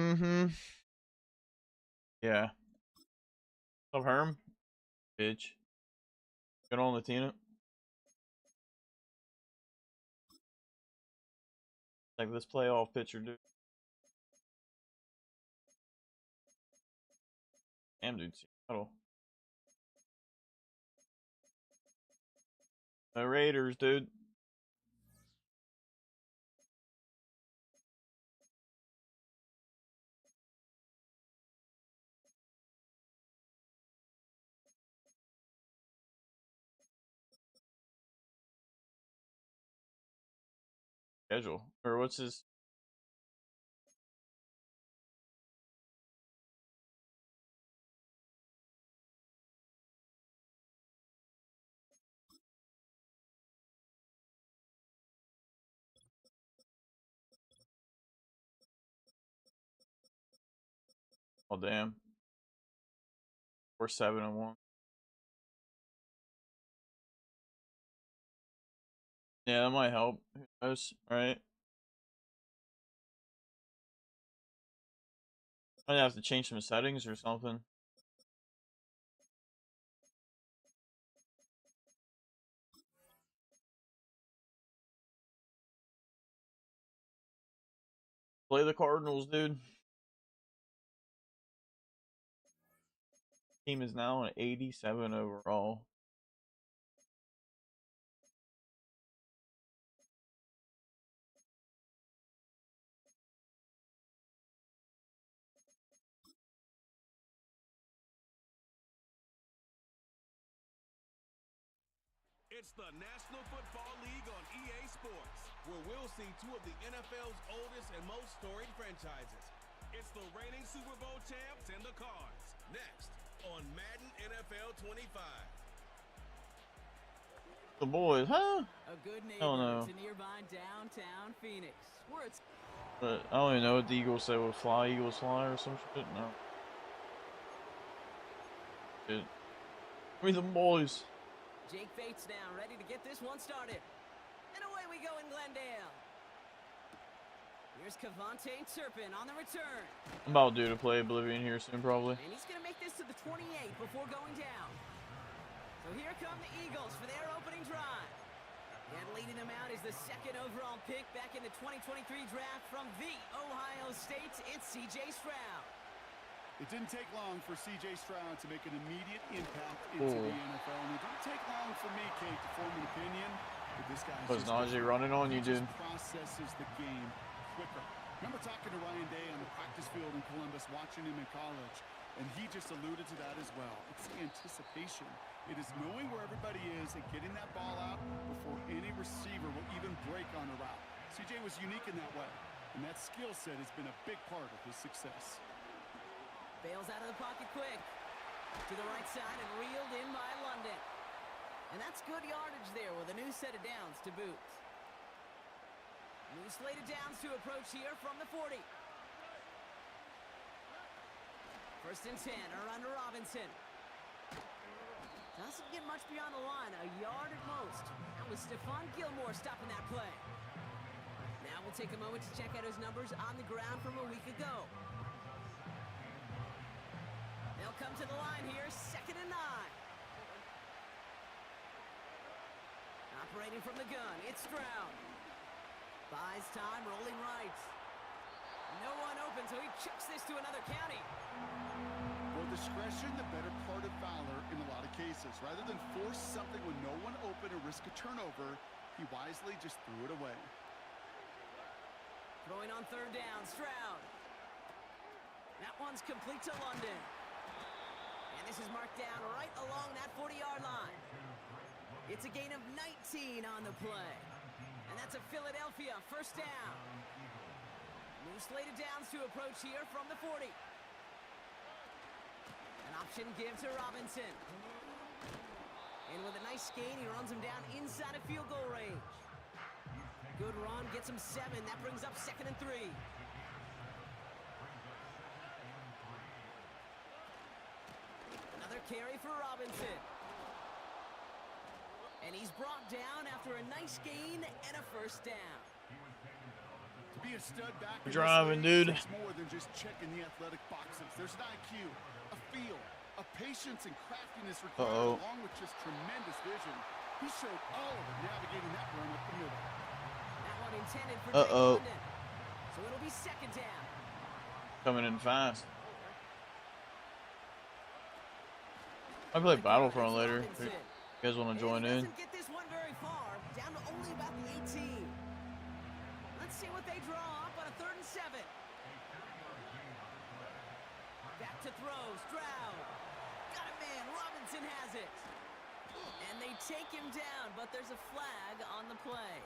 Mm-hmm. Yeah. What's up, Herm? Bitch. Get on, Latina. Like this playoff pitcher, dude. Damn, dude. Seattle. The Raiders, dude. Schedule. Or what's his? Oh, damn. We're 7-1. Yeah, that might help. Who knows, right? Might have to change some settings or something. Play the Cardinals, dude. Team is now an 87 overall. It's the National Football League on EA Sports, where we'll see two of the NFL's oldest and most storied franchises. It's the reigning Super Bowl champs and the Cards. Next on Madden NFL 25. The boys, huh? A good I don't know. to nearby downtown Phoenix, where it's. But I don't even know what the Eagles say with fly, Eagles fly or some shit. No. Dude. Give me the boys. Jake Bates now, ready to get this one started. And away we go in Glendale. Here's Cavante Turpin on the return. I'm about due to play Oblivion here soon, probably. And he's going to make this to the 28 before going down. So here come the Eagles for their opening drive. And leading them out is the second overall pick back in the 2023 draft from the Ohio State. It's C.J. Stroud. It didn't take long for C.J. Stroud to make an immediate impact into the NFL, and it didn't take long for me, Kate, to form an opinion. But this guy was Najee running on you, dude. Processes the game quicker. Remember talking to Ryan Day on the practice field in Columbus, watching him in college, and he just alluded to that as well. It's anticipation. It is knowing where everybody is and getting that ball out before any receiver will even break on a route. C.J. was unique in that way, and that skill set has been a big part of his success. Bails out of the pocket quick. To the right side and reeled in by London. And that's good yardage there with a new set of downs to boot. New slate of downs to approach here from the 40. First and 10, around to Robinson. Doesn't get much beyond the line, a yard at most. That was Stephon Gilmore stopping that play. Now we'll take a moment to check out his numbers on the ground from a week ago. They'll come to the line here, 2nd and 9. Operating from the gun, it's Stroud. Buys time, rolling right. No one open, so he chucks this to another county. For discretion, the better part of valor in a lot of cases. Rather than force something when no one open or risk a turnover, he wisely just threw it away. Throwing on 3rd down, Stroud. That one's complete to London. And this is marked down right along that 40-yard line. It's a gain of 19 on the play. And that's a Philadelphia 1st down. New slate of downs to approach here from the 40. An option give to Robinson. And with a nice gain, he runs him down inside of field goal range. Good run, gets him 7. That brings up 2nd and 3. Another carry for Robinson. And he's brought down after a nice gain and a 1st down. To be a stud back in Driving, this league dude. takes more than just checking the athletic boxes. There's an IQ, a feel, a patience and craftiness required, along with just tremendous vision. He showed all of it navigating that run up the middle. That one intended for Drake London. So it'll be second down. Coming in fast. I play Battlefront later. If you guys want to join in? Doesn't get this one very far. Down to only about the 18. Let's see what they draw up on a 3rd and 7. Back to throw. Stroud. Got a man. Robinson has it. And they take him down, but there's a flag on the play.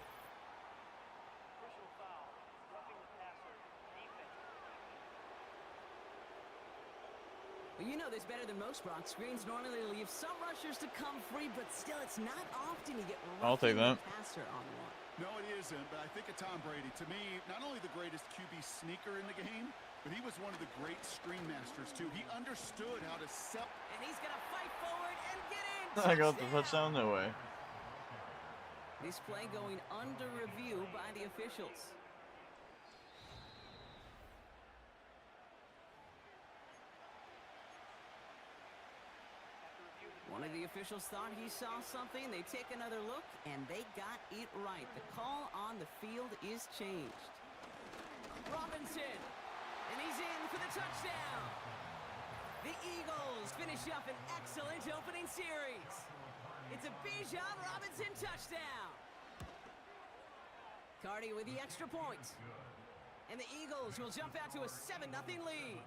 Well, you know this better than most, Brock. Screens normally leave some rushers to come free, but still, it's not often you get I'll take that. passer on one. No, it isn't, but I think of Tom Brady. To me, not only the greatest QB sneaker in the game, but he was one of the great screen masters, too. He understood how to sell. And he's going to fight forward and get in. I got the touchdown no way. This play going under review by the officials. One of the officials thought he saw something. They take another look, and they got it right. The call on the field is changed. Robinson, and he's in for the touchdown. The Eagles finish up an excellent opening series. It's a Bijan Robinson touchdown. Cardi with the extra point. And the Eagles will jump out to a 7-0 lead.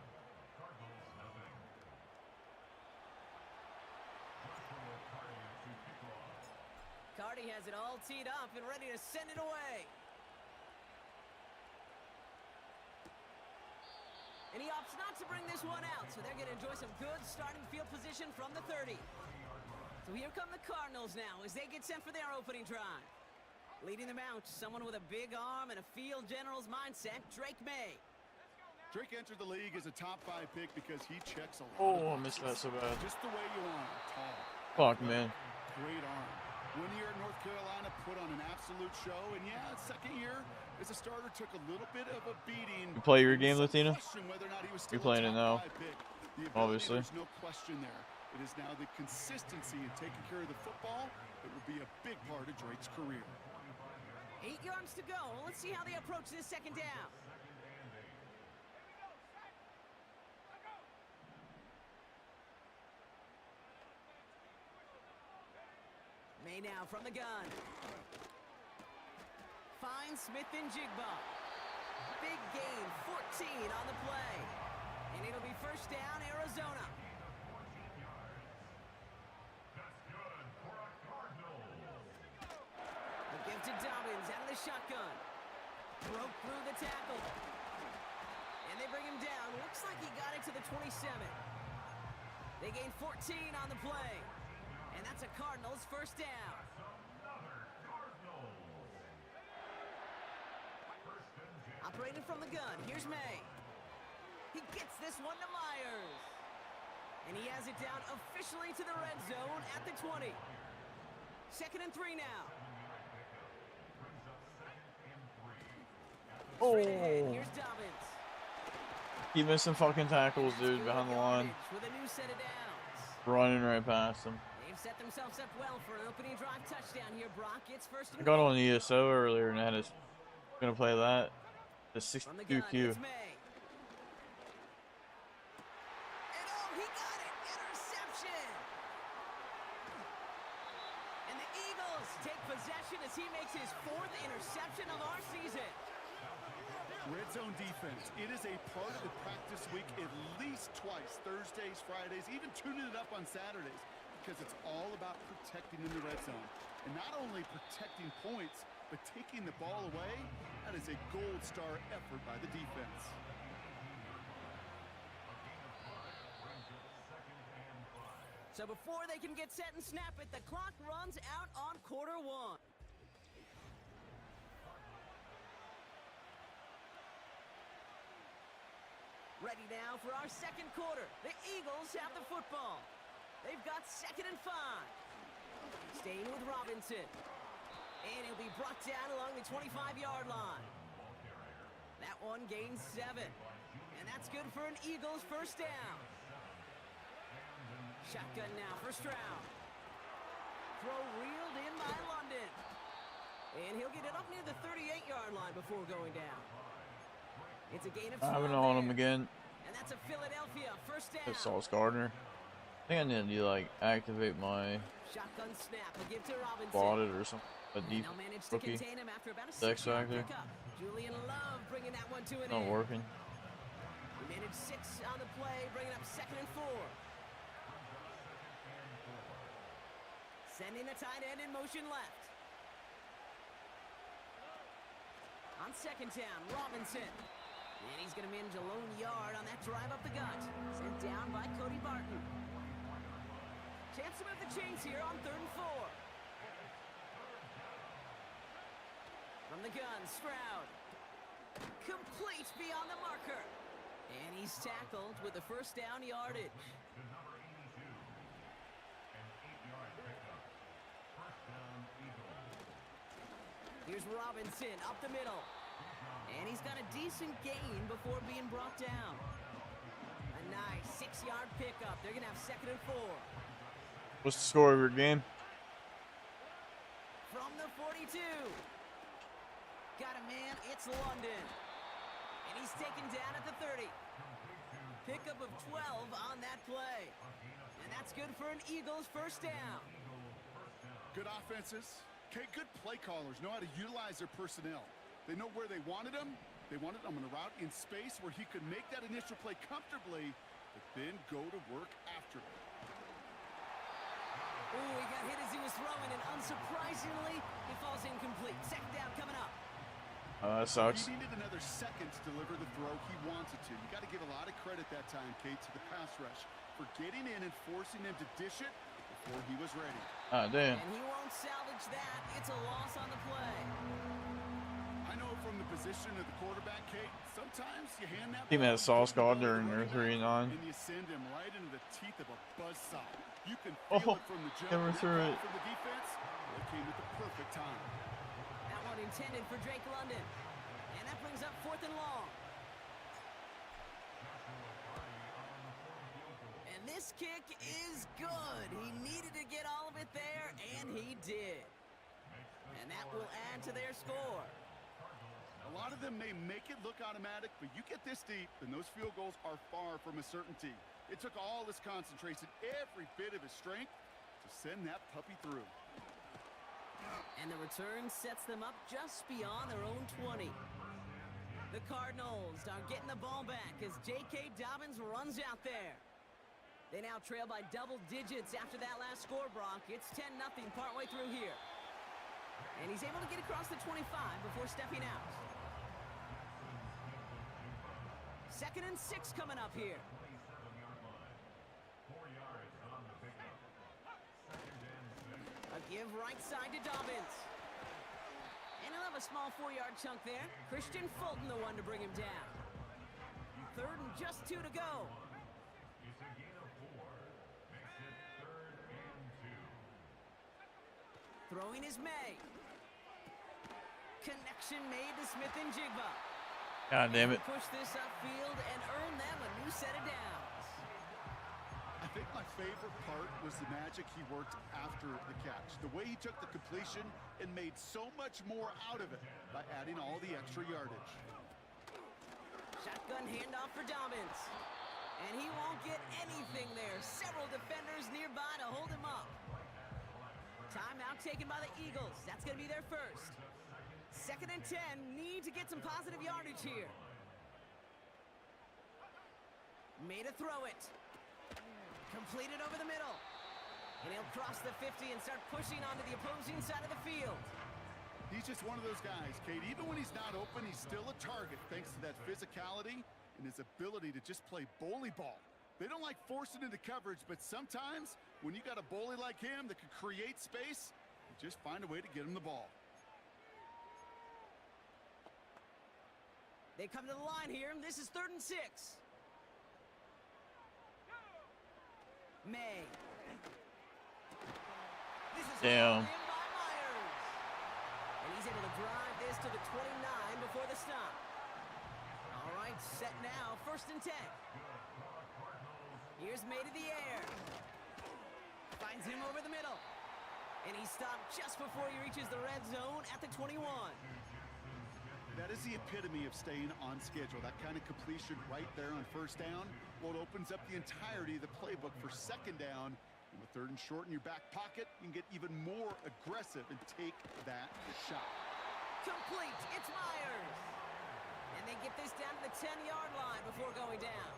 Cardi has it all teed up and ready to send it away. And he opts not to bring this one out, so they're going to enjoy some good starting field position from the 30. So here come the Cardinals now as they get set for their opening drive. Leading them out, someone with a big arm and a field general's mindset, Drake May. Drake entered the league as a top 5 pick because he checks a lot. Oh, I missed that so bad. Just the way you want him. Tall. Fuck, man. Great arm. 1 year at North Carolina, put on an absolute show. And yeah, second year as a starter took a little bit of a beating. You play your game, Latina? You're playing it now, obviously. There's no question there. It is now the consistency in taking care of the football that will be a big part of Drake's career. 8 yards to go. Let's see how they approach this second down. May now from the gun. Finds Smith and Jigba. Big gain, 14 on the play. And it'll be first down, Arizona. The give to Dobbins out of the shotgun. Broke through the tackle. And they bring him down. Looks like he got it to the 27. They gain 14 on the play. And that's a Cardinals first down. Operating from the gun, here's May. He gets this one to Myers. And he has it down officially to the red zone at the 20. 2nd and 3 now. Oh. Here's Dobbins. Keep missing fucking tackles, dude, behind the line. With a new set of downs. Running right past them. They've set themselves up well for an opening drive touchdown here, Brock. It's first and I got on ESO earlier and I had gonna play that. The from the 62 gun, Q. it's May. And oh, he got it! Interception! And the Eagles take possession as he makes his 4th interception of our season. Red zone defense. It is a part of the practice week at least twice. Thursdays, Fridays, even tuning it up on Saturdays. Because it's all about protecting in the red zone. And not only protecting points, but taking the ball away. That is a gold star effort by the defense. So before they can get set and snap it, the clock runs out on quarter 1. Ready now for our second quarter. The Eagles have the football. They've got 2nd and 5. Staying with Robinson. And he'll be brought down along the 25-yard line. That one gains 7. And that's good for an Eagles first down. Shotgun now for Stroud. Throw reeled in by London. And he'll get it up near the 38-yard line before going down. It's a gain of 12 I haven't on him again. And that's a Philadelphia first down. It's Sauce Gardner. I think I need to like activate my Shotgun snap. We'll give to Robinson. spotted or something. A deep They'll manage to rookie. contain him after about a X 6-yard factor. pickup. Julian Love bringing that one to an Not end. working. He managed 6 on the play, bringing up 2nd and 4. Sending the tight end in motion left. On 2nd down, Robinson. And he's going to manage a lone yard on that drive up the gut. Sent down by Cody Barton. Chance to move the chains here on 3rd and 4. From the gun, Stroud. Complete beyond the marker. And he's tackled with the first down yardage. Here's Robinson up the middle. And he's got a decent gain before being brought down. A nice 6-yard pickup. They're going to have 2nd and 4. What's the score of your game? From the 42. Got a man, it's London. And he's taken down at the 30. Pickup of 12 on that play. And that's good for an Eagles first down. Good offenses. Okay, good play callers know how to utilize their personnel. They know where they wanted him. They wanted him on a route in space where he could make that initial play comfortably, but then go to work after it. Ooh, he got hit as he was throwing, and unsurprisingly, he falls incomplete. 2nd down coming up. That sucks. He needed another second to deliver the throw he wanted to. You got to give a lot of credit that time, Kate, to the pass rush for getting in and forcing him to dish it before he was ready. Ah, damn. And he won't salvage that. It's a loss on the play. I know from the position of the quarterback, Kate, sometimes you hand that Team ball has Sauce to the Gardner in running their back, 3-9. and you send him right into the teeth of a buzzsaw. You can Oh, feel it from the jump. never and that threw call it. from the defense, well, it came at the perfect time. That one intended for Drake London. And that brings up 4th and long. And this kick is good. He needed to get all of it there, and he did. And that will add to their score. A lot of them may make it look automatic, but you get this deep, and those field goals are far from a certainty. It took all his concentration, every bit of his strength, to send that puppy through. And the return sets them up just beyond their own 20. The Cardinals are getting the ball back as J.K. Dobbins runs out there. They now trail by double digits after that last score, Brock. It's 10-0 partway through here. And he's able to get across the 25 before stepping out. 2nd and 6 coming up here. A give right side to Dobbins. And he'll have a small 4-yard chunk there. Christian Fulton the one to bring him down. 3rd and just 2 to go. Throwing is May. Connection made to Smith and Jigba. God damn it. Push this upfield and earn them a new set of downs. I think my favorite part was the magic he worked after the catch. The way he took the completion and made so much more out of it by adding all the extra yardage. Shotgun handoff for Dobbins. And he won't get anything there. Several defenders nearby to hold him up. Timeout taken by the Eagles. That's going to be their first. 2nd and 10. Need to get some positive yardage here. Made a throw it. Completed over the middle. And he'll cross the 50 and start pushing onto the opposing side of the field. He's just one of those guys, Kate. Even when he's not open, he's still a target thanks to that physicality and his ability to just play bully ball. They don't like forcing into coverage, but sometimes when you got a bully like him that can create space, you just find a way to get him the ball. They come to the line here, and this is 3rd and 6. May. This is Damn. hauled in by Myers. And he's able to drive this to the 29 before the stop. right, set now, 1st and 10. Here's May to the air. Finds him over the middle. And he stopped just before he reaches the red zone at the 21. That is the epitome of staying on schedule. That kind of completion right there on 1st down. Well, it opens up the entirety of the playbook for 2nd down. And with 3rd and short in your back pocket, you can get even more aggressive and take that shot. Complete. It's Myers. And they get this down to the 10-yard line before going down.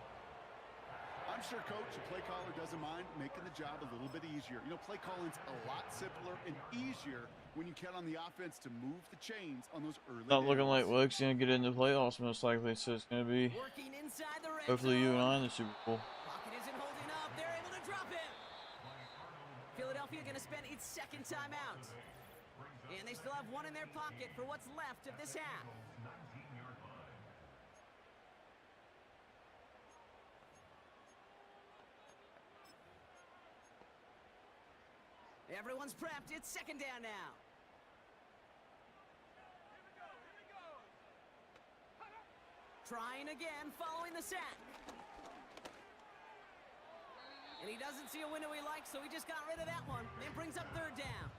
I'm sure, Coach, the play caller doesn't mind making the job a little bit easier. You know, play calling's a lot simpler and easier when you count on the offense to move the chains on those early Not looking downs. like Wilkes gonna get into the playoffs most likely, so it's gonna be Working inside the red hopefully you and zone. I in the Super Bowl. Pocket isn't holding up. They're able to drop him. Philadelphia going to spend its 2nd timeout. And they still have one in their pocket for what's left of this half. Everyone's prepped. It's 2nd down now. Trying again, following the sack. And he doesn't see a window he likes, so he just got rid of that one. And brings up 3rd down.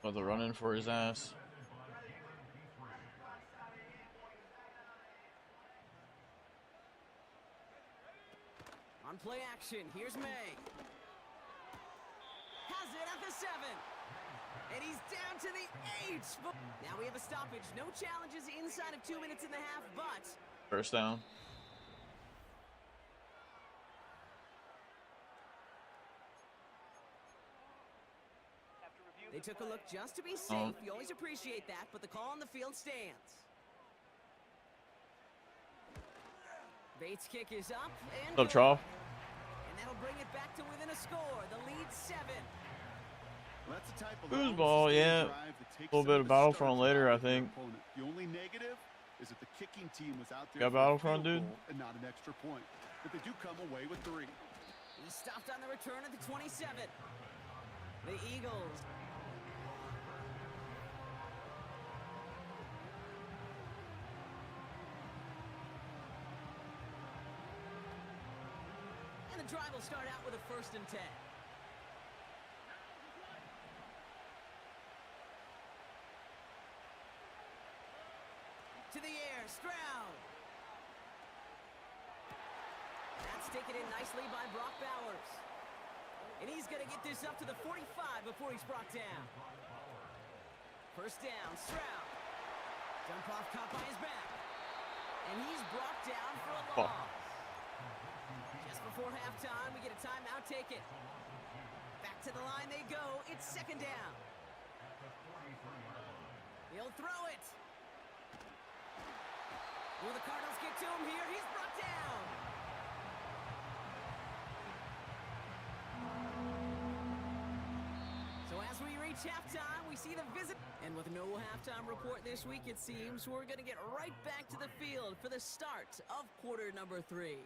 Oh, they're running for his ass. On play action, here's May. Has it at the 7. And he's down to the 8. Now we have a stoppage. No challenges inside of 2 minutes and a half, but 1st down. they took a look just to be safe. You always appreciate that, but the call on the field stands. Bates' kick is up and Up, Trough. And that'll bring it back to within a score. The lead 7. Well, that's the type of Foosball, yeah. A little bit of Battlefront later, I think. The only negative is that the kicking team was out there Got for a Battlefront, field dude? goal and not an extra point. But they do come away with 3. He stopped on the return at the 27. The Eagles. And the drive will start out with a 1st and 10. To the air, Stroud. That's taken in nicely by Brock Bowers. And he's going to get this up to the 45 before he's brought down. 1st down, Stroud. Jump off caught by his back. And he's brought down for a loss. Just before halftime, we get a timeout taken. Back to the line they go. It's 2nd down. He'll throw it. Will the Cardinals get to him here? He's brought down. So as we reach halftime, we see the visit. And with no halftime report this week, it seems we're going to get right back to the field for the start of quarter number 3.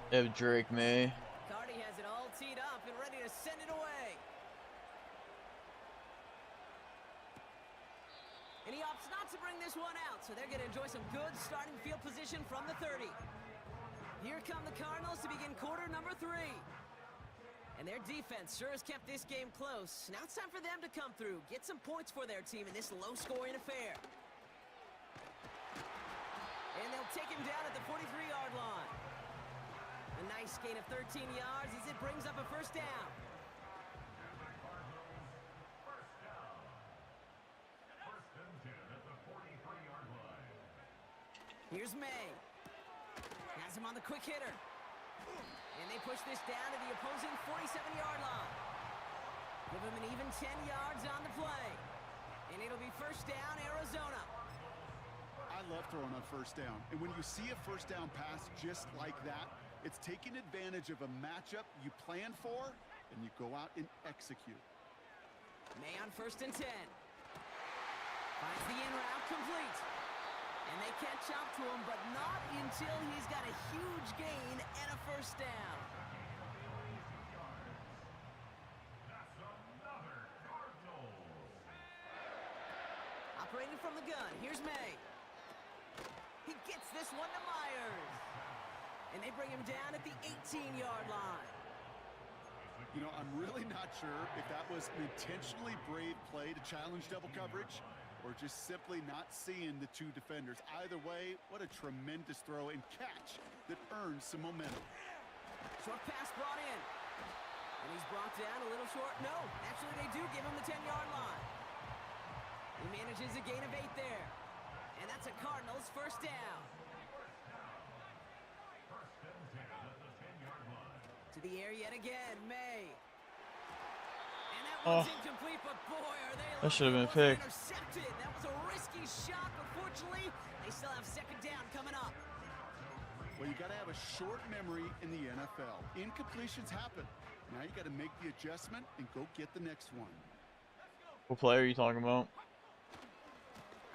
They have Drake May. Cardi has it all teed up and ready to send it away. And he opts not to bring this one out, so they're going to enjoy some good starting field position from the 30. Here come the Cardinals to begin quarter number 3. And their defense sure has kept this game close. Now it's time for them to come through, get some points for their team in this low-scoring affair. And they'll take him down at the 43-yard line. A nice gain of 13 yards as it brings up a 1st down. Here's May. Has him on the quick hitter. And they push this down to the opposing 47-yard line. Give him an even 10 yards on the play. And it'll be 1st down, Arizona. I love throwing on 1st down. And when you see a 1st down pass just like that, it's taking advantage of a matchup you plan for, and you go out and execute. May on 1st and 10. Finds the in route complete. And they catch up to him, but not until he's got a huge gain and a 1st down. operating from the gun. Here's May. He gets this one to Myers. And they bring him down at the 18-yard line. You know, I'm really not sure if that was an intentionally brave play to challenge double coverage or just simply not seeing the two defenders. Either way, what a tremendous throw and catch that earns some momentum. Short pass brought in. And he's brought down a little short. No, actually they do give him the 10-yard line. He manages a gain of 8 there. And that's a Cardinals first down. To the air yet again, May. And that one's incomplete, but boy, are they lucky. That should have been picked. Intercepted. That was a risky shot, but fortunately, they still have second down coming up. Well, you got to have a short memory in the NFL. Incompletions happen. Now you got to make the adjustment and go get the next one. What player are you talking about?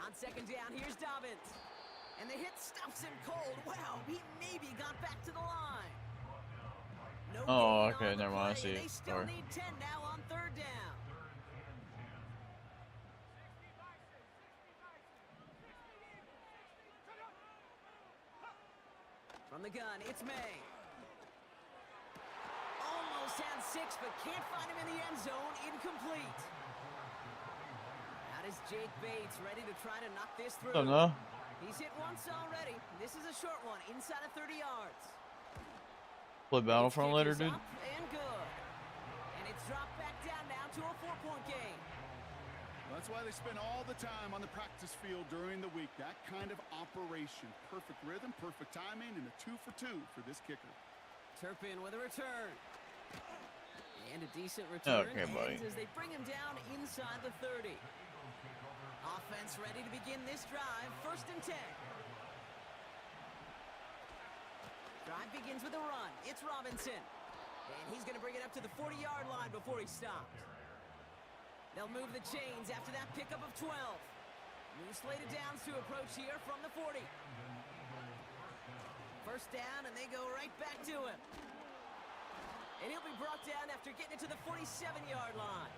On second down, here's Dobbins. And the hit stops him cold. Wow, he maybe got back to the line. No Oh, gain okay, on the never mind. I play. see. They still Sorry. need 10 now on third down. From the gun, it's May. Almost had 6, but can't find him in the end zone. Incomplete. That is Jake Bates, ready to try to knock this through. Don't know. He's hit once already. This is a short one, inside of 30 yards. Play Battlefront later, dude. Up and good. And it's dropped back down now to a 4-point game. Well, that's why they spend all the time on the practice field during the week. That kind of operation. Perfect rhythm, perfect timing, and a 2 for 2 for this kicker. Turpin with a return. And a decent return. Okay, buddy. As they bring him down inside the 30. Offense ready to begin this drive. First and 10. Drive begins with a run. It's Robinson. And he's going to bring it up to the 40-yard line before he stops. They'll move the chains after that pickup of 12. New slated downs to approach here from the 40. First down, and they go right back to him. And he'll be brought down after getting it to the 47-yard line.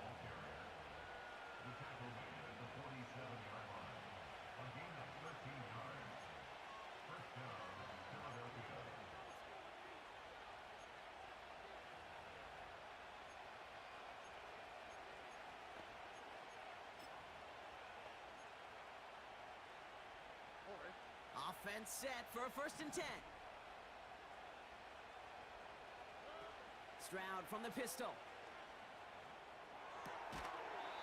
Offense set for a first and 10. Stroud from the pistol.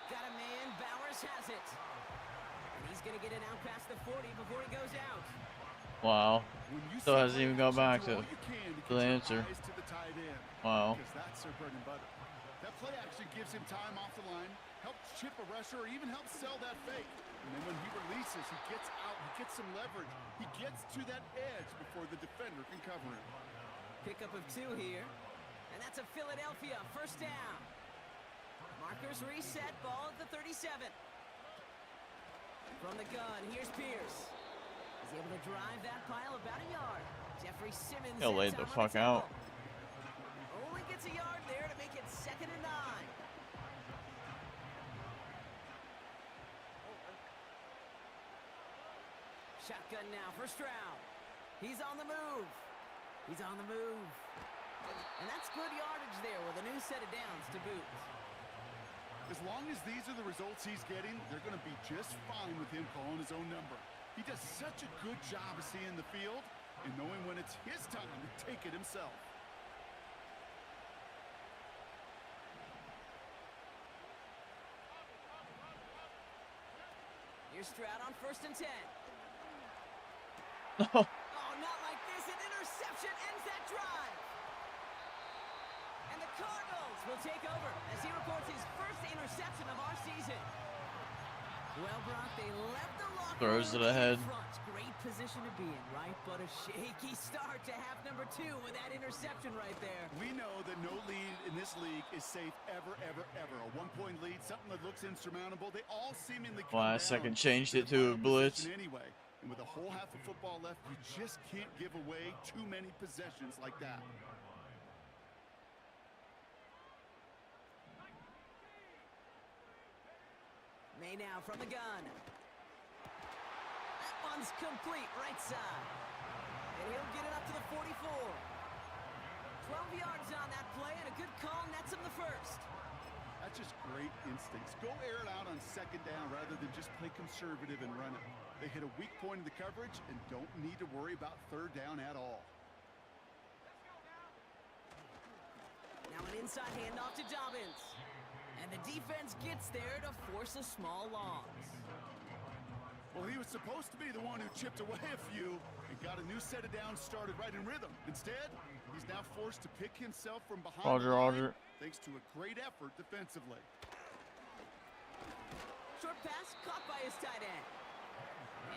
Got a man. Bowers has it. And he's going to get it out past the 40 before he goes out. Wow. Still hasn't even got back to the answer. Wow. Because that's their bread and butter. That play actually gives him time off the line, helps chip a rusher, or even helps sell that fake. And then when he releases, he gets out, he gets some leverage. He gets to that edge before the defender can cover him. Pickup of 2 here. And that's a Philadelphia first down. Markers reset, ball at the 37. From the gun, here's Pierce. He's able to drive that pile about a yard. Jeffrey Simmons. He'll lay the fuck out. Only gets a yard there to make it 2nd and 9. Shotgun now for Stroud. He's on the move. He's on the move. And that's good yardage there with a new set of downs to boot. As long as these are the results he's getting, they're going to be just fine with him calling his own number. He does such a good job of seeing the field and knowing when it's his time to take it himself. Here's Stroud on first and 10. No. Oh, not like this. An interception ends that drive. And the Cardinals will take over as he reports his first interception of our season. Well, Brock, they left the locker Throws room it ahead. in front. Great position to be in, right? But a shaky start to half number 2 with that interception right there. We know that no lead in this league is safe ever, ever, ever. A 1-point lead, something that looks insurmountable. They all seemingly come Last down second changed it the to a final blitz. possession anyway. And with a whole half of football left, you just can't give away too many possessions like that. May now from the gun. one's complete, right side. And he'll get it up to the 44. 12 yards on that play, and a good call nets him the first. That's just great instincts. Go air it out on second down rather than just play conservative and run it. They hit a weak point in the coverage and don't need to worry about third down at all. Now an inside handoff to Dobbins. And the defense gets there to force a small loss. Well, he was supposed to be the one who chipped away a few and got a new set of downs started right in rhythm. Instead, he's now forced to pick himself from behind the line, thanks to a great effort defensively. Short pass caught by his tight end.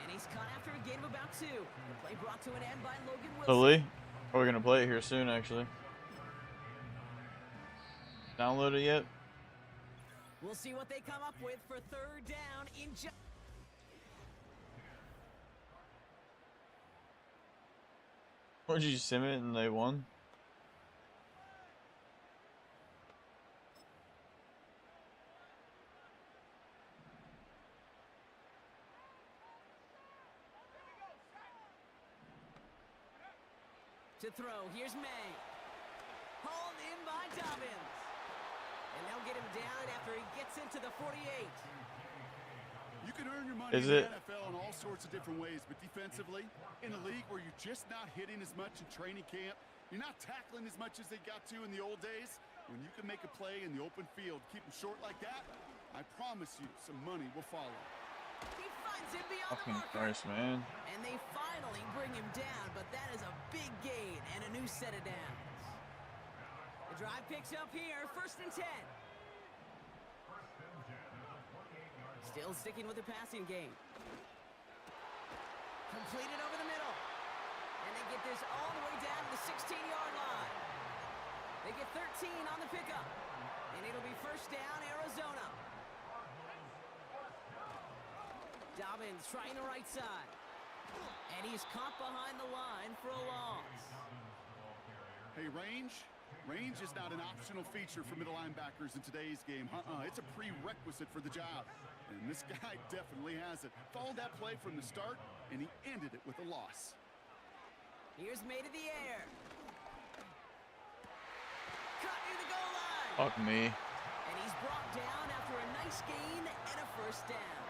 And he's caught after a gain of about 2. The play brought to an end by Logan Wilson. So Lee, we're gonna play it here soon, actually. Download it yet? We'll see what they come up with for third down in Or did you sim it and they won? to throw. Here's May. Hauled in by Dobbins. And they'll get him down after he gets into the 48. You can earn your money in the NFL in all sorts of different ways, but defensively, in a league where you're just not hitting as much in training camp, you're not tackling as much as they got to in the old days, when you can make a play in the open field, keep them short like that, I promise you some money will follow. He finds him beyond Fucking the marker. Christ, man. And they finally bring him down, but that is a big gain and a new set of downs. The drive picks up here, 1st and 10. Still sticking with the passing game. Completed over the middle. And they get this all the way down to the 16-yard line. They get 13 on the pickup. And it'll be 1st down, Arizona. Dobbins trying the right side. And he's caught behind the line for a loss. Hey, range is not an optional feature for middle linebackers in today's game. It's a prerequisite for the job. And this guy definitely has it. Followed that play from the start, and he ended it with a loss. Here's May to the air. Cut near the goal line. Fuck me. And he's brought down after a nice gain and a 1st down.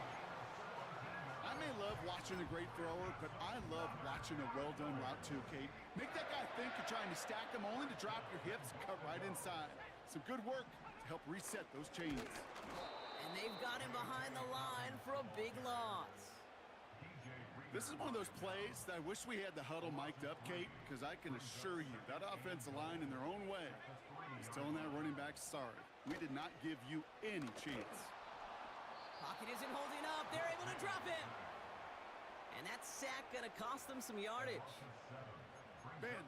I may love watching a great thrower, but I love watching a well-done route too, Kate. Make that guy think you're trying to stack him only to drop your hips, cut right inside. Some good work to help reset those chains. And they've got him behind the line for a big loss. This is one of those plays that I wish we had the huddle mic'd up, Kate, because I can assure you that offensive line in their own way is telling that running back, sorry, we did not give you any chance. Pocket isn't holding up. They're able to drop him. And that sack gonna cost them some yardage. Bend.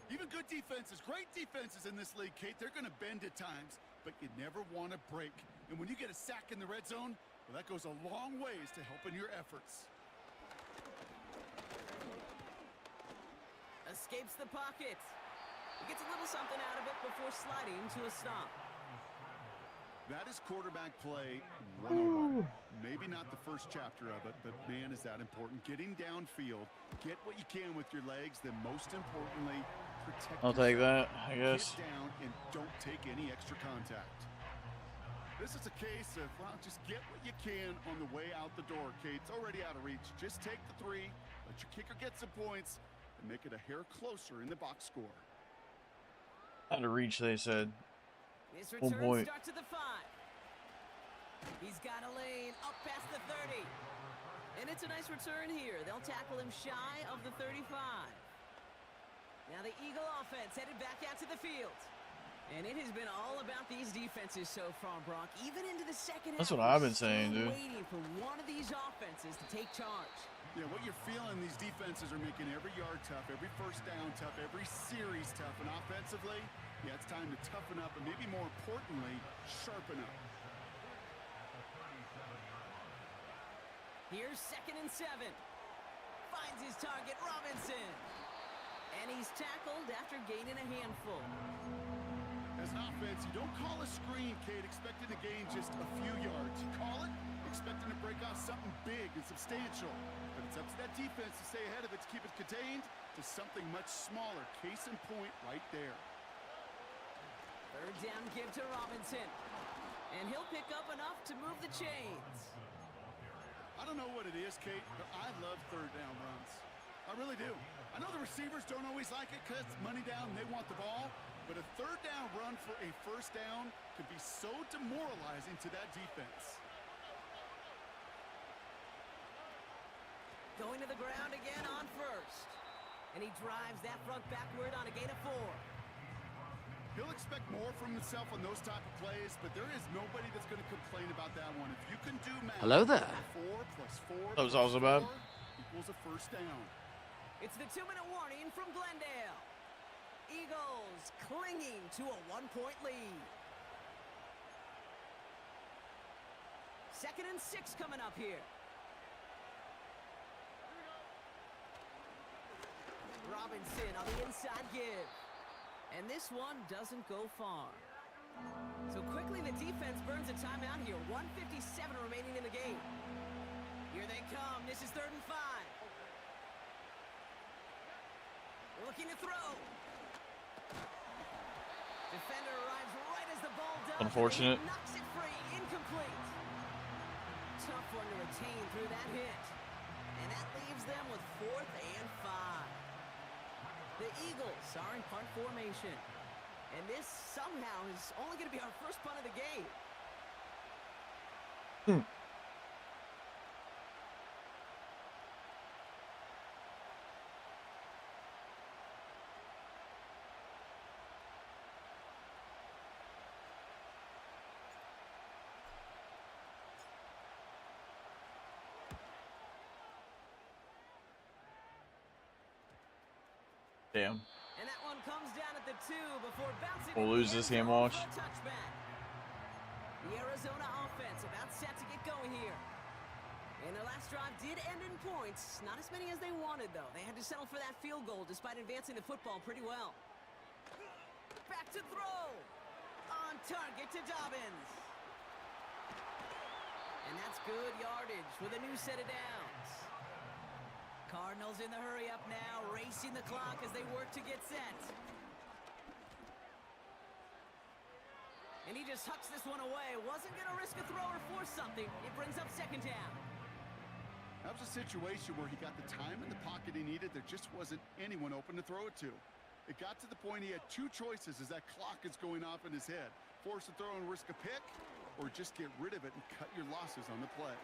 Even good defenses, great defenses in this league, Kate, they're gonna bend at times, but you never want to break. And when you get a sack in the red zone, well, that goes a long ways to helping your efforts. Escapes the pocket. He gets a little something out of it before sliding to a stop. That is quarterback play 101. Maybe not the first chapter of it, but man, is that important. Getting downfield, get what you can with your legs, then most importantly, protect I'll take that, I guess. Get down and don't take any extra contact. This is a case of, well, just get what you can on the way out the door, Kate. It's already out of reach. Just take the 3, let your kicker get some points, and make it a hair closer in the box score. Out of reach, they said. This Oh return boy. starts at the 5. He's got a lane up past the 30. And it's a nice return here. They'll tackle him shy of the 35. Now the Eagle offense headed back out to the field. And it has been all about these defenses so far, Brock. Even into the second half. That's what I've been saying, dude. Waiting for one of these offenses to take charge. Yeah, what you're feeling, these defenses are making every yard tough, every 1st down tough, every series tough. And offensively, yeah, it's time to toughen up and maybe more importantly, sharpen up. Here's 2nd and 7. Finds his target, Robinson. And he's tackled after gaining a handful. As an offense, you don't call a screen, Kate, expecting to gain just a few yards. You call it, expecting to break off something big and substantial. But it's up to that defense to stay ahead of it, to keep it contained to something much smaller. Case in point right there. Third down give to Robinson. And he'll pick up enough to move the chains. I don't know what it is, Kate, but I love third down runs. I really do. I know the receivers don't always like it because it's money down and they want the ball, but a third down run for a first down could be so demoralizing to that defense. Going to the ground again on first. And he drives that front backward on a gain of 4. He'll expect more from himself on those type of plays, but there is nobody that's going to complain about that one. If you can do math, Hello there. 4 plus 4 That was plus also bad. 4 equals a first down. It's the 2-minute warning from Glendale. Eagles clinging to a 1-point lead. 2nd and 6 coming up here. Robinson on the inside give. And this one doesn't go far. So quickly the defense burns a timeout here. 1:57 remaining in the game. Here they come. This is 3rd and 5. Looking to throw. Defender arrives right as the ball does. Unfortunate. Knocks it free. Incomplete. Tough one to retain through that hit. And that leaves them with 4th and 5. The Eagles are in punt formation. And this somehow is only going to be our first punt of the game. Damn. And that one comes down at the 2 before bouncing. We'll lose this game, watch. The Arizona offense about set to get going here. And their last drive did end in points. Not as many as they wanted, though. They had to settle for that field goal despite advancing the football pretty well. Back to throw. On target to Dobbins. And that's good yardage with a new set of downs. Cardinals in the hurry up now, racing the clock as they work to get set. And he just hucks this one away. Wasn't going to risk a throw or force something. It brings up 2nd down. That was a situation where he got the time in the pocket he needed. There just wasn't anyone open to throw it to. It got to the point he had 2 choices as that clock is going off in his head. Force a throw and risk a pick, or just get rid of it and cut your losses on the play.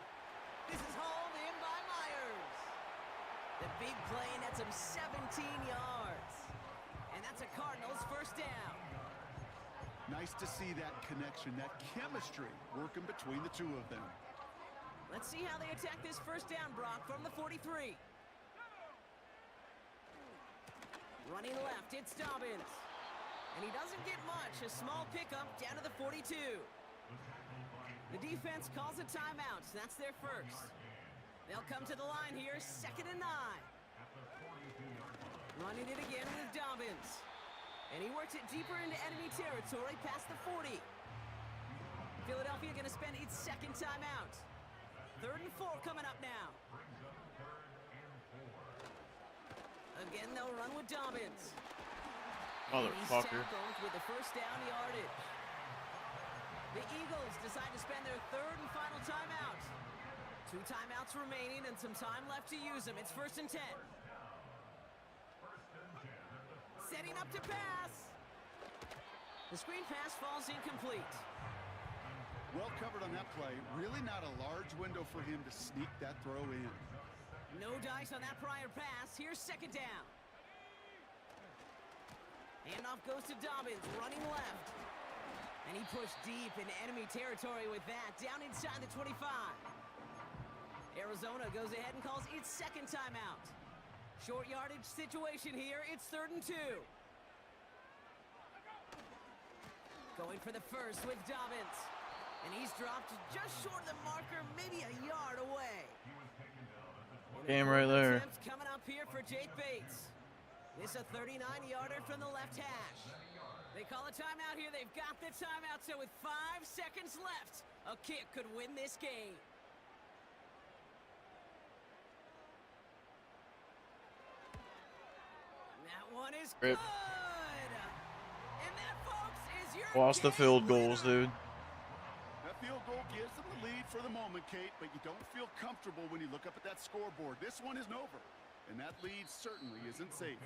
This is hauled in by Myers. The big play nets him 17 yards. And that's a Cardinals first down. Nice to see that connection, that chemistry working between the two of them. Let's see how they attack this first down, Brock, from the 43. Running left, it's Dobbins. And he doesn't get much. A small pickup down to the 42. The defense calls a timeout. That's their first. They'll come to the line here, 2nd and 9. Running it again with Dobbins. And he works it deeper into enemy territory past the 40. Philadelphia going to spend its 2nd timeout. 3rd and 4 coming up now. Again, they'll run with Dobbins. Motherfucker. With the first down yardage. The Eagles decide to spend their 3rd and final timeout. 2 timeouts remaining and some time left to use them. It's 1st and 10. Setting up to pass. The screen pass falls incomplete. Well covered on that play. Really not a large window for him to sneak that throw in. No dice on that prior pass. Here's 2nd down. Handoff goes to Dobbins, running left. And he pushed deep into enemy territory with that, down inside the 25. Arizona goes ahead and calls its 2nd timeout. Short yardage situation here. It's 3rd and 2. Going for the first with Dobbins. And he's dropped just short of the marker, maybe a yard away. Game right there. Coming up here for Jake Bates. This a 39-yarder from the left hash. They call a timeout here. They've got the timeout, so with 5 seconds left, a kick could win this game. one is Rip. good. And that, folks, is your Lost the field game goals, winner. dude. That field goal gives them the lead for the moment, Kate, but you don't feel comfortable when you look up at that scoreboard. This one isn't over, and that lead certainly isn't safe.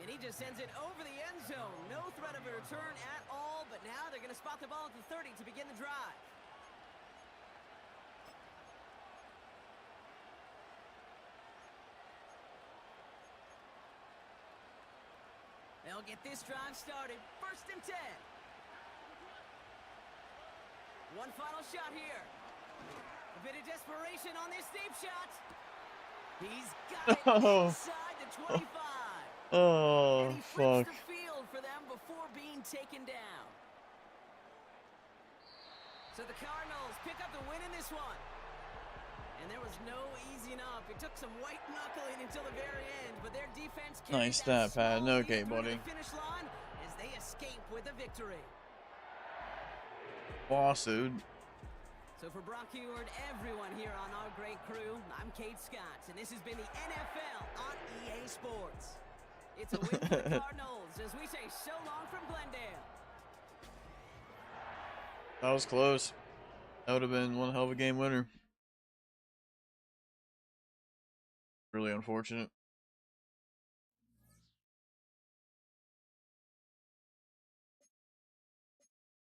And he just sends it over the end zone. No threat of a return at all, but now they're going to spot the ball at the 30 to begin the drive. They'll get this drive started. 1st and 10. One final shot here. A bit of desperation on this deep shot. He's got it inside the 25. Oh, And he fuck. flips the field for them before being taken down. So the Cardinals pick up the win in this one. And there was no easing up. It took some white knuckling until the very end, but their defense carried Nice that stat pad. small Okay, lead through to buddy. the finish line as they escape with a victory. Lawsuit. So for Brock Eward, everyone here on our great crew, I'm Kate Scott, and this has been the NFL on EA Sports. It's a win for the Cardinals as we say so long from Glendale. That was close. That would have been one hell of a game winner. Really unfortunate.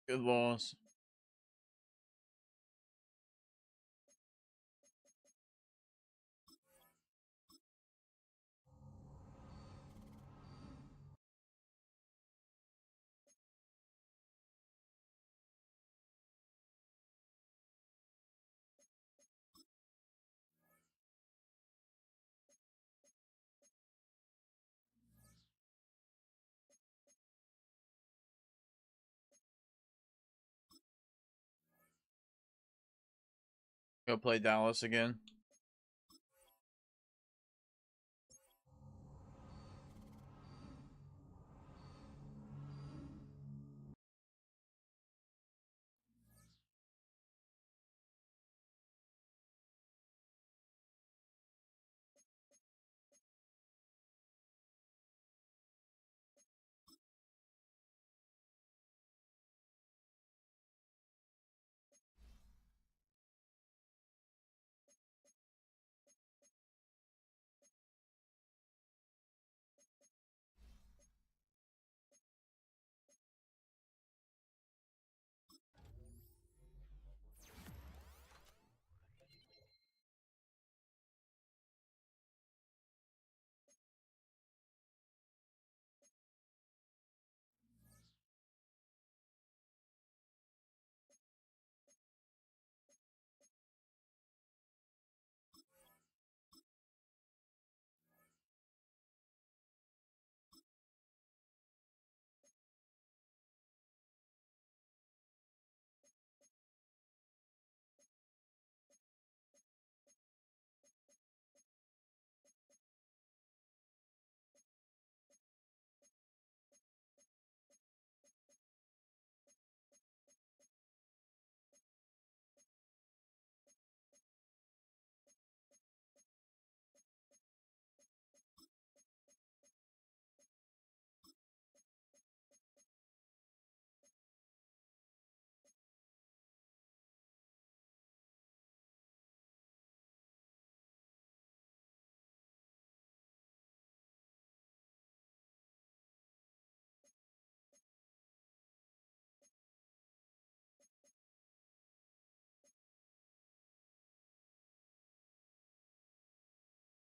Good loss. Go play Dallas again.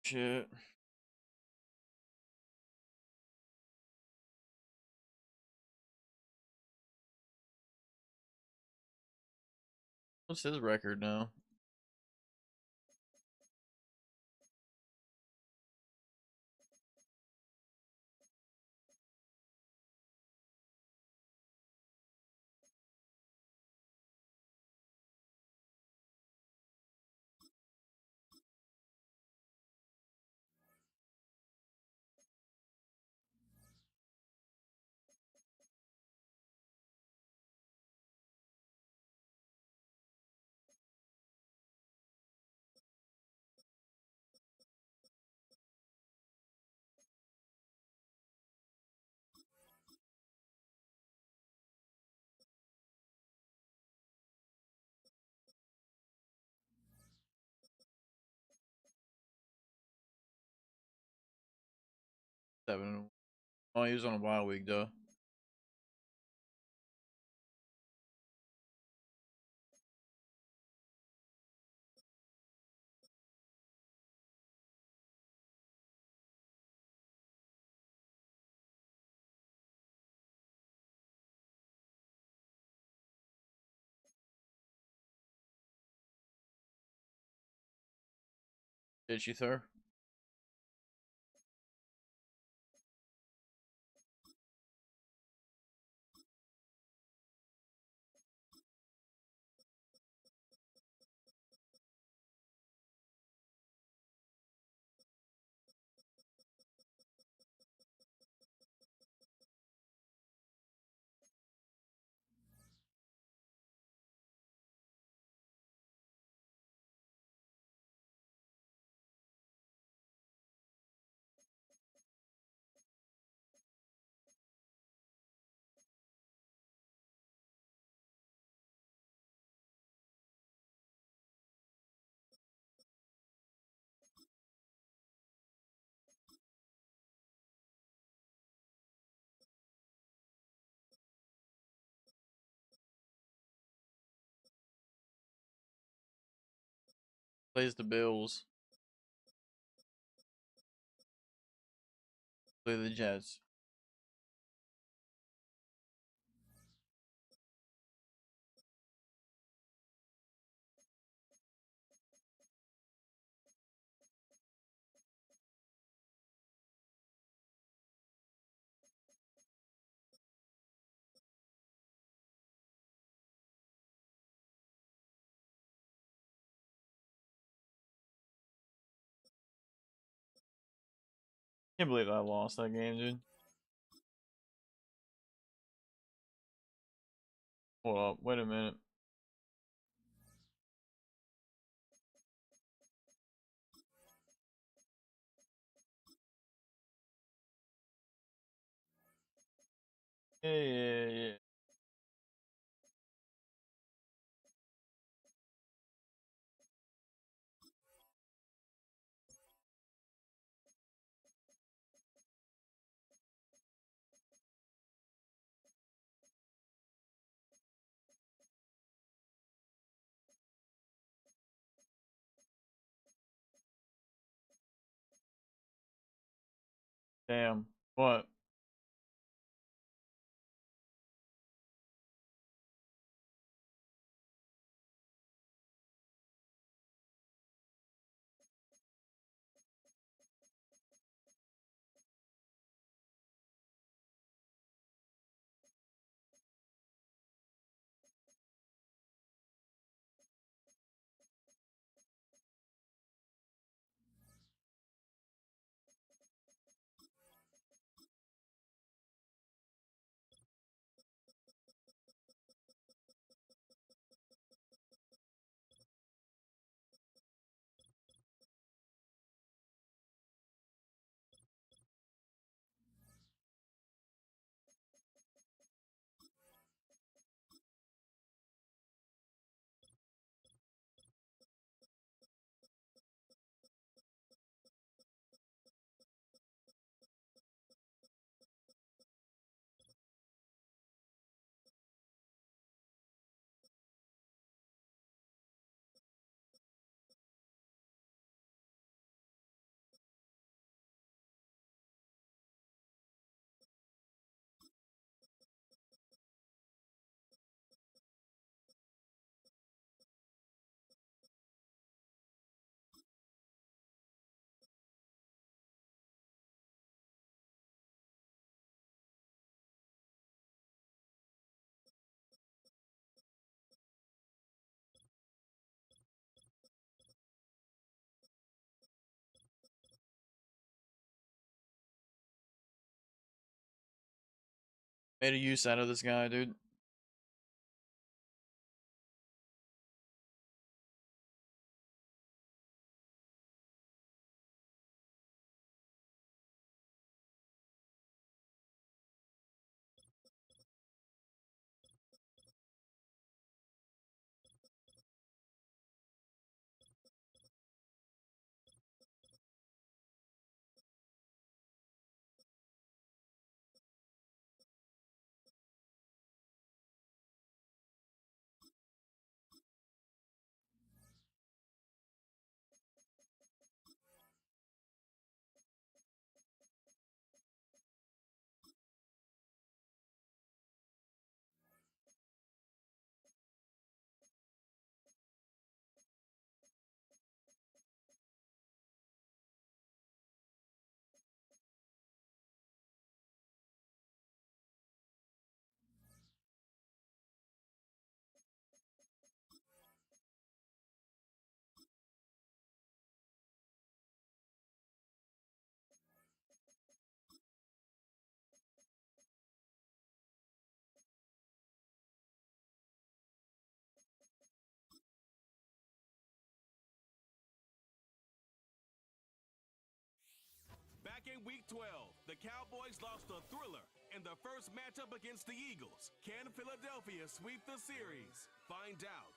Shit. What's his record now? 7. Oh, he was on a bye week though. Did she throw? Plays the Bills. Play the Jets. Can't believe I lost that game, dude. Hold up, wait a minute. Yeah. Damn. What? Made a use out of this guy, dude. Back in Week 12, the Cowboys lost a thriller in the first matchup against the Eagles. Can Philadelphia sweep the series? Find out.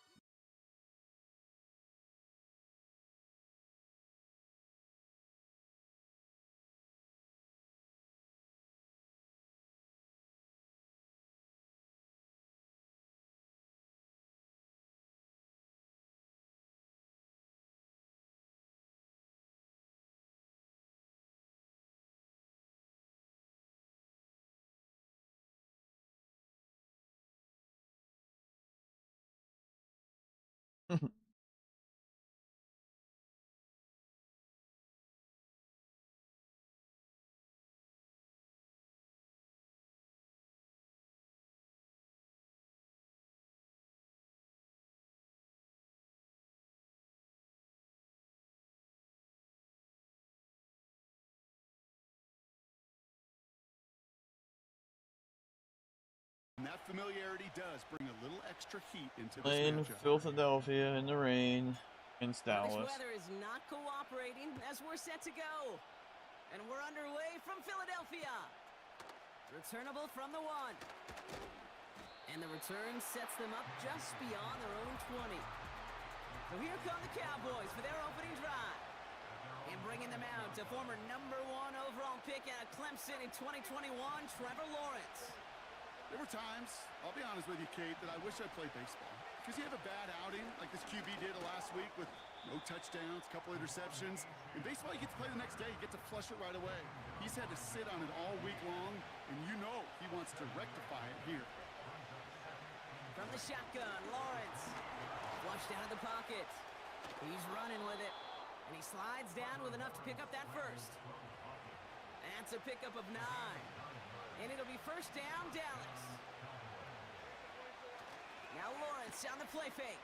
And that familiarity does bring a little extra heat into this Playing matchup. Philadelphia in the rain against Well, Dallas. this weather is not cooperating as we're set to go. And we're underway from Philadelphia. Returnable from the 1. And the return sets them up just beyond their own 20. So here come the Cowboys for their opening drive. And bringing them out to former #1 overall pick out of Clemson in 2021, Trevor Lawrence. There were times, I'll be honest with you, Kate, that I wish I played baseball. Because you have a bad outing like this QB did last week with no touchdowns, couple interceptions. In baseball, you get to play the next day. You get to flush it right away. He's had to sit on it all week long, and you know he wants to rectify it here. From the shotgun, Lawrence. Flushed out of the pocket. He's running with it. And he slides down with enough to pick up that first. That's a pickup of 9. And it'll be first down, Dallas. Now Lawrence on the play fake.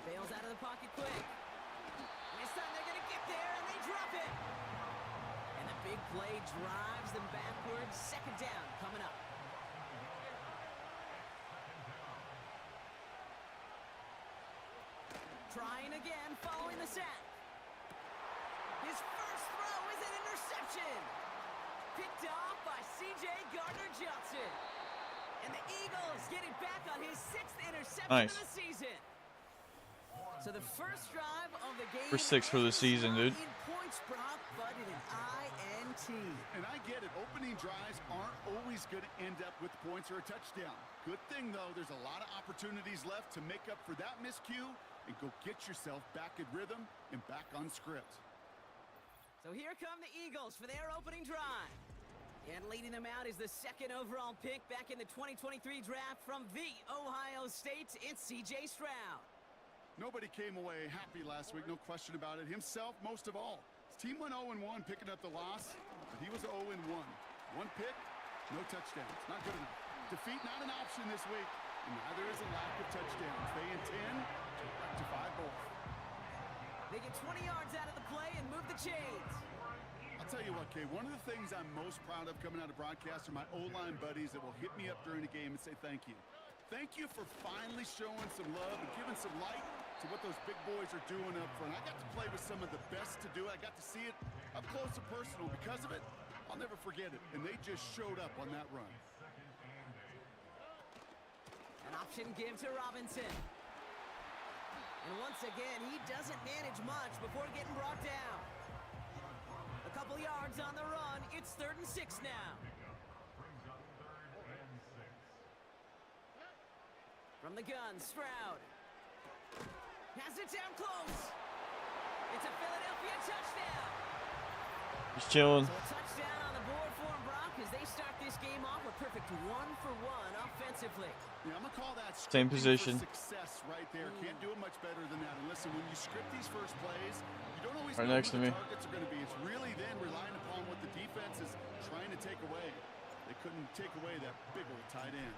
Bails out of the pocket quick. And this time they're going to get there, and they drop it. And the big play drives them backwards. Second down coming up. Trying again following the sack. His first throw is an interception. Picked off by C.J. Gardner-Johnson. And the Eagles getting back on his 6th interception of the season. So the first drive of the game. For 6 for the season, dude. In points, Brock, but in an INT. And I get it. Opening drives aren't always going to end up with points or a touchdown. Good thing, though, there's a lot of opportunities left to make up for that miscue and go get yourself back in rhythm and back on script. So here come the Eagles for their opening drive. And leading them out is the 2nd overall pick back in the 2023 draft from the Ohio State. It's C.J. Stroud. Nobody came away happy last week, no question about it. Himself, most of all. His team went 0-1, picking up the loss, but he was 0-1. 1 pick, no touchdowns. Not good enough. Defeat not an option this week, and neither is a lack of touchdowns. They intend to rectify both. They get 20 yards out of the play and move the chains. I'll tell you what, Kay, one of the things I'm most proud of coming out of broadcast are my O-line buddies that will hit me up during a game and say thank you. Thank you for finally showing some love and giving some light to what those big boys are doing up front. I got to play with some of the best to do it. I got to see it up close and personal. Because of it, I'll never forget it. And they just showed up on that run. An option give to Robinson. And once again, he doesn't manage much before getting brought down. A couple yards on the run. It's 3rd and 6 now. From the gun, Stroud. Has it down close. It's a Philadelphia touchdown. He's chilling. So a touchdown on the board for him, Brock, as they start this game off a perfect 1-for-1 offensively. Yeah, I'm going to call that Same position. Success right there. Can't do it much better than that. And listen, when you script these first plays, you don't always Right know next who to the me. targets are going to be. It's really then relying upon what the defense is trying to take away. They couldn't take away that big old tight end.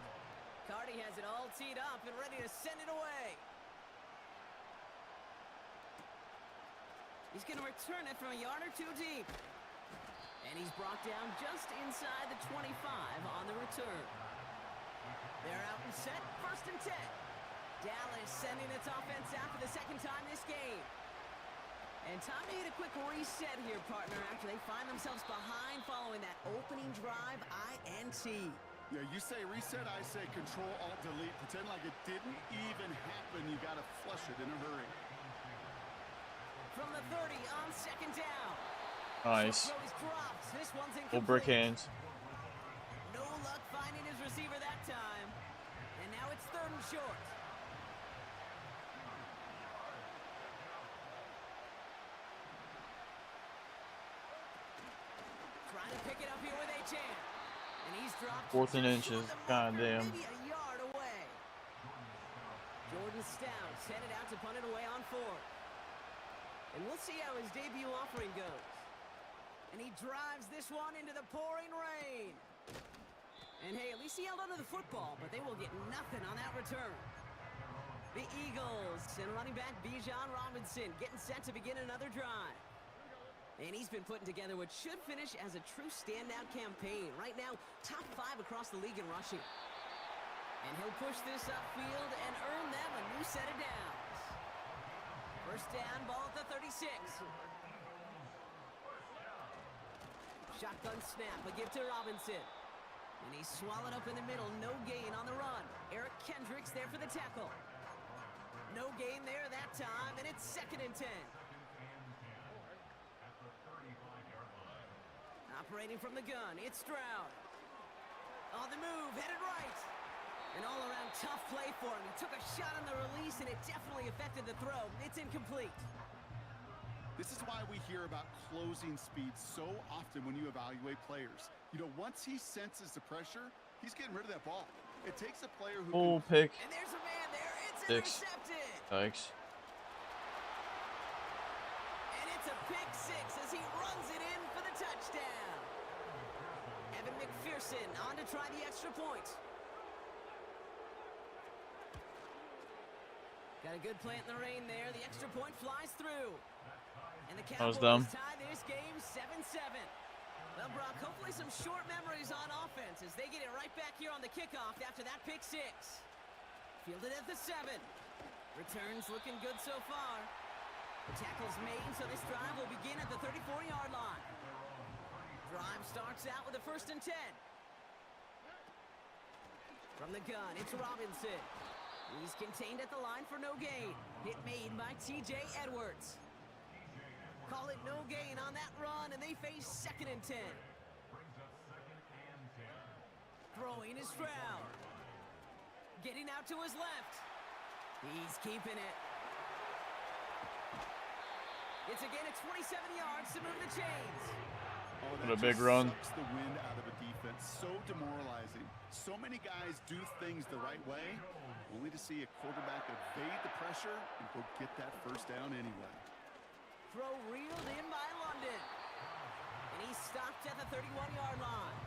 Cardi has it all teed up and ready to send it away. He's going to return it from a yard or 2 deep. And he's brought down just inside the 25 on the return. They're out and set, 1st and 10. Dallas sending its offense out for the 2nd time this game. And time to hit a quick reset here, partner, after they find themselves behind following that opening drive INT. Yeah, you say reset, I say Control-Alt-Delete. Pretend like it didn't even happen. You got to flush it in a hurry. From the 30 on second down. Nice. This one's incomplete. Full brick hands. No luck finding his receiver that time. And now it's 3rd and short. Trying to pick it up here with Achan. And he's dropped 4th and inches. Goddamn. Maybe a yard away. Jordan Stout headed out to punt it away on 4th. And we'll see how his debut offering goes. And he drives this one into the pouring rain. And hey, at least he held onto the football, but they will get nothing on that return. The Eagles and running back Bijan Robinson getting set to begin another drive. And he's been putting together what should finish as a true standout campaign. Right now, top 5 across the league in rushing. And he'll push this upfield and earn them a new set of downs. First down, ball at the 36. Shotgun snap, a give to Robinson. And he's swallowed up in the middle, no gain on the run. Eric Kendricks there for the tackle. No gain there that time, and it's 2nd and 10. Operating from the gun, it's Stroud. On the move, headed right. An all-around tough play for him. He took a shot on the release, and it definitely affected the throw. It's incomplete. This is why we hear about closing speed so often when you evaluate players. You know, once he senses the pressure, he's getting rid of that ball. It takes a player who Full pick. And there's a man there. It's 6. intercepted. Thanks. And it's a pick 6 as he runs it in for the touchdown. Evan McPherson on to try the extra point. Got a good plant in the rain there. The extra point flies through. And the Cowboys tie this game 7-7. Well, Brock, hopefully some short memories on offense as they get it right back here on the kickoff after that pick 6. Fielded at the 7. Returns looking good so far. The tackle's made, so this drive will begin at the 34-yard line. Drive starts out with a 1st and 10. From the gun, it's Robinson. He's contained at the line for no gain. Hit made by T.J. Edwards. Call it no gain on that run, and they face 2nd and 10. Throwing is Stroud. Getting out to his left. He's keeping it. It's a gain of 27 yards to move the chains. Oh, what a big run. Sucks the wind out of a defense. So demoralizing. So many guys do things the right way, only to see a quarterback evade the pressure and go get that 1st down anyway. Throw reeled in by London. And he's stopped at the 31-yard line.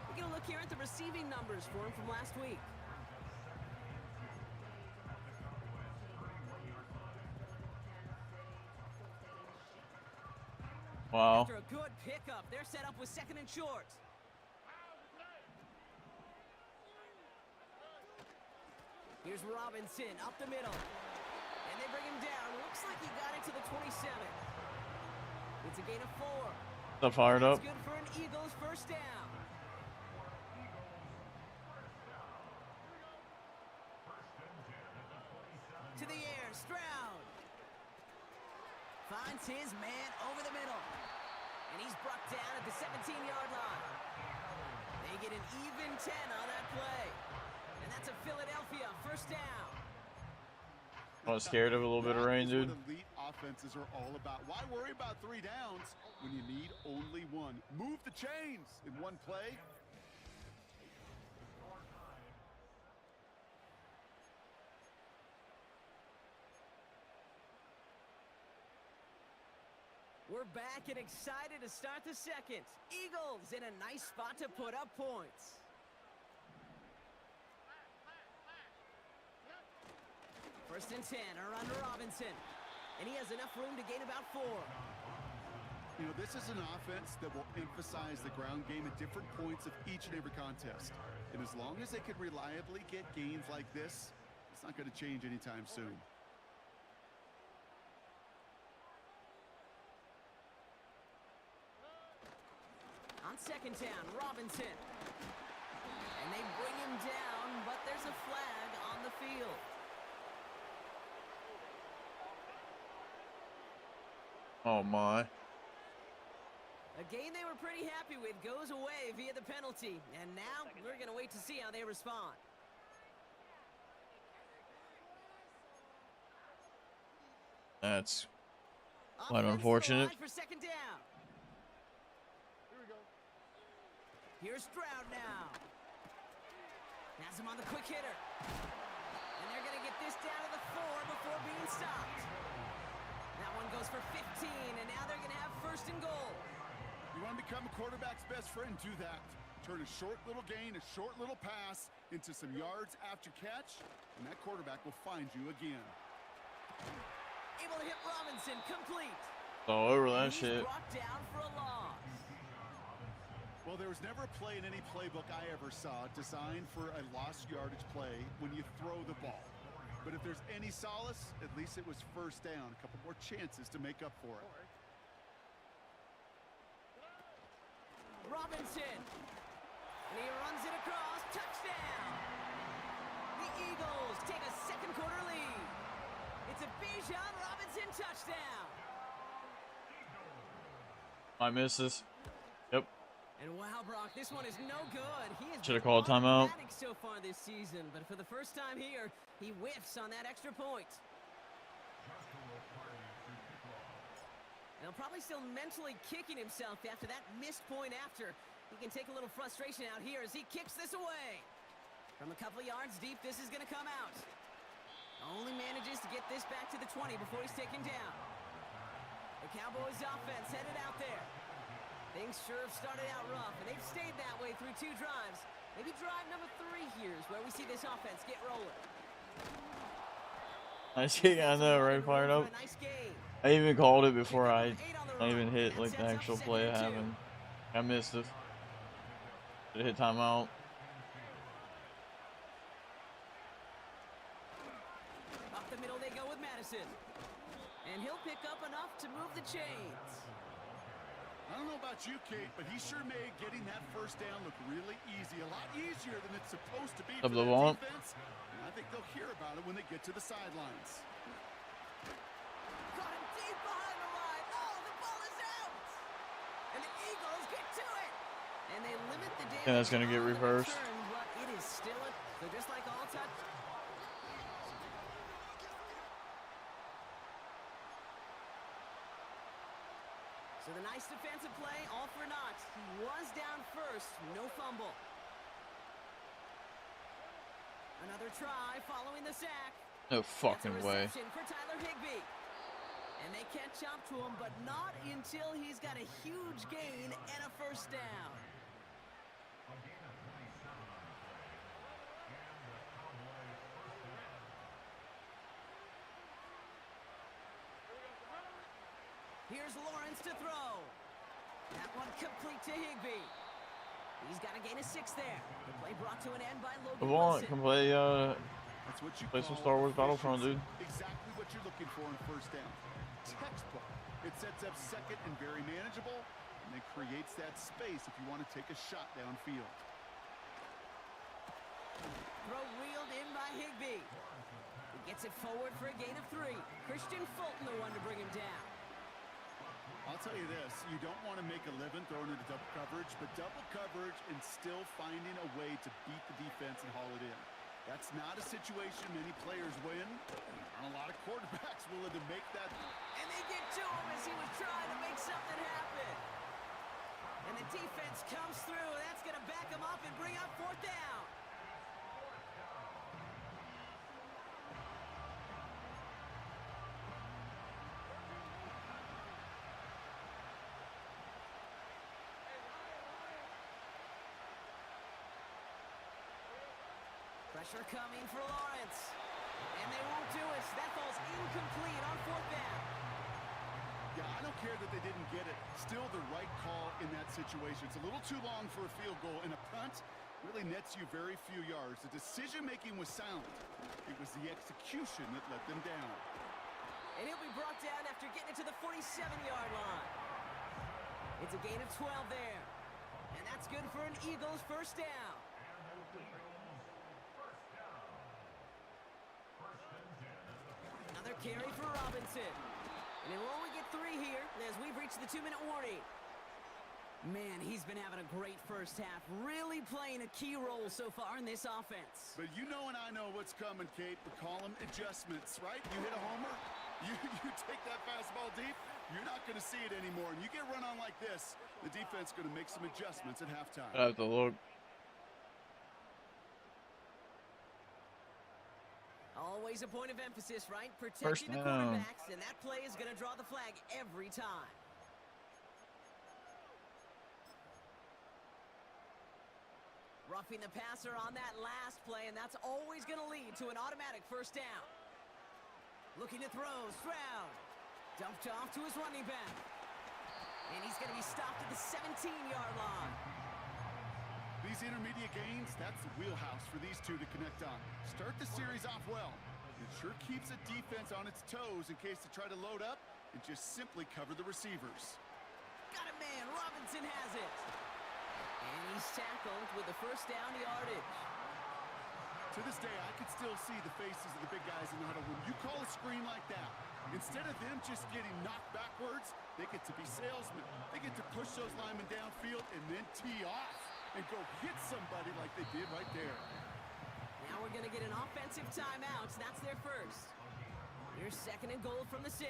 We're going to look here at the receiving numbers for him from last week. Wow. After a good pickup, they're set up with 2nd and short. Here's Robinson up the middle. And they bring him down. Looks like he got it to the 27. It's a gain of 4. Still fired up. That's good for an Eagles 1st down. To the air, Stroud. Finds his man over the middle. And he's brought down at the 17-yard line. They get an even 10 on that play. And that's a Philadelphia 1st down. I was scared of a little bit of rain, dude. That's what elite offenses are all about. Why worry about 3 downs when you need only 1? Move the chains in one play. We're back and excited to start the 2nd. Eagles in a nice spot to put up points. First and 10, a run to Robinson. And he has enough room to gain about 4. You know, this is an offense that will emphasize the ground game at different points of each and every contest. And as long as they can reliably get gains like this, it's not going to change anytime soon. On second down, Robinson. And they bring him down, but there's a flag on the field. Oh my. A game they were pretty happy with goes away via the penalty. And now we're going to wait to see how they respond. That's quite unfortunate. For second down. Here's Stroud now. Has him on the quick hitter. And they're going to get this down to the 4 before being stopped. That one goes for 15, and now they're going to have first and goal. You want to become a quarterback's best friend, do that. Turn a short little gain, a short little pass into some yards after catch, and that quarterback will find you again. Able to hit Robinson, complete. All over that shit. Brought down for a loss. Well, there was never a play in any playbook I ever saw designed for a lost yardage play when you throw the ball. But if there's any solace, at least it was first down. A couple more chances to make up for it. Robinson. And he runs it across. Touchdown. The Eagles take a second quarter lead. It's a Bijan Robinson touchdown. I miss this. Yep. And wow, Brock, this one is no good. He Should have called timeout. So far this season, but for the first time here, he whiffs on that extra point. And he'll probably still mentally kicking himself after that missed point after. He can take a little frustration out here as he kicks this away. From a couple of yards deep, this is going to come out. Only manages to get this back to the 20 before he's taken down. The Cowboys offense headed out there. Things sure have started out rough, and they've stayed that way through 2 drives. Maybe drive number 3 here is where we see this offense get rolling. Nice kick, I know, right? Fired up. I even called it before I even hit like the actual play happened. I missed it. Should hit timeout. Up the middle they go with Madison. And he'll pick up enough to move the chains. I don't know about you, Kate, but he sure made getting that first down look really easy. A lot easier than it's supposed to be for the defense. And I think they'll hear about it when they get to the sidelines. Got him deep behind the line. Oh, the ball is out. And the Eagles get to it. And they limit the damage. And that's going to get reversed. But it is still so just like all touch. So the nice defensive play, all for naught. He was down first, no fumble. Another try following the sack. No fucking way. For Tyler Higbee. And they catch up to him, but not until he's got a huge gain and a first down. Here's Lawrence to throw. That one complete to Higbee. He's got a gain of 6 there. The play brought to an end by Logan Wilson. Can play That's what you play some Star Wars Battlefront, dude. Exactly what you're looking for in first down. Textbook. It sets up second and very manageable, and it creates that space if you want to take a shot downfield. Throw wheeled in by Higbee. He gets it forward for a gain of 3. Christian Fulton the one to bring him down. I'll tell you this, you don't want to make a living throwing into double coverage, but double coverage and still finding a way to beat the defense and haul it in. That's not a situation many players win. There aren't a lot of quarterbacks willing to make that. And they get to him as he was trying to make something happen. And the defense comes through. That's going to back him up and bring up 4th down. Pressure coming for Lawrence. And they won't do it. That ball's incomplete on 4th down. Yeah, I don't care that they didn't get it. Still the right call in that situation. It's a little too long for a field goal, and a punt really nets you very few yards. The decision-making was sound. It was the execution that let them down. And he'll be brought down after getting it to the 47-yard line. It's a gain of 12 there. That's good for an Eagles first down. Another carry for Robinson. And we'll only get 3 here as we've reached the 2-minute warning. Man, he's been having a great first half, really playing a key role so far in this offense. But you know and I know what's coming, Kate. We call them adjustments, right? You hit a homer, you take that fastball deep, you're not going to see it anymore. And you get run on like this, the defense is going to make some adjustments at halftime. I have to look. Always a point of emphasis, right? Protecting the quarterbacks, and that play is going to draw the flag every time. Roughing the passer on that last play, and that's always going to lead to an automatic first down. Looking to throw, Stroud. Dumped off to his running back. And he's going to be stopped at the 17-yard line. These intermediate gains, that's the wheelhouse for these two to connect on. Start the series off well. It sure keeps the defense on its toes in case they try to load up and just simply cover the receivers. Got a man, Robinson has it. And he's tackled with the first down yardage. To this day, I could still see the faces of the big guys in the huddle. When you call a screen like that, instead of them just getting knocked backwards, they get to be salesmen. They get to push those linemen downfield and then tee off and go hit somebody like they did right there. Now we're going to get an offensive timeout. That's their first. Here's 2nd and goal from the 6.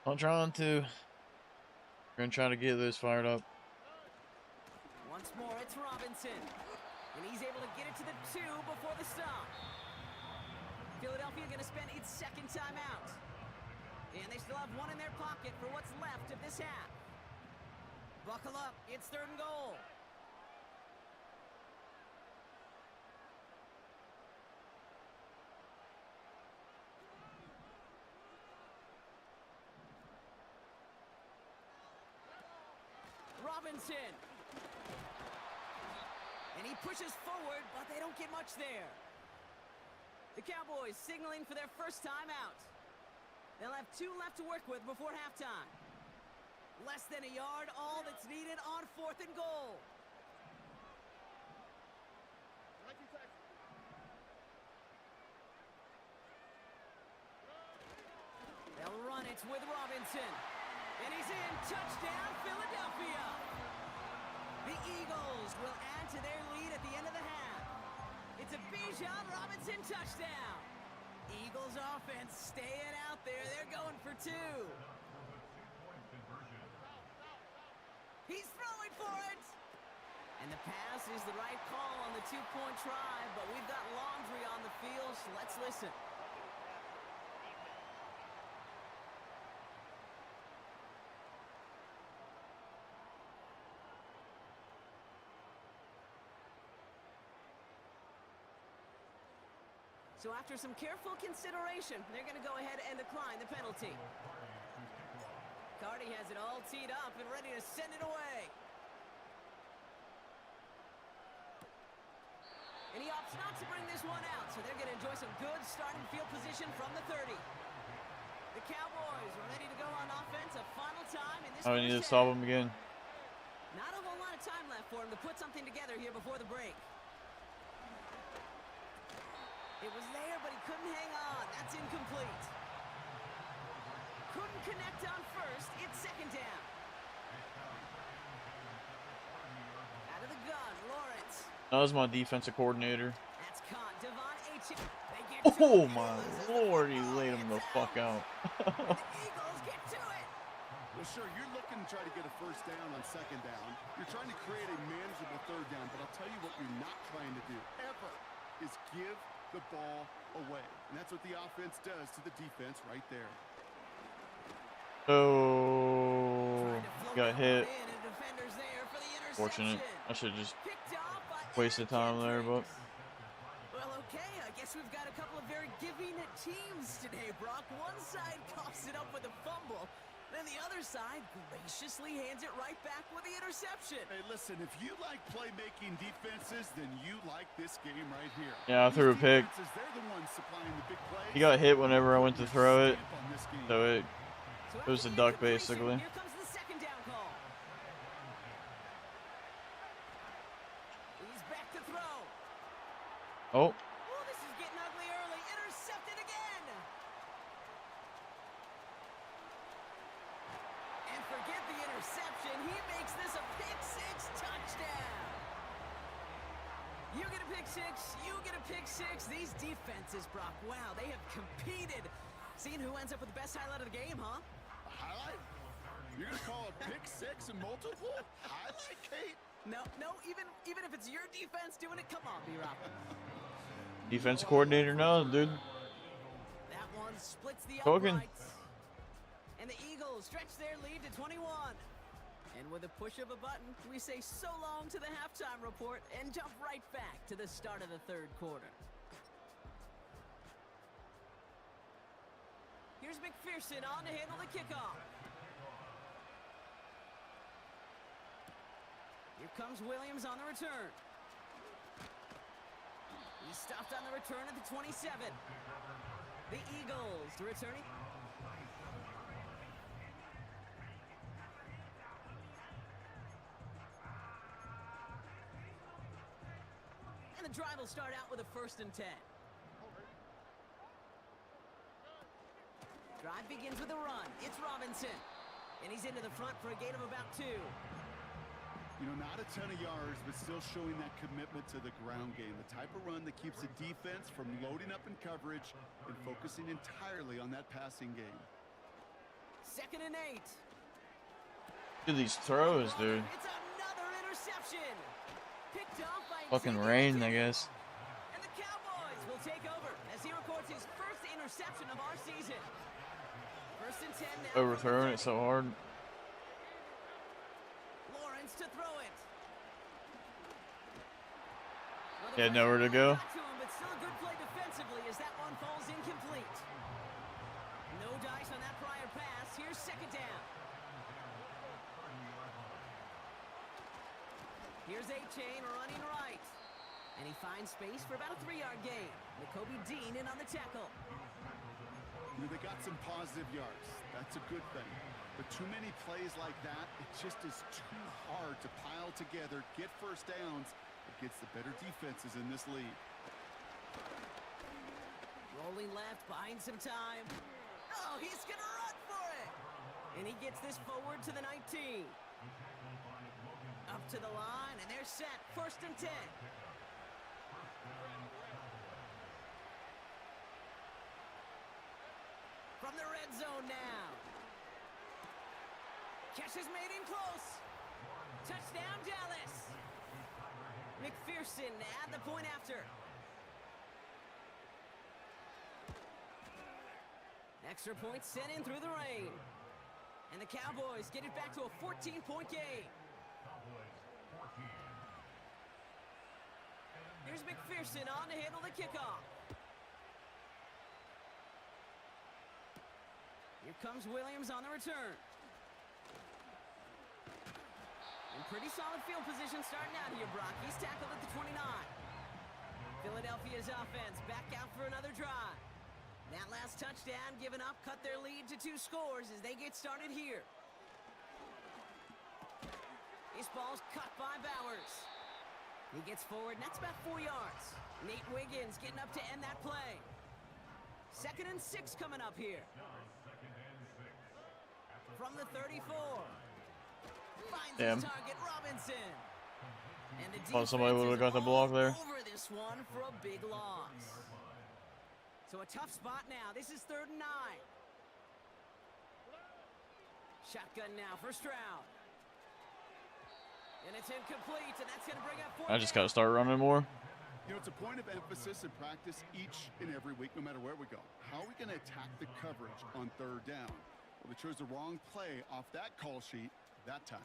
I'm trying to. We're going to try to get this fired up. Once more, it's Robinson. And he's able to get it to the 2 before the stop. Philadelphia going to spend its 2nd timeout. And they still have 1 in their pocket for what's left of this half. Buckle up, it's 3rd and goal. Robinson. And he pushes forward, but they don't get much there. The Cowboys signaling for their first timeout. They'll have 2 left to work with before halftime. Less than a yard, all that's needed on 4th and goal. They'll run it with Robinson. And he's in. Touchdown, Philadelphia. The Eagles will add to their lead at the end of the half. It's a Bijan Robinson touchdown. Eagles offense staying out there. They're going for 2. He's throwing for it. And the pass is the right call on the 2-point try, but we've got laundry on the field, so let's listen. So after some careful consideration, they're going to go ahead and decline the penalty. Cardi has it all teed up and ready to send it away. And he opts not to bring this one out, so they're going to enjoy some good starting field position from the 30. The Cowboys are ready to go on offense a final time in this I need to stop him again. Not a whole lot of time left for him to put something together here before the break. It was there, but he couldn't hang on. That's incomplete. Couldn't connect on first. It's 2nd down. Out of the gun, Lawrence. That was my defensive coordinator. That's caught. Devon H. Oh my lord, he laid him the fuck out. The Eagles get to it. Well, sure, you're looking to try to get a first down on 2nd down. You're trying to create a manageable 3rd down, but I'll tell you what you're not trying to do ever is give the ball away. And that's what the offense does to the defense right there. Oh, got hit. Fortunate. I should have just wasted time there, but. Well, okay, I guess we've got a couple of very giving teams today, Brock. One side coughs it up with a fumble. Then the other side graciously hands it right back with the interception. Hey, listen, if you like playmaking defenses, then you like this game right here. Yeah, I threw a pick. They're the ones supplying the big plays. He got hit whenever I went to throw it, so it was a duck basically. Here comes the 2nd down call. Oh, Oh, this is getting ugly early. Intercepted again. And forget the interception. He makes this a pick-6 touchdown. You get a pick-6. You get a pick-6. These defenses, Brock, wow, they have competed. Seeing who ends up with the best highlight of the game, huh? A highlight? You're going to call a pick-6 and multiple? Highlight, Kate? No, even if it's your defense doing it, come on, B-Rock. defense coordinator knows, dude. That one splits the Cooking. uprights. And the Eagles stretch their lead to 21. And with a push of a button, we say so long to the halftime report and jump right back to the start of the third quarter. Here's McPherson on to handle the kickoff. Here comes Williams on the return. He's stopped on the return at the 27. The Eagles returning. And the drive will start out with a 1st and 10. Drive begins with a run. It's Robinson. And he's into the front for a gain of about 2. You know, not a ton of yards, but still showing that commitment to the ground game. The type of run that keeps the defense from loading up in coverage and focusing entirely on that passing game. 2nd and 8. Look at these throws, dude. It's another interception. Picked off by Fucking Xavier rain, I McKinney. guess. And the Cowboys will take over as he records his first interception of our season. 1st and 10 now. Overthrowing it so hard. Lawrence to throw it. Well, He had the nowhere to go. got to him, but still a good play defensively as that one falls incomplete. No dice on that prior pass. Here's 2nd down. Here's A-Chain running right. And he finds space for about a 3-yard gain. N'Kobe Dean in on the tackle. You know, they got some positive yards. That's a good thing. But too many plays like that, it just is too hard to pile together, get first downs against the better defenses in this league. Rolling left, buying some time. Oh, he's going to run for it. And he gets this forward to the 19. Up to the line, and they're set. 1st and 10. From the red zone now. Catch is made in close. Touchdown, Dallas. McPherson at the point after. Extra point sent in through the rain. And the Cowboys get it back to a 14-point game. Here's McPherson on to handle the kickoff. Here comes Williams on the return. In pretty solid field position starting out here, Brock. He's tackled at the 29. Philadelphia's offense back out for another drive. That last touchdown given up cut their lead to 2 scores as they get started here. This ball's cut by Bowers. He gets forward, and that's about 4 yards. Nate Wiggins getting up to end that play. 2nd and 6 coming up here. From the 34. Finds his target, Robinson. And the Thought somebody defense would have is got the block there. over this one for a big loss. So a tough spot now. This is 3rd and 9. Shotgun now for Stroud. And it's incomplete, and that's going to bring up 4. I just got to start running more. You know, it's a point of emphasis in practice each and every week, no matter where we go. How are we going to attack the coverage on 3rd down? Well, they chose the wrong play off that call sheet that time.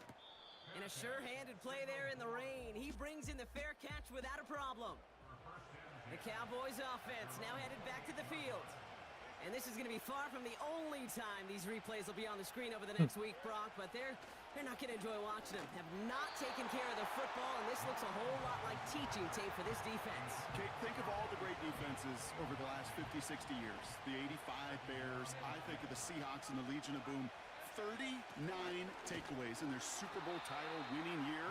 And a sure-handed play there in the rain. He brings in the fair catch without a problem. The Cowboys offense now headed back to the field. And this is going to be far from the only time these replays will be on the screen over the next week, Brock, but they're not going to enjoy watching them. Have not taken care of the football, and this looks a whole lot like teaching tape for this defense. Kate, think of all the great defenses over the last 50, 60 years. The 85 Bears, I think of the Seahawks and the Legion of Boom. 39 takeaways in their Super Bowl title winning year.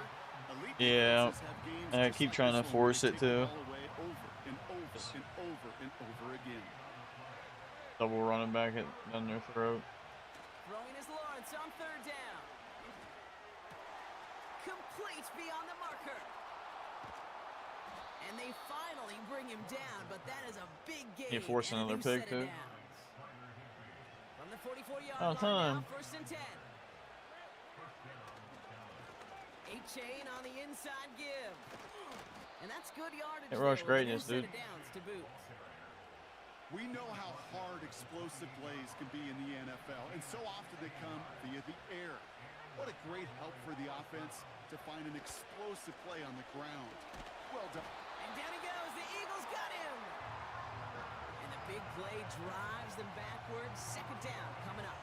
Elite Yeah, defenses have games I just keep like trying to this one where force they it take the too. ball away over and Double running back it down their throat. Throwing is Lawrence on third down. Complete beyond the marker. And they finally bring him down, but that is a big gain. He forced another pick, too. From the 44-yard Oh, line time. now, first and 10. A-chain on the inside give. And that's good yardage. It rushed greatness, dude. Downs to boot. We know how hard explosive plays can be in the NFL, and so often they come via the air. What a great help for the offense to find an explosive play on the ground. Well done. And down he goes. The Eagles got him. And the big play drives them backwards. Second down coming up.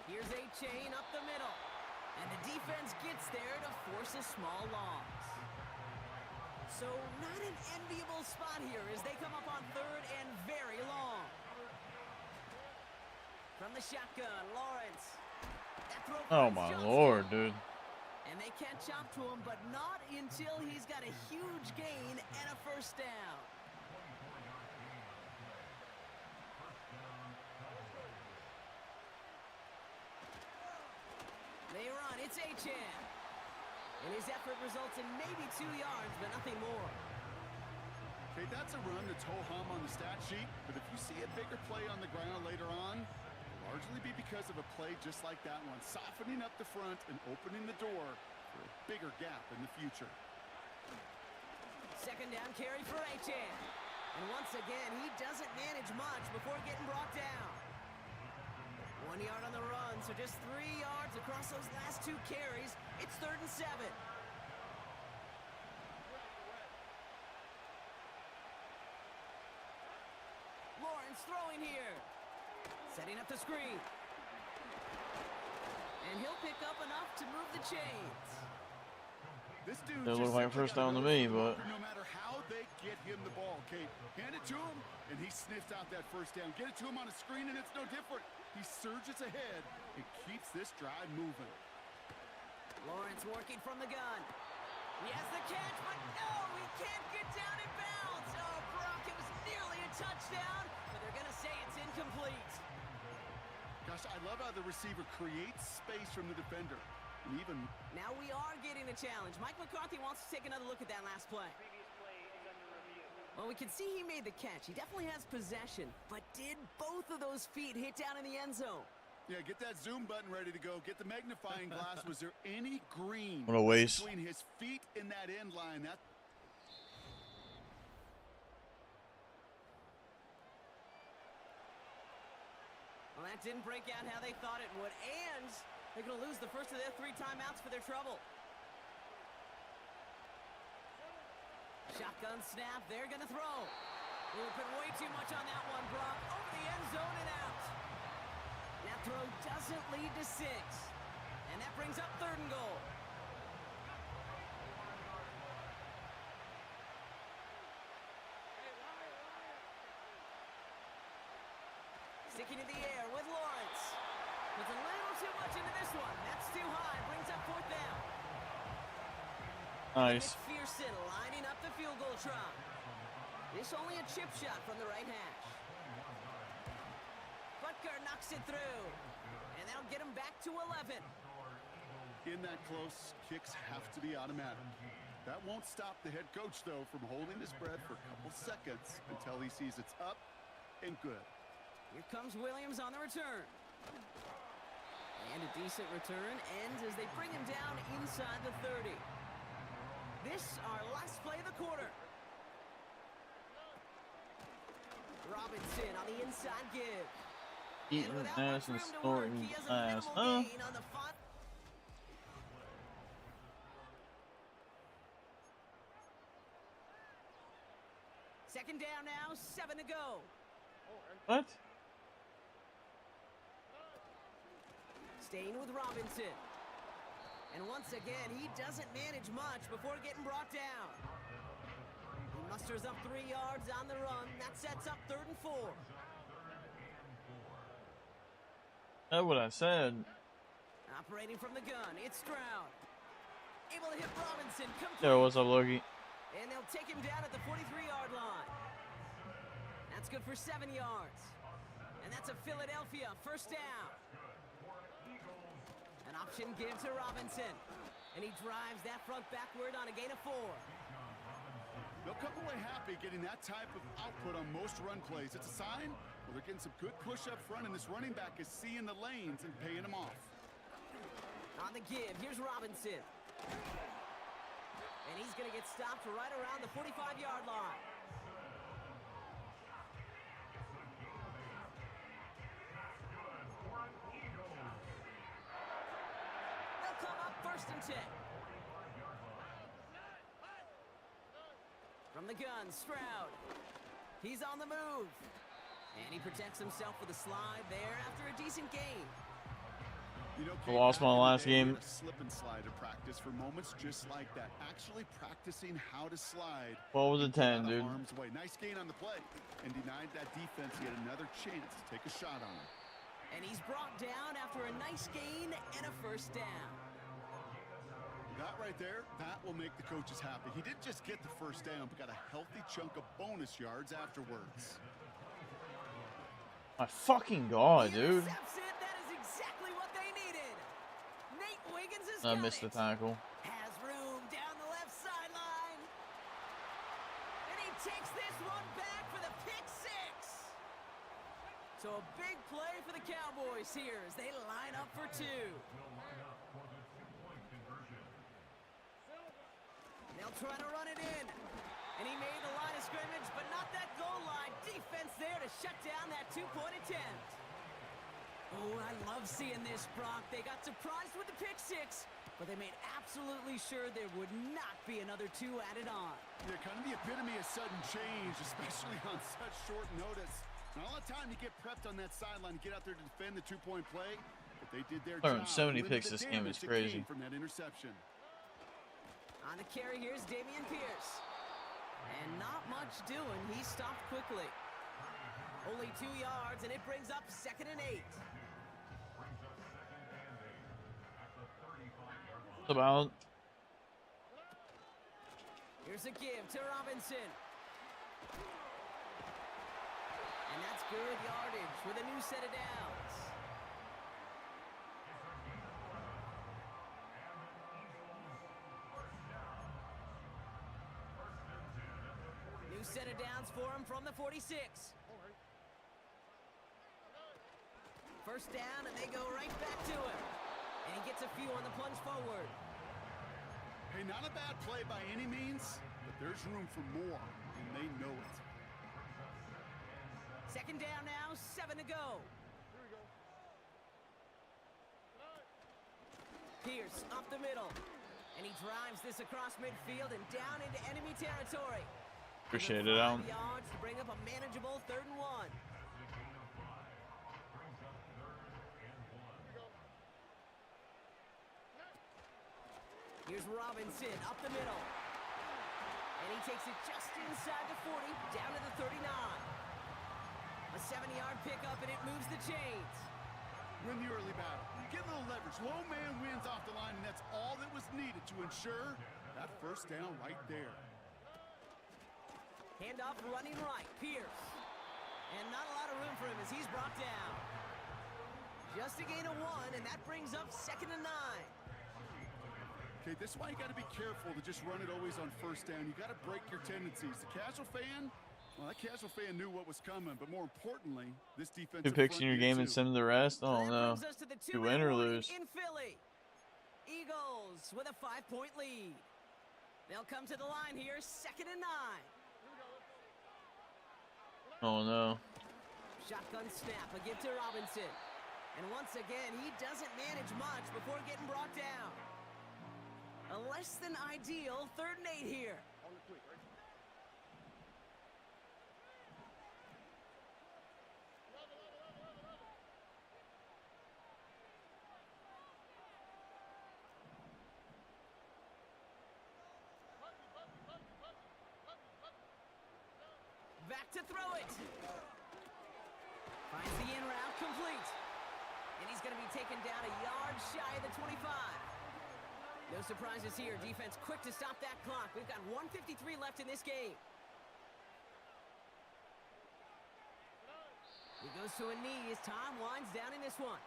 Here's A-chain up the middle. And the defense gets there to force a small loss. So not an enviable spot here as they come up on third and very long. From the shotgun, Lawrence. That throw Oh finds my Johnston. lord, dude. And they catch up to him, but not until he's got a huge gain and a first down. They run, it's A-Chan. And his effort results in maybe 2 yards, but nothing more. Okay, that's a run that's ho-hum on the stat sheet, but if you see a bigger play on the ground later on, it'll largely be because of a play just like that one, softening up the front and opening the door for a bigger gap in the future. Second down carry for A-Chan. And once again, he doesn't manage much before getting brought down. 1 yard on the run, so just 3 yards across those last 2 carries. It's third and 7. Lawrence throwing here. Setting up the screen. And he'll pick up enough to move the chains. This dude It just looked like simply first gotta down to go me, for the but no matter how they get him the ball, okay, hand it to him, and he sniffs out that first down. Get it to him on a screen, and it's no different. He surges ahead and keeps this drive moving. Lawrence working from the gun. He has the catch, but no, he can't get down in bounds. Oh, Brock, it was nearly a touchdown, but they're going to say it's incomplete. Gosh, I love how the receiver creates space from the defender. And even Now we are getting a challenge. Mike McCarthy wants to take another look at that last play. Well, we can see he made the catch. He definitely has possession, but did both of those feet hit down in the end zone? yeah, get that zoom button ready to go. Get the magnifying glass. Was there any green what a waste. between his feet in that end line? That Well, that didn't break out how they thought it would, and they're going to lose the first of their 3 timeouts for their trouble. Shotgun snap, they're going to throw. They put way too much on that one, Brock. Over the end zone and out. That throw doesn't lead to 6. And that brings up third and goal. Sticking in the air with Lawrence. Puts a little too much into this one. That's too high. Brings up fourth down. Nice. McPherson lining up the field goal try. This only a chip shot from the right hash. Butker knocks it through. And that'll get him back to 11. in that close, kicks have to be automatic. That won't stop the head coach, though, from holding his breath for a couple seconds until he sees it's up and good. Here comes Williams on the return. And a decent return ends as they bring him down inside the 30. This our last play of the quarter. Robinson on the inside give. Eating ass and snorting ass, huh? Second down now, 7 to go. What? Staying with Robinson. And once again, he doesn't manage much before getting brought down. He musters up 3 yards on the run. That sets up 3rd and 4. That's what I said. Operating from the gun, it's Stroud. Able to hit Robinson. Yo, what's up, Loki? And they'll take him down at the 43-yard line. That's good for 7 yards. And that's a Philadelphia first down. An option give to Robinson. And he drives that front backward on a gain of 4. They'll come away happy getting that type of output on most run plays. It's a sign, well, they're getting some good push up front, and this running back is seeing the lanes and paying them off. On the give, here's Robinson. And he's going to get stopped right around the 45-yard line. They'll come up 1st and 10. From the gun, Stroud. He's on the move. And he protects himself with a slide there after a decent gain. You know, I lost my last game. Slip and slide to practice for moments just like that. Actually practicing how to slide. 12 to 10, dude. Arms away. Nice gain on the play. And denied that defense yet another chance to take a shot on him. And he's brought down after a nice gain and a first down. That right there, that will make the coaches happy. He didn't just get the first down, but got a healthy chunk of bonus yards afterwards. My fucking god, dude. That is exactly what they needed. Nate Wiggins has I got missed the it. tackle. Has room down the left sideline. And he takes this one back for the pick 6. So a big play for the Cowboys here as they line up for 2. They'll try to run it in. And he made the line of scrimmage, but not that goal line. Defense there to shut down that 2-point attempt. Oh, I love seeing this, Brock. They got surprised with the pick 6, but they made absolutely sure there would not be another 2 added on. Yeah, kind of the epitome of sudden change, especially on such short notice. Not a lot of time to get prepped on that sideline to get out there to defend the 2-point play, but they did their job. So many picks Limited this game is damage that crazy. came from that interception. On the carry, here's Dameon Pierce. And not much doing. He stopped quickly. Only 2 yards, and it brings up 2nd and 8. About. Here's a give to Robinson. And that's good yardage with a new set of downs. New set of downs for him from the 46. First down, and they go right back to him. And he gets a few on the plunge forward. Hey, not a bad play by any means, but there's room for more, and they know it. 2nd down now, 7 to go. Pierce up the middle. And he drives this across midfield and down into enemy territory. Appreciate it, Alan. 5 yards to bring up a manageable 3rd and 1. Here's Robinson up the middle. And he takes it just inside the 40, down to the 39. A 7-yard pickup, and it moves the chains. Win the early battle. Get a little leverage. Low man wins off the line, and that's all that was needed to ensure that first down right there. Handoff running right, Pierce. And not a lot of room for him as he's brought down. Just a gain of 1, and that brings up 2nd and 9. Okay, this is why you got to be careful to just run it always on first down. You got to break your tendencies. The casual fan, well, that casual fan knew what was coming, but more importantly, this defense. 2 picks in your game and send the rest? Oh no. You win or lose. In Philly. Eagles with a 5-point lead. They'll come to the line here, 2nd and 9. Oh no. Shotgun snap, a give to Robinson. And once again, he doesn't manage much before getting brought down. A less than ideal 3rd and 8 here. Back to throw it. Finds the in route complete. And he's going to be taken down a yard shy of the 25. No surprises here. Defense quick to stop that clock. We've got 1:53 left in this game. He goes to a knee as time winds down in this one.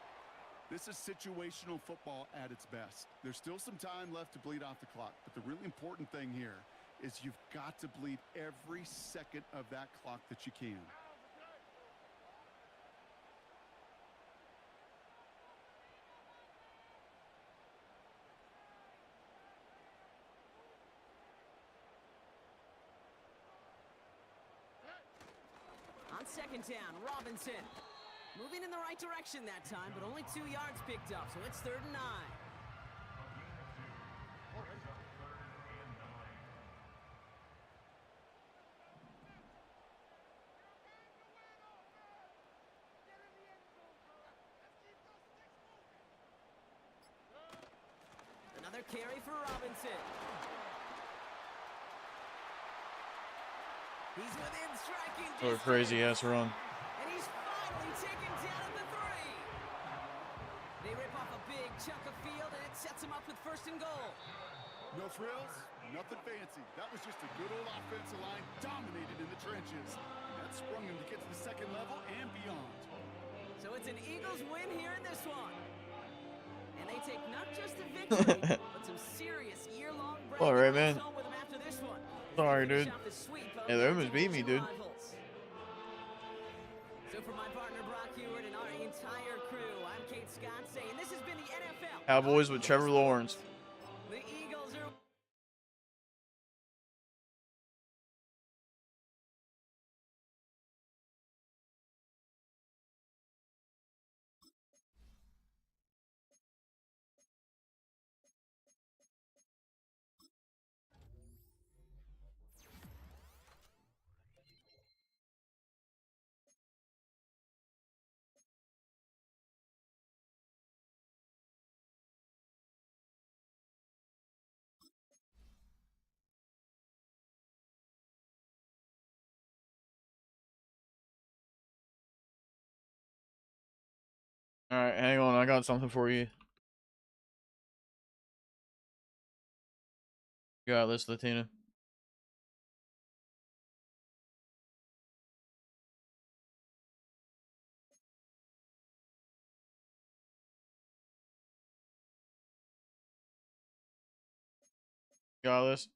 This is situational football at its best. There's still some time left to bleed off the clock, but the really important thing here is you've got to bleed every second of that clock that you can. On second down, Robinson. Moving in the right direction that time, but only 2 yards picked up, so it's 3rd and 9. Another carry for Robinson. He's within striking distance. What a crazy ass run. And he's finally taken down at the 3. They rip off a big chunk of field, and it sets him up with 1st and goal. No frills, nothing fancy. That was just a good old offensive line dominated in the trenches. And that sprung him to get to the 2nd level and beyond. So it's an Eagles win here in this one. And they take not just a victory, but some serious year-long break. All right, man. Home with them after this one. Sorry, dude. Yeah, they almost beat me, dude. So for my partner Brock Hewitt and our entire crew, I'm Kate Scott saying this has been the NFL Cowboys with Trevor Lawrence. The Eagles are... Alright, hang on. I got something for you. You got this, Latina. You got this.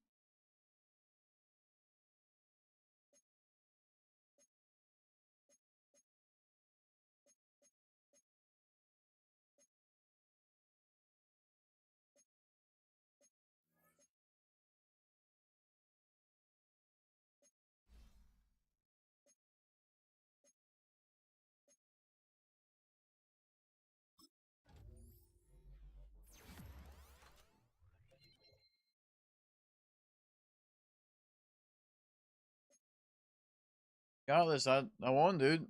Got this. I won, dude.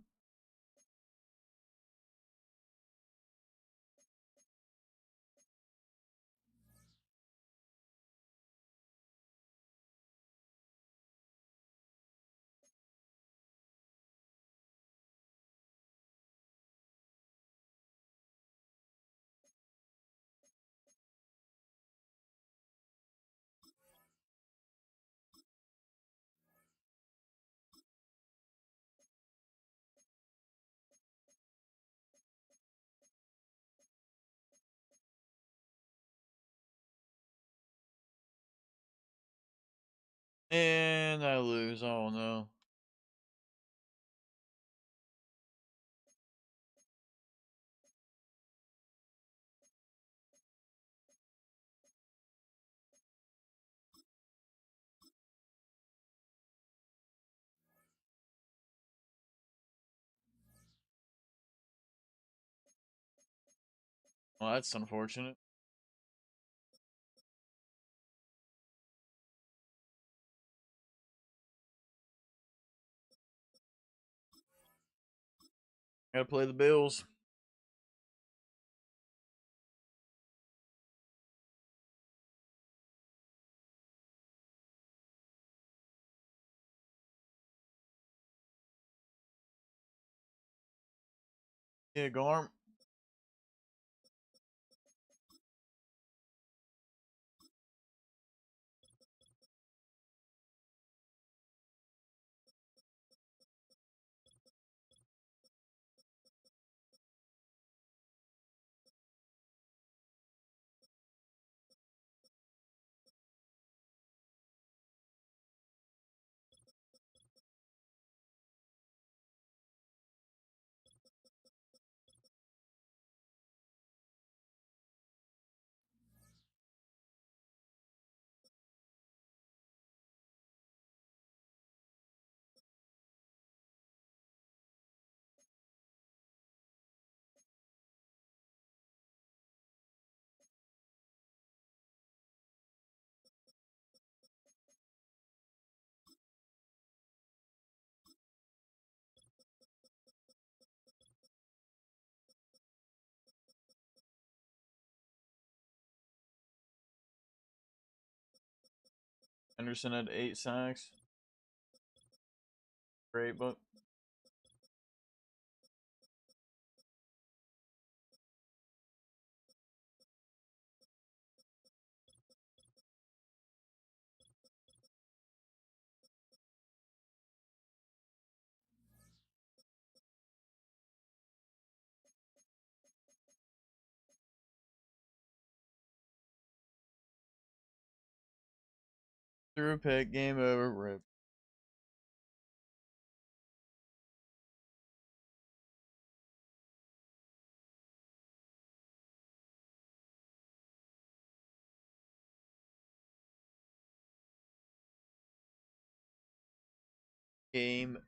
And I lose. Oh no. Well, that's unfortunate. Gotta play the Bills. Yeah, Garm. Anderson had 8 sacks. Great, but threw a pick, game over, rip. Game.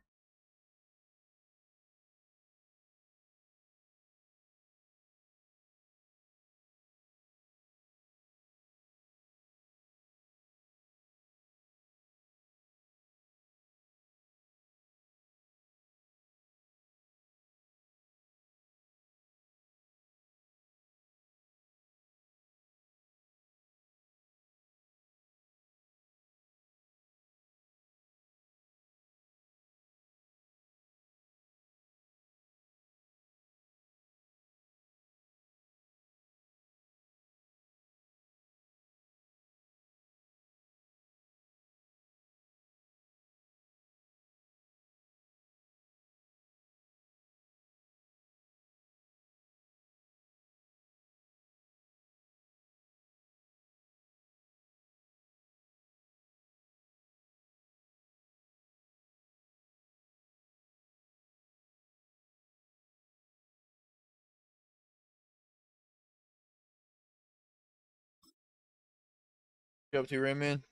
You up to, Rayman?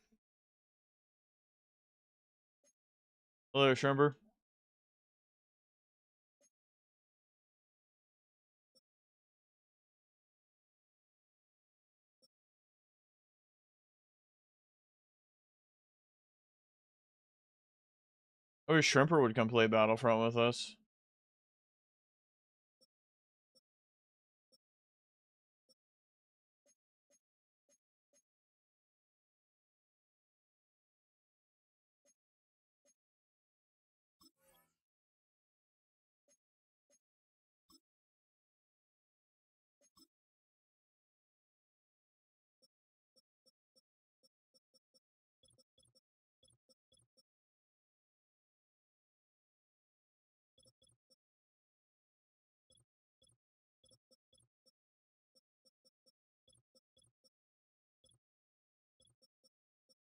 Hello, Shrimper. I wish Shrimper would come play Battlefront with us.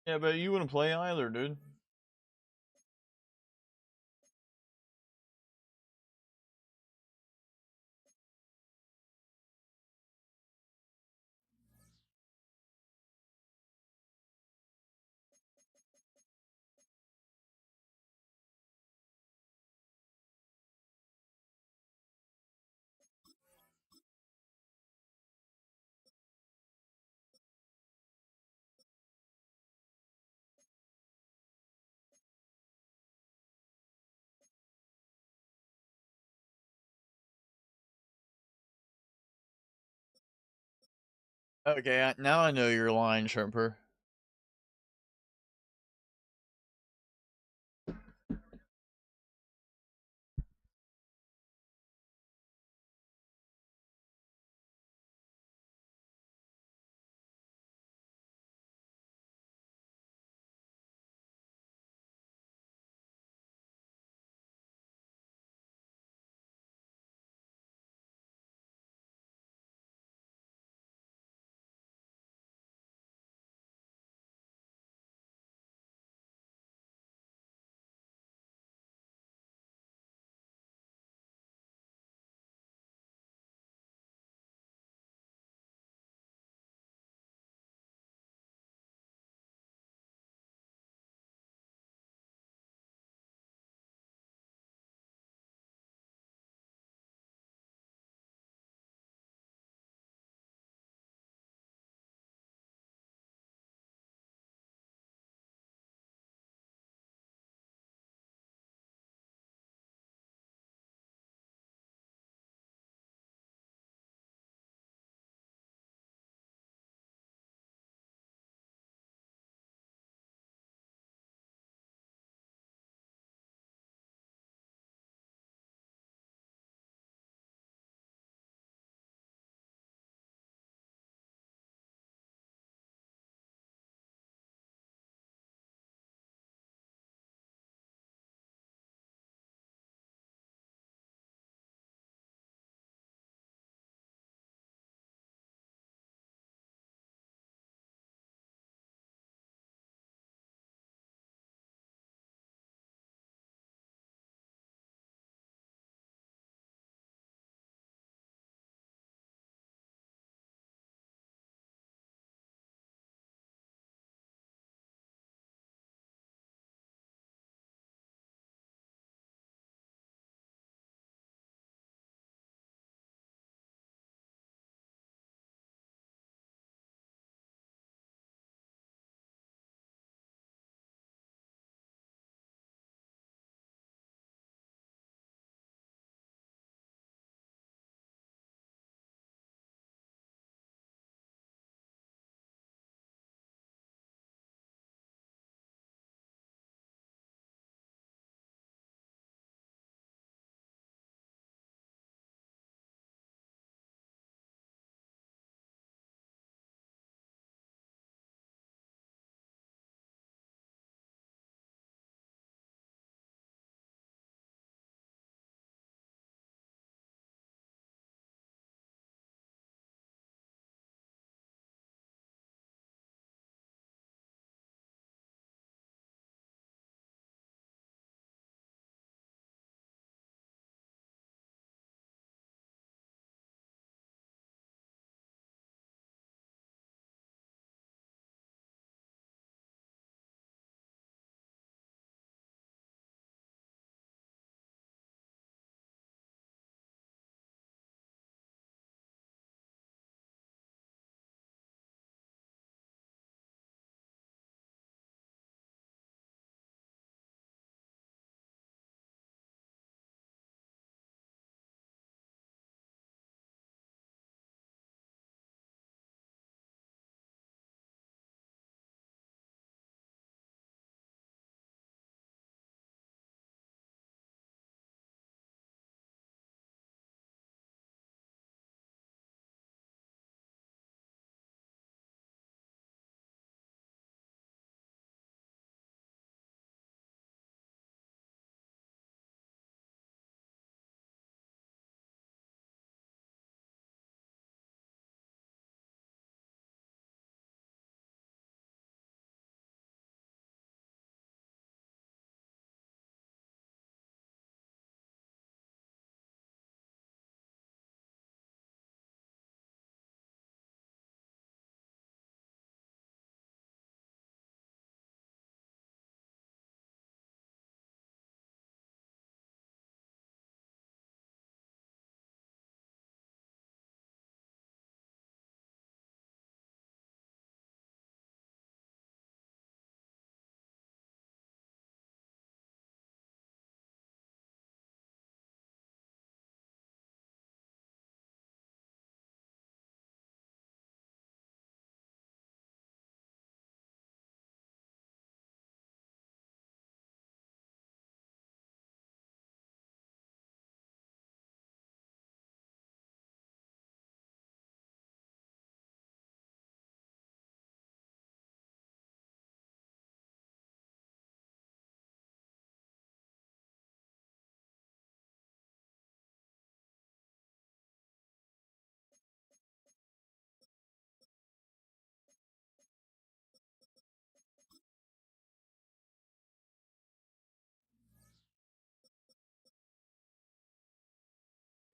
Yeah, but you wouldn't play either, dude. Okay, now I know your line, Shrimper.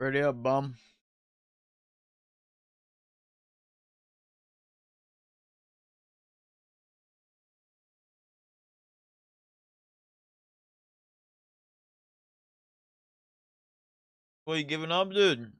Ready up, bum. What, you giving up, dude?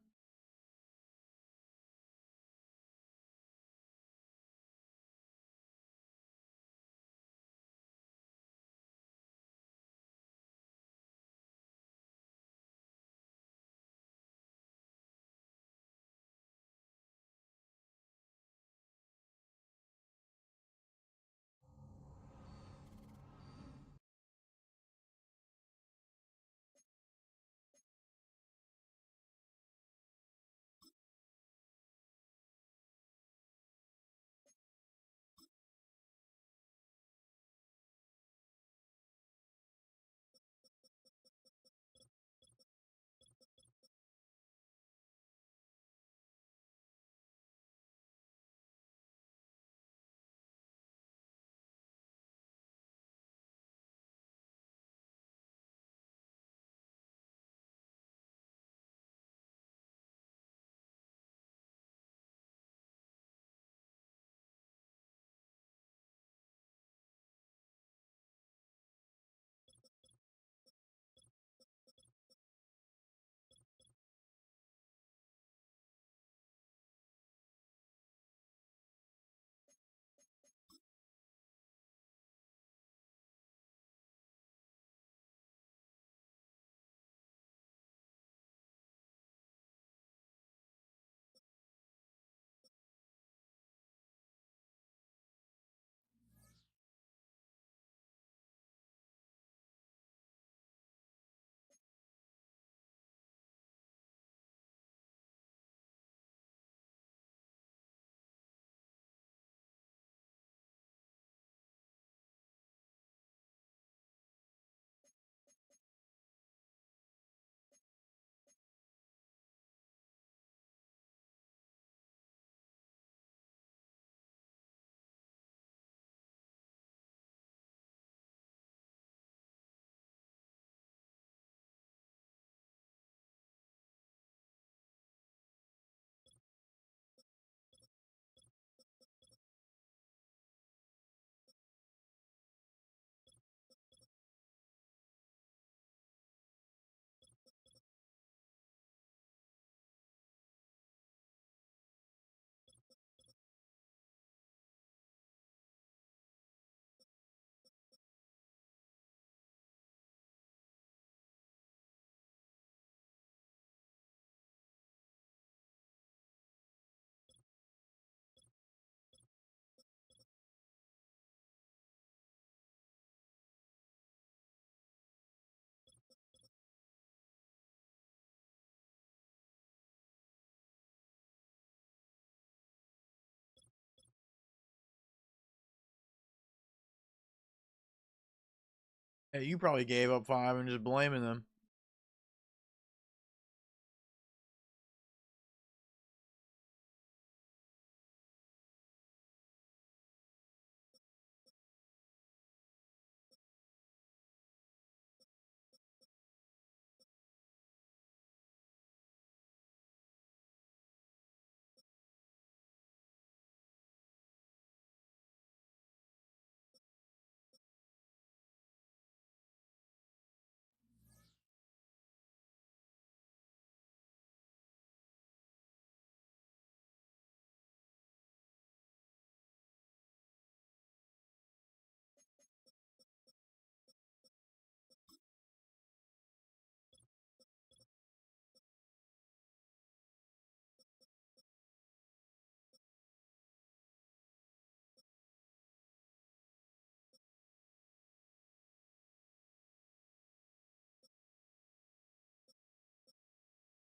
Hey, you probably gave up 5 and just blaming them.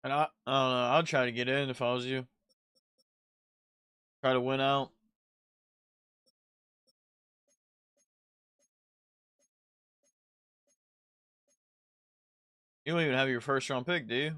And I don't know. I'd try to get in if I was you. Try to win out. You don't even have your first round pick, do you?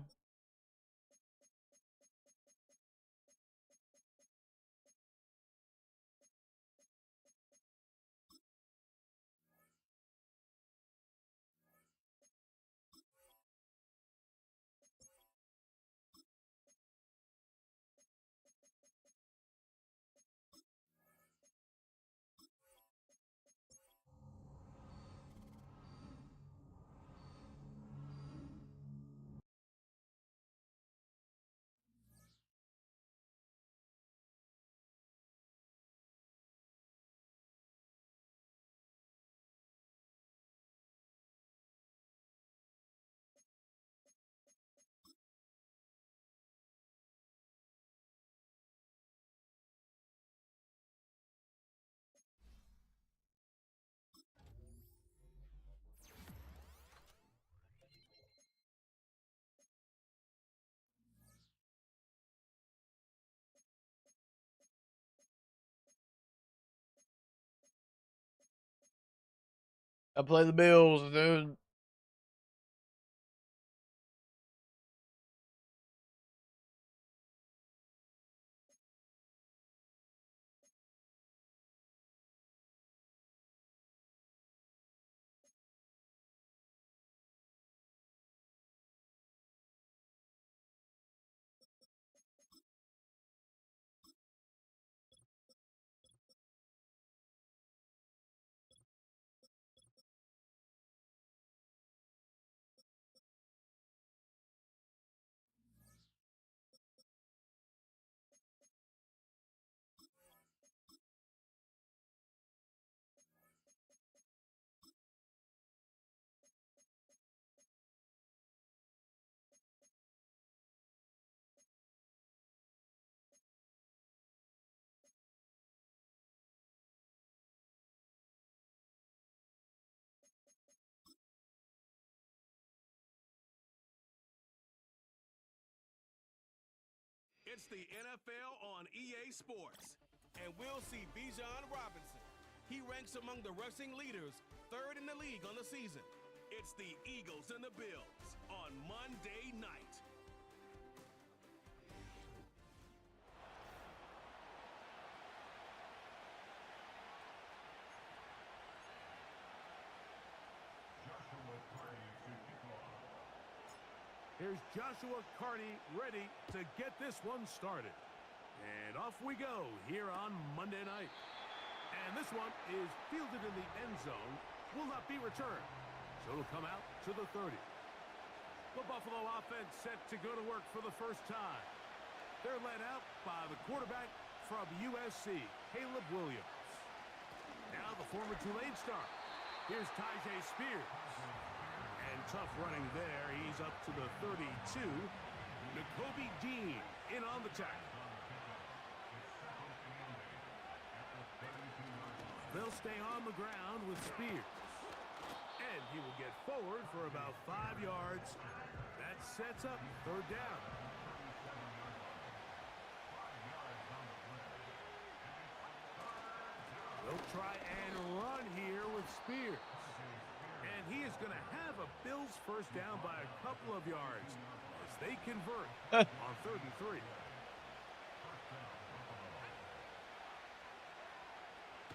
I play the Bills, dude. It's the NFL on EA Sports, and we'll see Bijan Robinson. He ranks among the rushing leaders, third in the league on the season. It's the Eagles and the Bills on Monday night. Here's Joshua Carney ready to get this one started. And off we go here on Monday night. And this one is fielded in the end zone, will not be returned. So it'll come out to the 30. The Buffalo offense set to go to work for the first time. They're led out by the quarterback from USC, Caleb Williams. Now the former Tulane star. Here's Tyjae Spears. And tough running there. He's up to the 32. Nakobe Dean in on the tackle. They'll stay on the ground with Spears. And he will get forward for about 5 yards. That sets up third down. They'll try and run here with Spears. And he is going to have a Bills first down by a couple of yards as they convert on 3rd and 3.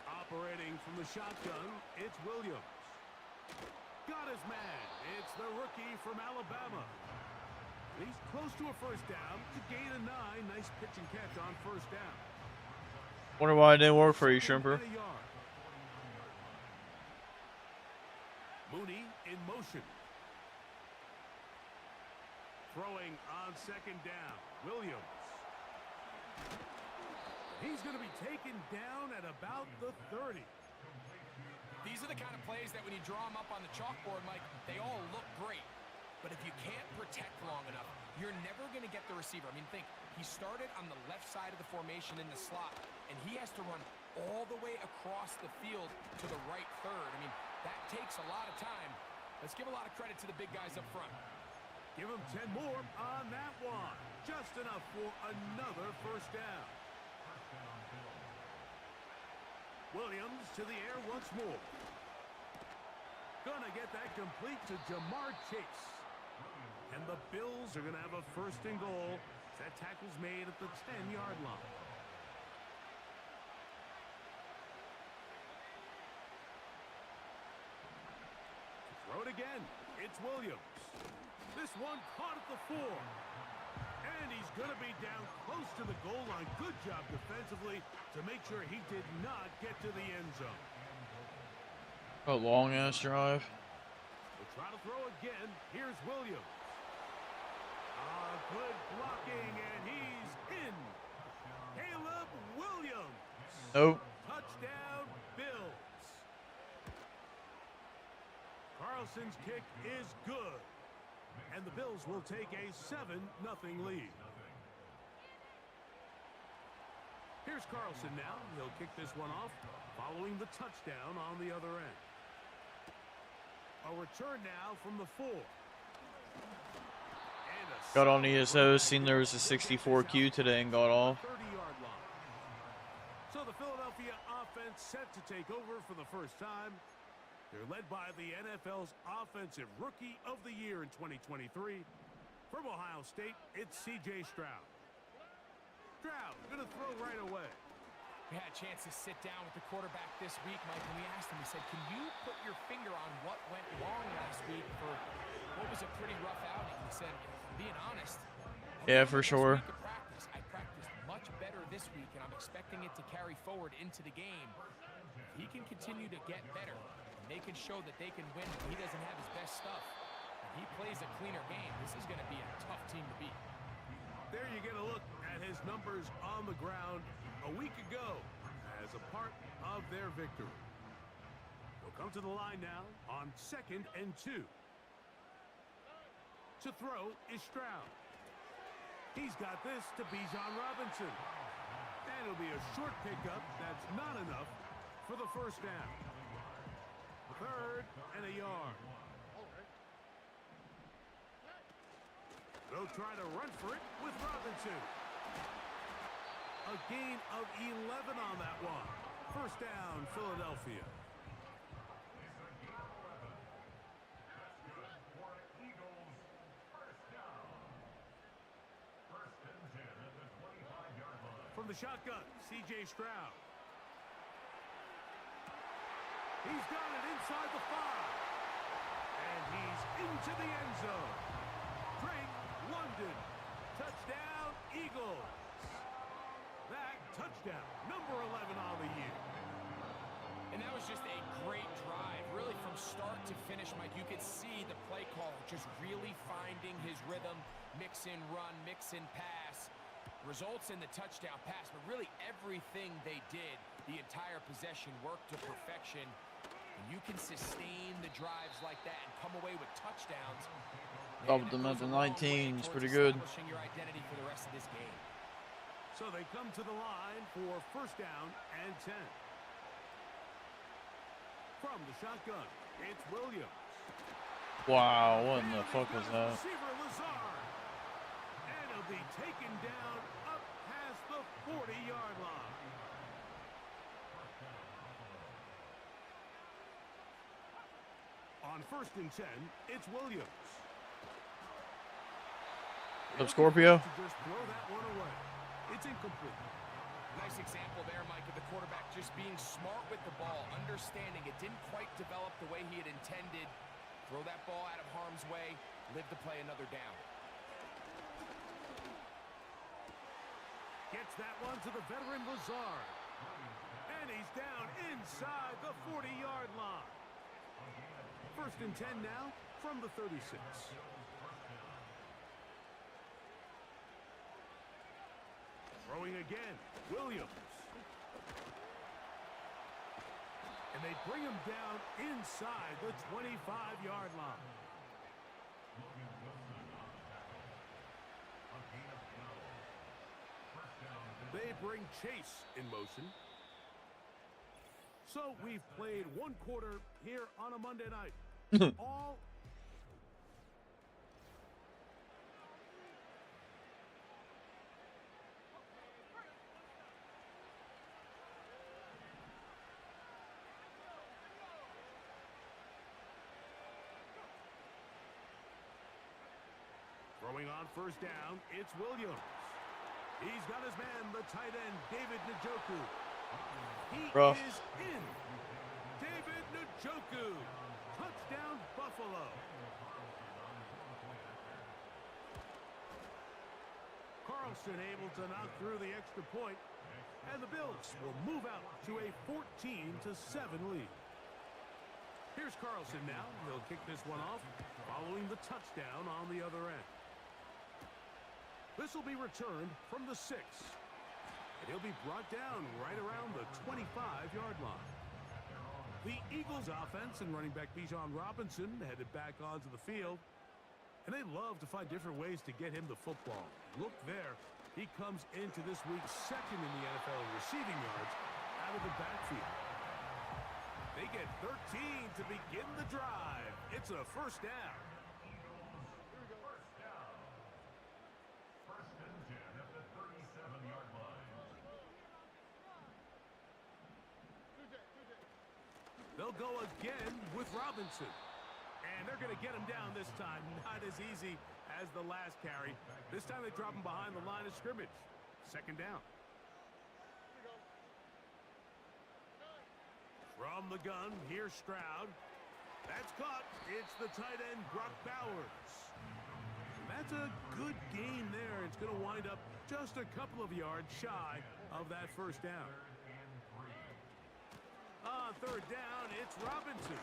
Operating from the shotgun, it's Williams. Got his man. It's the rookie from Alabama. He's close to a first down to gain a 9. Nice pitch and catch on first down. Wonder why it didn't work for you, Shrimper. Mooney in motion. Throwing on second down. Williams. He's going to be taken down at about the 30. These are the kind of plays that when you draw them up on the chalkboard, Mike, they all look great. But if you can't protect long enough, you're never going to get the receiver. I mean, think, he started on the left side of the formation in the slot, and he has to run all the way across the field to the right third. I mean, that takes a lot of time. Let's give a lot of credit to the big guys up front. Give him 10 more on that one. Just enough for another first down. Williams to the air once more. Gonna get that complete to Jamar Chase. And the Bills are gonna have a first and goal. That tackle's made at the 10-yard line. Throw it again. It's Williams. This one caught at the 4. And he's going to be down close to the goal line. Good job defensively to make sure he did not get to the end zone. A long-ass drive. We'll try to throw again. Here's Williams. Good blocking, and he's in. Caleb Williams. Nope. Touchdown, Bills. Carlson's kick is good. And the Bills will take a 7-0 lead. Here's Carlson now. He'll kick this one off following the touchdown on the other end. A return now from the 4. Got on ESO, seen there was a 64Q today and got off. 30-yard line. So the Philadelphia offense set to take over for the first time. They're led by the NFL's Offensive Rookie of the Year in 2023. From Ohio State, it's C.J. Stroud. Stroud going to throw right away. We had a chance to sit down with the quarterback this week, Mike, and we asked him, we said, can you put your finger on what went wrong last week for what was a pretty rough outing? He said, being honest, Yeah, for sure. I practiced much better this week, and I'm expecting it to carry forward into the game. If he can continue to get better, and they can show that they can win when he doesn't have his best stuff, and he plays a cleaner game, this is going to be a tough team to beat. There you get a look at his numbers on the ground a week ago as a part of their victory. They'll come to the line now on 2nd and 2. To throw is Stroud. He's got this to Bijan Robinson. And it'll be a short pickup that's not enough for the first down. 3rd and a yard. They'll try to run for it with Robinson. A gain of 11 on that one. First down, Philadelphia. From the shotgun, C.J. Stroud. He's got it inside the 5. And he's into the end zone. Drake London. Touchdown, Eagles. That touchdown, number 11 on the year. And that was just a great drive. Really from start to finish, Mike, you could see the play call just really finding his rhythm. Mix in run, mix in pass. Results in the touchdown pass, but really everything they did, the entire possession worked to perfection. And you can sustain the drives like that and come away with touchdowns. Doubled them at the 19. It's pretty good. Your identity for the rest of this game. So they come to the line for first down and 10. From the shotgun, it's Williams. Wow, what in the fuck was that? Receiver Lazard. And he'll be taken down up past the 40-yard line. On 1st and 10, it's Williams. Up, Scorpio. Just throw that one away. It's incomplete. Nice example there, Mike, of the quarterback just being smart with the ball, understanding it didn't quite develop the way he had intended. Throw that ball out of harm's way, live to play another down. Gets that one to the veteran Lazard. And he's down inside the 40-yard line. 1st and 10 now from the 36. Throwing again, Williams. And they bring him down inside the 25-yard line. They bring Chase in motion. So we've played one quarter here on a Monday night. All throwing on first down, it's Williams. He's got his man, the tight end, David Njoku. He is in. David Njoku. Touchdown, Buffalo. Carlson able to knock through the extra point, and the Bills will move out to a 14-7 lead. Here's Carlson now. He'll kick this one off, following the touchdown on the other end. This will be returned from the 6. And he'll be brought down right around the 25-yard line. The Eagles offense and running back Bijan Robinson headed back onto the field. And they love to find different ways to get him the football. Look there. He comes into this week 2nd in the NFL in receiving yards out of the backfield. They get 13 to begin the drive. It's a first down. They'll They'll go again with Robinson. And they're going to get him down this time. Not as easy as the last carry. This time they drop him behind the line of scrimmage. Second down. From the gun, here's Stroud. That's caught. It's the tight end, Brock Bowers. That's a good gain there. It's going to wind up just a couple of yards shy of that first down. On third down, it's Robinson.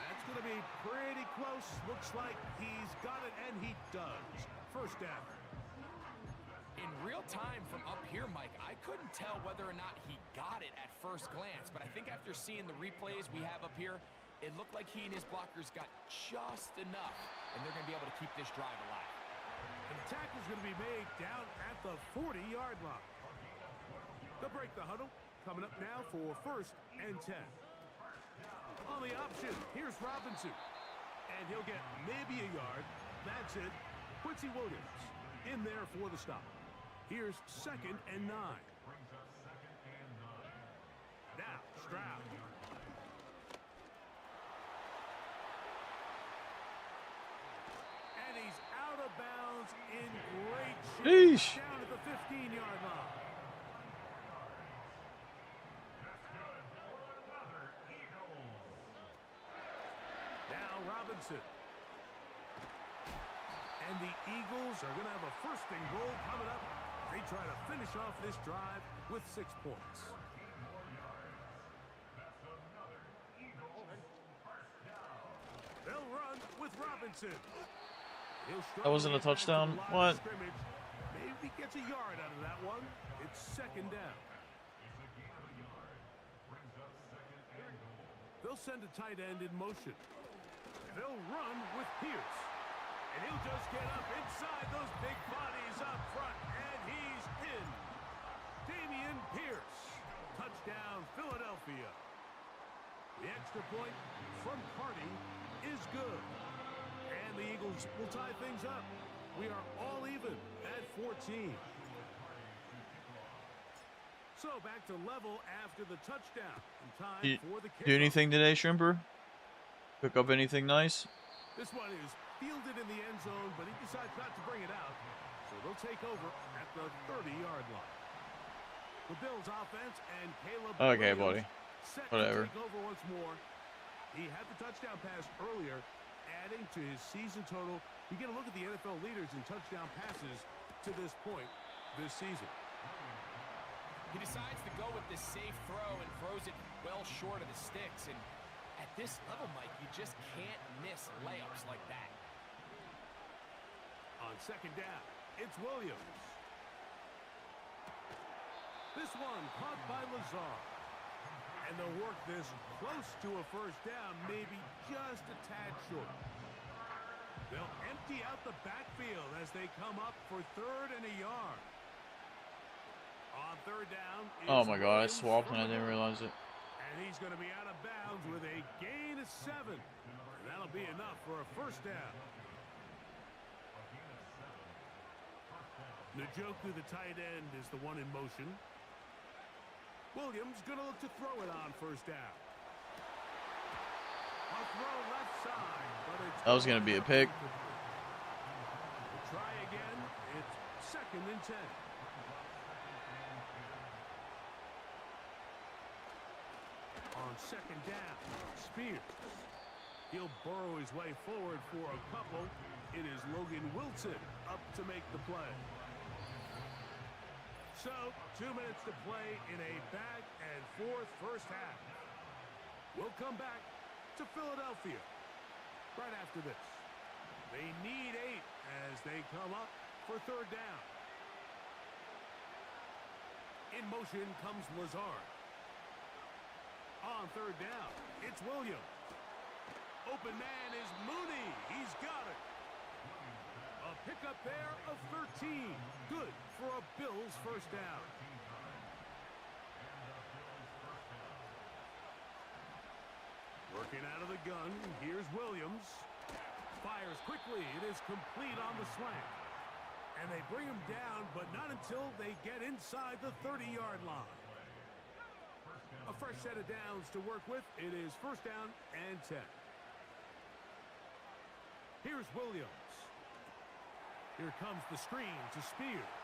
That's going to be pretty close. Looks like he's got it, and he does. First down. In real time from up here, Mike, I couldn't tell whether or not he got it at first glance, but I think after seeing the replays we have up here, it looked like he and his blockers got just enough, and they're going to be able to keep this drive alive. And the tackle's going to be made down at the 40-yard line. They'll break the huddle. Coming up now for first and 10. On the option, here's Robinson. And he'll get maybe a yard. That's it. Quincy Williams in there for the stop. Here's second and 9. Now, Stroud. And he's out of bounds in great shape. Down at the 15-yard line. Now Robinson. And the Eagles are going to have a first and goal coming up. They try to finish off this drive with 6 points. They'll run with Robinson. That wasn't a touchdown. What? Maybe gets a yard out of that one. It's second down. They'll send a tight end in motion. They'll run with Pierce. And he'll just get up inside those big bodies up front. And he's in. Damian Pierce. Touchdown, Philadelphia. The extra point from Carney is good. And the Eagles will tie things up. We are all even at 14. So back to level after the touchdown. And time for the kickoff. Do anything today, Shrimper? Pick up anything nice? This one is fielded in the end zone, but he decides not to bring it out. So they'll take over at the 30-yard line. The Bills offense and Caleb Okay, Williams buddy. set Whatever. to take over once more. He had the touchdown pass earlier, adding to his season total. You get a look at the NFL leaders in touchdown passes to this point this season. He decides to go with this safe throw and throws it well short of the sticks. And at this level, Mike, you just can't miss layups like that. On second down, it's Williams. This one caught by Lazar. And they'll work this close to a first down, maybe just a tad short. They'll empty out the backfield as they come up for third and a yard. On third down, Oh my god, I swapped and I didn't realize it. and he's going to be out of bounds with a gain of 7. And that'll be enough for a first down. Njoku, the tight end, is the one in motion. Williams going to look to throw it on first down. A throw left side, but it's That was gonna be a pick. We'll try again. It's second and 10. On second down, Spears. He'll burrow his way forward for a couple. It is Logan Wilson up to make the play. So, 2 minutes to play in a back-and-forth first half. We'll come back to Philadelphia right after this. They need 8 as they come up for third down. In motion comes Lazard. On third down, it's Williams. Open man is Mooney. He's got it. A pickup there of 13. Good for a Bills first down. Working out of the gun, here's Williams. Fires quickly. It is complete on the slant. And they bring him down, but not until they get inside the 30-yard line. A fresh set of downs to work with. It is first down and 10. Here's Williams. Here comes the screen to Spears.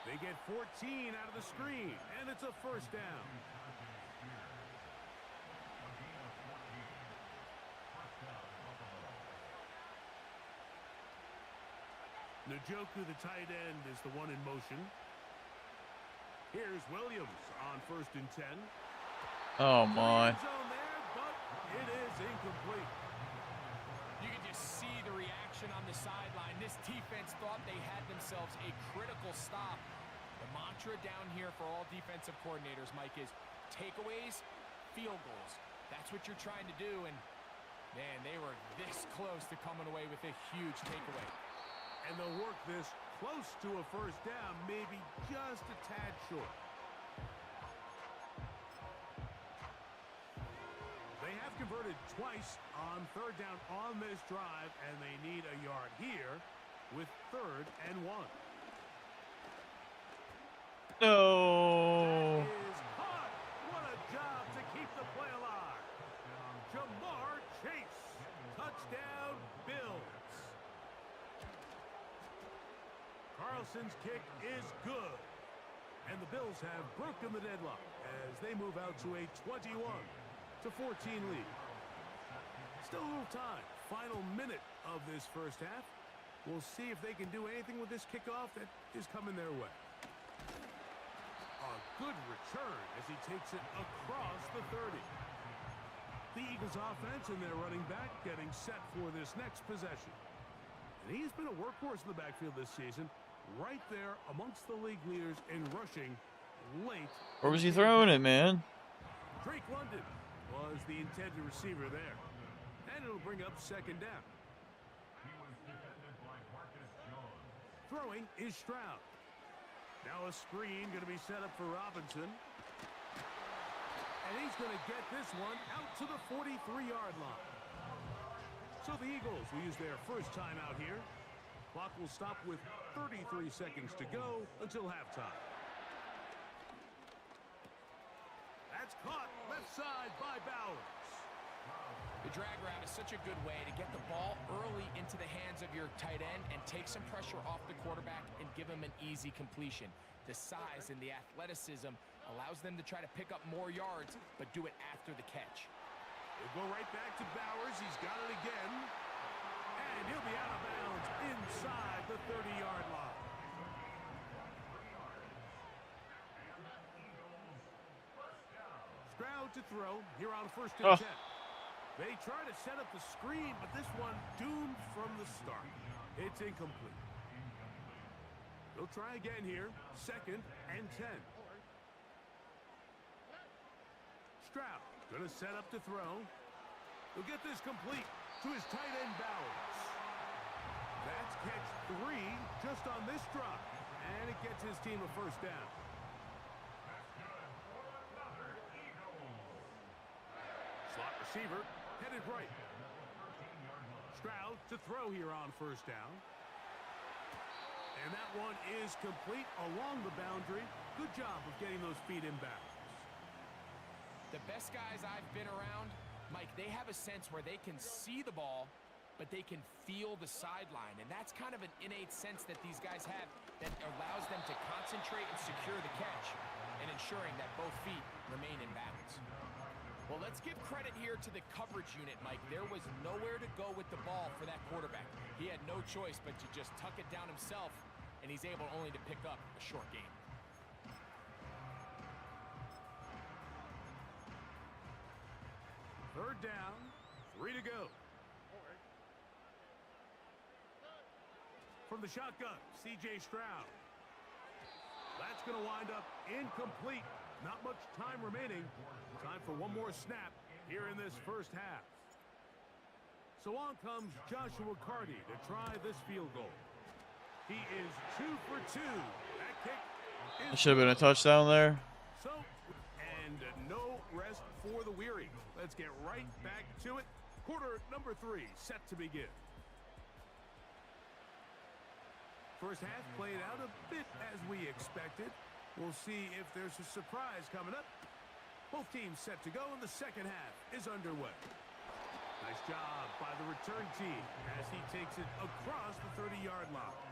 They get 14 out of the screen, and it's a first down. Njoku, the tight end, is the one in motion. Here's Williams on first and 10. Oh my. Zone there, but it is incomplete. You can just see the reaction on the sideline. This defense thought they had themselves a critical stop. The mantra down here for all defensive coordinators, Mike, is takeaways, field goals. That's what you're trying to do, and man, they were this close to coming away with a huge takeaway. And they'll work this close to a first down, maybe just a tad short. They have converted twice on third down on this drive, and they need a yard here with 3rd and 1. No. That is caught. What a job to keep the play alive. Jamar Chase. Touchdown, Bills. Carlson's kick is good. And the Bills have broken the deadlock as they move out to a 21-14 lead. Still a little time. Final minute of this first half. We'll see if they can do anything with this kickoff that is coming their way. A good return as he takes it across the 30. The Eagles offense and their running back getting set for this next possession. And he's been a workhorse in the backfield this season. Right there amongst the league leaders in rushing late. Where was he throwing it, man? Drake London was the intended receiver there. And it'll bring up second down. Throwing is Stroud. Now a screen going to be set up for Robinson. And he's going to get this one out to the 43-yard line. So the Eagles will use their first time out here. Clock will stop with 33 seconds to go until halftime. That's caught left side by Bowers. The drag route is such a good way to get the ball early into the hands of your tight end and take some pressure off the quarterback and give him an easy completion. The size and the athleticism allows them to try to pick up more yards, but do it after the catch. We'll go right back to Bowers. He's got it again. And he'll be out of bounds inside the 30-yard line. Stroud to throw here on first and 10. They try to set up the screen, but this one doomed from the start. It's incomplete. They'll try again here. 2nd and 10. Stroud going to set up to throw. He'll get this complete to his tight end Bowers. That's catch 3 just on this drop. And it gets his team a first down. Slot receiver headed right. Stroud to throw here on first down. And that one is complete along the boundary. Good job of getting those feet in bounds. The best guys I've been around, Mike, they have a sense where they can see the ball, but they can feel the sideline. And that's kind of an innate sense that these guys have that allows them to concentrate and secure the catch and ensuring that both feet remain in bounds. Well, let's give credit here to the coverage unit, Mike. There was nowhere to go with the ball for that quarterback. He had no choice but to just tuck it down himself, and he's able only to pick up a short gain. Third down, 3 to go. From the shotgun, C.J. Stroud. That's going to wind up incomplete. Not much time remaining. Time for one more snap here in this first half. So on comes Joshua Carty to try this field goal. He is 2 for 2. That kick is... It should have been a touchdown there. So, and no rest for the weary. Let's get right back to it. Quarter number 3 set to begin. First half played out a bit as we expected. We'll see if there's a surprise coming up Both teams set to go, and the second half is underway. Nice job by the return team as he takes it across the 30-yard line.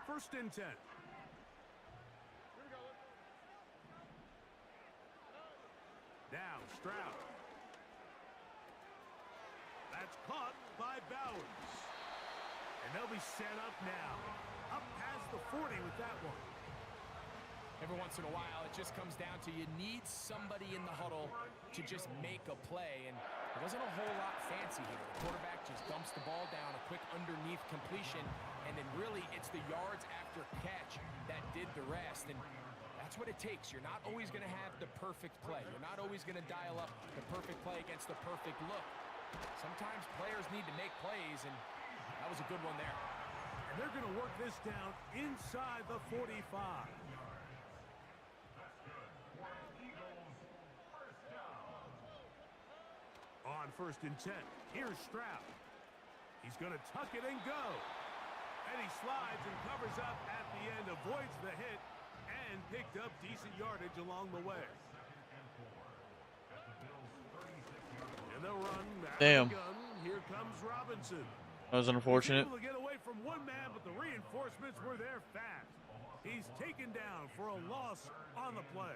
First and 10. Now Stroud. That's caught by Bowers. And they'll be set up now. Up past the 40 with that one. Every once in a while, it just comes down to you need somebody in the huddle to just make a play. And it wasn't a whole lot fancy here. The quarterback just dumps the ball down, a quick underneath completion. And then really, it's the yards after catch that did the rest. And that's what it takes. You're not always going to have the perfect play. You're not always going to dial up the perfect play against the perfect look. Sometimes players need to make plays, and that was a good one there. And they're going to work this down inside the 45. On first and 10, here's Stroud. He's going to tuck it and go. And he slides and covers up at the end, avoids the hit, and picked up decent yardage along the way. And they'll run back. Damn. Here comes Robinson. That was unfortunate. Able to get away from one man, but the reinforcements were there fast. He's taken down for a loss on the play.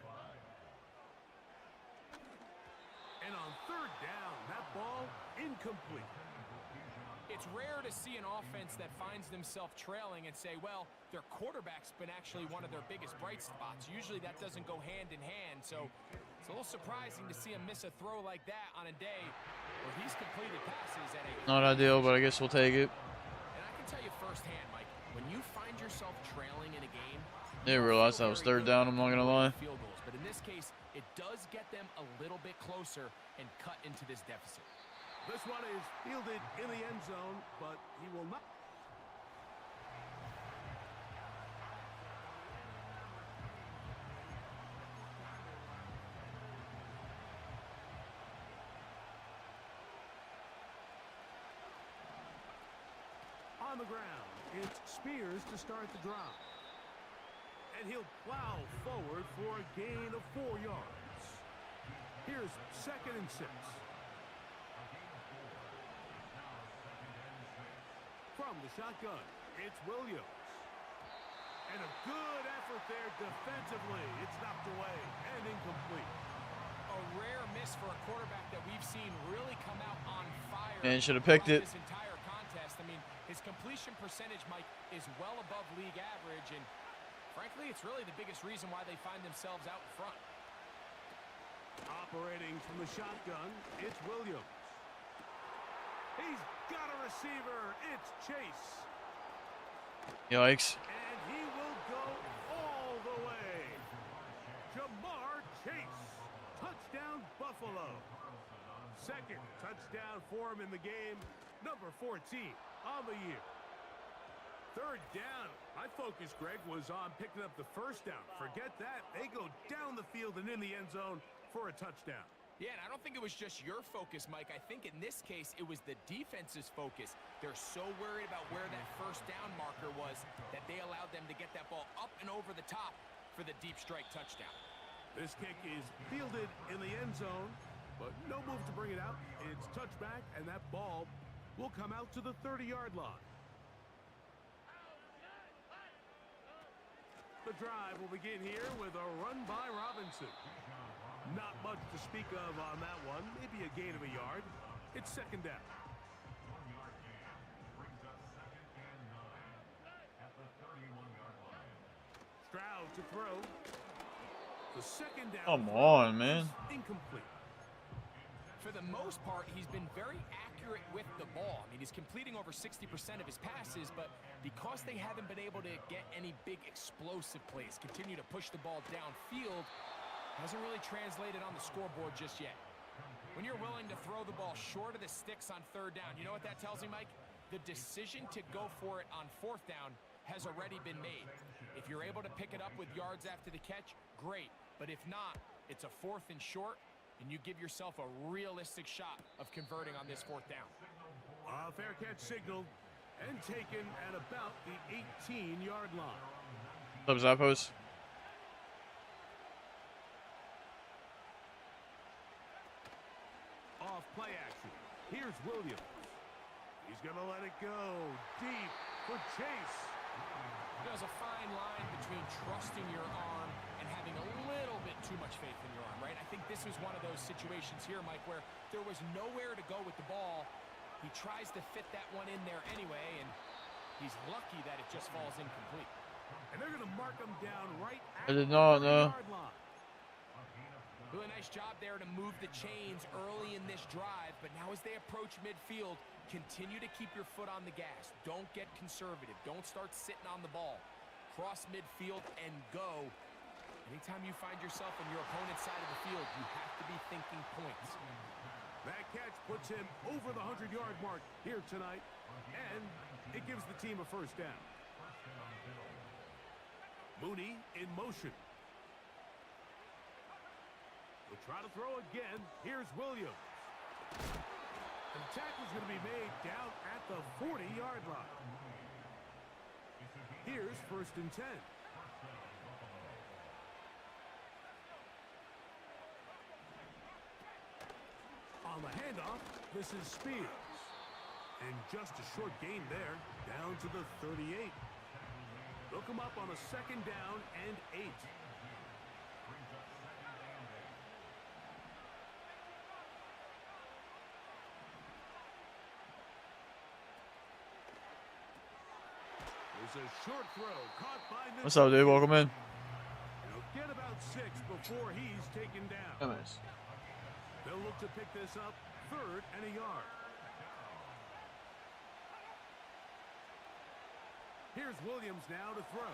And on third down, that ball incomplete. It's rare to see an offense that finds themselves trailing and say, well, their quarterback's been actually one of their biggest bright spots. Usually that doesn't go hand in hand, so it's a little surprising to see him miss a throw like that on a day where he's completed passes at a... Not ideal, but I guess we'll take it. And I can tell you firsthand, Mike, when you find yourself trailing in a game... Didn't realize that was third down, I'm not going to lie. Field goals, but in this case, it does get them a little bit closer and cut into this deficit. This one is fielded in the end zone, but he will not. On the ground, it's Spears to start the drive. And he'll plow forward for a gain of 4 yards. Here's second and 6. From the shotgun, it's Williams. And a good effort there defensively. It's knocked away and incomplete. A rare miss for a quarterback that we've seen really come out on fire. Man, should have picked it. This entire contest. I mean, his completion percentage, Mike, is well above league average, and frankly, it's really the biggest reason why they find themselves out in front. Operating from the shotgun, it's Williams. He's got a receiver. It's Chase. Yikes. And he will go all the way. Jamar Chase. Touchdown, Buffalo. Second touchdown for him in the game. Number 14 on the year. Third down. My focus, Greg, was on picking up the first down. Forget that. They go down the field and in the end zone for a touchdown. Yeah, and I don't think it was just your focus, Mike. I think in this case, it was the defense's focus. They're so worried about where that first down marker was that they allowed them to get that ball up and over the top for the deep strike touchdown. This kick is fielded in the end zone, but no move to bring it out. It's touchback, and that ball will come out to the 30-yard line. The drive will begin here with a run by Robinson. Not much to speak of on that one. Maybe a gain of a yard. It's second down. Stroud to throw. The second down. Come on, man. Incomplete. For the most part, he's been very accurate with the ball. I mean, he's completing over 60% of his passes, but because they haven't been able to get any big explosive plays, continue to push the ball downfield, hasn't really translated on the scoreboard just yet. When you're willing to throw the ball short of the sticks on third down, you know what that tells me, Mike? The decision to go for it on fourth down has already been made. If you're able to pick it up with yards after the catch, great. But if not, it's a fourth and short, and you give yourself a realistic shot of converting on this fourth down. Fair catch signaled and taken at about the 18-yard line. What's up, Zappos? Play action. Here's Williams. He's going to let it go deep for Chase. There's a fine line between trusting your arm and having a little bit too much faith in your arm, right? I think this was one of those situations here, Mike, where there was nowhere to go with the ball. He tries to fit that one in there anyway, and he's lucky that it just falls incomplete. And they're going to mark him down right I at did the not know. 30-yard line. Really nice job there to move the chains early in this drive, but now as they approach midfield, continue to keep your foot on the gas. Don't get conservative. Don't start sitting on the ball. Cross midfield and go. Anytime you find yourself on your opponent's side of the field, you have to be thinking points. That catch puts him over the 100-yard mark here tonight, and it gives the team a first down. Mooney in motion. We'll try to throw again. Here's Williams. And the tackle's going to be made down at the 40-yard line. Here's 1st and 10. On the handoff, this is Spears. And just a short gain there, down to the 38. They'll come up on a 2nd down and 8. There's a short throw caught by Nick. What's up, dude? Welcome in. He'll get about 6 before he's taken down. Nice. They'll look to pick this up 3rd and a yard. Here's Williams now to throw.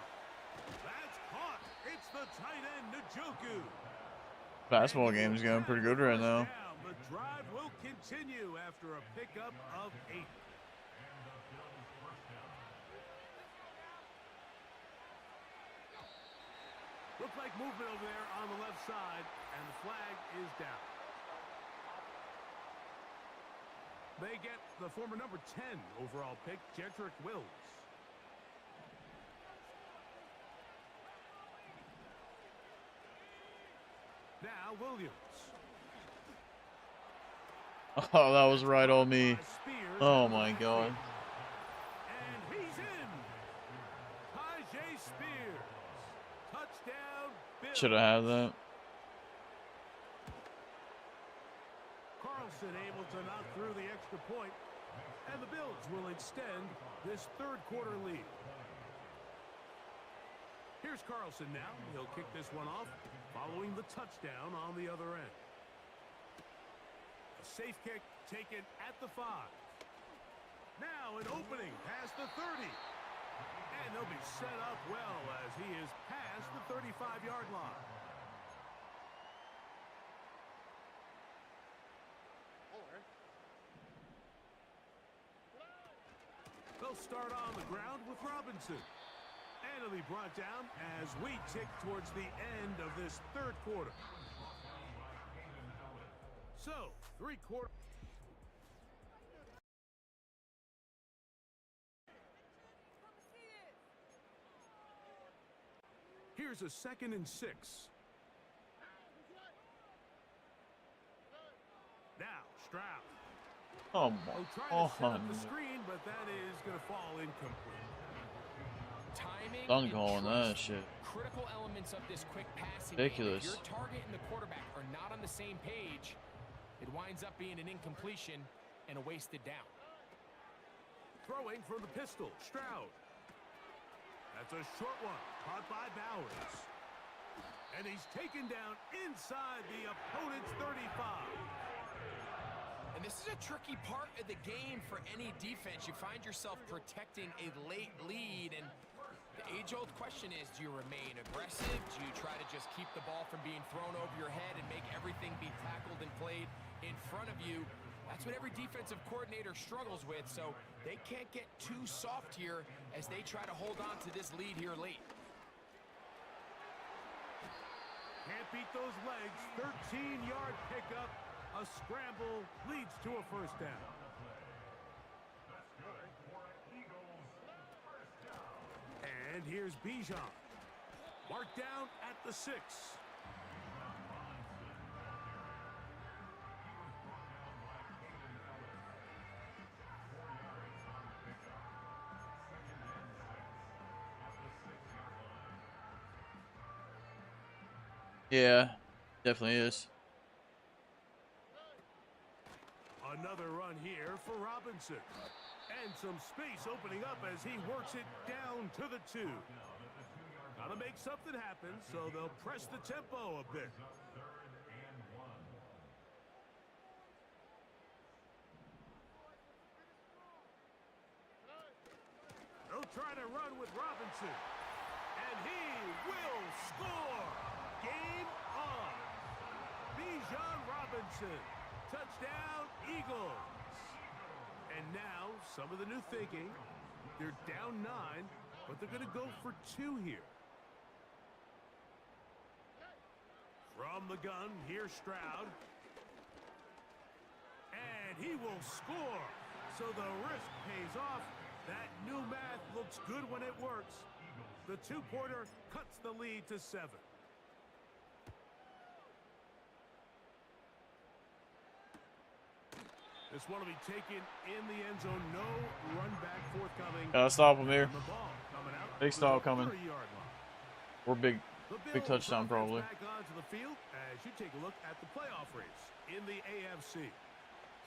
That's caught. It's the tight end, Njoku. Basketball game is going pretty good right now. The drive will continue after a pickup of 8. Looks like movement over there on the left side, and the flag is down. They get the former number 10 overall pick, Jedrick Wills. Now Williams. Oh, that was right on me. Oh my god. And he's in. Tajay Spears. Touchdown, Bills. Should have had that. Carlson able to knock through the extra point, and the Bills will extend this 3rd quarter lead. Here's Carlson now. He'll kick this one off following the touchdown on the other end. A safe kick taken at the 5. Now an opening past the 30. And they'll be set up well as he is past the 35-yard line. They'll start on the ground with Robinson. And it'll be brought down as we tick towards the end of this 3rd quarter. So, 3/4. Here's a 2nd and 6. Now, Stroud. Oh my. Trying to set up the screen, but that is going to fall incomplete. Timing Done calling that shit. Critical elements of this quick passing Ridiculous. game. If your target and the quarterback are not on the same page, it winds up being an incompletion and a wasted down. Throwing from the pistol, Stroud. That's a short one, caught by Bowers. And he's taken down inside the opponent's 35. And this is a tricky part of the game for any defense. You find yourself protecting a late lead, and the age-old question is, do you remain aggressive? Do you try to just keep the ball from being thrown over your head and make everything be tackled and played in front of you? That's what every defensive coordinator struggles with, so they can't get too soft here as they try to hold on to this lead here late. Can't beat those legs. 13-yard pickup. A scramble leads to a first down. And here's Bijan. Marked down at the 6. Yeah, definitely is. Another run here for Robinson. And some space opening up as he works it down to the 2. Gotta make something happen, so they'll press the tempo a bit. They'll try to run with Robinson. And he will score. Game on. Bijan Robinson. Touchdown, Eagles. And now, some of the new thinking. They're down 9, but they're going to go for 2 here. From the gun, here's Stroud. And he will score. So the risk pays off. That new math looks good when it works. The two-pointer cuts the lead to 7. This one will be taken in the end zone. No run back forthcoming. Gotta stop him here. The ball coming out Big to stop the coming. 30-yard line. Or big The Big Bills touchdown, offense probably. Back onto the field as you take a look at the playoff race in the AFC.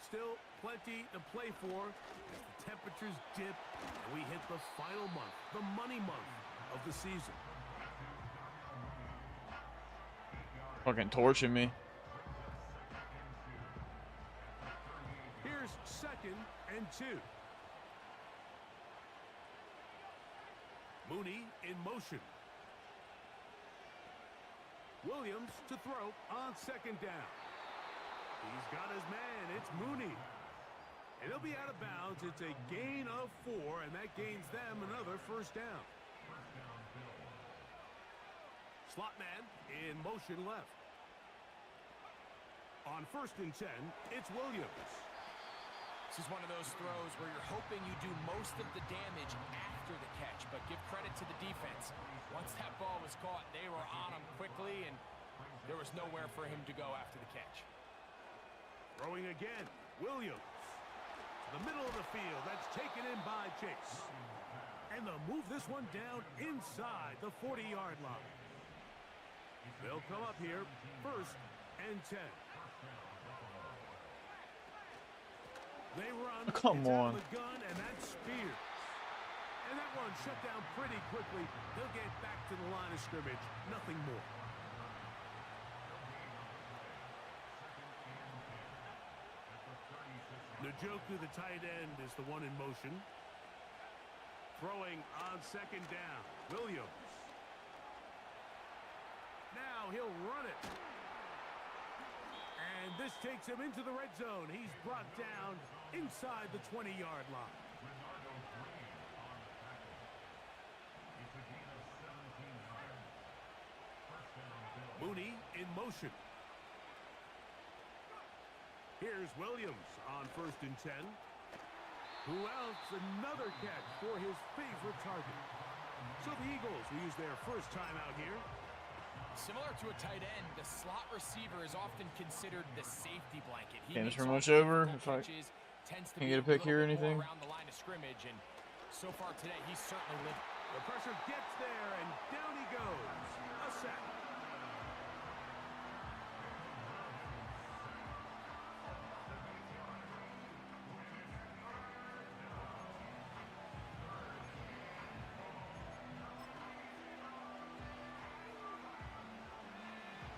Still plenty to play for as the temperatures dip and we hit the final month, the money month of the season. fucking torching me. Here's 2nd and 2. Mooney in motion. Williams to throw on 2nd down. He's got his man. It's Mooney. And he'll be out of bounds. It's a gain of 4, and that gains them another 1st down. Slot man in motion left. On 1st and 10, it's Williams. This is one of those throws where you're hoping you do most of the damage after the catch, but give credit to the defense. Once that ball was caught, they were on him quickly, and there was nowhere for him to go after the catch. Throwing again, Williams. The middle of the field, that's taken in by Chase. And they'll move this one down inside the 40-yard line. They'll come up here, 1st and 10. They run. Come on. The gun, and that's Spears. And that one shut down pretty quickly. He'll get back to the line of scrimmage. Nothing more. Njoku, the tight end, is the one in motion. Throwing on 2nd down. Williams. Now he'll run it. And this takes him into the red zone. He's brought down inside the 20-yard line. Mooney in motion. Here's Williams on 1st and 10. Who else? Another catch for his favorite target. So the Eagles will use their first time out here. Similar to a tight end, the slot receiver is often considered the safety blanket. He Game is makes pretty all much the over. difficult If I catches, tends to can be get a pick little here or bit more anything. around the line of scrimmage, and so far today, he's certainly lived. The pressure gets there, and down he goes. A sack.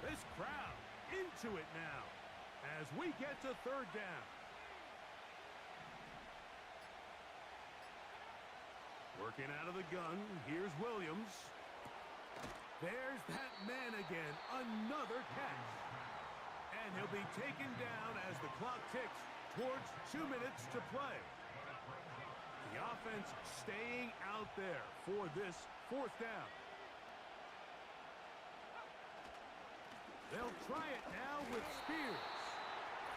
This crowd into it now as we get to 3rd down. Working out of the gun, here's Williams. There's that man again, another catch. And he'll be taken down as the clock ticks towards 2 minutes to play. The offense staying out there for this 4th down. They'll try it now with Spears.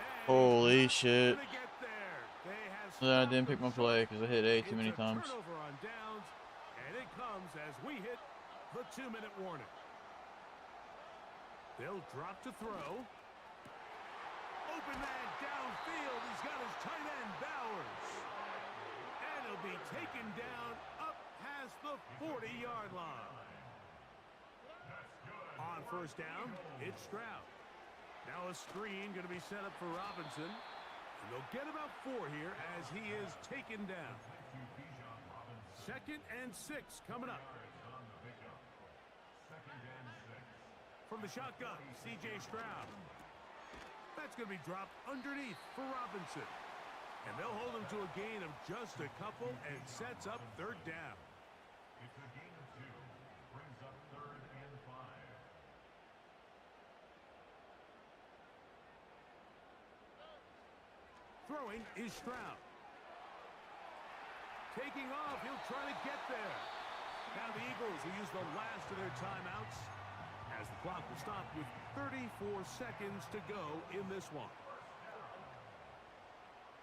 And Holy shit. gonna get there. They have I didn't pick my play because I hit A too many it's a times. turnover on downs, and it comes as we hit the 2-minute warning. They'll drop to throw. Open man downfield. He's got his tight end Bowers. And he'll be taken down up past the 40-yard line. On first down, it's Stroud. Now a screen going to be set up for Robinson. And they'll get about 4 here as he is taken down. 2nd and 6 coming up. From the shotgun, C.J. Stroud. That's going to be dropped underneath for Robinson. And they'll hold him to a gain of just a couple and sets up 3rd down. It's a gain of 2. Brings up 3rd and 5. Throwing is Stroud. Taking off, he'll try to get there. Now the Eagles will use the last of their timeouts as the clock will stop with 34 seconds to go in this one.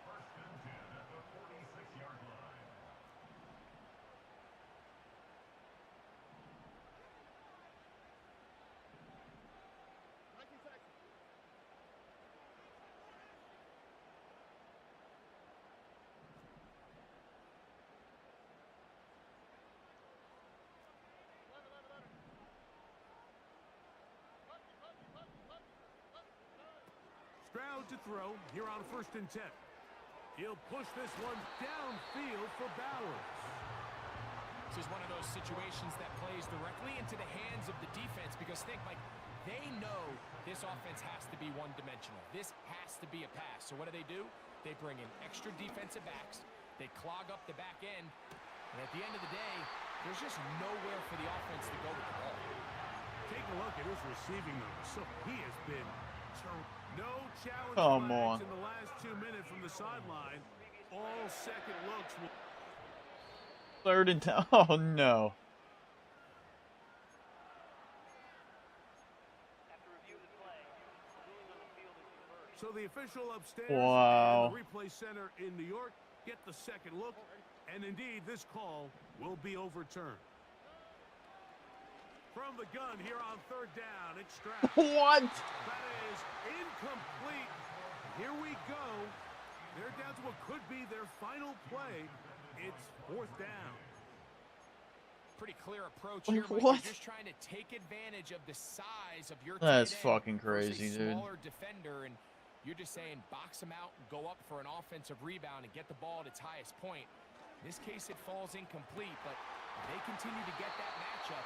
First and 10 at the 46-yard line. Stroud to throw here on 1st and 10. He'll push this one downfield for Bowers. This is one of those situations that plays directly into the hands of the defense because think, Mike, they know this offense has to be one-dimensional. This has to be a pass. So what do? They bring in extra defensive backs. They clog up the back end. And at the end of the day, there's just nowhere for the offense to go with the ball. Take a look at his receiving numbers. So he has been no challenge Come on. in the last 2 minutes from the sideline. All second looks. 3rd and 10. Oh no. So the official upstairs Wow. and the replay center in New York get the second look, and indeed this call will be overturned. From the gun here on 3rd down, it's Stroud. What? That is incomplete. Here we go. They're down to what could be their final play. It's 4th down. Pretty clear approach here, Mike. What? You're just trying to take advantage of the size of your That's tight end fucking versus crazy, a dude. smaller defender, and you're just saying box him out and go up for an offensive rebound and get the ball at its highest point. In this case, it falls incomplete, but if they continue to get that matchup,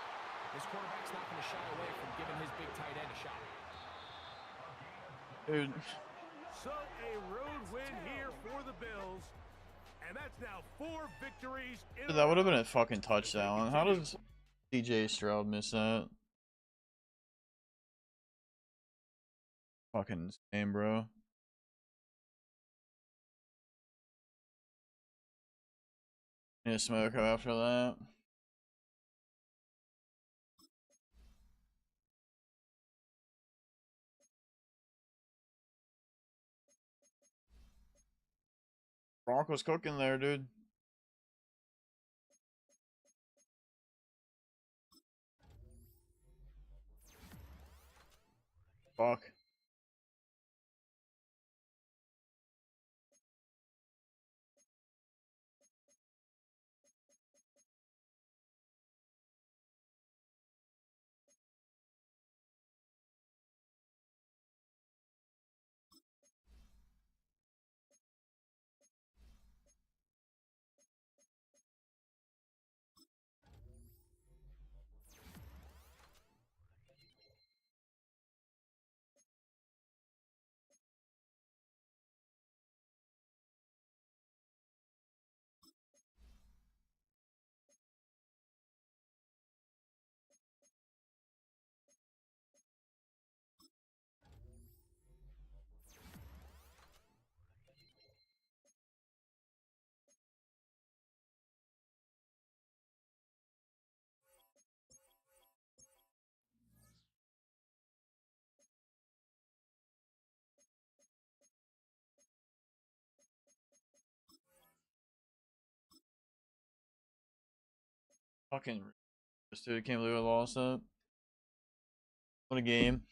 this quarterback's not going to shy away from giving his big tight end a shot. Dude. So a road win here for the Bills, and that's now 4 victories in That would have been a fucking touchdown. How does C.J. Stroud miss that? Fucking insane, bro. Need a smoke after that. Broncos cooking there, dude. Fuck. Fucking dude, can't believe I lost that. What a game.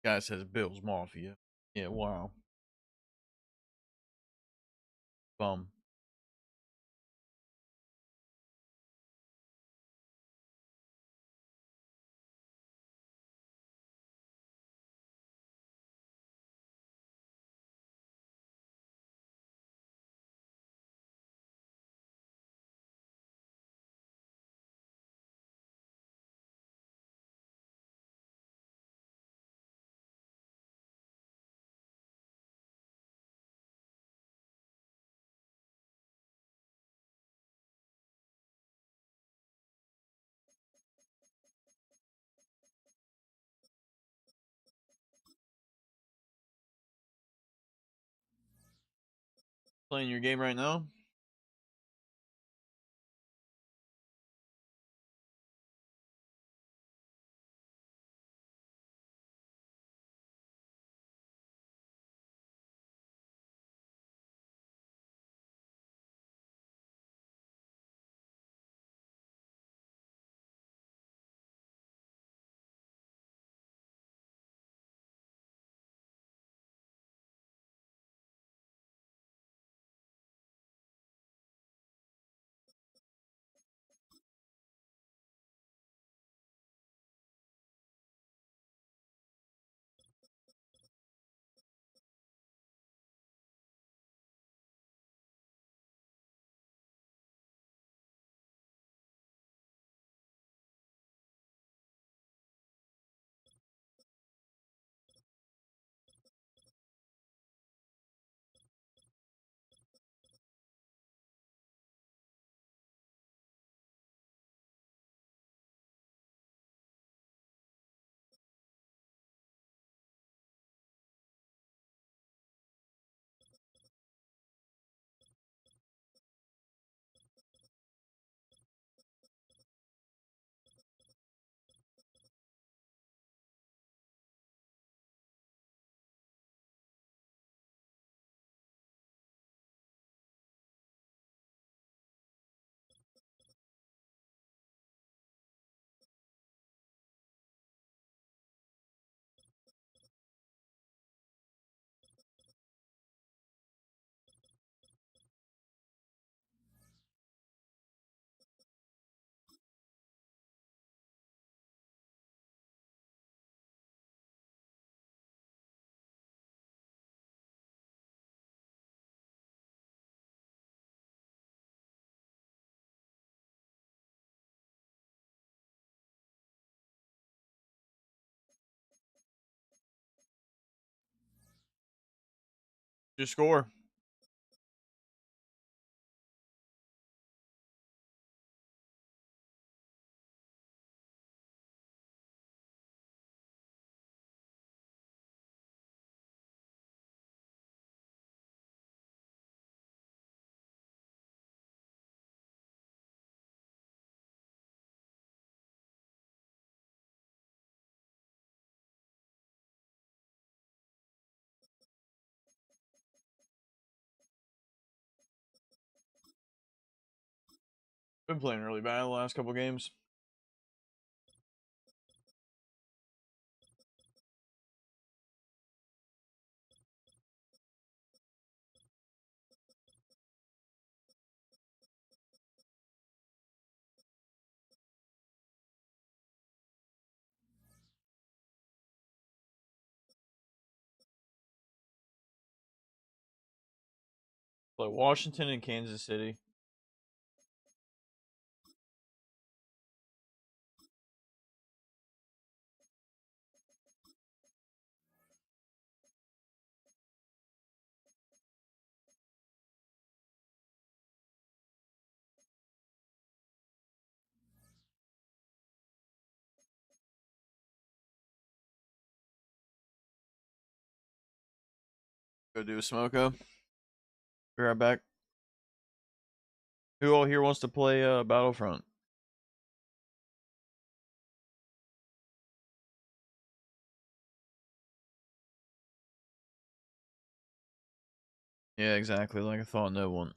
Guy says Bills Mafia. Yeah, wow. Bum. Playing your game right now? Your score. Been playing really bad the last couple games. Play Washington and Kansas City. Go do a smoko. Be right back. Who all here wants to play Battlefront? Yeah, exactly. Like I thought no one.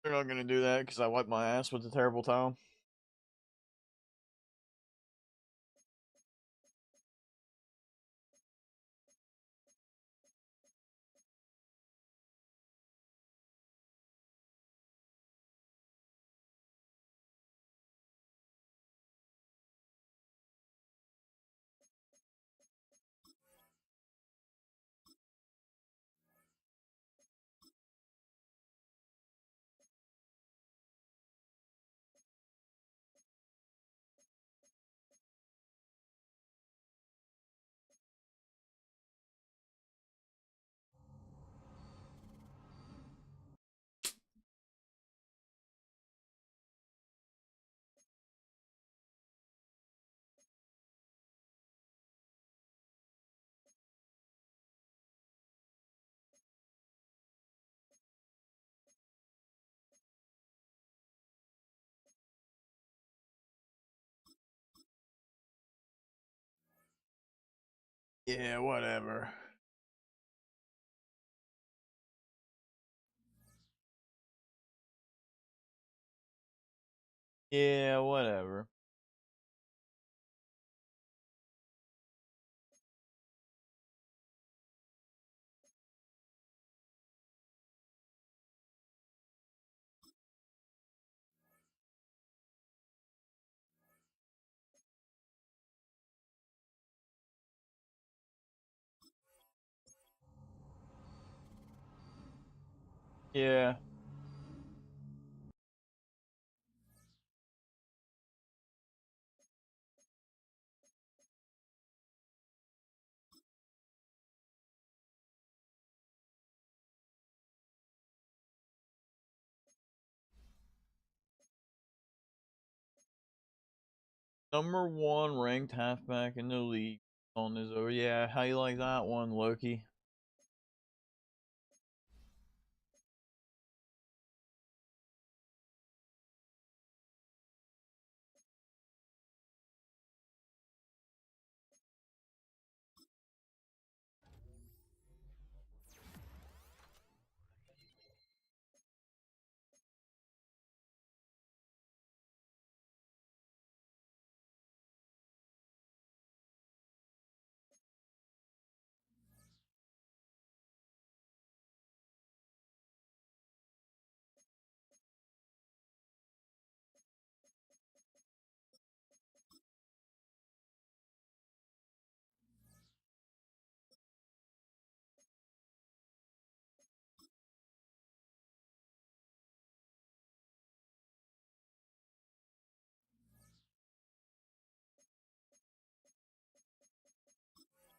They're not gonna do that because I wiped my ass with a terrible towel. Yeah, whatever. Yeah, whatever. Yeah. #1 ranked halfback in the league on his over. Yeah, how you like that one, Loki?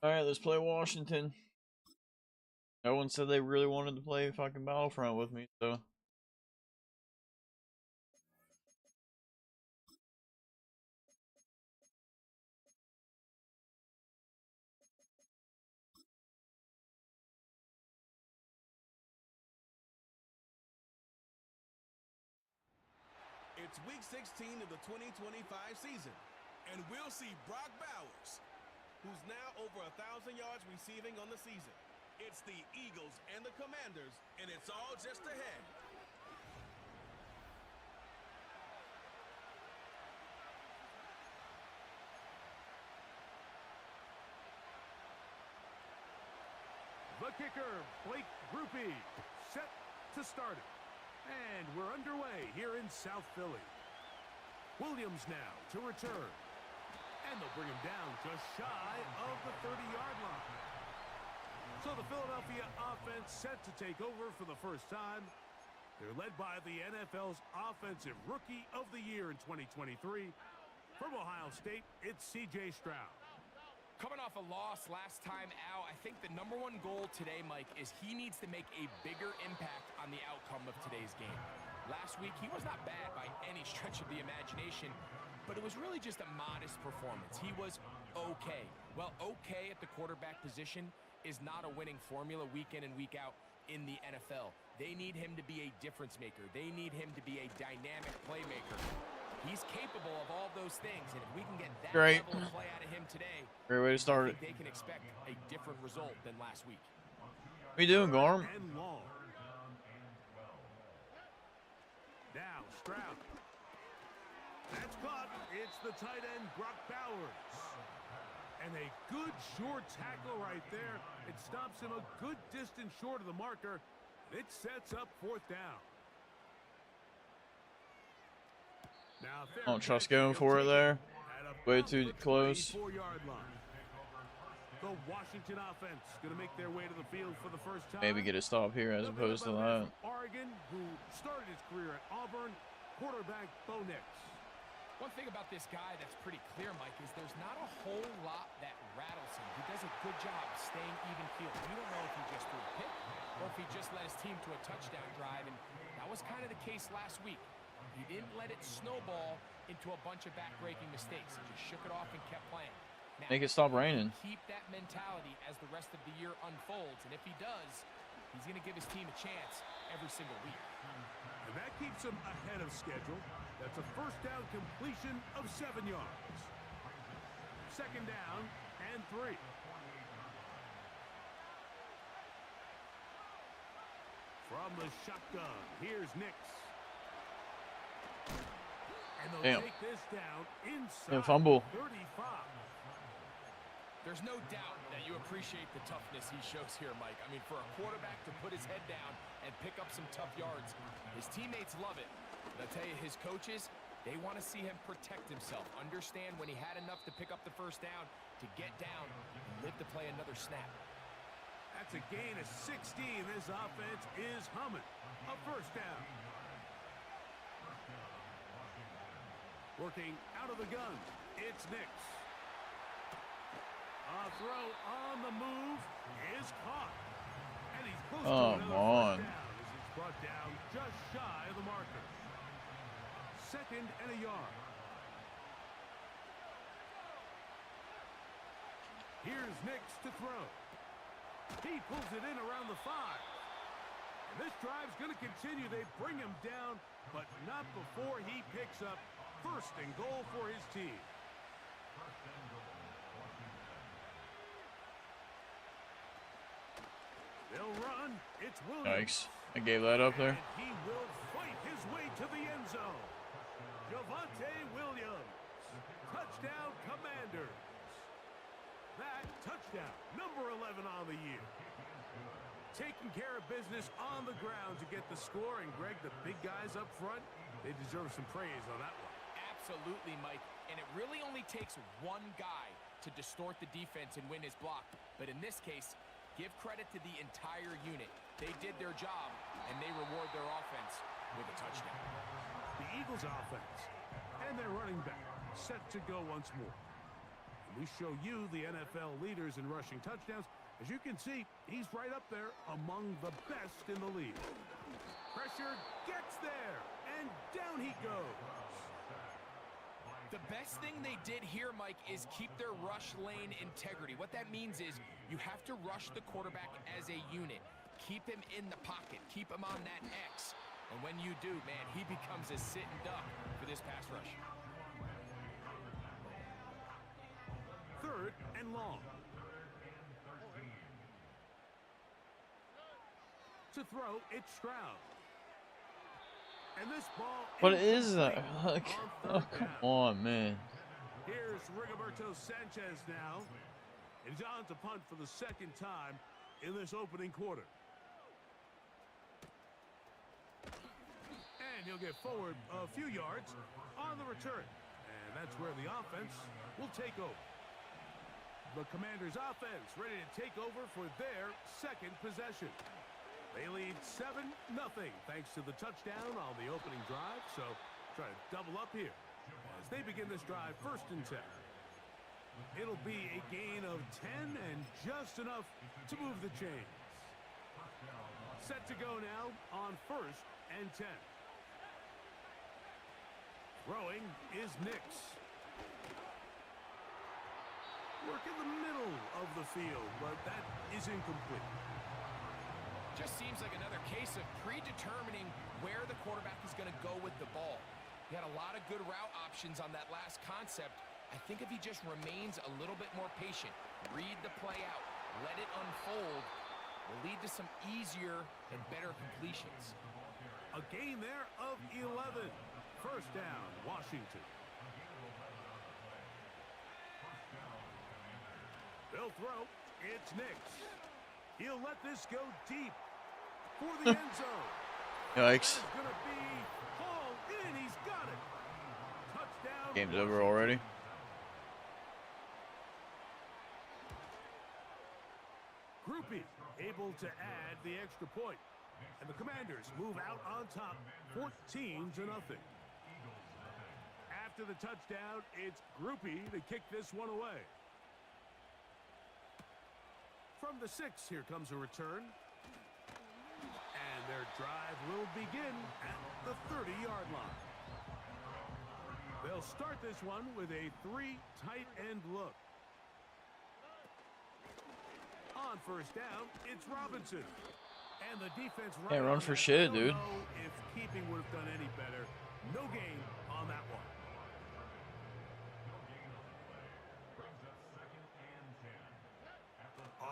Alright, let's play Washington. No one said they really wanted to play fucking Battlefront with me, so. It's week 16 of the 2025 season, and we'll see Brock Bowers, who's now over 1,000 yards receiving on the season. It's the Eagles and the Commanders, and it's all just ahead. The kicker, Blake Grupe, set to start it. And we're underway here in South Philly. Williams now to return. And they'll bring him down just shy of the 30-yard line. So the Philadelphia offense set to take over for the first time. They're led by the NFL's Offensive Rookie of the Year in 2023. From Ohio State, it's C.J. Stroud. Coming off a loss last time out, I think the #1 goal today, Mike, is he needs to make a bigger impact on the outcome of today's game. Last week, he was not bad by any stretch of the imagination, but it was really just a modest performance. He was okay. Well, okay at the quarterback position is not a winning formula week in and week out in the NFL. They need him to be a difference maker. They need him to be a dynamic playmaker. He's capable of all those things, and if we can get that level of play out of him today, great way to start it. they can expect a different result than last week. What you doing, Gorm? And long. Now, Stroud. That's caught. It's the tight end, Brock Bowers. And a good short tackle right there. It stops him a good distance short of the marker. It sets up 4th down. Now, I don't trust going for it there. Way too close. The Washington offense going to make their way to the field for the first time. Maybe get a stop here as opposed to that. Oregon, who started his career at Auburn, quarterback Bo Nix. One thing about this guy that's pretty clear, Mike, is there's not a whole lot that rattles him. He does a good job staying even-keeled. You don't know if he just threw a pick or if he just led his team to a touchdown drive, and that was kind of the case last week. He didn't let it snowball into a bunch of back-breaking mistakes. He just shook it off and kept playing. Now, Make it stop raining. keep that mentality as the rest of the year unfolds, and if he does, he's going to give his team a chance every single week. And that keeps him ahead of schedule. That's a first down completion of 7 yards. Second down and 3. From the shotgun, here's Nix. And they'll take this down inside fumble. 35. There's no doubt that you appreciate the toughness he shows here, Mike. I mean, for a quarterback to put his head down and pick up some tough yards, his teammates love it. But I'll tell you, his coaches, they want to see him protect himself, understand when he had enough to pick up the first down, to get down and live to play another snap. That's a gain of 16. This offense is humming. A first down. Working out of the gun, it's Nix. A throw on the move is caught. And he's close to another first down as he's brought down just shy of the marker. 2nd and a yard. Here's Nix to throw. He pulls it in around the 5. And this drive's going to continue. They bring him down, but not before he picks up 1st and goal for his team. They'll run. It's Williams. Yikes. I gave that up there. And he will fight his way to the end zone. Javonte Williams. Touchdown, Commanders. That touchdown, number 11 on the year. Taking care of business on the ground to get the score. And, Greg, the big guys up front, they deserve some praise on that one. Absolutely, Mike. And it really only takes one guy to distort the defense and win his block. But in this case, give credit to the entire unit. They did their job, and they reward their offense with a touchdown. The Eagles' offense and their running back set to go once more. We show you the NFL leaders in rushing touchdowns. As you can see, he's right up there among the best in the league. Pressure gets there, and down he goes. The best thing they did here, Mike, is keep their rush lane integrity. What that means is you have to rush the quarterback as a unit. Keep him in the pocket. Keep him on that X. And when you do, man, he becomes a sitting duck for this pass rush. 3rd and long. To throw, it's Stroud. And this ball. What is that? Oh, come on, man. Here's Rigoberto Sanchez now. And he's on to punt for the 2nd time in this opening quarter. And he'll get forward a few yards on the return. And that's where the offense will take over. The Commanders' offense ready to take over for their 2nd possession. They lead 7-0 thanks to the touchdown on the opening drive. So try to double up here as they begin this drive 1st and 10. It'll be a gain of 10 and just enough to move the chains. Set to go now on 1st and 10. Throwing is Nix. Work in the middle of the field, but that is incomplete. Just seems like another case of predetermining where the quarterback is going to go with the ball. He had a lot of good route options on that last concept. I think if he just remains a little bit more patient, read the play out, let it unfold, will lead to some easier and better completions. A gain there of 11. First down, Washington. They'll throw. It's Nix. He'll let this go deep for the end zone. Yikes. It's going to be hauled in. He's got it. Touchdown. Game's over already. Groupie able to add the extra point. And the Commanders move out on top 14-0. After the touchdown, it's Groupie to kick this one away. From the 6, here comes a return. And their drive will begin at the 30-yard line. They'll start this one with a 3 tight end look. On first down, it's Robinson. And the defense Can't run for shit, dude. If keeping would have done any better. No gain on that one.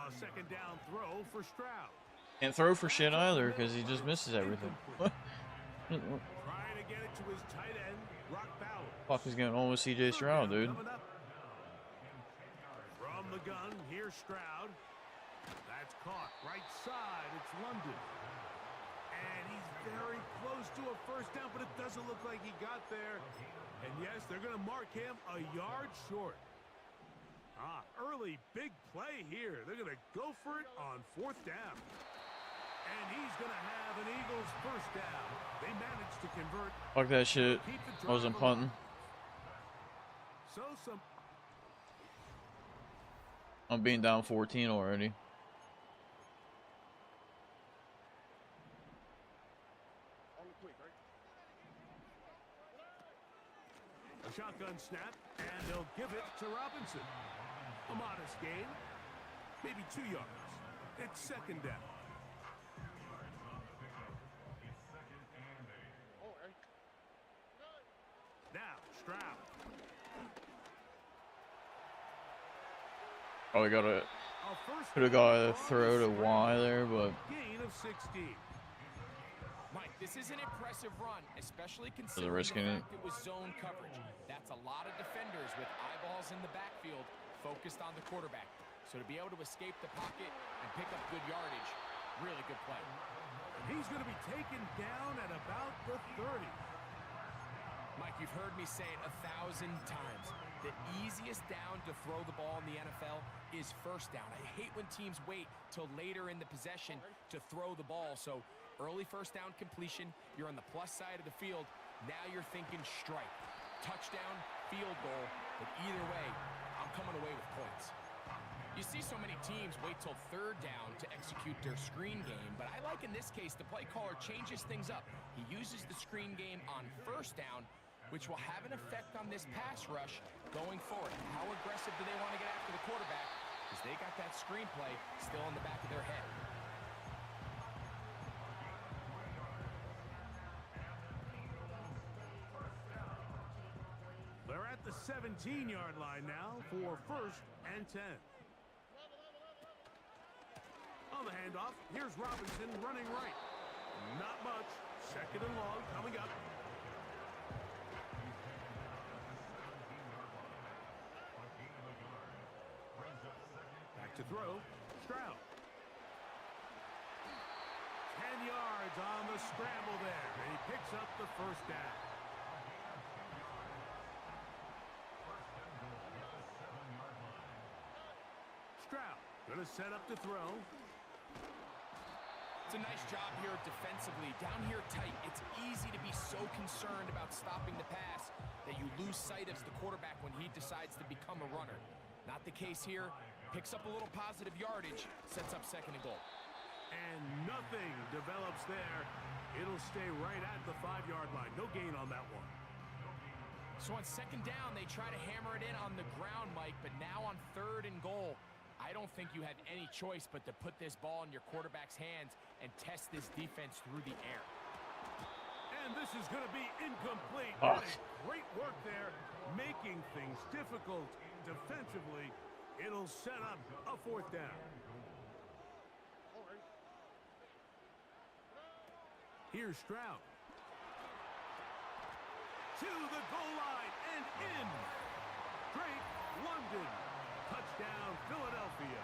A second down throw for Stroud. Can't throw for shit either because he just misses everything. Trying to get it to his tight end, Rock Bauer. Fuck is going on with CJ Stroud, dude? From the gun, here's Stroud. That's caught right side. It's London. And he's very close to a first down, but it doesn't look like he got there. And yes, they're going to mark him a yard short. Early big play here. They're going to go for it on fourth down. And he's going to have an Eagles first down. They managed to convert. Fuck that shit. I wasn't punting. So some. I'm being down 14 already. A shotgun snap, and they'll give it to Robinson. A modest gain, maybe 2 yards. It's second down. Now, Stroud. Probably could have got a throw to Y there, but Gain of 16. Mike, this is an impressive run, especially considering risking the fact it was zone coverage. That's a lot of defenders with eyeballs in the backfield focused on the quarterback. So to be able to escape the pocket and pick up good yardage, really good play. He's going to be taken down at about the 30. Mike, you've heard me say it 1,000 times. The easiest down to throw the ball in the NFL is first down. I hate when teams wait till later in the possession to throw the ball. So early first down completion, you're on the plus side of the field. Now you're thinking strike. Touchdown, field goal, but either way, I'm coming away with points. You see so many teams wait till third down to execute their screen game, but I like in this case the play caller changes things up. He uses the screen game on first down, which will have an effect on this pass rush going forward. How aggressive do they want to get after the quarterback? Because they got that screen play still in the back of their head. They're at the 17-yard line now for first and 10. On the handoff, here's Robinson running right. Not much. Second and long coming up. Back to throw. Stroud. 10 yards on the scramble there. And he picks up the first down. Stroud going to set up to throw. It's a nice job here defensively. Down here tight, it's easy to be so concerned about stopping the pass that you lose sight of the quarterback when he decides to become a runner. Not the case here. Picks up a little positive yardage, sets up second and goal. And nothing develops there. It'll stay right at the 5-yard line. No gain on that one. So on second down, they try to hammer it in on the ground, Mike, but now on third and goal, I don't think you had any choice but to put this ball in your quarterback's hands and test this defense through the air. And this is going to be incomplete. Great work there, making things difficult defensively. It'll set up a fourth down. Here's Stroud. to the goal line and in. Drake London. Touchdown, Philadelphia.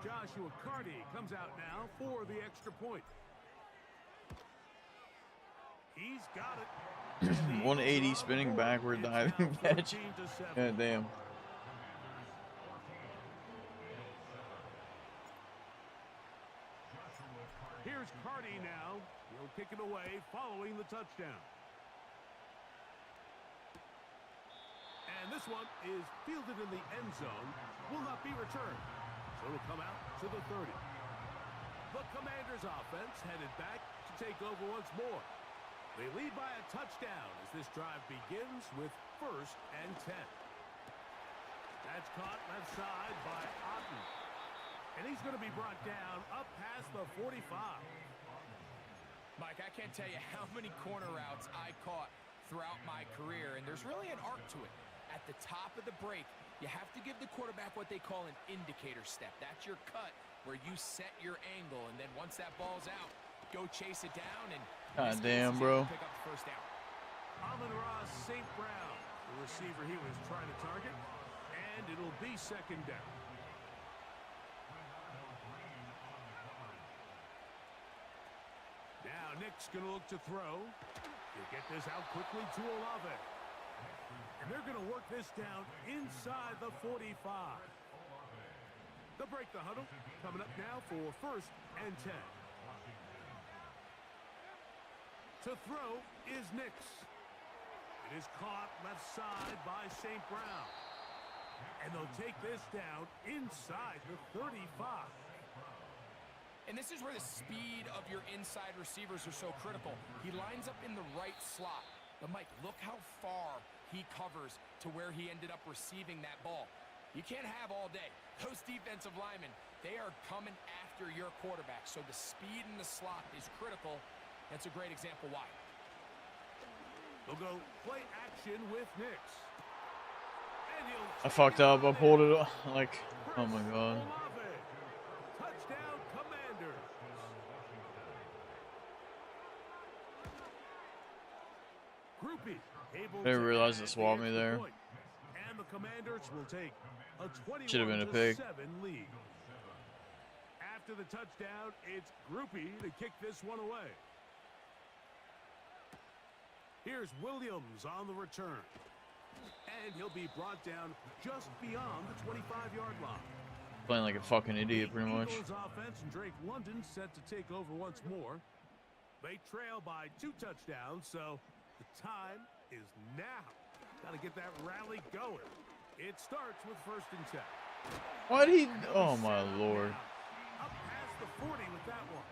Joshua Carty comes out now for the extra point. He's got it. 180 spinning backward diving catch. God damn. Here's Carty now. He'll kick it away following the touchdown. And this one is fielded in the end zone. Will not be returned. So it'll come out to the 30. The Commanders' offense headed back to take over once more. They lead by a touchdown as this drive begins with 1st and 10. That's caught left side by Otten. And he's going to be brought down up past the 45. Mike, I can't tell you how many corner routes I caught throughout my career, and there's really an art to it. At the top of the break, you have to give the quarterback what they call an indicator step. That's your cut where you set your angle, and then once that ball's out, go chase it down and God damn, bro. Pick up the first down. Amon-Ra St. Brown, the receiver he was trying to target, and it'll be 2nd down. Now Nick's going to look to throw. He'll get this out quickly to Olave. And they're going to work this down inside the 45. They'll break the huddle. Coming up now for 1st and 10. To throw is Nix. It is caught left side by St. Brown. And they'll take this down inside the 35. And this is where the speed of your inside receivers are so critical. He lines up in the right slot. But Mike, look how far he covers to where he ended up receiving that ball. You can't have all day. Those defensive linemen, they are coming after your quarterback. So the speed in the slot is critical. That's a great example why. They'll go play action with Nix. I fucked up. I pulled it off. Like, oh my god. Touchdown, Commanders. Groupie able I didn't to realize add it swapped the me extra there. point. And the Commanders will take a 21-7 Should have been a pick. lead. After the touchdown, it's Groupie to kick this one away. Here's Williams on the return. And he'll be brought down just beyond the 25-yard line. Playing like a fucking idiot, pretty much. Eagles offense and Drake London set to take over once more. They trail by 2 touchdowns, so the time is now. Got to get that rally going. It starts with 1st and 10. Why'd he? Oh my lord. Up past the 40 with that one.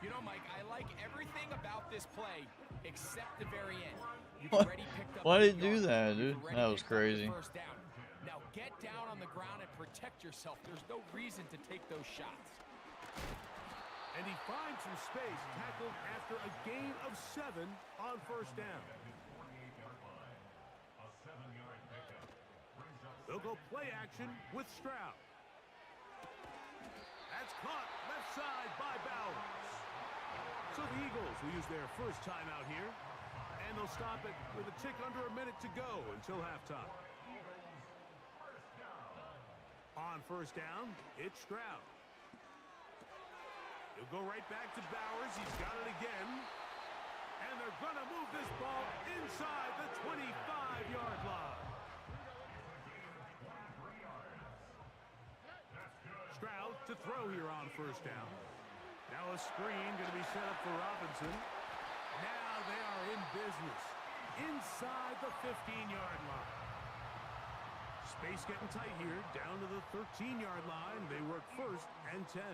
You know, Mike, I like everything about this play except the very end. You've What? already picked up Why did 8 he do yards. that, You've dude? already That was picked up the crazy. first down. Now get down on the ground and protect yourself. There's no reason to take those shots. And he finds some space, tackled after a gain of 7 on 1st down. They'll go play action with Stroud. That's caught left side by Bowers. So the Eagles will use their first timeout here, and they'll stop it with a tick under a minute to go until halftime. On 1st down, it's Stroud. He'll go right back to Bowers. He's got it again. And they're going to move this ball inside the 25-yard line. Stroud to throw here on 1st down. Now a screen going to be set up for Robinson. Now they are in business inside the 15-yard line. Space getting tight here, down to the 13-yard line. They work 1st and 10.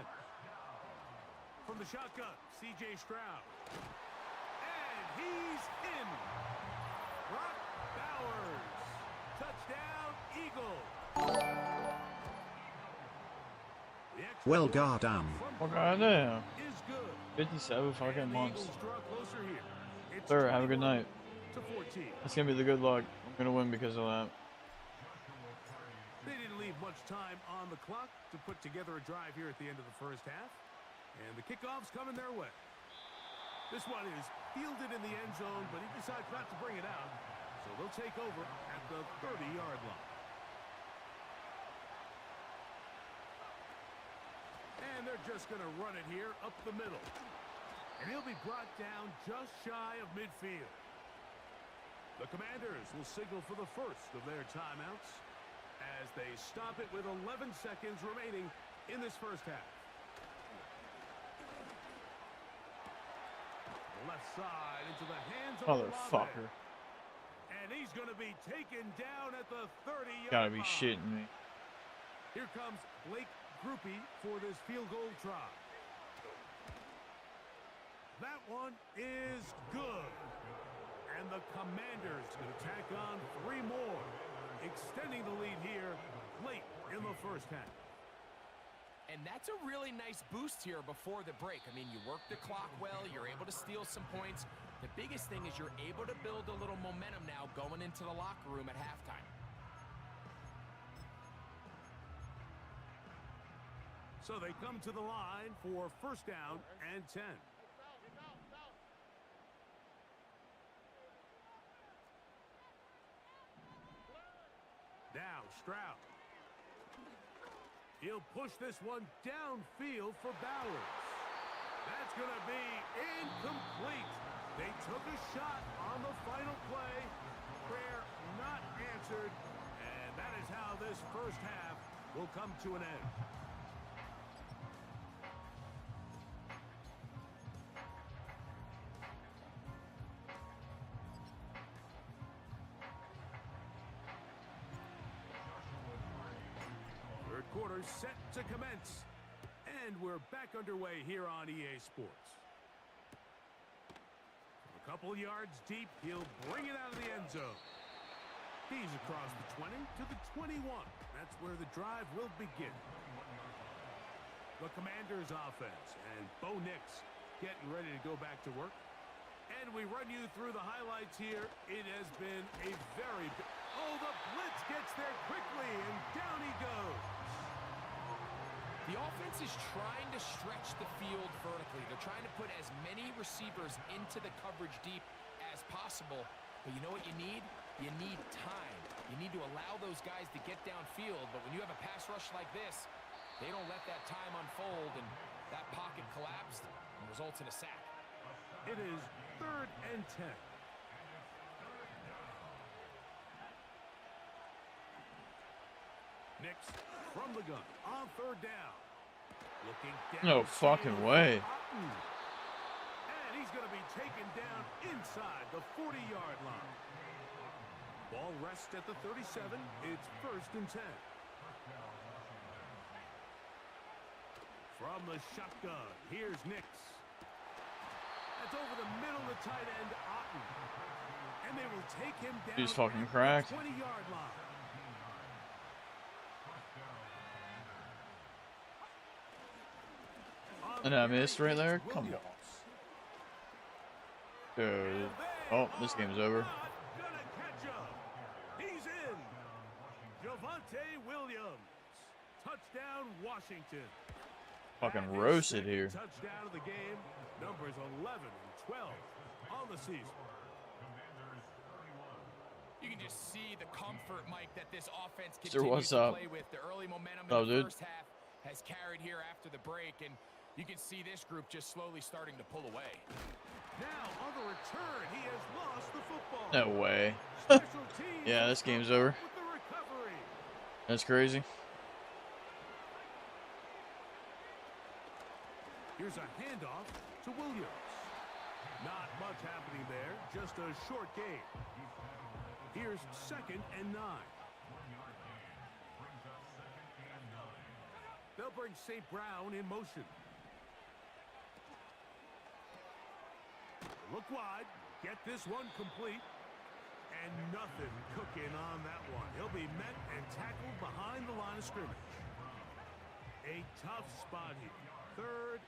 From the shotgun, C.J. Stroud. And he's in. Brock Bowers. Touchdown, Eagles. Well, goddamn. Oh goddamn. Is good. 57 fucking And the months. Eagles draw closer here. It's Sir, have a good night. 21-14. That's gonna be the good luck. I'm gonna win because of that. They didn't leave much time on the clock to put together a drive here at the end of the first half. And the kickoff's coming their way. This one is fielded in the end zone, but he decides not to bring it out. So they'll take over at the 30-yard line. And they're just going to run it here up the middle. And he'll be brought down just shy of midfield. The Commanders will signal for the first of their timeouts as they stop it with 11 seconds remaining in this first half. The left side into the hands of Motherfucker. And he's going to be taken down at the 30-yard line. Gotta be shitting me. Here comes Blake Groupie for this field goal try. That one is good. And the Commanders can tack on 3 more, extending the lead here late in the first half. And that's a really nice boost here before the break. I mean, you work the clock well, you're able to steal some points. The biggest thing is you're able to build a little momentum now going into the locker room at halftime. So they come to the line for first down and 10. Now Stroud. He'll push this one downfield for Bowers. That's going to be incomplete. They took a shot on the final play. Prayer not answered. And that is how this first half will come to an end. Third quarter set to commence. And we're back underway here on EA Sports. A couple yards deep, he'll bring it out of the end zone. He's across the 20 to the 21. That's where the drive will begin. The Commanders offense and Bo Nix getting ready to go back to work. And we run you through the highlights here. It has been a very... Oh, the blitz gets there quickly, and down he goes. The offense is trying to stretch the field vertically. They're trying to put as many receivers into the coverage deep as possible. But you know what you need? You need time. You need to allow those guys to get downfield. But when you have a pass rush like this, they don't let that time unfold, and that pocket collapsed and results in a sack. It is 3rd and 10. Nix from the gun on 3rd down. Looking down. No fucking way. And he's going to be taken down inside the 40-yard line. Ball rests at the 37. It's 1st and 10. From the shotgun, here's Nix. That's over the middle of the tight end, Otten. And they will take him down. He's fucking cracked. 20-yard line. And I missed right there? Come on. Dude. Oh, this game's over. Gonna catch him. He's in. Javonte Williams. Touchdown, Washington. Fucking roasted here. Touchdown of the game. Numbers 11 and 12 on the season. You can just see the comfort, Mike, that this offense Sir, continues what's to up? play with. The early momentum Oh, in the dude. first half has carried here after the break, and you can see this group just slowly starting to pull away. Now on the return, he has lost the football. No way. Special teams Yeah, this game's over. with the recovery. That's crazy. Here's a handoff to Williams. Not much happening there, just a short gain. Here's 2nd and 9. They'll bring St. Brown in motion. Look wide, get this one complete, and nothing cooking on that one. He'll be met and tackled behind the line of scrimmage. A tough spot here. 3rd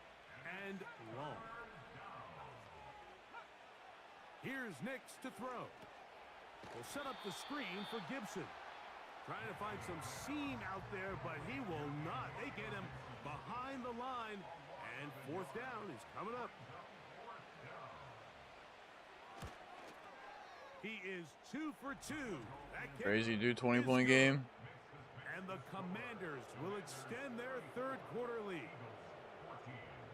and long. Here's Nix to throw. We'll set up the screen for Gibson. Trying to find some seam out there, but he will not. They get him behind the line, and fourth down is coming up. He is 2 for 2. Crazy, dude. 20-point game. And the Commanders will extend their third quarter lead.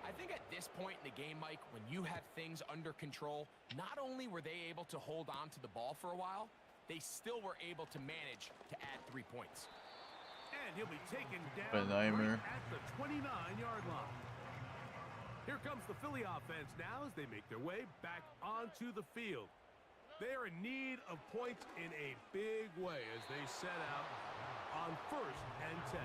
I think at this point in the game, Mike, when you have things under control, not only were they able to hold on to the ball for a while, they still were able to manage to add 3 points. And he'll be taken down right at the 29-yard line. Here comes the Philly offense now as they make their way back onto the field. They are in need of points in a big way as they set out on 1st and 10.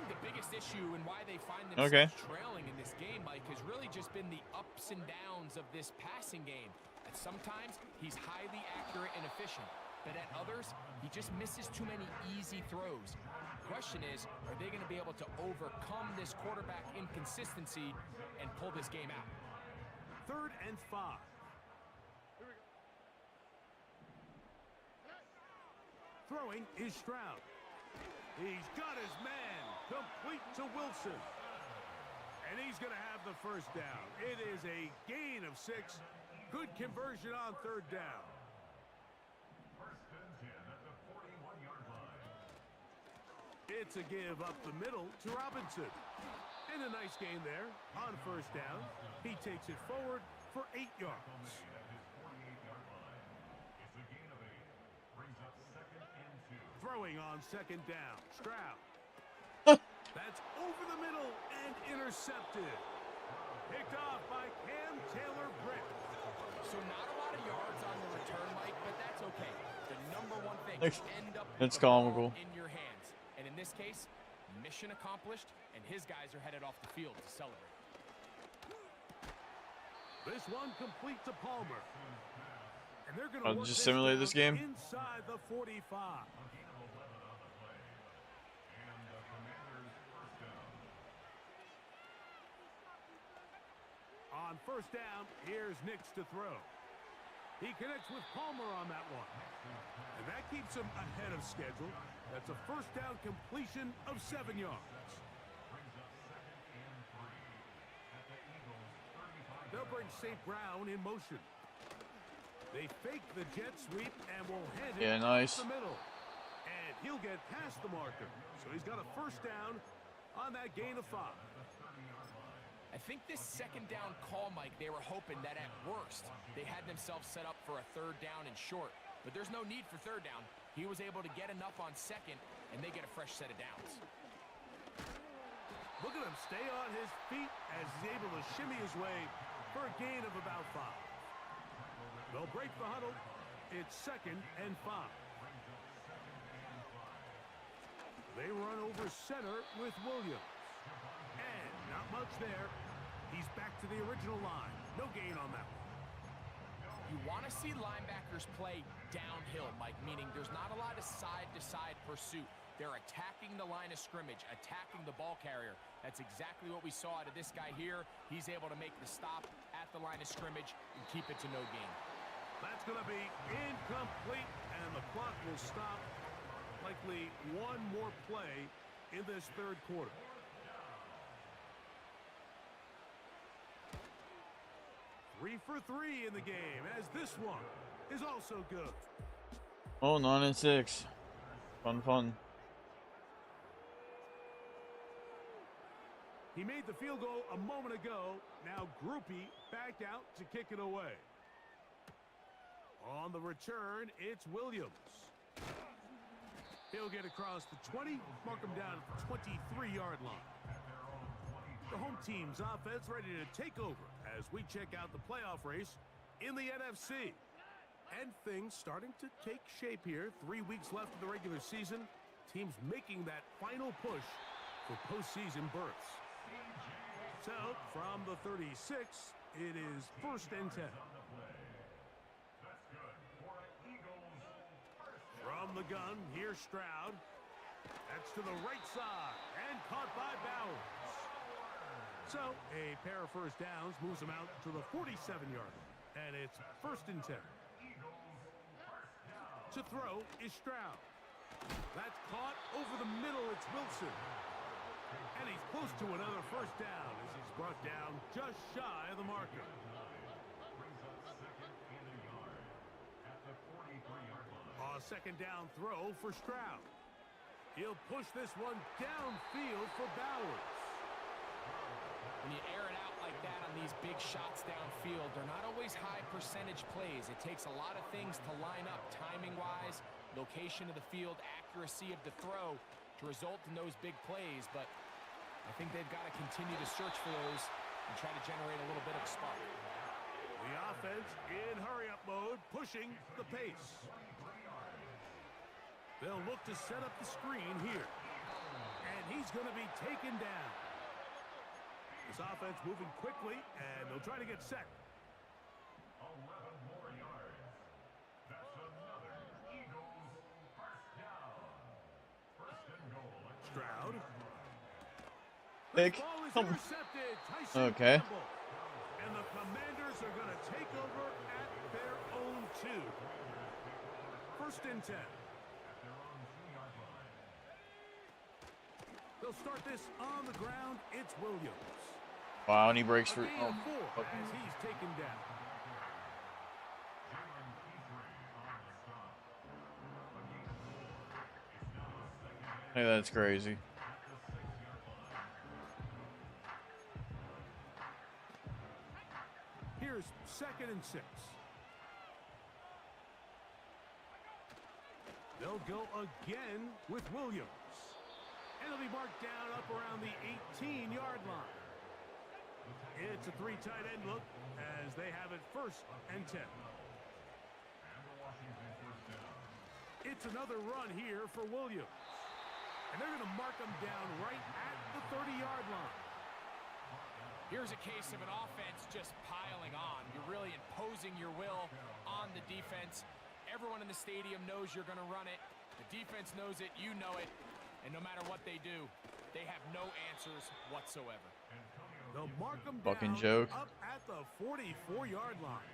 The biggest issue and why they find themselves trailing in this game, Mike, has really just been the ups and downs of this passing game. At sometimes, he's highly accurate and efficient, but at others, he just misses too many easy throws. The question is, are they going to be able to overcome this quarterback inconsistency and pull this game out? 3rd and 5. Throwing is Stroud. He's got his man complete to Wilson. And he's going to have the first down. It is a gain of 6. Good conversion on 3rd down. 1st and 10 at the 41-yard line. It's a give up the middle to Robinson. And a nice gain there on 1st down. He takes it forward for 8 yards. Throwing on 2nd down. Stroud. That's over the middle and intercepted. Picked off by Cam Taylor-Britt. So not a lot of yards on the return, Mike, but that's okay. The number one thing is end up with the ball in your hands. And in this case, mission accomplished, and his guys are headed off the field to celebrate. This one complete to Palmer. And they're going to just simulate this game. Inside the 45. On 1st down, here's Nix to throw. He connects with Palmer on that one. And that keeps him ahead of schedule. That's a 1st down completion of 7 yards. They'll bring St. Brown in motion. They fake the jet sweep and will hand it nice. the middle. And he'll get past the marker. So he's got a 1st down on that gain of 5. I think this 2nd down call, Mike, they were hoping that at worst they had themselves set up for a 3rd down and short. But there's no need for 3rd down. He was able to get enough on 2nd, and they get a fresh set of downs. Look at him stay on his feet as he's able to shimmy his way for a gain of about 5. They'll break the huddle. It's 2nd and 5. They run over center with Williams. And not much there. He's back to the original line. No gain on that one. You want to see linebackers play downhill, Mike, meaning there's not a lot of side-to-side pursuit. They're attacking the line of scrimmage, attacking the ball carrier. That's exactly what we saw out of this guy here. He's able to make the stop at the line of scrimmage and keep it to no gain. That's going to be incomplete, and the clock will stop. Likely one more play in this 3rd quarter. Three for 3 in the game, as this one is also good. Oh, 9 and 6. Fun. He made the field goal a moment ago. Now Groupie back out to kick it away. On the return, it's Williams. He'll get across the 20, mark him down at the 23-yard line. The home team's offense ready to take over as we check out the playoff race in the NFC. And things starting to take shape here. 3 weeks left of the regular season. Teams making that final push for postseason berths. So, from the 36, it is 1st and 10. From the gun, here's Stroud. That's to the right side and caught by Bowers. So, a pair of 1st downs moves him out to the 47-yard line. And it's 1st and 10. To throw is Stroud. That's caught over the middle. It's Wilson. And he's close to another first down as he's brought down just shy of the marker. A second down throw for Stroud. He'll push this one downfield for Bowers. When you air it out like that on these big shots downfield, they're not always high percentage plays. It takes a lot of things to line up timing-wise, location of the field, accuracy of the throw to result in those big plays. But I think they've got to continue to search for those and try to generate a little bit of spark. The offense in hurry-up mode, pushing the pace. They'll look to set up the screen here. And he's going to be taken down. This offense moving quickly, and they'll try to get set. 11 more yards. That's another Eagles first down. First and goal. Stroud. Pick. Ball is intercepted. Tyson Okay. Campbell. And the Commanders are going to take over at their own 2. First and 10. They'll start this on the ground. It's Williams. Wow, and he breaks free. A gain of 4 as he's taken down. Hey, that's crazy. Here's 2nd and 6. They'll go again with Williams. And it'll be marked down up around the 18-yard line. It's a 3 tight end look as they have it 1st and 10. It's another run here for Williams. And they're going to mark him down right at the 30-yard line. Here's a case of an offense just piling on. You're really imposing your will on the defense. Everyone in the stadium knows you're going to run it. The defense knows it. You know it. And no matter what they do, they have no answers whatsoever. They'll mark them Fucking down joke. up at the 44-yard line.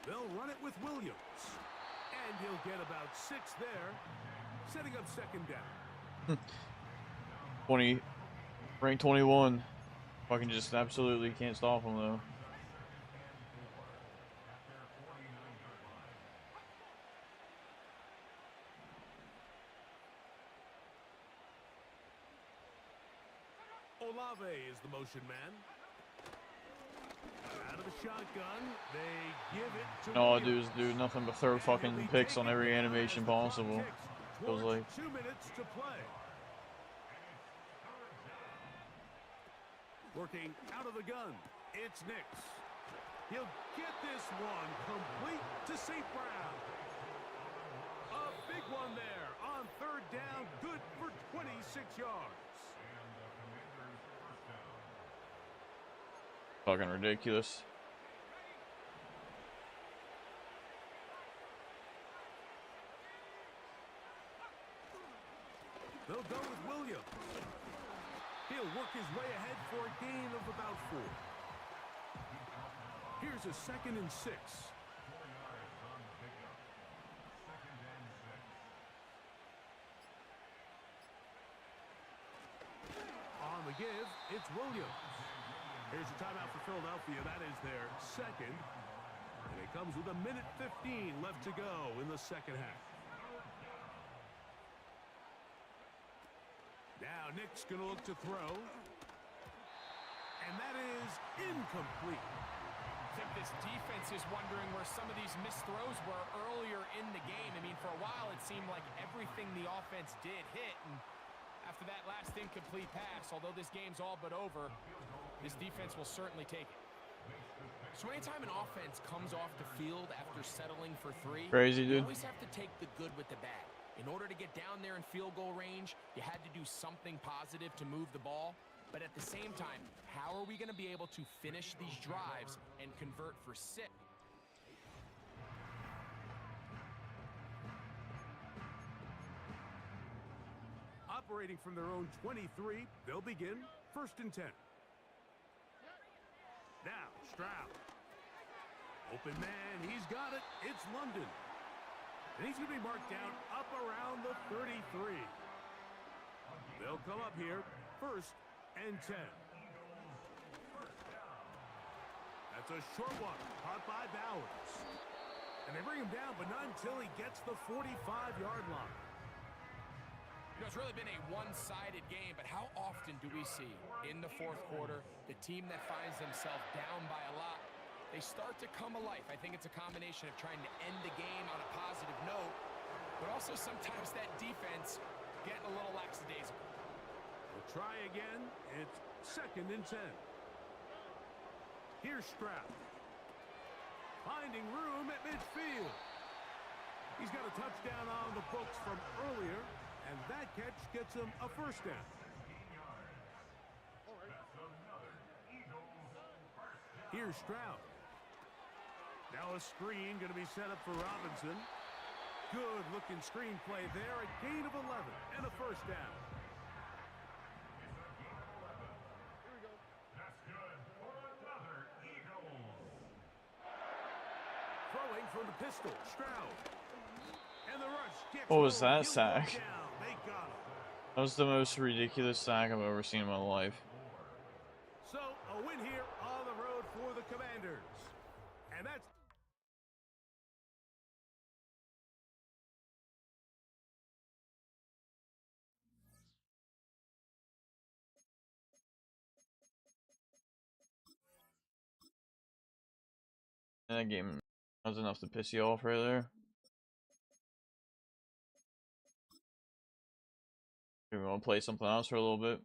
They'll run it with Williams. And he'll get about 6 there, setting up 2nd down. 20, rank 21. Fucking just absolutely can't stop him though. Olave is the motion man. Out of the shotgun, they give it to All I Williams. do is do nothing but throw fucking picks on every animation possible. Feels like. 2 minutes to play. Working out of the gun, it's Nix. He'll get this one complete to St. Brown. A big one there on 3rd down, good for 26 yards. Fucking ridiculous. They'll go with Williams. He'll work his way ahead for a gain of about 4. Here's a 2nd and 6. On the give, it's Williams. Here's a timeout for Philadelphia. That is their 2nd. And it comes with 1:15 left to go in the 2nd half. Now Nick's going to look to throw. And that is incomplete. I think this defense is wondering where some of these missed throws were earlier in the game. I mean, for a while it seemed like everything the offense did hit. And after that last incomplete pass, although this game's all but over, this defense will certainly take it. So anytime an offense comes off the field after settling for 3, Crazy, dude. you always have to take the good with the bad. In order to get down there in field goal range, you had to do something positive to move the ball. But at the same time, how are we going to be able to finish these drives and convert for 6? Operating from their own 23, they'll begin 1st and 10. Now Stroud. Open man, he's got it. It's London. And he's going to be marked down up around the 33. They'll come up here, 1st and 10. That's a short one, caught by Bowers. And they bring him down, but not until he gets the 45-yard line. You know, it's really been a one-sided game, but how often do we see in the 4th quarter the team that finds themselves down by a lot, they start to come alive. I think it's a combination of trying to end the game on a positive note, but also sometimes that defense getting a little lackadaisical. We'll try again. It's 2nd and 10. Here's Stroud. Finding room at midfield. He's got a touchdown on the books from earlier, and that catch gets him a 1st down. Here's Stroud. Now a screen going to be set up for Robinson. Good looking screenplay there. A gain of 11 and a 1st down. Throwing from the pistol, Stroud. And the rush gets What was low. that He'll sack? go down. They got him. That was the most ridiculous sack I've ever seen in my life. So a win here on the road for the Commanders. And that's And that game was enough to piss you off right there. We want to play something else for a little bit.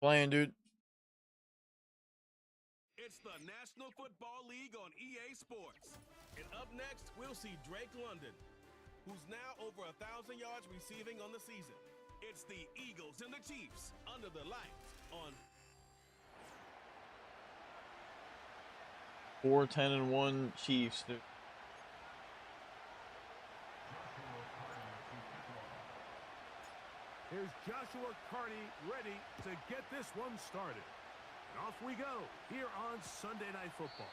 Playing, dude. It's the National Football League on EA Sports. And up next, we'll see Drake London, who's now over 1,000 yards receiving on the season. It's the Eagles and the Chiefs under the lights on 4-10-1 Chiefs, dude. Here's Joshua Carney ready to get this one started. And off we go here on Sunday Night Football.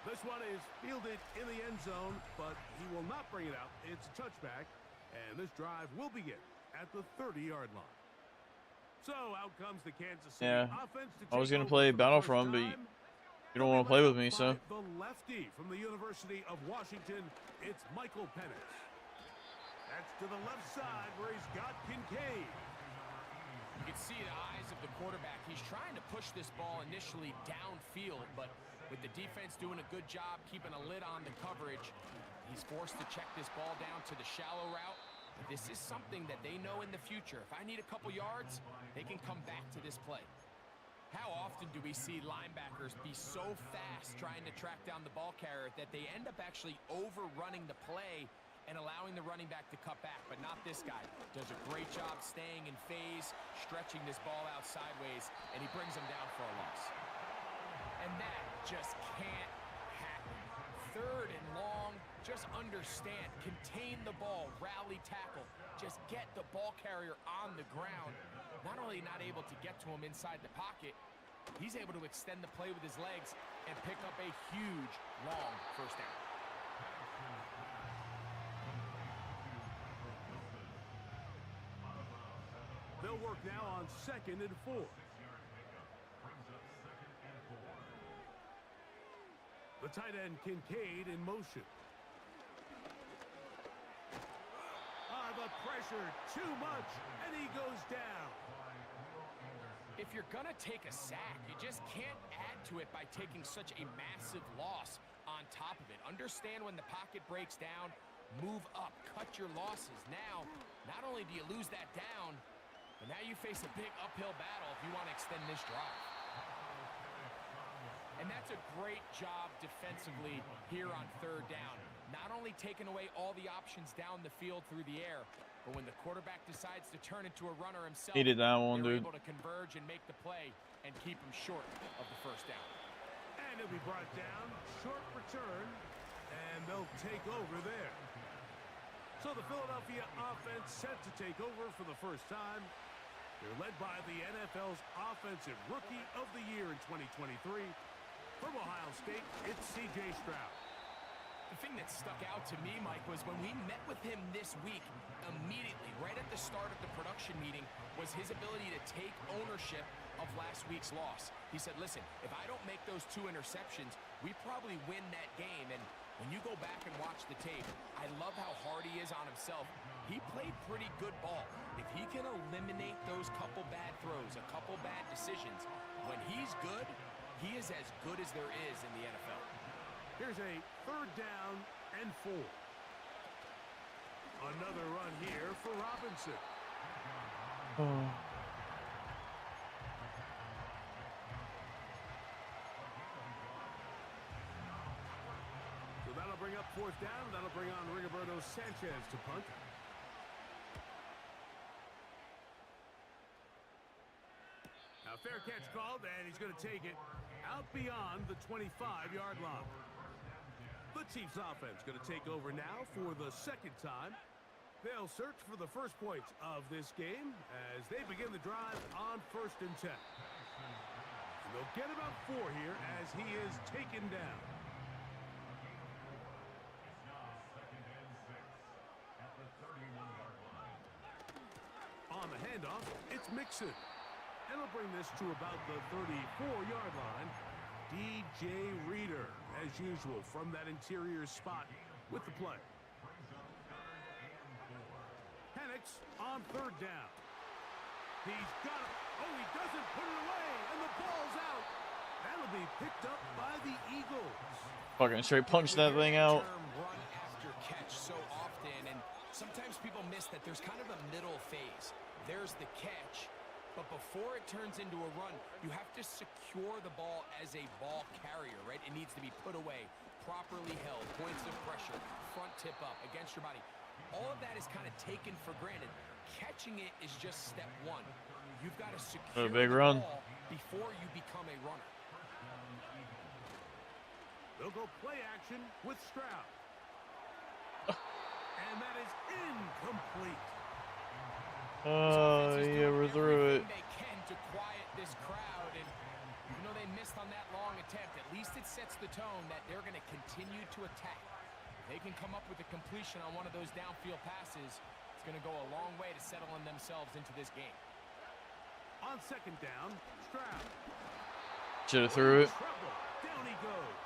This one is fielded in the end zone, but he will not bring it out. It's a touchback, and this drive will begin at the 30-yard line. So out comes the Kansas City offense to I was take gonna over play for the Battlefront, but first time. you don't want to play with me, so. The lefty from the University of Washington, it's Michael Penix. That's to the left side where he's got Kincaid. You can see the eyes of the quarterback. He's trying to push this ball initially downfield, but with the defense doing a good job keeping a lid on the coverage, he's forced to check this ball down to the shallow route. But this is something that they know in the future. If I need a couple yards, they can come back to this play. How often do we see linebackers be so fast trying to track down the ball carrier that they end up actually overrunning the play and allowing the running back to cut back? But not this guy. Does a great job staying in phase, stretching this ball out sideways, and he brings him down for a loss. And that just can't happen. Third and long, just understand, contain the ball, rally tackle, just get the ball carrier on the ground. Not only not able to get to him inside the pocket, he's able to extend the play with his legs and pick up a huge, long first down. They'll work now on 2nd and 4. The tight end Kincaid in motion. The pressure too much, and he goes down. If you're gonna take a sack, you just can't add to it by taking such a massive loss on top of it. Understand when the pocket breaks down, move up, cut your losses. Now, not only do you lose that down, but now you face a big uphill battle if you want to extend this drive. And that's a great job defensively here on 3rd down. Not only taking away all the options down the field through the air, but when the quarterback decides to turn into a runner himself, Needed that one, they're dude. able to converge and make the play and keep him short of the first down. And he'll be brought down, short return, and they'll take over there. So the Philadelphia offense set to take over for the first time. They're led by the NFL's Offensive Rookie of the Year in 2023. From Ohio State, it's C.J. Stroud. The thing that stuck out to me, Mike, was when we met with him this week, immediately, right at the start of the production meeting, was his ability to take ownership of last week's loss. He said, listen, if I don't make those 2 interceptions, we probably win that game. And when you go back and watch the tape, I love how hard he is on himself. He played pretty good ball. If he can eliminate those couple bad throws, a couple bad decisions, when he's good, he is as good as there is in the NFL. Here's a 3rd down and 4. Another run here for Robinson. So that'll bring up 4th down. That'll bring on Rigoberto Sanchez to punt. Now fair catch called, and he's going to take it out beyond the 25-yard line. The Chiefs offense going to take over now for the 2nd time. They'll search for the first points of this game as they begin the drive on 1st and 10. And they'll get about 4 here as he is taken down. On the handoff, it's Mixon. And he'll bring this to about the 34-yard line. DJ Reader, as usual, from that interior spot with the play. Penix on 3rd down. He's got it. Oh, he doesn't put it away, and the ball's out. That'll be picked up by the Eagles. Fucking straight punch that thing out. Run after catch so often, and sometimes people miss that there's kind of a middle phase. There's the catch, but before before it turns into a run, you have to secure the ball as a ball carrier, right? It needs to be put away, properly held, points of pressure, front tip up, against your body. All of that is kind of taken for granted. Catching it is just step one. You've got to secure big the run ball before you become a runner. They'll go play action with Stroud. And that is incomplete. Oh, he overthrew it. They can to quiet this crowd, and even though they missed on that long attempt, at least it sets the tone that they're going to continue to attack. If they can come up with a completion on one of those downfield passes, it's going to go a long way to settling themselves into this game. On second down, Stroud. Should have threw it. Trouble. Down he goes.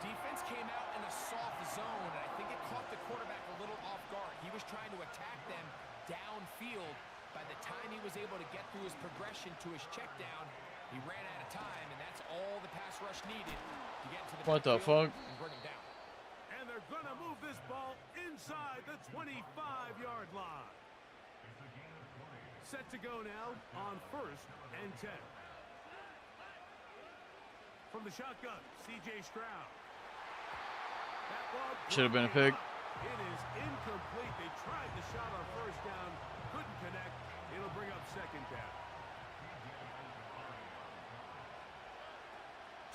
Defense came out in a soft zone, and I think it caught the quarterback a little off guard. He was trying to attack them downfield. By the time he was able to get through his progression to his check down, he ran out of time, and that's all the pass rush needed to get to the What the fuck? and bring him down. And they're going to move this ball inside the 25-yard line. Set to go now on 1st and 10. From the shotgun, C.J. Stroud. Should have been a pick. It is incomplete. They tried the shot on 1st down, couldn't connect. It'll bring up 2nd down.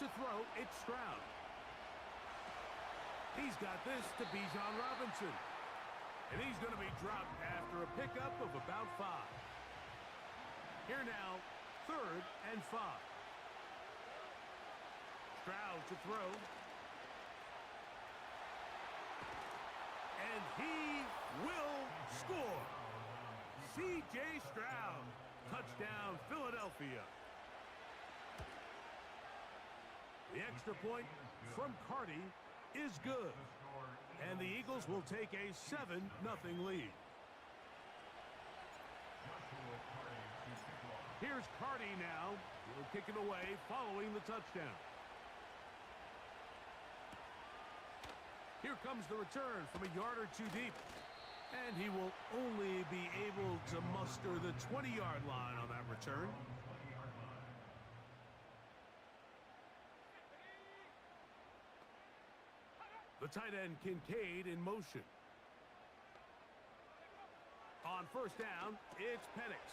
To throw, it's Stroud. He's got this to Bijan Robinson. And he's going to be dropped after a pickup of about 5. Here now, 3rd and 5. Stroud to throw. And he will score. C.J. Stroud. Touchdown, Philadelphia. The extra point from Carty is good. And the Eagles will take a 7-0 lead. Here's Carty now. He'll kick it away following the touchdown. Here comes the return from a yard or 2 deep. And he will only be able to muster the 20-yard line on that return. The tight end Kincaid in motion. On 1st down, it's Penix.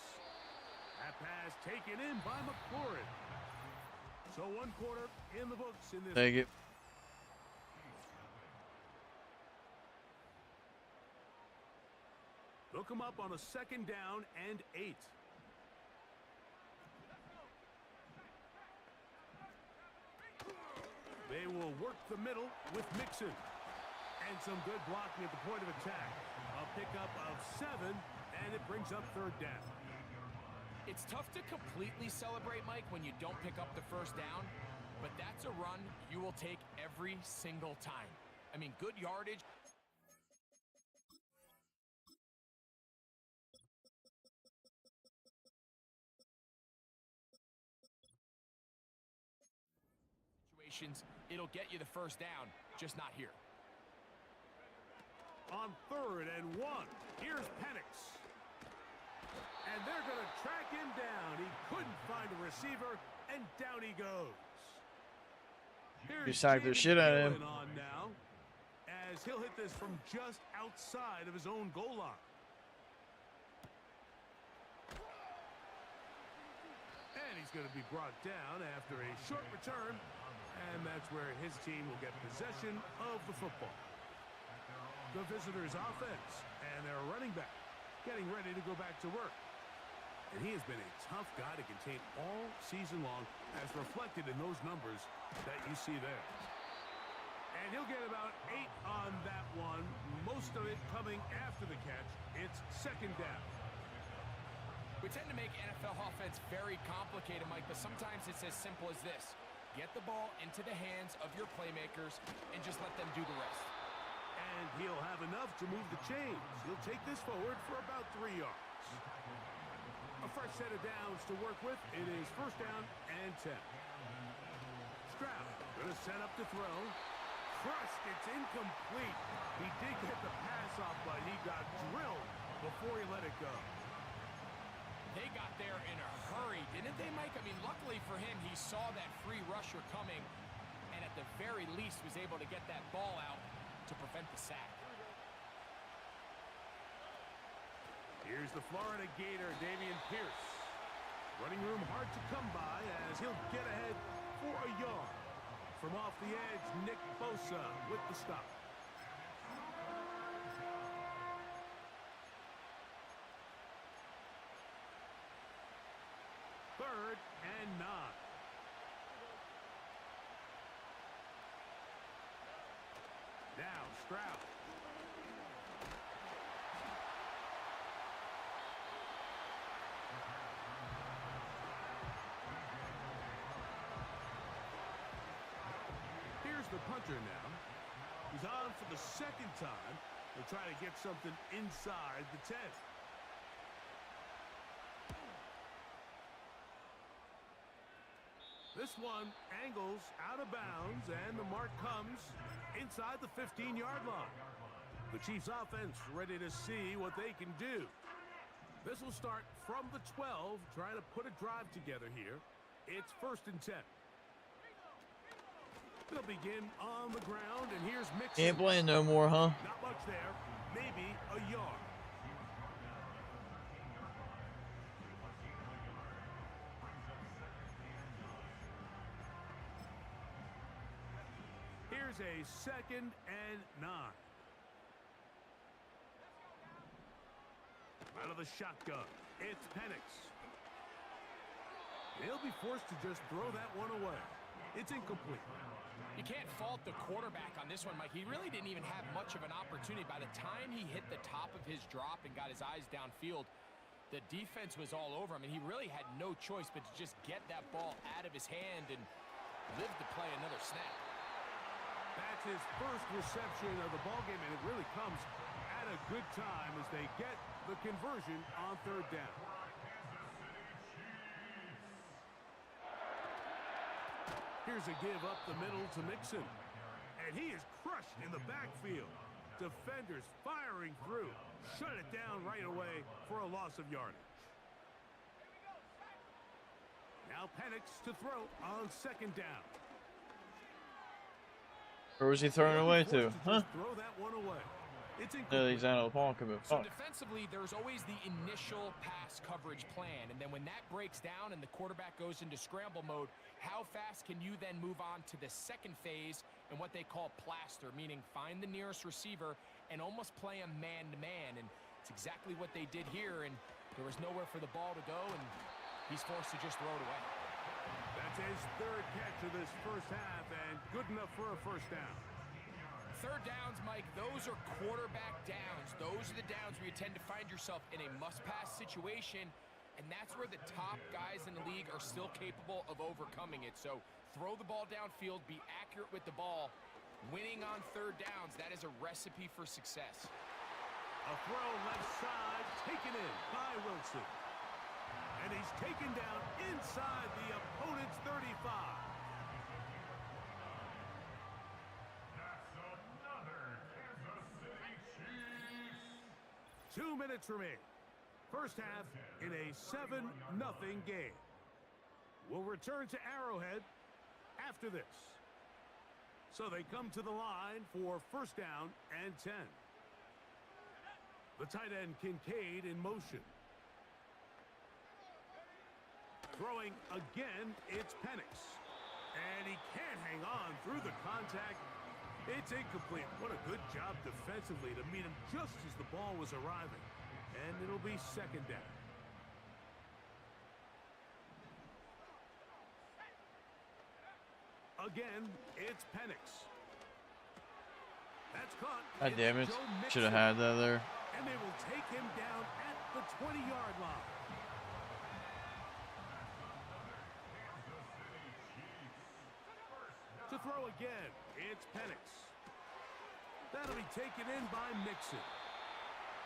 That pass taken in by McLaurin. So 1 quarter in the books in this. Take it. They'll come up on a 2nd down and 8. They will work the middle with Mixon. And some good blocking at the point of attack. A pickup of 7, and it brings up 3rd down. It's tough to completely celebrate, Mike, when you don't pick up the 1st down, but that's a run you will take every single time. I mean, good yardage. It'll get you the 1st down, just not here. On 3rd and 1, here's Penix. And they're going to track him down. He couldn't find a receiver, and down he goes. You sacked the shit out of him. On now, as he'll hit this from just outside of his own goal line. And he's going to be brought down after a short return. And that's where his team will get possession of the football. The visitors' offense and their running back getting ready to go back to work. And he has been a tough guy to contain all season long, as reflected in those numbers that you see there. And he'll get about 8 on that one, most of it coming after the catch. It's 2nd down. We tend to make NFL offense very complicated, Mike, but sometimes it's as simple as this. Get the ball into the hands of your playmakers and just let them do the rest. And he'll have enough to move the chains. He'll take this forward for about 3 yards. A fresh set of downs to work with. It is 1st down and 10. Stroud going to set up to throw. Crushed. It's incomplete. He did get the pass off, but he got drilled before he let it go. They got there in a hurry, didn't they, Mike? I mean, luckily for him, he saw that free rusher coming, and at the very least was able to get that ball out to prevent the sack. Here's the Florida Gator, Dameon Pierce. Running room hard to come by as he'll get ahead for a yard. From off the edge, Nick Bosa with the stop. Third and 9. Now Stroud. Here's the punter now. He's on for the second time. He'll try to get something inside the 10. This one angles out of bounds, and the mark comes inside the 15-yard line. The Chiefs offense ready to see what they can do. This will start from the 12, trying to put a drive together here. It's 1st and 10. They'll begin on the ground, and here's Mixon. Ain't playing no more, huh? Not much there, maybe a yard. Here's a 2nd and 9. Out of the shotgun, it's Penix. He'll be forced to just throw that one away. It's incomplete. You can't fault the quarterback on this one, Mike. He really didn't even have much of an opportunity. By the time he hit the top of his drop and got his eyes downfield, the defense was all over him, and he really had no choice but to just get that ball out of his hand and live to play another snap. That's his first reception of the ballgame, and it really comes at a good time as they get the conversion on 3rd down. Here's a give up the middle to Mixon. And he is crushed in the backfield. Defenders firing through. Shut it down right away for a loss of yardage. Now Penix to throw on 2nd down. Where was he throwing away to? Huh? Throw that one away. It's Yeah, he's out of the pocket, but So fuck. defensively, there's always the initial pass coverage plan, and then when that breaks down and the quarterback goes into scramble mode, how fast can you then move on to the second phase and what they call plaster, meaning find the nearest receiver and almost play him man-to-man, and it's exactly what they did here, and there was nowhere for the ball to go, and he's forced to just throw it away. That's his 3rd catch of this first half, and good enough for a 1st down. 3rd downs, Mike, those are quarterback downs. Those are the downs where you tend to find yourself in a must-pass situation, and that's where the top guys in the league are still capable of overcoming it. So throw the ball downfield, be accurate with the ball. Winning on 3rd downs, that is a recipe for success. A throw left side, taken in by Wilson. And he's taken down inside the opponent's 35. That's another Kansas City Chiefs. 2 minutes remain. First half in a 7-0 game. We'll return to Arrowhead after this. So they come to the line for 1st down and 10. The tight end Kincaid in motion. Throwing again, it's Penix. And he can't hang on through the contact. It's incomplete. What a good job defensively to meet him just as the ball was arriving. And it'll be 2nd down. Again, it's Penix. That's caught. God damn it. Joe Mixon. Should have had that there. And they will take him down at the 20-yard line. To throw again, it's Penix. That'll be taken in by Mixon.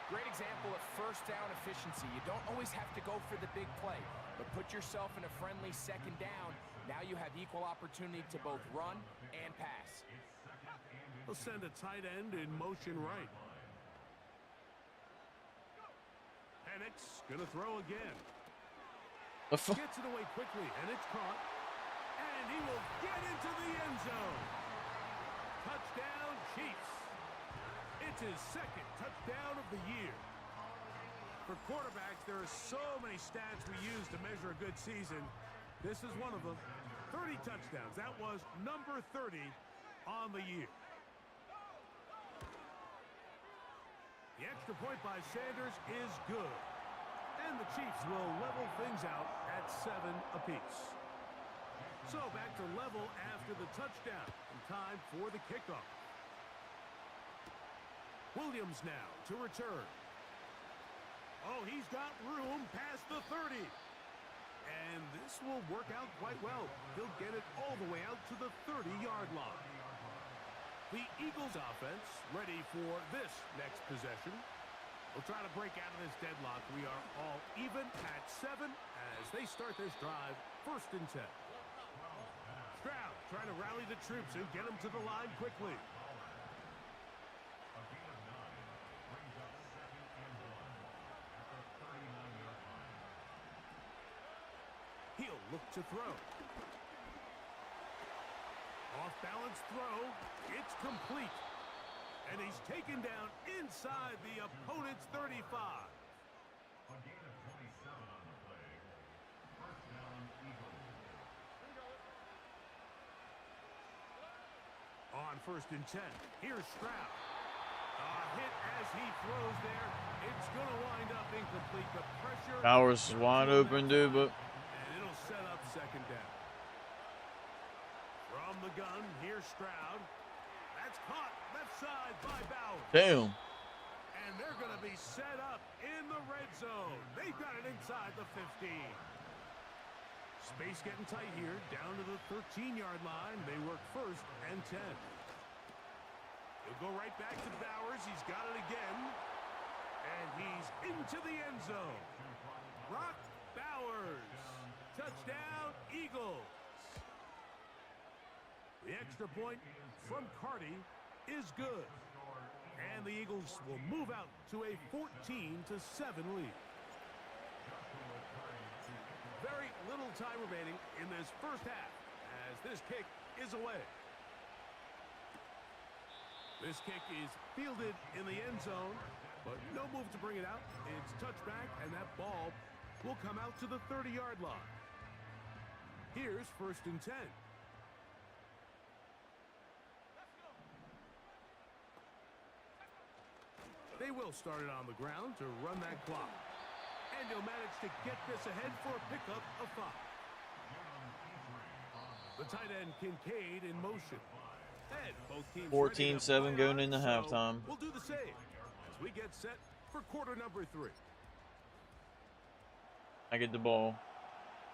Great example of 1st down efficiency. You don't always have to go for the big play, but put yourself in a friendly 2nd down. Now you have equal opportunity to both run and pass. They'll send a tight end in motion right. Penix gonna throw again. Gets it away quickly, and it's caught. And he will get into the end zone. Touchdown, Chiefs. It's his second touchdown of the year. For quarterbacks, there are so many stats we use to measure a good season. This is one of them. 30 touchdowns. That was number 30 on the year. The extra point by Sanders is good. And the Chiefs will level things out at 7 apiece. So back to level after the touchdown. And time for the kickoff. Williams now to return. Oh, he's got room past the 30. And this will work out quite well. He'll get it all the way out to the 30-yard line. The Eagles offense ready for this next possession. We'll try to break out of this deadlock. We are all even at 7 as they start this drive. 1st and 10. Stroud trying to rally the troops and get them to the line quickly. He'll look to throw. Off-balance throw. It's complete. And he's taken down inside the opponent's 35. A gain of 27 on the play. 1st down, Eagles. On 1st and 10, here's Stroud. A hit as he throws there. It's going to wind up incomplete. The pressure. Bowers is wide open, dude, but And it'll set up 2nd down. From the gun, here's Stroud. That's caught left side by Bowers. damn. And they're going to be set up in the red zone. They've got it inside the 15. Space getting tight here, down to the 13-yard line. They work 1st and 10. He'll go right back to Bowers. He's got it again. And he's into the end zone. Brock Bowers. Touchdown, Eagles. The extra point from Carty is good. And the Eagles will move out to a 14-7 lead. Very little time remaining in this 1st half as this kick is away. This kick is fielded in the end zone, but no move to bring it out. It's touchback, and that ball will come out to the 30-yard line. Here's 1st and 10. They will start it on the ground to run that clock. And he'll manage to get this ahead for a pickup of 5. The tight end Kincaid in motion. And both teams 14-7 going into halftime. We'll do the same as we get set for quarter number 3. I get the ball.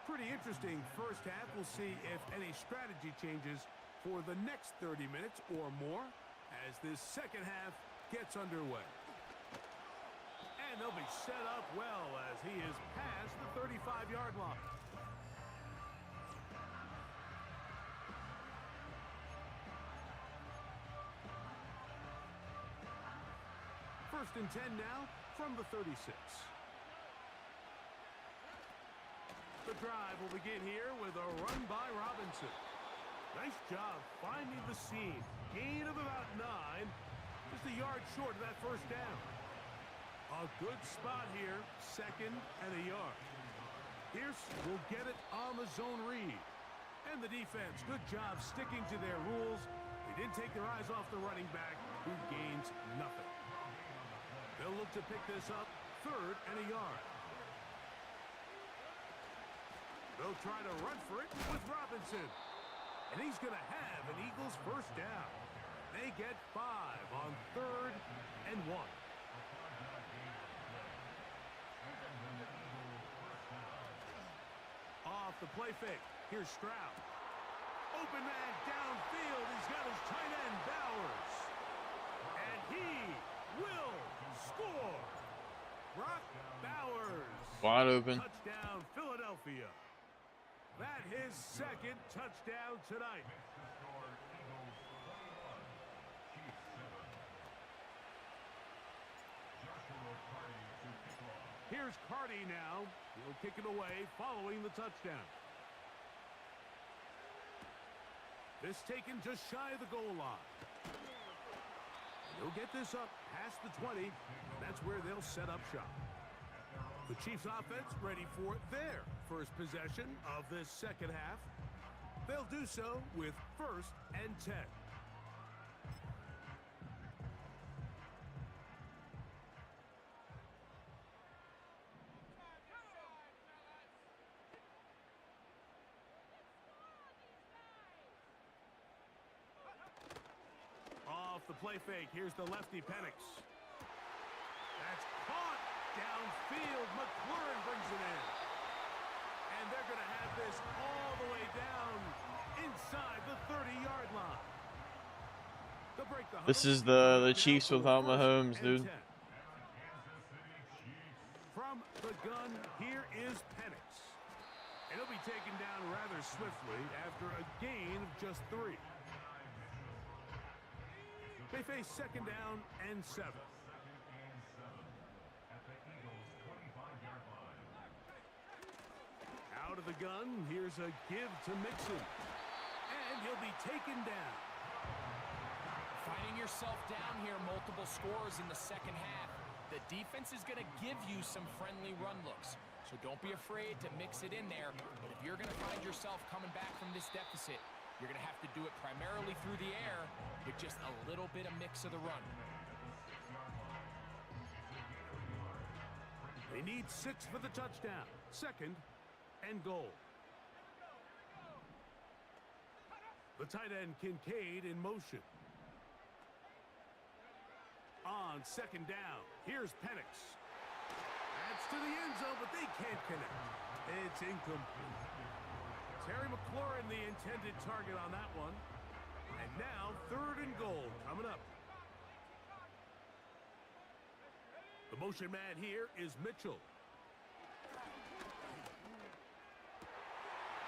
Pretty interesting 1st half. We'll see if any strategy changes for the next 30 minutes or more as this 2nd half gets underway. And they'll be set up well as he is past the 35-yard line. First and 10 now from the 36. The drive will begin here with a run by Robinson. Nice job finding the seam. Gain of about 9. Just a yard short of that 1st down. A good spot here. 2nd and a yard. Pierce will get it on the zone read. And the defense, good job sticking to their rules. They didn't take their eyes off the running back, who gains nothing. They'll look to pick this up. 3rd and a yard. They'll try to run for it with Robinson. And he's going to have an Eagles 1st down. They get 5 on 3rd and 1. Off the play fake. Here's Stroud. Open man downfield. He's got his tight end, Bowers. And he will score. Brock Bowers. Wide open. Touchdown, Philadelphia. That his 2nd touchdown tonight. Here's Here's Carty now. He'll kick it away following the touchdown. This taken just shy of the goal line. He'll get this up past the 20. That's where they'll set up shop. The Chiefs offense ready for their first possession of this second half. They'll do so with 1st and 10. Off the play fake, here's the lefty Penix. That's caught downfield. McLaurin brings it in. And they're going to have this all the way down inside the 30-yard line. They'll break the This is the Chiefs without Mahomes, dude. From the gun, here is Penix. And he'll be taken down rather swiftly after a gain of just 3. They face 2nd down and 7. Out of the gun, here's a give to Mixon. And he'll be taken down. Finding yourself down here, multiple scores in the second half. The defense is going to give you some friendly run looks. So don't be afraid to mix it in there. But if you're going to find yourself coming back from this deficit, you're going to have to do it primarily through the air with just a little bit of mix of the run. They need 6 for the touchdown. 2nd and goal. The tight end Kincaid in motion. On 2nd down, here's Penix. That's to the end zone, but they can't connect. It's incomplete. Terry McLaurin, the intended target on that one. And now 3rd and goal coming up. The motion man here is Mitchell.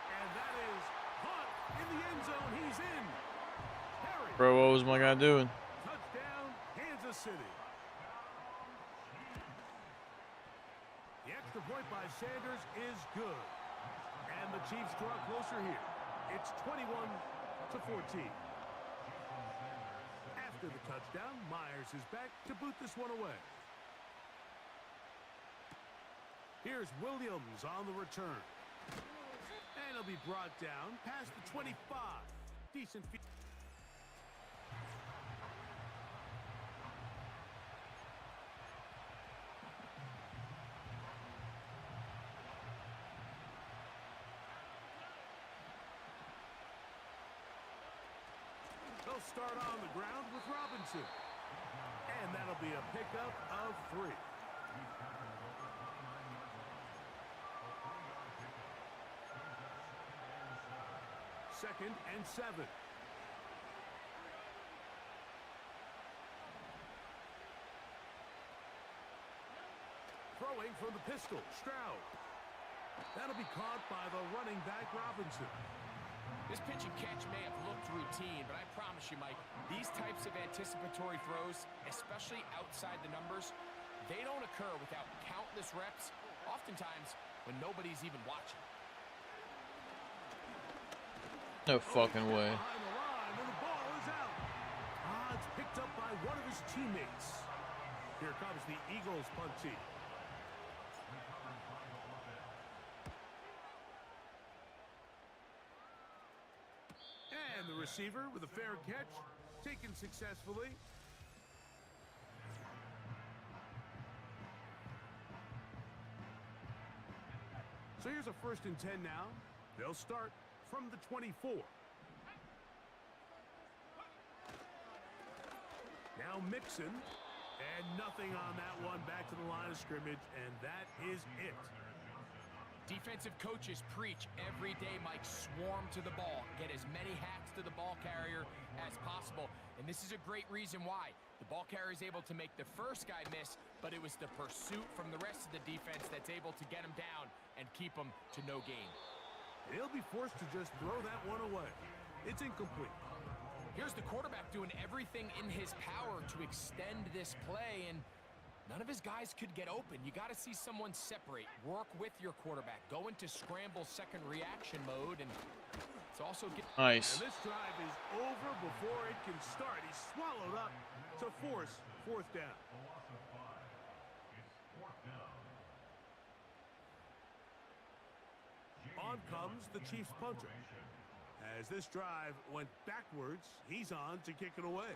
And that is caught in the end zone. He's in. Harry. Bro, what was my guy doing? Touchdown, Kansas City. The extra point by Sanders is good. And the Chiefs draw closer here. It's 21-14. After the touchdown, Myers is back to boot this one away. Here's Williams on the return. And he'll be brought down past the 25. Decent field. They'll start on the ground with Robinson. And that'll be a pickup of 3. Second and 7. Throwing from the pistol, Stroud. That'll be caught by the running back, Robinson. This pitch and catch may have looked routine, but I promise you, Mike, these types of anticipatory throws, especially outside the numbers, they don't occur without countless reps, oftentimes when nobody's even watching. No fucking way. Behind the line, and the ball is out. It's picked up by one of his teammates. Here comes the Eagles punt team. And the receiver with a fair catch, taken successfully. So here's a 1st and 10 now. They'll start from the 24. Now Mixon, and nothing on that one. Back to the line of scrimmage, and that is it. Defensive coaches preach every day, Mike, swarm to the ball. Get as many hacks to the ball carrier as possible. And this is a great reason why. The ball carrier is able to make the first guy miss, but it was the pursuit from the rest of the defense that's able to get him down and keep him to no gain. He'll be forced to just throw that one away. It's incomplete. Here's the quarterback doing everything in his power to extend this play, and None of his guys could get open. You got to see someone separate, work with your quarterback, go into scramble second reaction mode, and it's also get. Nice. And this drive is over before it can start. He's swallowed up to force fourth down. A loss of 5. It's 4th down. On comes the Chiefs punter. As this drive went backwards, he's on to kick it away.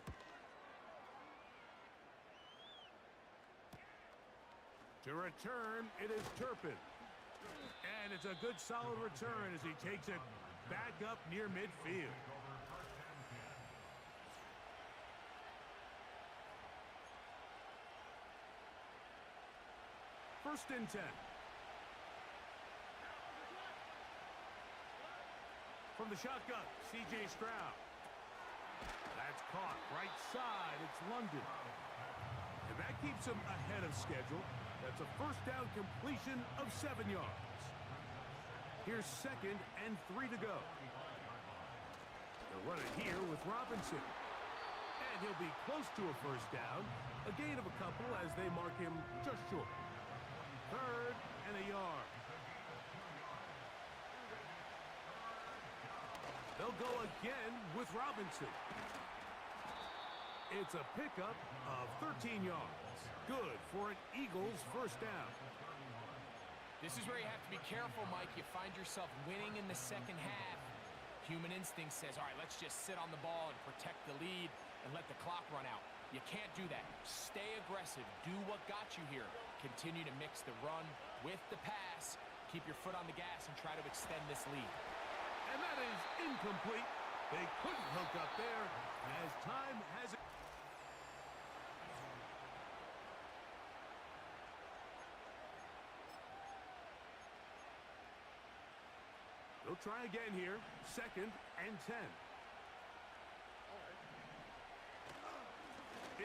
To return, it is Turpin. And it's a good solid return as he takes it back up near midfield. First and 10. From the shotgun, C.J. Stroud. That's caught right side. It's London. And that keeps him ahead of schedule. That's a first down completion of 7 yards. Here's 2nd and 3 to go. They'll run it here with Robinson. And he'll be close to a first down. A gain of a couple as they mark him just short. 3rd and a yard. They'll go again with Robinson. It's a pickup of 13 yards. Good for an Eagles first down. This is where you have to be careful, Mike. You find yourself winning in the second half. Human instinct says, all right, let's just sit on the ball and protect the lead and let the clock run out. You can't do that. Stay aggressive. Do what got you here. Continue to mix the run with the pass. Keep your foot on the gas and try to extend this lead. And that is incomplete. They couldn't hook up there as time has... They'll try again here. 2nd and 10.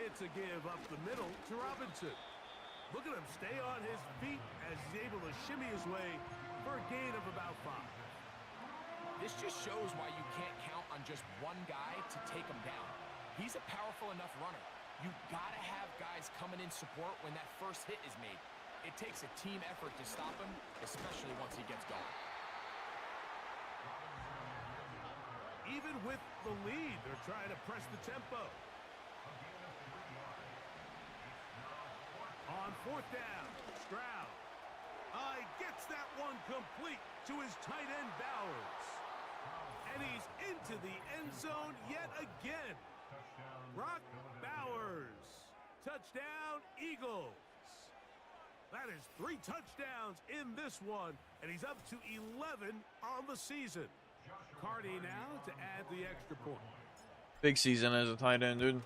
It's a give up the middle to Robinson. Look at him stay on his feet as he's able to shimmy his way for a gain of about 5. This just shows why you can't count on just one guy to take him down. He's a powerful enough runner. You've got to have guys coming in support when that first hit is made. It takes a team effort to stop him, especially once he gets going. Even with the lead, they're trying to press the tempo. On 4th down, Stroud. He gets that one complete to his tight end, Bowers. And he's into the end zone yet again. Brock Bowers. Touchdown, Eagles. That is 3 touchdowns in this one, and he's up to 11 on the season. Cardi now to add the extra point. Big season as a tight end, dude.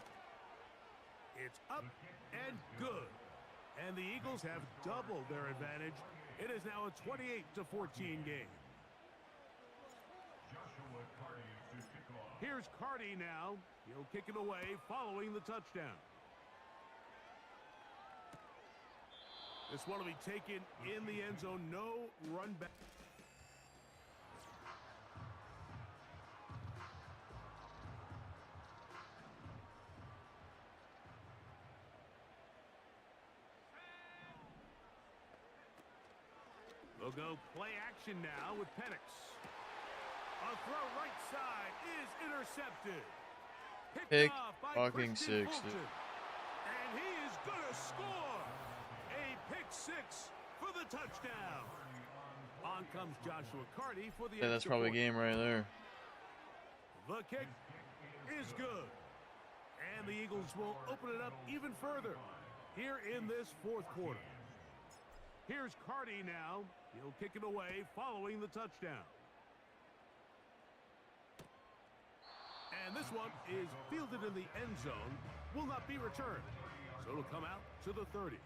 It's up and good. And the Eagles have doubled their advantage. It is now a 28-14 game. Here's Cardi now. He'll kick it away following the touchdown. This one will be taken in the end zone. No run back. They'll go play action now with Penix. A throw right side is intercepted. Pick off by fucking Christian 6, dude. Fulton. And he is going to score. A pick 6 for the touchdown. On comes Joshua Cardi for the Yeah, that's extra probably a point. game right there. The kick is good. And the Eagles will open it up even further here in this 4th quarter. Here's Cardi now. He'll kick it away following the touchdown. And this one is fielded in the end zone. Will not be returned. So it'll come out to the 30.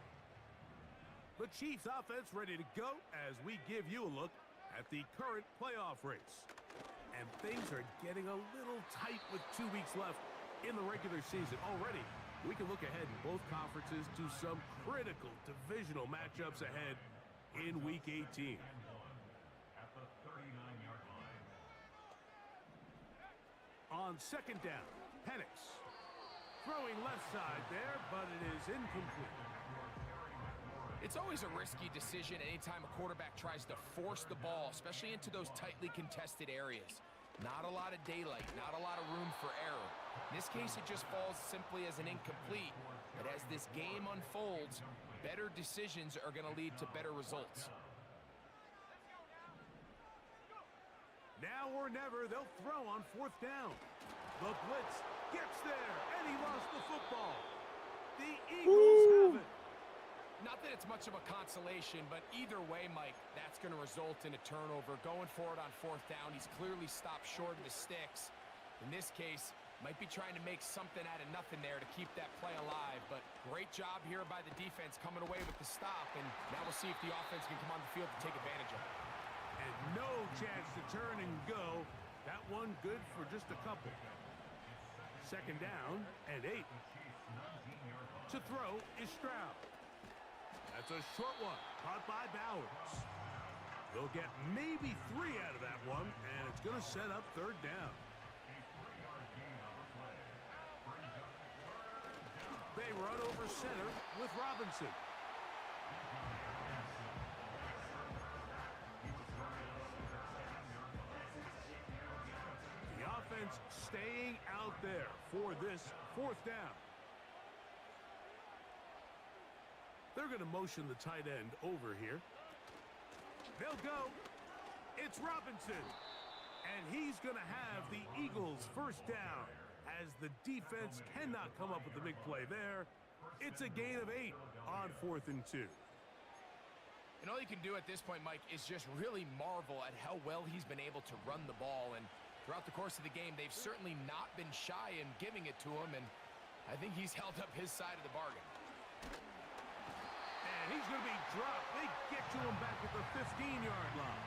The Chiefs offense ready to go as we give you a look at the current playoff race. And things are getting a little tight with 2 weeks left in the regular season. Already, we can look ahead in both conferences to some critical divisional matchups ahead in Week 18. At the 39-yard line. On 2nd down, Penix. Throwing left side there, but it is incomplete. It's always a risky decision anytime a quarterback tries to force the ball, especially into those tightly contested areas. Not a lot of daylight, not a lot of room for error. In this case, it just falls simply as an incomplete. But as this game unfolds, better decisions are going to lead to better results. Now or never, they'll throw on 4th down. The blitz gets there, and he lost the football. The Eagles have it. Not that it's much of a consolation, but either way, Mike, that's going to result in a turnover. Going for it on 4th down, he's clearly stopped short of the sticks. In this case, might be trying to make something out of nothing there to keep that play alive. But great job here by the defense coming away with the stop. And now we'll see if the offense can come on the field to take advantage of it. And no chance to turn and go. That one good for just a couple. 2nd down and 8. To throw is Stroud. That's a short one, caught by Bowers. They'll get maybe 3 out of that one, and it's going to set up 3rd down. They run over center with Robinson. The offense staying out there for this 4th down. They're going to motion the tight end over here. They'll go. It's Robinson. And he's going to have the Eagles 1st down. As the defense cannot come up with the big play there, it's a gain of 8 on 4th and 2. And all you can do at this point, Mike, is just really marvel at how well he's been able to run the ball. And throughout the course of the game, they've certainly not been shy in giving it to him. And I think he's held up his side of the bargain. And he's going to be dropped. They get to him back at the 15-yard line.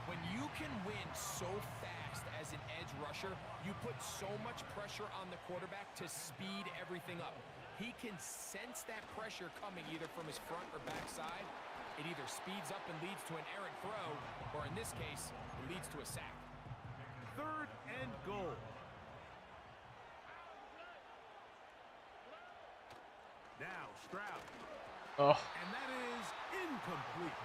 When you can win so fast as an edge rusher, you put so much pressure on the quarterback to speed everything up. He can sense that pressure coming either from his front or back side. It either speeds up and leads to an errant throw, or in this case, it leads to a sack. 3rd and goal. Now Stroud. Oh. And that is incomplete.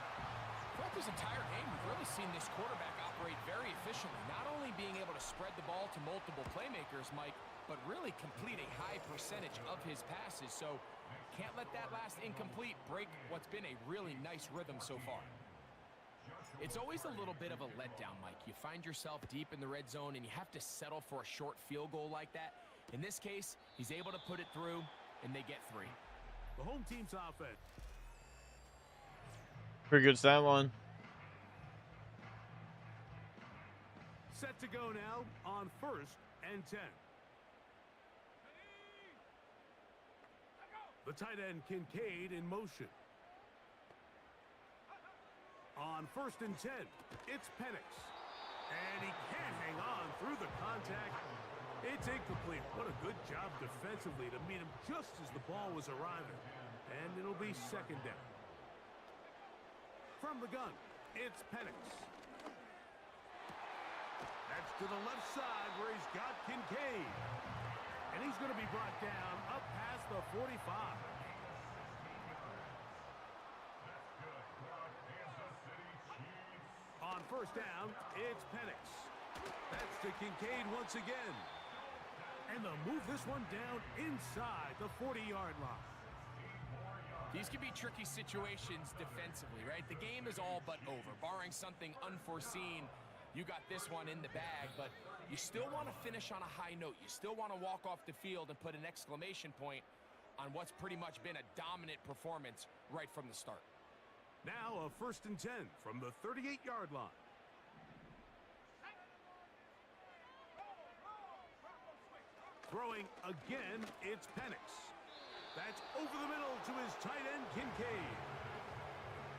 Throughout this entire game, we've really seen this quarterback operate very efficiently, not only being able to spread the ball to multiple playmakers, Mike, but really complete a high percentage of his passes. So can't let that last incomplete break what's been a really nice rhythm so far. It's always a little bit of a letdown, Mike. You find yourself deep in the red zone and you have to settle for a short field goal like that. In this case, he's able to put it through, and they get 3. The home team's offense. Pretty good stat line. Set to go now on 1st and 10. The tight end Kincaid in motion. On 1st and 10, it's Penix. And he can't hang on through the contact. It's incomplete. What a good job defensively to meet him just as the ball was arriving. And it'll be 2nd down. From the gun, it's Penix. That's to the left side where he's got Kincaid. And he's going to be brought down up past the 45. On 1st down, it's Penix. That's to Kincaid once again. And they'll move this one down inside the 40-yard line. These can be tricky situations defensively, right? The game is all but over. Barring something unforeseen, you got this one in the bag, but you still want to finish on a high note. You still want to walk off the field and put an exclamation point on what's pretty much been a dominant performance right from the start. Now a 1st and 10 from the 38-yard line. Throwing again, it's Penix. That's over the middle to his tight end, Kincaid.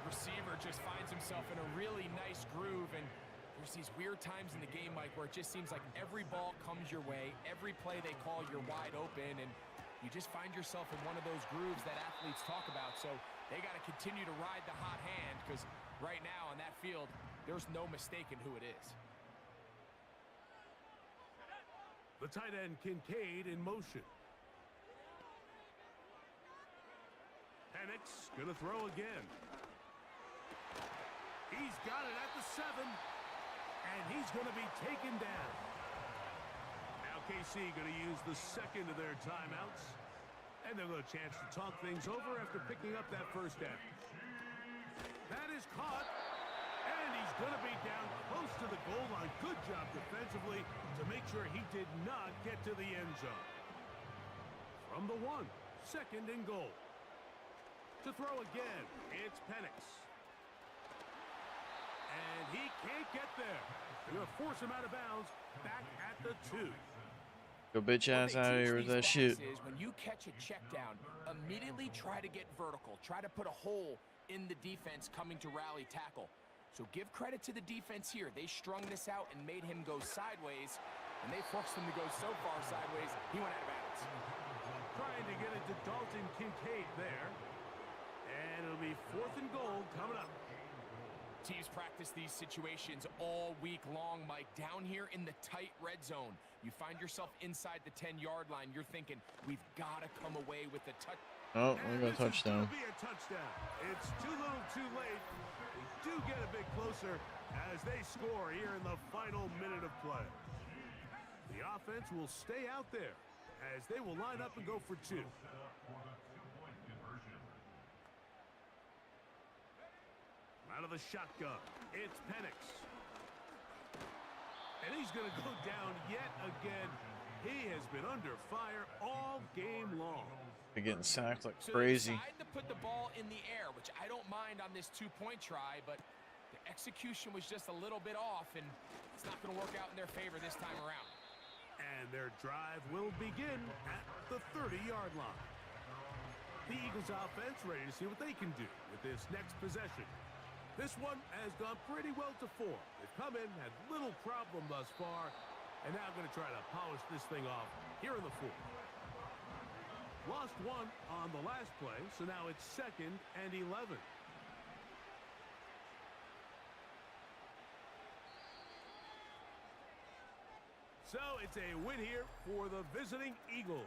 Receiver just finds himself in a really nice groove, and there's these weird times in the game, Mike, where it just seems like every ball comes your way, every play they call, you're wide open, and you just find yourself in one of those grooves that athletes talk about. So they got to continue to ride the hot hand, because right now on that field, there's no mistaking who it is. The tight end, Kincaid, in motion. Penix Penix gonna throw again. He's got it at the 7, and he's gonna be taken down. Now KC gonna use the second of their timeouts, and they'll have a chance to talk things over after picking up that first down. That is caught, and he's going to be down close to the goal line. Good job defensively to make sure he did not get to the end zone. From the 1, 2nd and goal. To throw again, it's Penix. And he can't get there. They're going to force him out of bounds back at the 2. Go bitch ass out of here with that shit. Is when you catch a check down, immediately try to get vertical. Try to put a hole in the defense coming to rally tackle. So give credit to the defense here. They strung this out and made him go sideways, and they forced him to go so far sideways, he went out of bounds. Trying to get it to Dalton Kincaid there. And it'll be 4th and goal coming up. Teams practice these situations all week long, Mike. Down here in the tight red zone, you find yourself inside the 10-yard line. You're thinking, we've got to come away with a touch. Oh, we got a touchdown. Be a touchdown. It's too little too late. They do get a bit closer as they score here in the final minute of play. The offense will stay out there as they will line up and go for 2. Out of the shotgun, it's Penix. And he's going to go down yet again. He has been under fire all game long. They're getting sacked like so crazy. They decide to put the ball in the air, which I don't mind on this 2-point try, but the execution was just a little bit off, and it's not going to work out in their favor this time around. And their drive will begin at the 30-yard line. The Eagles offense ready to see what they can do with this next possession. This one has gone pretty well to 4. They've come in, had little problem thus far, and now going to try to polish this thing off here in the 4th. Lost 1 on the last play, so now it's 2nd and 11. So it's a win here for the visiting Eagles.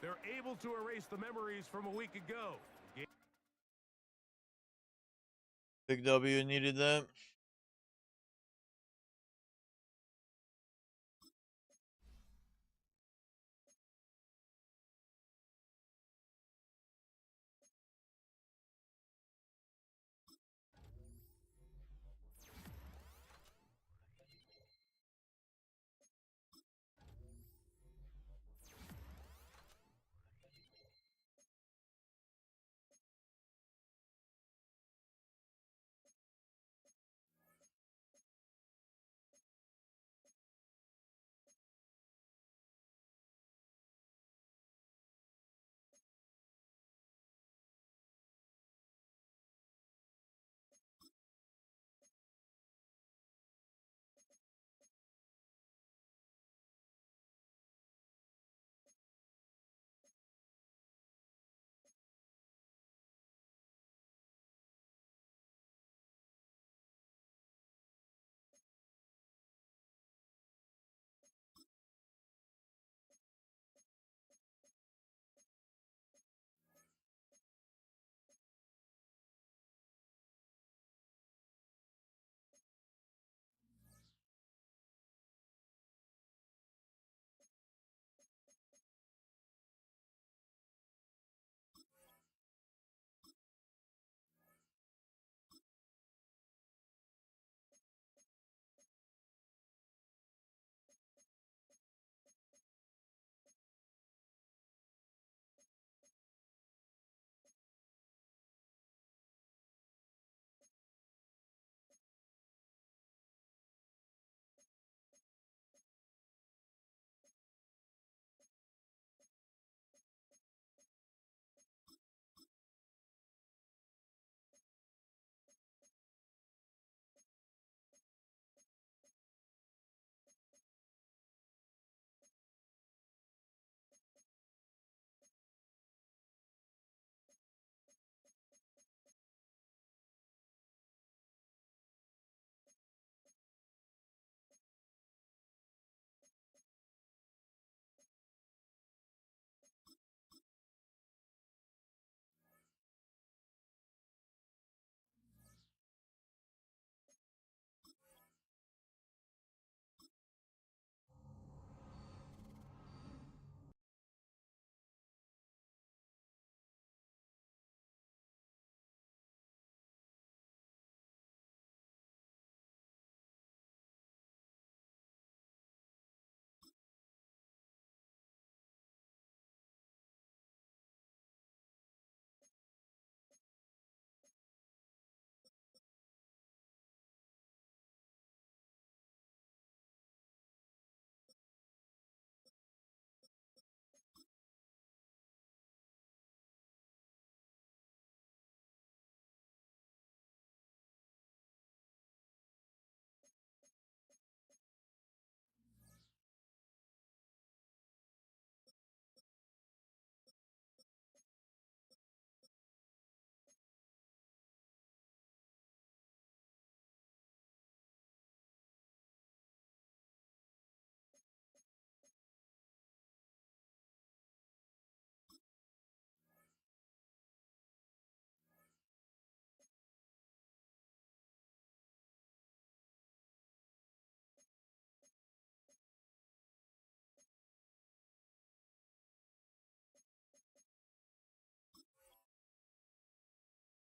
They're able to erase the memories from a week ago. Big W needed that.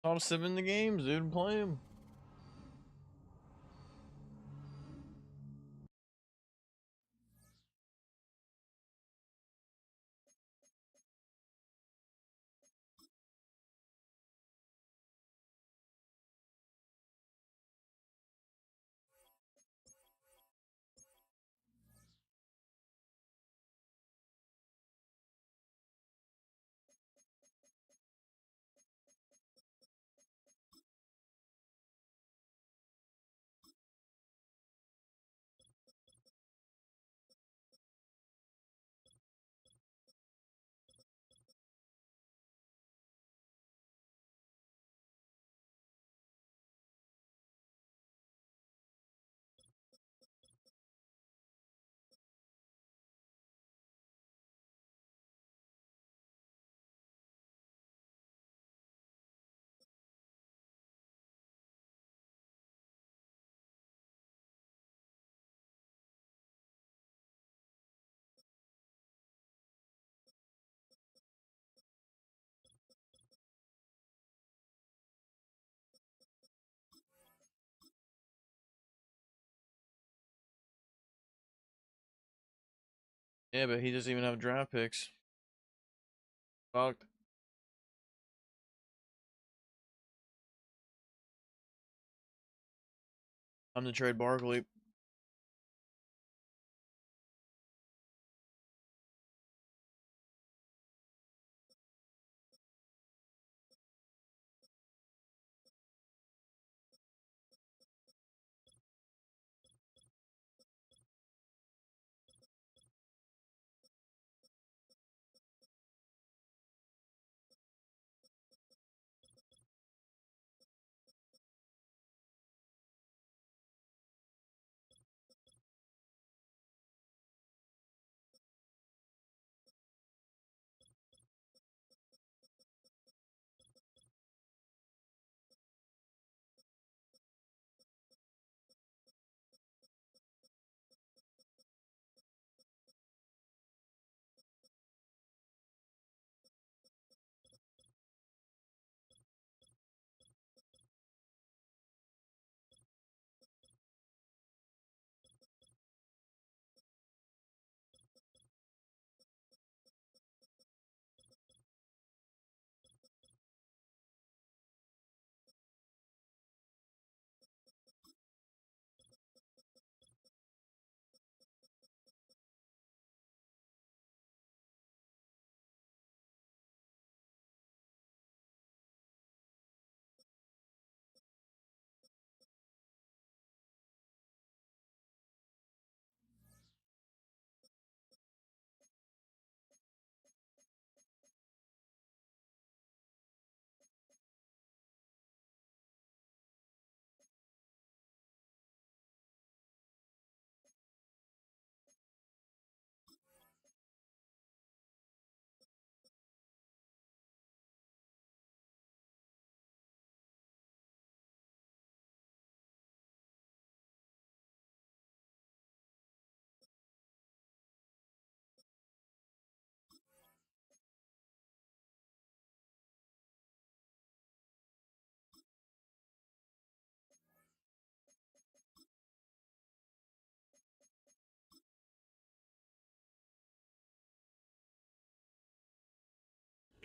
I'll sit in the games, dude, and play them. Yeah, but he doesn't even have draft picks. Fucked. I'm the trade Barkley.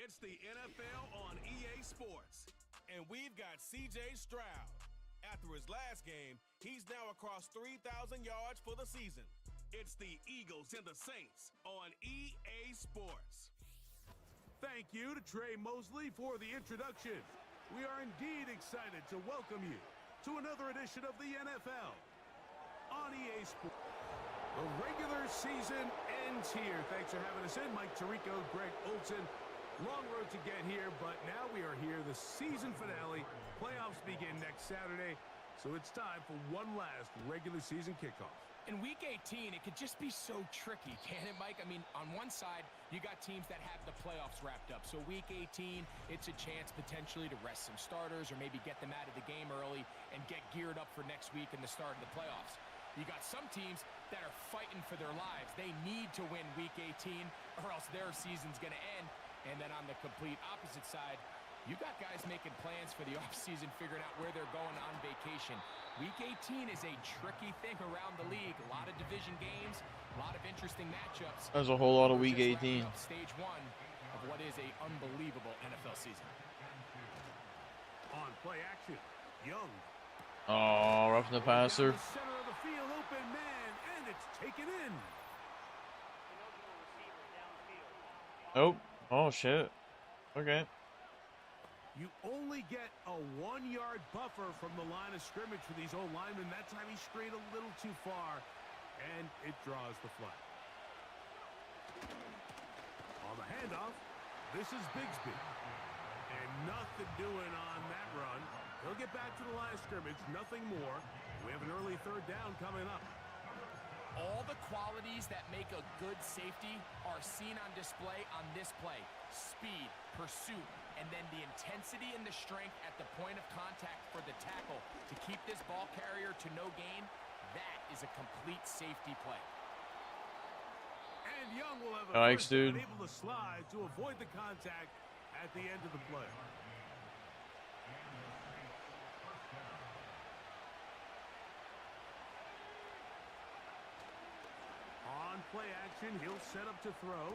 It's the NFL on EA Sports, and we've got C.J. Stroud. After his last game, he's now across 3,000 yards for the season. It's the Eagles and the Saints on EA Sports. Thank you to Trey Mosley for the introduction. We are indeed excited to welcome you to another edition of the NFL on EA Sports. The regular season ends here. Thanks for having us in. Mike Tirico, Greg Olson. Long road to get here, but now we are here. The season finale. Playoffs begin next Saturday, so it's time for one last regular season kickoff. In Week 18, it could just be so tricky, can't it, Mike? I mean, on one side, you got teams that have the playoffs wrapped up. So Week 18, it's a chance potentially to rest some starters or maybe get them out of the game early and get geared up for next week and the start of the playoffs. You got some teams that are fighting for their lives. They need to win Week 18 or else their season's going to end. And then on the complete opposite side, You got guys making plans for the offseason, figuring out where they're going on vacation. Week 18 is a tricky thing around the league. A lot of division games, a lot of interesting matchups. There's a whole lot of We're Week just 18. wrapping up stage 1 of what is an unbelievable NFL season. On play action, Young. Oh, roughing the passer. Down the center of the field, open man, and it's taken in. Nope. Oh, shit. Okay. You only get a 1-yard buffer from the line of scrimmage for these old linemen. That time he strayed a little too far, and it draws the flag. On the handoff, this is Bigsby. And nothing doing on that run. He'll get back to the line of scrimmage, nothing more. We have an early third down coming up. All the qualities that make a good safety are seen on display on this play. Speed, pursuit, and then the intensity and the strength at the point of contact for the tackle to keep this ball carrier to no gain. That is a complete safety play. And Young will have a Yikes, first down, dude. able to slide to avoid the contact at the end of the play. On play action, he'll set up to throw.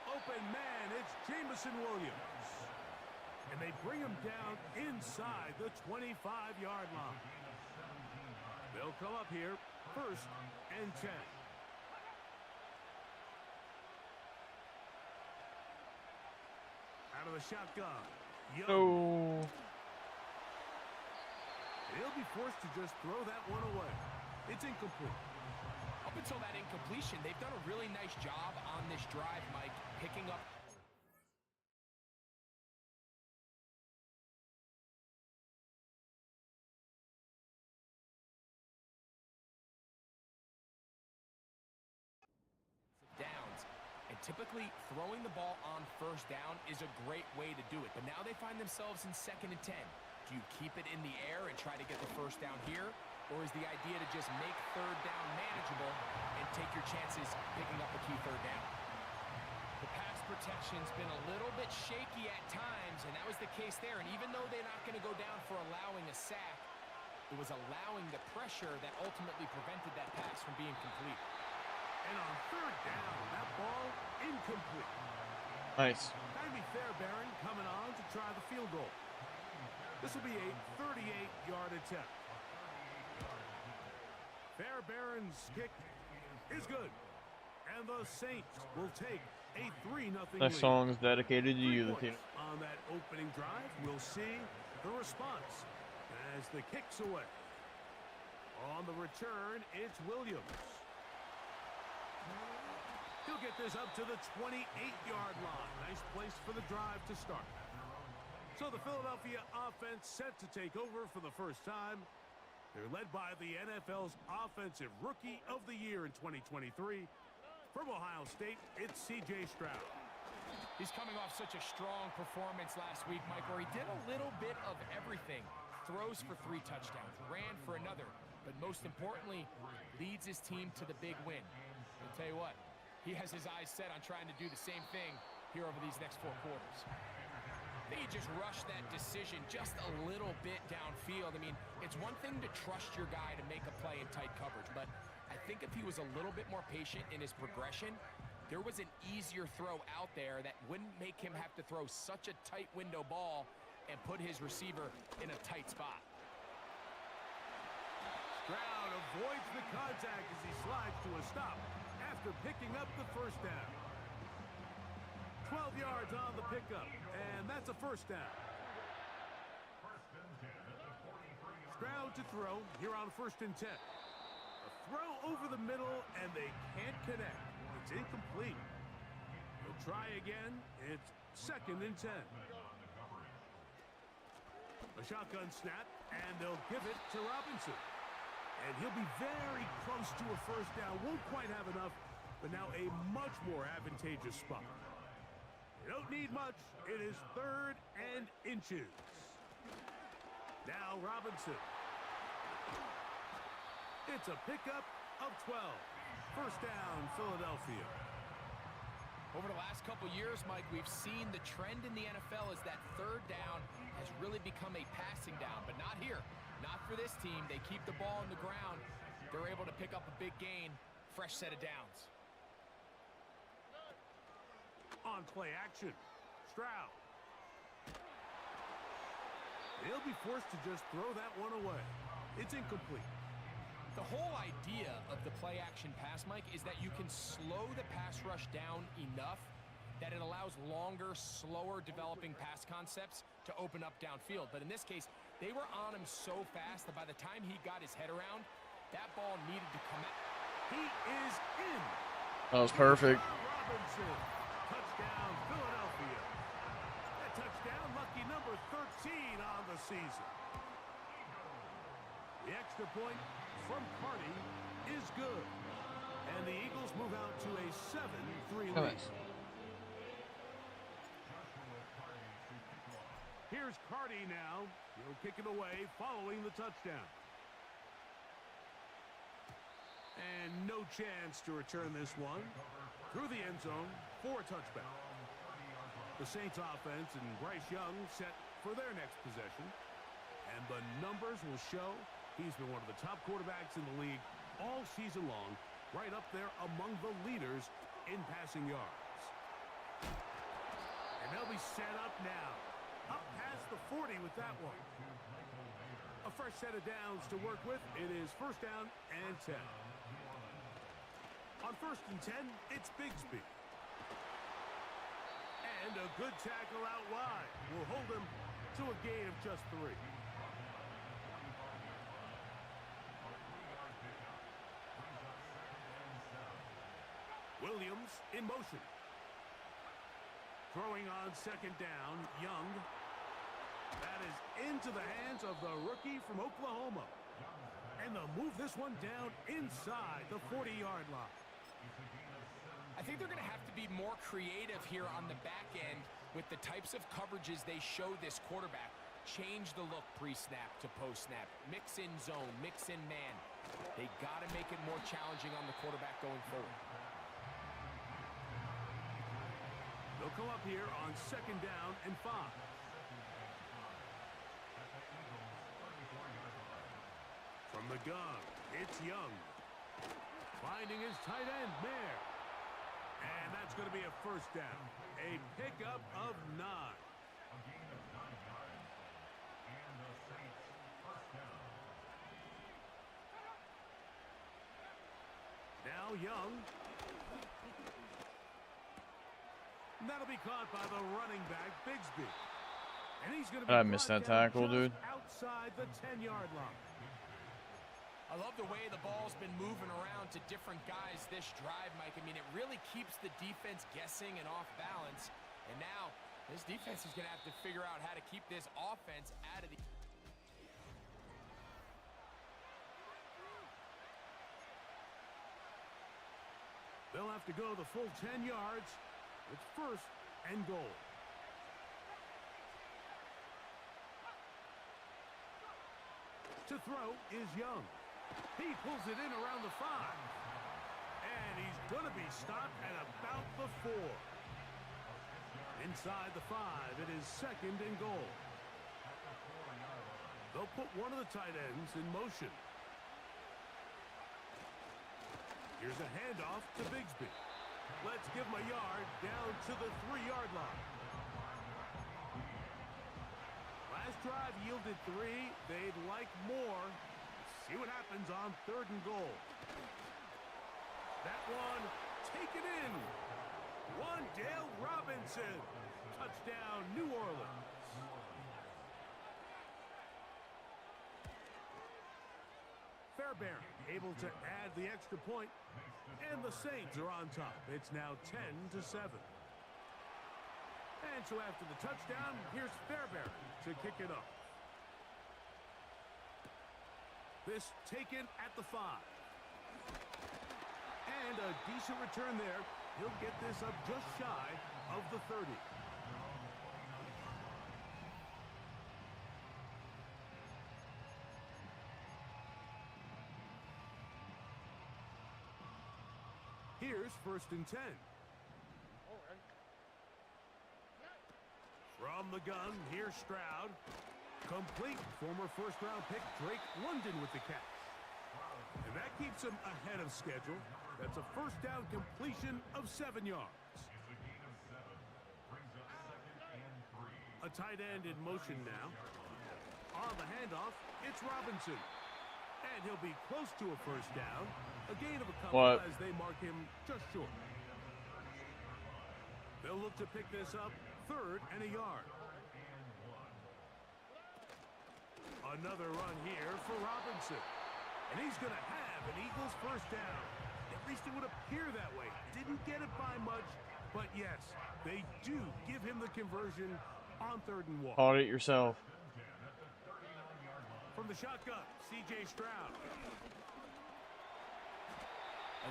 Open man, it's Jamison Williams. And they bring him down inside the 25-yard line. They'll come up here, 1st and 10. Out of the shotgun. Young. Oh. He'll be forced to just throw that one away. It's incomplete. Up until that incompletion, they've done a really nice job on this drive, Mike, picking up. Downs. And typically, throwing the ball on 1st down is a great way to do it. But now they find themselves in 2nd and 10. Do you keep it in the air and try to get the 1st down here? Or is the idea to just make 3rd down manageable and take your chances picking up a key 3rd down? The pass protection's been a little bit shaky at times, and that was the case there. And even though they're not going to go down for allowing a sack, it was allowing the pressure that ultimately prevented that pass from being complete. And on 3rd down, that ball incomplete. Nice. Jamie Fairbairn coming on to try the field goal. This will be a 38-yard attempt. Fairbairn's kick is good. And the Saints will take a 3-0 lead. That song is dedicated to 3 you, the points team. on that opening drive. We'll see the response as the kick's away. On the return, it's Williams. He'll get this up to the 28-yard line. Nice place for the drive to start. So the Philadelphia offense set to take over for the first time. They're led by the NFL's Offensive Rookie of the Year in 2023. From Ohio State, it's C.J. Stroud. He's coming off such a strong performance last week, Mike, where he did a little bit of everything. Throws for 3 touchdowns, ran for another, but most importantly, leads his team to the big win. I'll tell you what, he has his eyes set on trying to do the same thing here over these next 4 quarters. I think he just rushed that decision just a little bit downfield. I mean, it's one thing to trust your guy to make a play in tight coverage, but I think if he was a little bit more patient in his progression, there was an easier throw out there that wouldn't make him have to throw such a tight window ball and put his receiver in a tight spot. Stroud avoids the contact as he slides to a stop after picking up the 1st down. 12 yards on the pickup, and that's a 1st down. Stroud to throw here on 1st and 10. A throw over the middle, and they can't connect. It's incomplete. They'll try again. It's 2nd and 10. A shotgun snap, and they'll give it to Robinson. And he'll be very close to a 1st down. Won't quite have enough, but now a much more advantageous spot. They don't need much. It is 3rd and inches. Now Robinson. It's a pickup of 12. 1st down, Philadelphia. Over the last couple years, Mike, we've seen the trend in the NFL is that third down has really become a passing down, but not here. Not for this team. They keep the ball on the ground. They're able to pick up a big gain. Fresh set of downs. On play action, Stroud. They'll be forced to just throw that one away. It's incomplete. The whole idea of the play-action pass, Mike, is that you can slow the pass rush down enough that it allows longer, slower developing pass concepts to open up downfield. But in this case, they were on him so fast that by the time he got his head around, that ball needed to come out. He is in. That was perfect. Robinson. Touchdown, Philadelphia. That touchdown, lucky number 13 on the season. The extra point from Carney is good. And the Eagles move out to a 7-3 lead. Here's Carney now. He'll kick it away following the touchdown. And no chance to return this one through the end zone for a touchback. The Saints offense and Bryce Young set for their next possession. And the numbers will show he's been one of the top quarterbacks in the league all season long, right up there among the leaders in passing yards. And they'll be set up now. Up past the 40 with that one. A fresh set of downs to work with. It is first down and 10. On first and 10, it's Bigsby. And a good tackle out wide will hold him to a gain of just 3. Williams in motion. Throwing on second down, Young. That is into the hands of the rookie from Oklahoma. And they'll move this one down inside the 40-yard line. I think they're going to have to be more creative here on the back end with the types of coverages they show this quarterback. Change the look pre-snap to post-snap. Mix in zone, mix in man. They got to make it more challenging on the quarterback going forward. They'll come up here on second down and 5. From the gun, it's Young. Finding his tight end, Mayer. And that's going to be a first down. A pickup of 9. A gain of 9 yards. And the Saints first down. Now Young. And that'll be caught by the running back, Bigsby. And he's going to be I missed that tackle, dude. Outside the 10-yard line. I love the way the ball's been moving around to different guys this drive, Mike. I mean, it really keeps the defense guessing and off balance. And now, this defense is going to have to figure out how to keep this offense out of the... They'll have to go the full 10 yards. It's first and goal. To throw is Young. He pulls it in around the 5. And he's going to be stopped at about the 4. Inside the 5, it is second and goal. They'll put one of the tight ends in motion. Here's a handoff to Bigsby. Let's give him a yard down to the 3-yard line. Last drive yielded 3. They'd like more. See what happens on third and goal. That one taken in. Wan'Dale Robinson. Touchdown, New Orleans. Fairbairn able to add the extra point, and the Saints are on top. It's now 10-7. And so after the touchdown, here's Fairbairn to kick it off. This taken at the 5. And a decent return there. He'll get this up just shy of the 30. Here's first and 10. From the gun, here's Stroud. Complete. Former first-round pick Drake London with the catch. And that keeps him ahead of schedule. That's a first down completion of 7 yards. A tight end in motion now. On the handoff, it's Robinson. And he'll be close to a first down. A gain of a couple as they mark him just short. They'll look to pick this up 3rd and a yard. Another run here for Robinson. And he's going to have an Eagles first down. At least it would appear that way. Didn't get it by much, but yes, they do give him the conversion on 3rd and 1. Caught it yourself. From the shotgun, C.J. Stroud.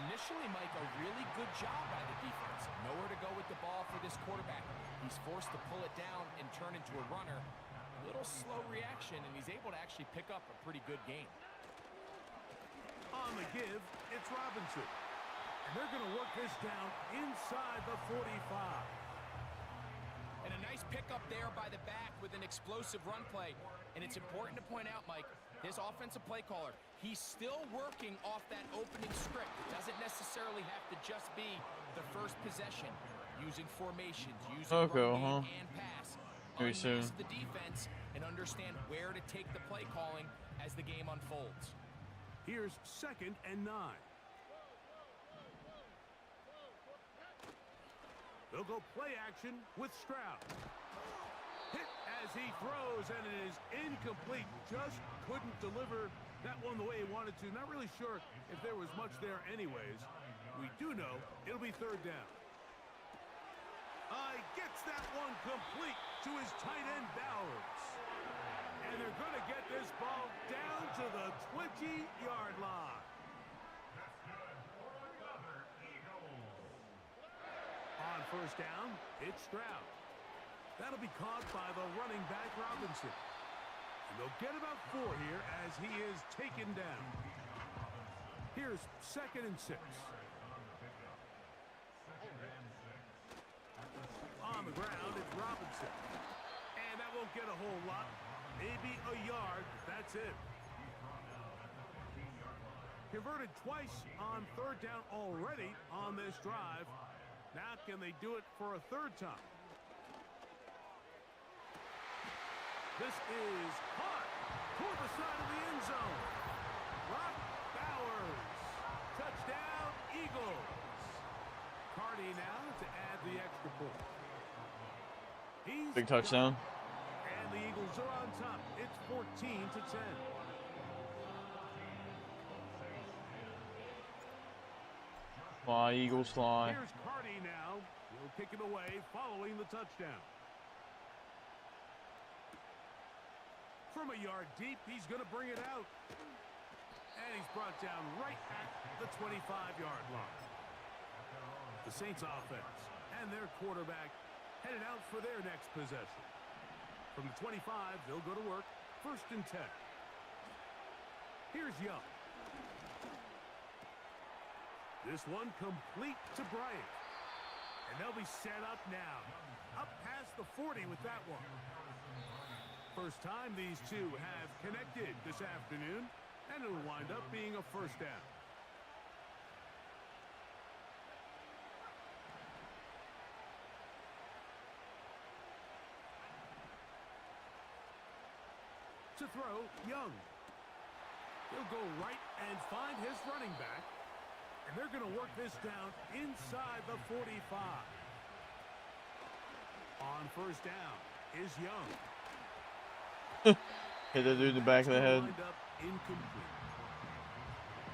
Initially, Mike, a really good job by the defense. Nowhere to go with the ball for this quarterback. He's forced to pull it down and turn into a runner. A little slow reaction, and he's able to actually pick up a pretty good game. On the give, it's Robinson. And they're going to work this down inside the 45. And a nice pickup there by the back with an explosive run play. And it's important to point out, Mike, this offensive play caller, he's still working off that opening script. It doesn't necessarily have to just be the first possession. Using formations, using run and pass. Very soon. The defense and understand where to take the play calling as the game unfolds. Here's 2nd and 9. They'll go play action with Stroud. Hit as he throws, and it is incomplete. Just couldn't deliver that one the way he wanted to. Not really sure if there was much there anyways. We do know it'll be 3rd down. Gets that one complete to his tight end Bowers. And they're going to get this ball down to the 20-yard line. On first down, it's Stroud. That'll be caught by the running back Robinson. And they'll get about 4 here as he is taken down. Here's 2nd and 6. On the ground, it's Robinson. And that won't get a whole lot. Maybe a yard. That's it. Converted twice on 3rd down already on this drive. Now can they do it for a 3rd time? This is caught toward the side of the end zone. Brock Bowers. Touchdown, Eagles. Cardi now to add the extra point. Big touchdown. And the Eagles are on top. It's 14-10. Fly, Eagles fly. Here's Cardi now. He'll kick it away following the touchdown. From a yard deep, he's going to bring it out. And he's brought down right at the 25-yard line. The Saints offense and their quarterback headed out for their next possession. From the 25, they'll go to work. 1st and 10. Here's Young. This one complete to Bryant. And they'll be set up now. Up past the 40 with that one. First time these two have connected this afternoon. And it'll wind up being a first down. To throw, Young. He'll go right and find his running back. And they're going to work this down inside the 45. On first down is Young. Hit that dude in the back of the head. Incomplete.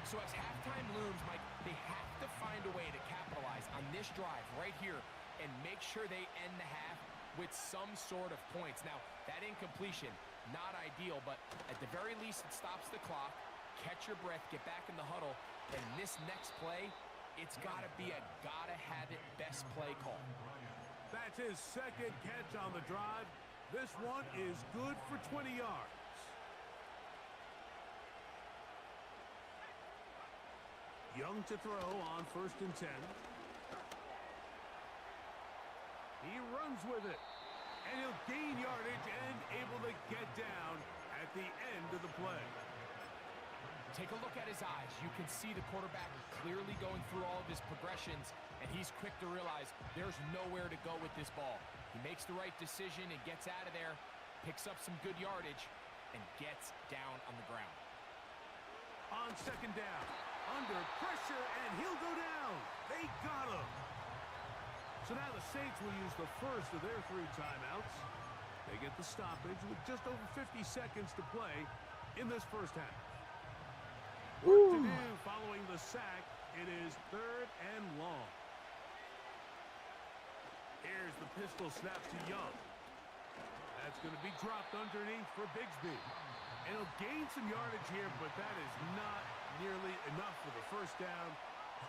So as halftime looms, Mike, they have to find a way to capitalize on this drive right here and make sure they end the half with some sort of points. Now, that incompletion, not ideal, but at the very least, it stops the clock. Catch your breath, get back in the huddle, and this next play, it's got to be a gotta-have-it best play call. That's his 2nd catch on the drive. This one is good for 20 yards. Young to throw on 1st and 10. He runs with it. And he'll gain yardage and able to get down at the end of the play. Take a look at his eyes. You can see the quarterback clearly going through all of his progressions, and he's quick to realize there's nowhere to go with this ball. He makes the right decision and gets out of there, picks up some good yardage, and gets down on the ground. On second down, under pressure, and he'll go down. They got him. So now the Saints will use the first of their 3 timeouts. They get the stoppage with just over 50 seconds to play in this first half. Work to do following the sack. It is 3rd and long. Here's the pistol snap to Young. That's going to be dropped underneath for Bigsby. And he'll gain some yardage here, but that is not nearly enough for the first down.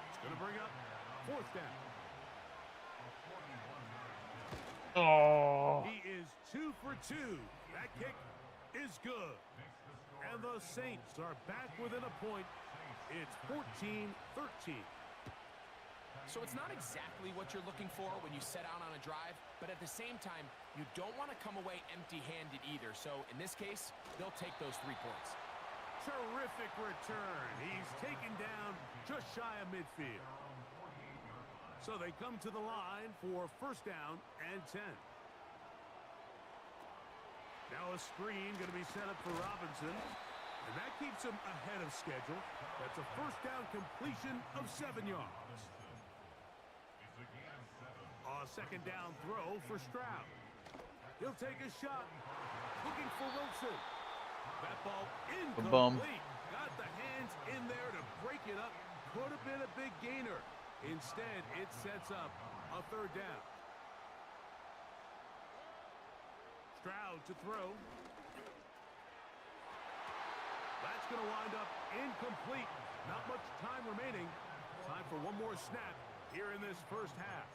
It's going to bring up 4th down. Oh. He is 2 for 2. That kick is good. And the Saints are back within a point. It's 14-13. So it's not exactly what you're looking for when you set out on a drive, but at the same time, you don't want to come away empty-handed either. So in this case, they'll take those 3 points. Terrific return. He's taken down just shy of midfield. So they come to the line for 1st down and 10. Now a screen going to be set up for Robinson. And that keeps him ahead of schedule. That's a 1st down completion of 7 yards. A 2nd down throw for Stroud. He'll take a shot. Looking for Wilson. That ball incomplete. Got the hands in there to break it up. Could have been a big gainer. Instead, it sets up a 3rd down. Stroud to throw. That's going to wind up incomplete. Not much time remaining. Time for one more snap here in this first half.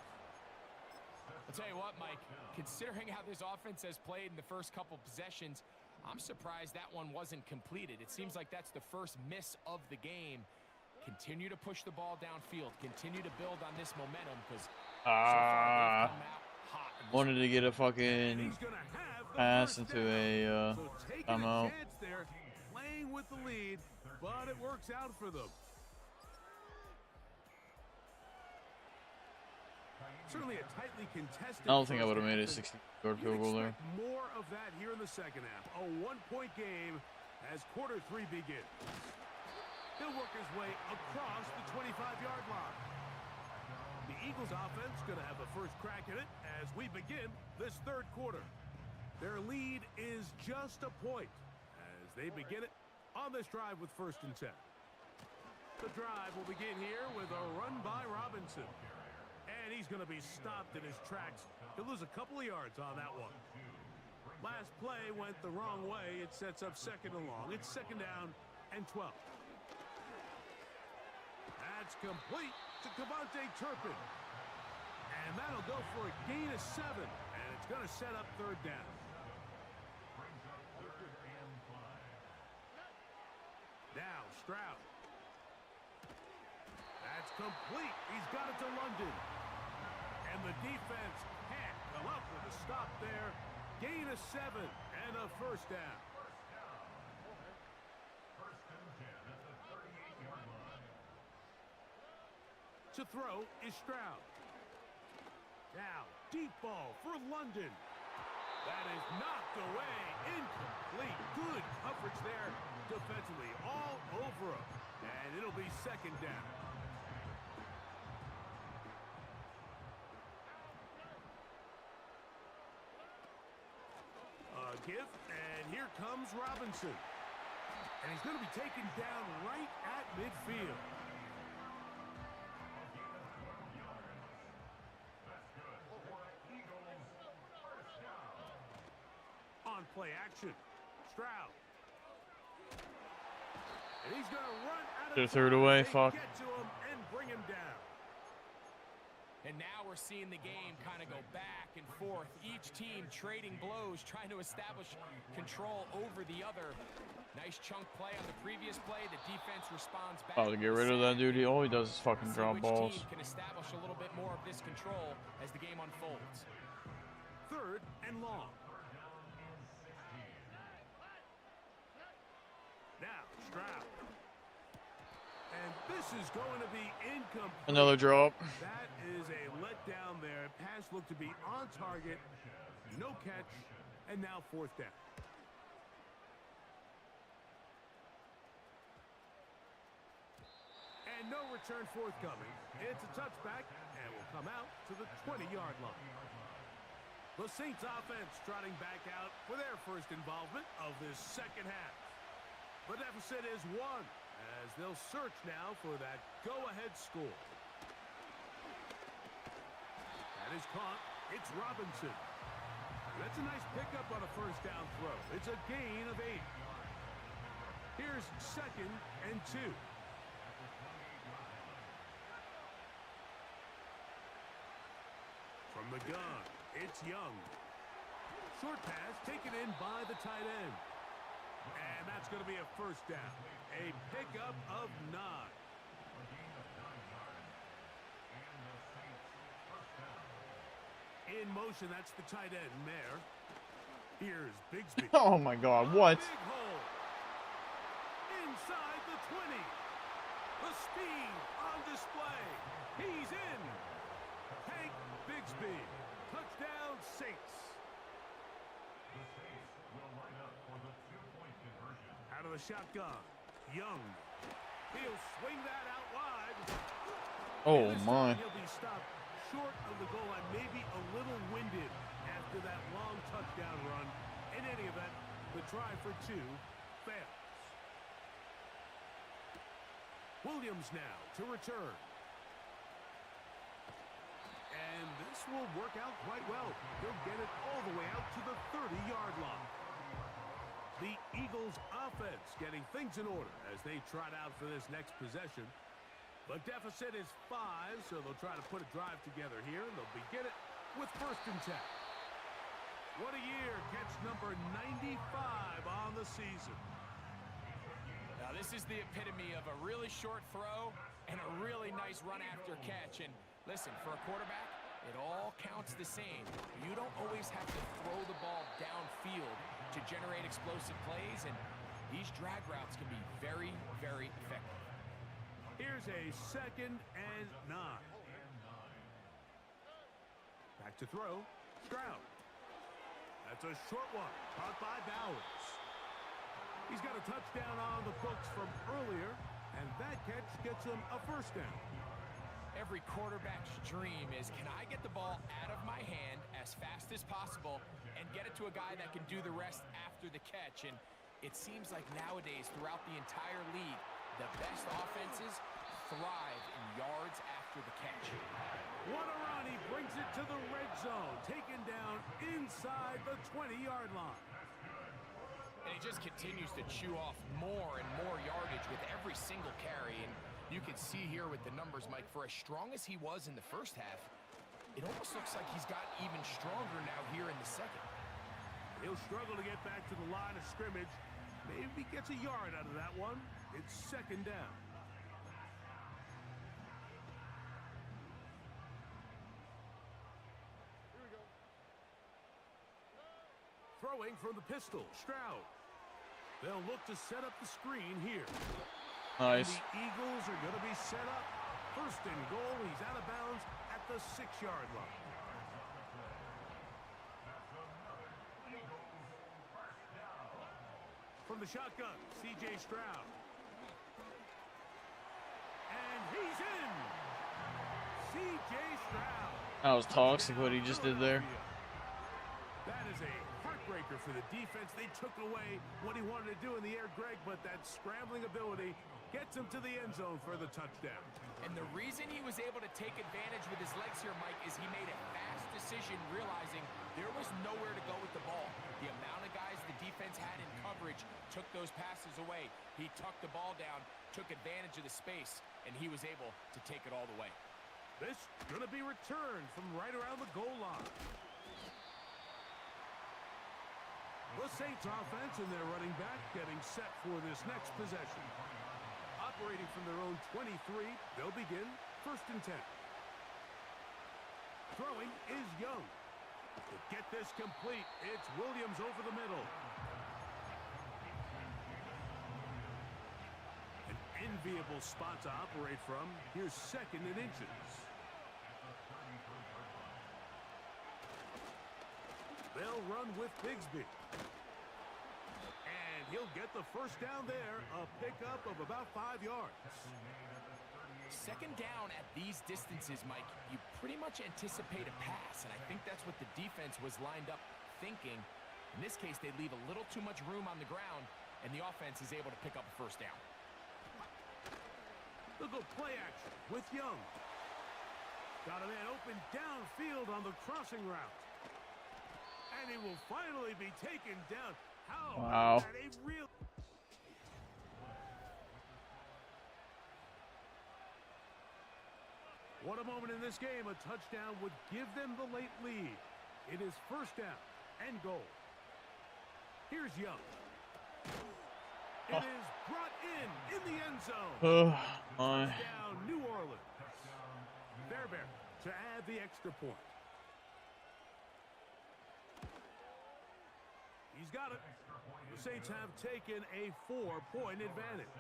I'll tell you what, Mike, considering how this offense has played in the first couple possessions, I'm surprised that one wasn't completed. It seems like that's the first miss of the game. Continue to push the ball downfield. Continue to build on this momentum because so far they've come out hot. Wanted to get a fucking pass into a timeout. Playing with the lead, but it works out for them. Certainly a tightly contested. I don't think I would have made a 60-yard field goal there. More of that here in the second half. A 1-point game as quarter 3 begins. He'll work his way across the 25-yard line. The Eagles offense going to have the first crack at it as we begin this 3rd quarter. Their lead is just a point as they begin it on this drive with 1st and 10. The drive will begin here with a run by Robinson. And he's going to be stopped in his tracks. He'll lose a couple of yards on that one. Last play went the wrong way. It sets up 2nd and long. It's 2nd down and 12. That's complete to Cavante Turpin. And that'll go for a gain of 7. And it's going to set up 3rd down. Now Stroud. That's complete. He's got it to London. And the defense can't come up with a stop there. Gain of 7 and a 1st down. To throw is Stroud. Now, deep ball for London. That is knocked away. Incomplete. Good coverage there defensively. All over him. And it'll be 2nd down. Give, and here comes Robinson. And he's going to be taken down right at midfield. On play action, Stroud. And he's going to run out of They're 3rd away, fuck. Get to him and bring him down. And now we're seeing the game kind of go back and forth. Each team trading blows, trying to establish control over the other. Nice chunk play on the previous play. The defense responds back. Oh, to get rid of that dude, all he does is fucking drop balls. Team can establish a little bit more of this control as the game unfolds. 3rd and long. Now, Stroud. And this is going to be incomplete. Another drop. That is a letdown there. Pass looked to be on target. No catch. And now 4th down. And no return forthcoming. It's a touchback and will come out to the 20-yard line. The Saints offense trotting back out for their first involvement of this second half. The deficit is 1 as they'll search now for that go-ahead score. That is caught. It's Robinson. That's a nice pickup on a first down throw. It's a gain of 8. Here's 2nd and 2. From the gun, it's Young. Short pass taken in by the tight end. And that's going to be a first down. A pickup of 9. In motion, that's the tight end, Mayer. Here's Bigsby. Oh my God, what? Big hole. Inside the 20. The speed on display. He's in. Hank Bigsby. Touchdown, Saints. The Saints will line up for the 2-point conversion. Out of the shotgun. Young. He'll swing that out wide. Oh And this my. time He'll be stopped short of the goal line, maybe a little winded after that long touchdown run. In any event, the try for 2 fails. Williams now to return. And this will work out quite well. He'll get it all the way out to the 30-yard line. The Eagles offense getting things in order as they trot out for this next possession. The deficit is 5, so they'll try to put a drive together here. They'll begin it with 1st and 10. What a year. Catch number 95 on the season. Now, this is the epitome of a really short throw and a really nice run after catch. And listen, for a quarterback, it all counts the same. You don't always have to throw the ball downfield to generate explosive plays, and these drag routes can be very, very effective. Here's a 2nd and 9. Back to throw. Stroud. That's a short one. Caught by Bowers. He's got a touchdown on the books from earlier, and that catch gets him a 1st down. Every quarterback's dream is, can I get the ball out of my hand as fast as possible and get it to a guy that can do the rest after the catch? And it seems like nowadays, throughout the entire league, the best offenses thrive in yards after the catch. What a run. He brings it to the red zone. Taken down inside the 20-yard line. And he just continues to chew off more and more yardage with every single carry. And you can see here with the numbers, Mike, for as strong as he was in the first half, it almost looks like he's got even stronger now here in the second. He'll struggle to get back to the line of scrimmage. Maybe gets a yard out of that one. It's 2nd down. Here we go. Throwing from the pistol, Stroud. They'll look to set up the screen here. Nice. And the Eagles are going to be set up. 1st and goal. He's out of bounds at the 6-yard line. From the shotgun, C.J. Stroud. And he's in. C.J. Stroud. That was toxic what he just did there. That is a heartbreaker for the defense. They took away what he wanted to do in the air, Greg, but that scrambling ability gets him to the end zone for the touchdown. And the reason he was able to take advantage with his legs here, Mike, is he made a fast decision realizing there was nowhere to go with the ball. The amount of guys the defense had in coverage took those passes away. He tucked the ball down, took advantage of the space, and he was able to take it all the way. This going to be returned from right around the goal line. The Saints offense and their running back getting set for this next possession. Operating from their own 23, they'll begin 1st and 10. Throwing is Young. To get this complete, it's Williams over the middle. An enviable spot to operate from. Here's 2nd and inches. They'll run with Bigsby. And he'll get the first down there, a pickup of about 5 yards. 2nd down at these distances, Mike, you pretty much anticipate a pass, and I think that's what the defense was lined up thinking. In this case, they leave a little too much room on the ground, and the offense is able to pick up a first down. They'll go play action with Young. Got a man open downfield on the crossing route. And he will finally be taken down. How wow. about a real... What a moment in this game. A touchdown would give them the late lead. It is 1st down and goal. Here's Young. It is brought in the end zone. Touchdown, New Orleans. Fairbairn to add the extra point. He's got it. The Saints have taken a 4-point advantage.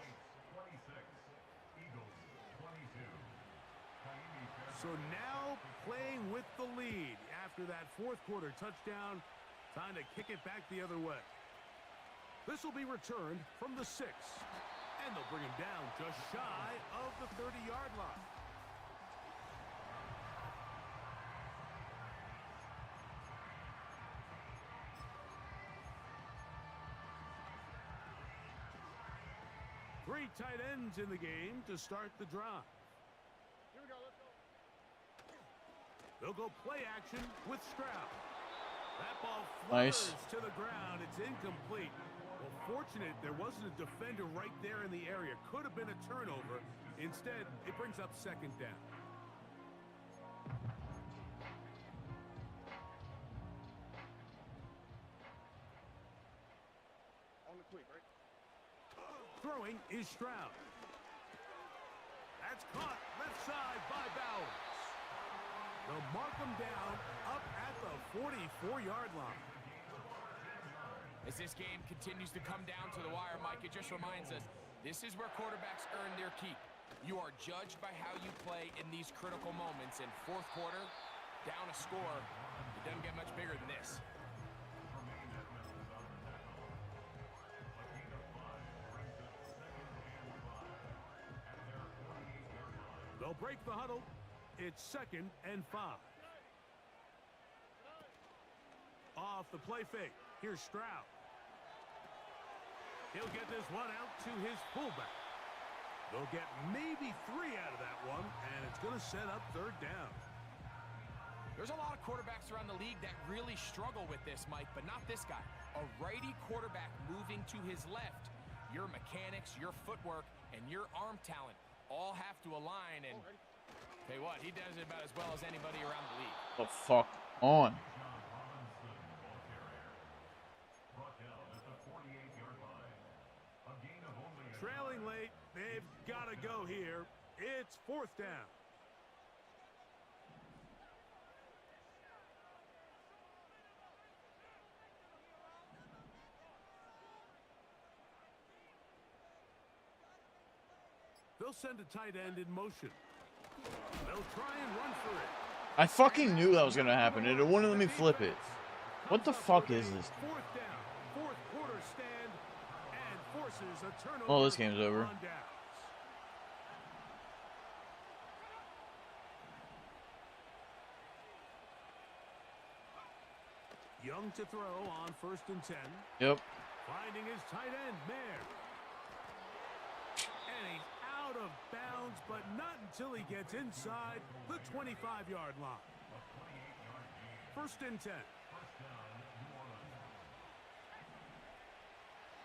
So now playing with the lead after that 4th quarter touchdown. Time to kick it back the other way. This will be returned from the 6. And they'll bring him down just shy of the 30-yard line. Three tight ends in the game to start the drive. Here we go, let's go. They'll go play action with Stroud. That ball flutters to the ground. It's incomplete. Well, fortunate there wasn't a defender right there in the area. Could have been a turnover. Instead, it brings up 2nd down. On the quick, right? Throwing is Stroud. That's caught left side by Bowers. They'll mark him down up at the 44-yard line. As this game continues to come down to the wire, Mike, it just reminds us, this is where quarterbacks earn their keep. You are judged by how you play in these critical moments. In 4th quarter, down a score, it doesn't get much bigger than this. They'll break the huddle. It's 2nd and 5. Off the play fake. Here's Stroud. He'll get this one out to his fullback. They'll get maybe 3 out of that one, and it's going to set up 3rd down. There's a lot of quarterbacks around the league that really struggle with this, Mike, but not this guy. A righty quarterback moving to his left. Your mechanics, your footwork, and your arm talent all have to align, and tell you what, he does it about as well as anybody around the league. The fuck on. Trailing late, they've got to go here. It's 4th down. They'll send a tight end in motion. They'll try and run for it. I fucking knew that was going to happen, and it wouldn't let me flip it. What the fuck is this? 4th down, 4th quarter stand, and forces a turnover. Oh, this game's over. On downs. Young to throw on 1st and 10. Yep. Finding his tight end, Mayer. And he's out of bounds, but not until he gets inside the 25-yard line. 1st and 10.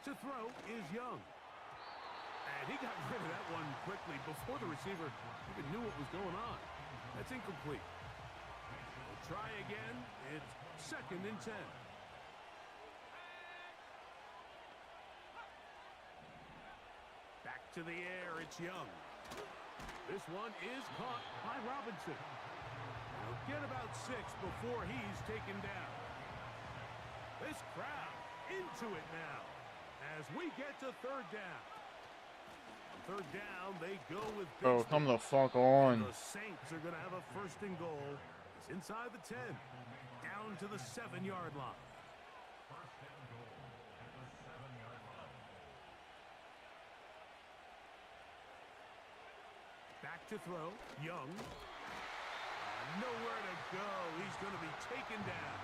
To throw is Young. And he got rid of that one quickly before the receiver even knew what was going on. That's incomplete. We'll try again. It's 2nd and 10. Back to the air, it's Young. This one is caught by Robinson. He'll get about 6 before he's taken down. This crowd into it now as we get to third down. Third down, they go with Bro, come the fuck on. The Saints are going to have a first and goal. It's inside the 10, down to the 7-yard line. First and goal at the 7-yard line. Back to throw, Young. Nowhere to go. He's going to be taken down.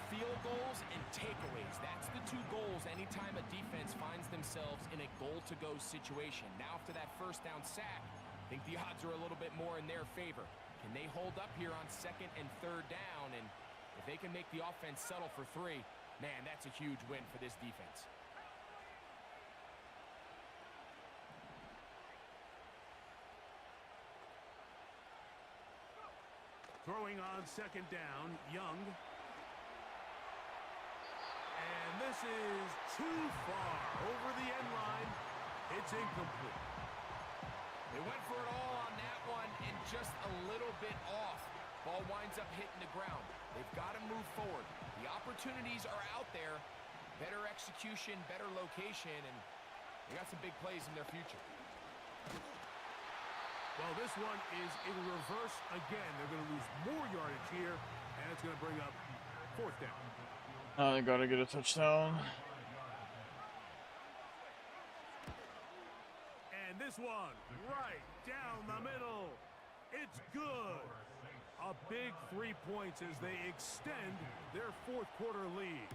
Field goals and takeaways. That's the two goals anytime a defense finds themselves in a goal-to-go situation. Now after that first down sack, I think the odds are a little bit more in their favor. Can they hold up here on second and third down? And if they can make the offense settle for 3, man, that's a huge win for this defense. Throwing on second down, Young. And this is too far over the end line. It's incomplete. They went for it all on that one and just a little bit off. Ball winds up hitting the ground. They've got to move forward. The opportunities are out there. Better execution, better location, and they got some big plays in their future. Well, this one is in reverse again. They're going to lose more yardage here, and it's going to bring up fourth down. I gotta get a touchdown. And this one, right down the middle. It's good. A big 3 points as they extend their fourth quarter lead.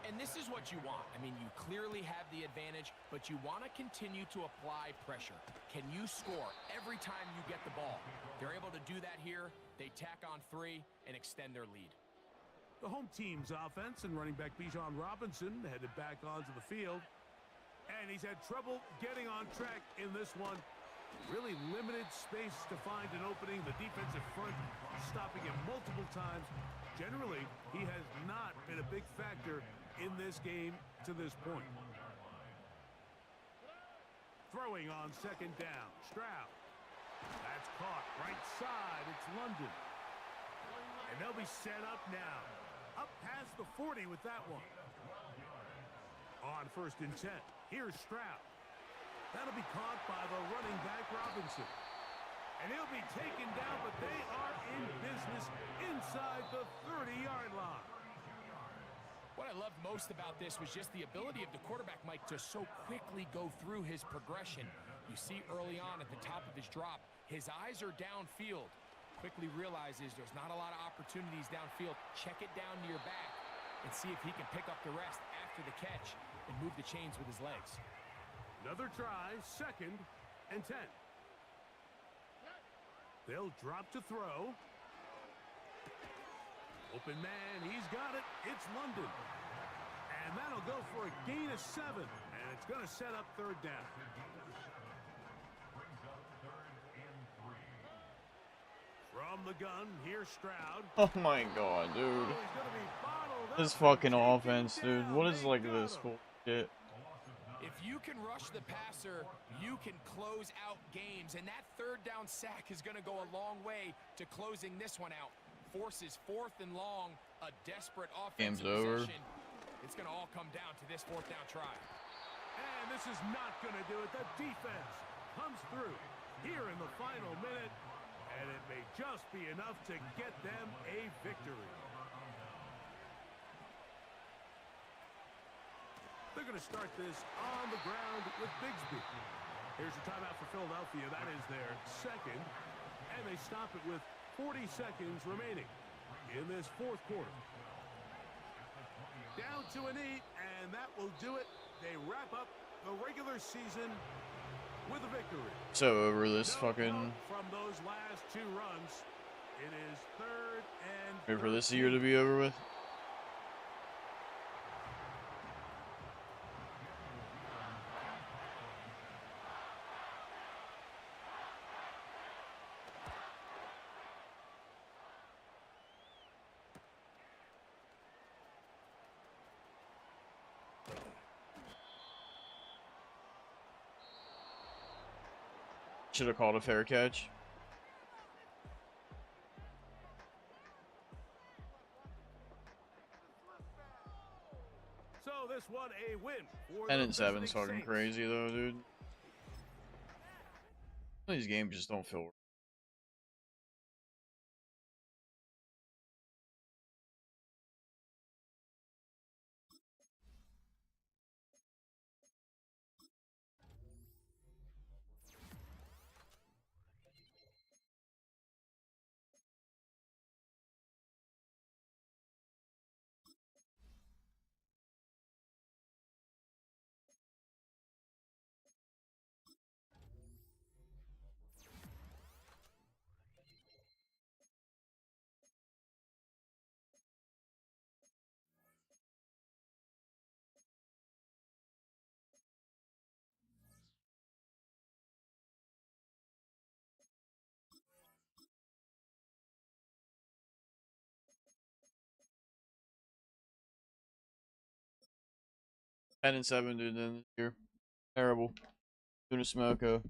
And this is what you want. I mean, you clearly have the advantage, but you want to continue to apply pressure. Can you score every time you get the ball? They're able to do that here. They tack on 3 and extend their lead. The home team's offense and running back Bijan Robinson headed back onto the field. And he's had trouble getting on track in this one. Really limited space to find an opening. The defensive front stopping him multiple times. Generally, he has not been a big factor in this game to this point. Throwing on second down, Stroud. That's caught right side. It's London. And they'll be set up now. Up past the 40 with that one. On first and 10, here's Stroud. That'll be caught by the running back Robinson. And he'll be taken down, but they are in business inside the 30-yard line. What I loved most about this was just the ability of the quarterback, Mike, to so quickly go through his progression. You see early on at the top of his drop, his eyes are downfield. Quickly realizes there's not a lot of opportunities downfield. Check it down to your back and see if he can pick up the rest after the catch and move the chains with his legs. Another try, second and 10. They'll drop to throw. Open man, he's got it. It's London. And that'll go for a gain of 7. And it's going to set up third down. From the gun, here's Stroud. Oh my god, dude. This fucking offense, dude. What is like this bullshit? If you can rush the passer, you can close out games. And that third down sack is going to go a long way to closing this one out. Forces fourth and long, a desperate offensive possession. It's going to all come down to this fourth down try. And this is not going to do it. The defense comes through here in the final minute. And it may just be enough to get them a victory. They're going to start this on the ground with Bigsby. Here's a timeout for Philadelphia. That is their second. And they stop it with 40 seconds remaining in this fourth quarter. Down to a knee, and that will do it. They wrap up the regular season with a victory. So over this fucking. From those last 2 runs, it is third and. Wait for this year to be over with. Should have called a fair catch. one a win for 10 the and 7 is visiting fucking Saints. crazy though, dude. These games just don't feel. 10 and 7, dude. Then this year, terrible. Doing a smoko.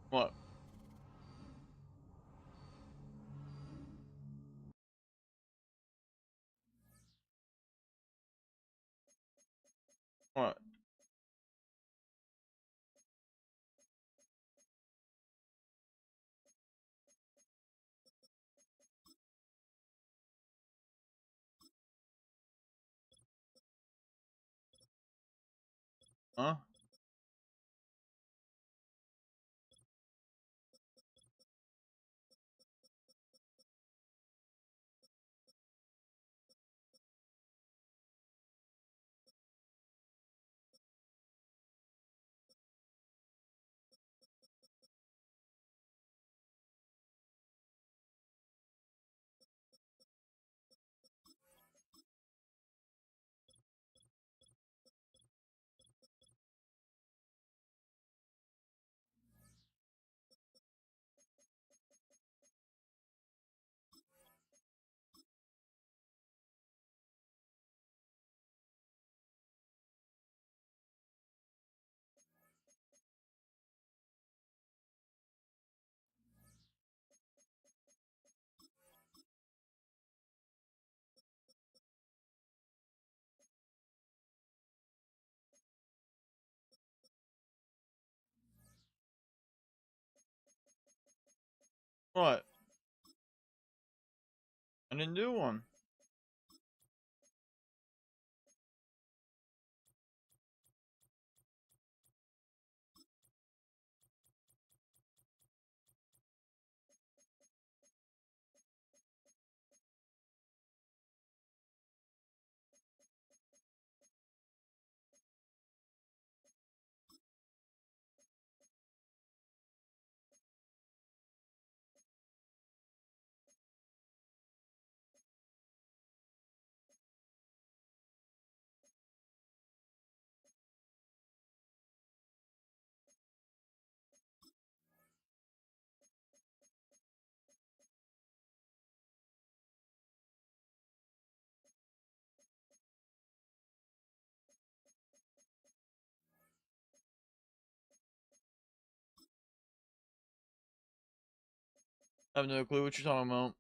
What? What? Huh? What? I didn't do one. I have no clue what you're talking about.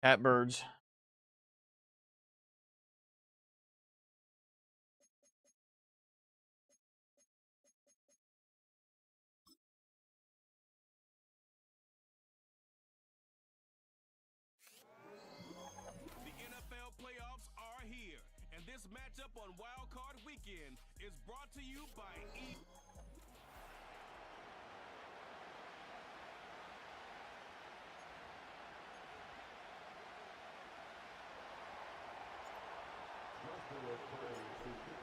Catbirds. The NFL playoffs are here, and this matchup on Wild Card Weekend is brought to you by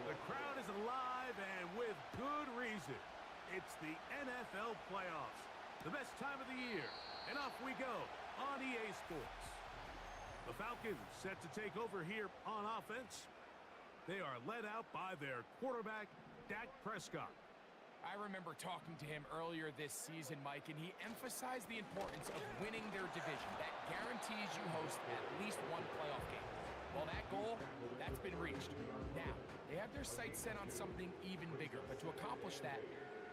The crowd is alive, and with good reason. It's the NFL playoffs, the best time of the year, and off we go on EA Sports. The Falcons set to take over here on offense. They are led out by their quarterback, Dak Prescott. I remember talking to him earlier this season, Mike, and he emphasized the importance of winning their division. That guarantees you host at least one playoff game. Well, that goal, that's been reached. Now, they have their sights set on something even bigger, but to accomplish that,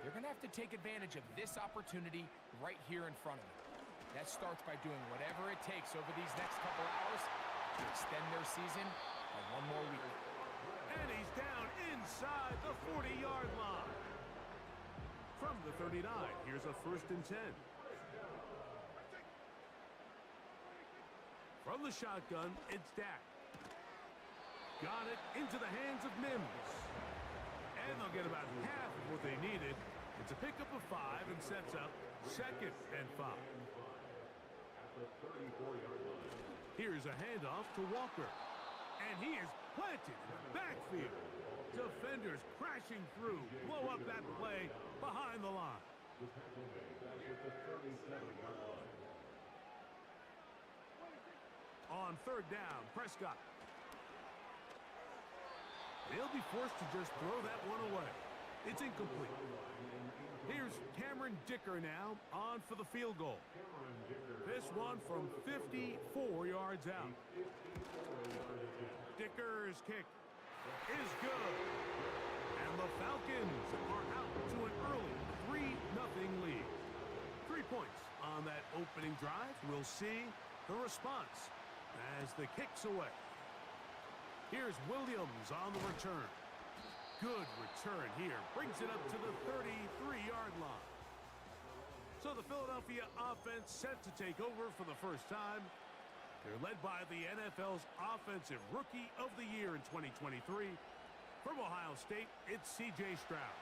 they're going to have to take advantage of this opportunity right here in front of them. That starts by doing whatever it takes over these next couple hours to extend their season by one more week. And he's down inside the 40-yard line. From the 39, here's a 1st and 10. From the shotgun, it's Dak. Got it into the hands of Mims. And they'll get about half of what they needed. It's a pickup of 5 and sets up 2nd and 5. Here's a handoff to Walker. And he is planted in the backfield. Defenders crashing through. Blow up that play behind the line. On 3rd down, Prescott. They'll be forced to just throw that one away. It's incomplete. Here's Cameron Dicker now on for the field goal. This one from 54 yards out. Dicker's kick is good. And the Falcons are out to an early 3-0 lead. 3 points on that opening drive. We'll see the response as the kick's away. Here's Williams on the return. Good return here. Brings it up to the 33-yard line. So the Philadelphia offense set to take over for the first time. They're led by the NFL's Offensive Rookie of the Year in 2023. From Ohio State, it's C.J. Stroud.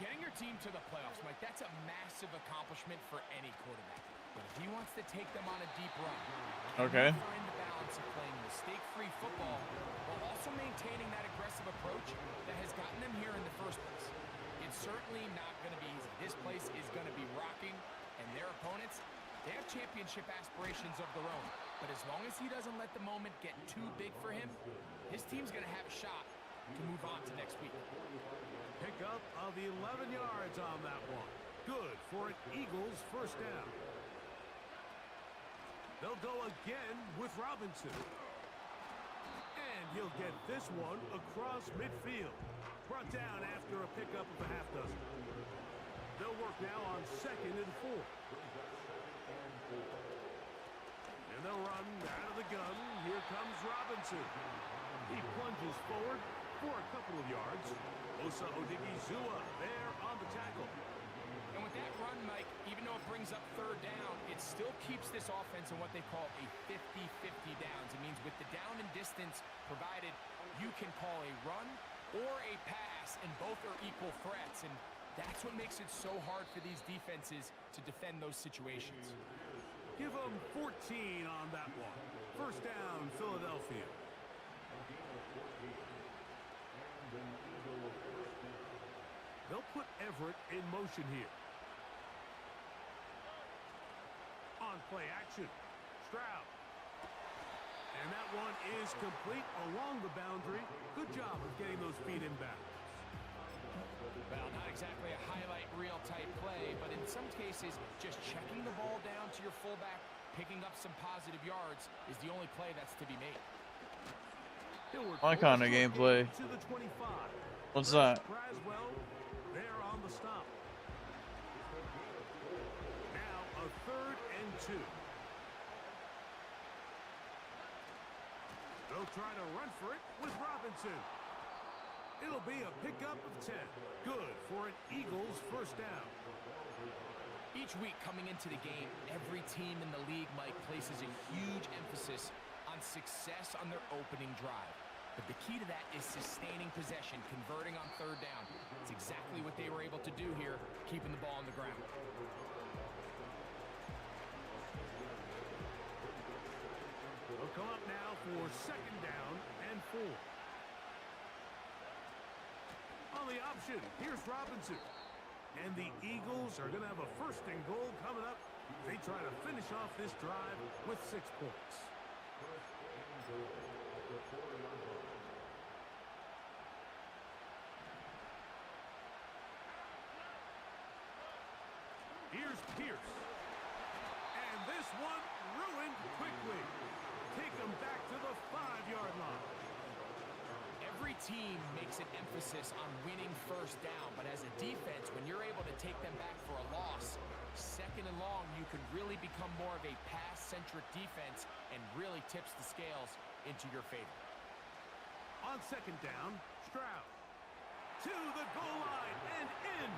Getting your team to the playoffs, Mike, that's a massive accomplishment for any quarterback. But if he wants to take them on a deep run, Okay. find the balance of playing mistake-free football while also maintaining that aggressive approach that has gotten them here in the first place. It's certainly not going to be easy. This place is going to be rocking, and their opponents, they have championship aspirations of their own. But as long as he doesn't let the moment get too big for him, his team's going to have a shot to move on to next week. Pickup of 11 yards on that one. Good for an Eagles first down. They'll go again with Robinson. And he'll get this one across midfield. Brought down after a pickup of a half dozen. They'll work now on 2nd and 4. And they'll run out of the gun. Here comes Robinson. He plunges forward for a couple of yards. Osa Odigizua there on the tackle. And with that run, Mike, even though it brings up 3rd down, it still keeps this offense in what they call a 50-50 downs. It means with the down and distance provided, you can call a run or a pass, and both are equal threats. And that's what makes it so hard for these defenses to defend those situations. Give them 14 on that one. First down, Philadelphia. They'll put Everett in motion here. On play action, Stroud. And that one is complete along the boundary. Good job of getting those feet in bounds. Well, not exactly a highlight reel type play, but in some cases, just checking the ball down to your fullback, picking up some positive yards is the only play that's to be made. My kind of gameplay. To the 25. What's that? Braswell there on the stop. Now a 3rd and 2. They'll try to run for it with Robinson. It'll be a pickup of 10. Good for an Eagles first down. Each week coming into the game, every team in the league, Mike, places a huge emphasis on success on their opening drive. But the key to that is sustaining possession, converting on third down. It's exactly what they were able to do here, keeping the ball on the ground. They'll come up now for second down and 4. On the option, here's Robinson. And the Eagles are going to have a first and goal coming up. They try to finish off this drive with 6 points. Here's Pierce. And this one ruined quickly. Take them back to the 5-yard line. Every team makes an emphasis on winning first down, but as a defense, when you're able to take them back for a loss, second and long, you can really become more of a pass-centric defense and really tips the scales into your favor. On second down, Stroud. To the goal line and in.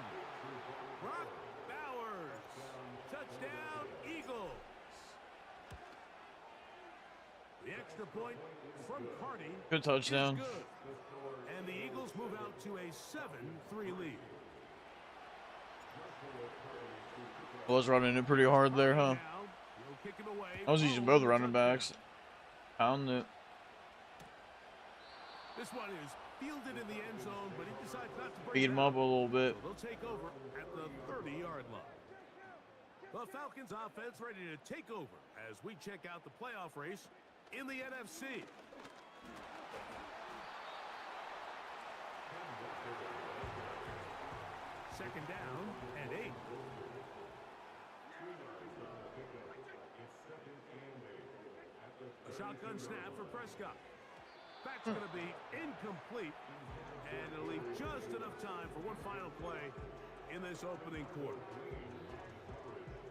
Brock Bowers. Touchdown, Eagles. The extra point from Carney. Good touchdown. Good. And the Eagles move out to a 7-3 lead. I was running it pretty hard there, huh? I was using both running backs. Pounding it. This one is fielded in the end zone, but he decides not to Beat him up a little bit. So they'll take over at the 30-yard line. The Falcons offense ready to take over as we check out the playoff race in the NFC. Second down and 8. A shotgun snap for Prescott. That's going to be incomplete, and it'll leave just enough time for one final play in this opening quarter.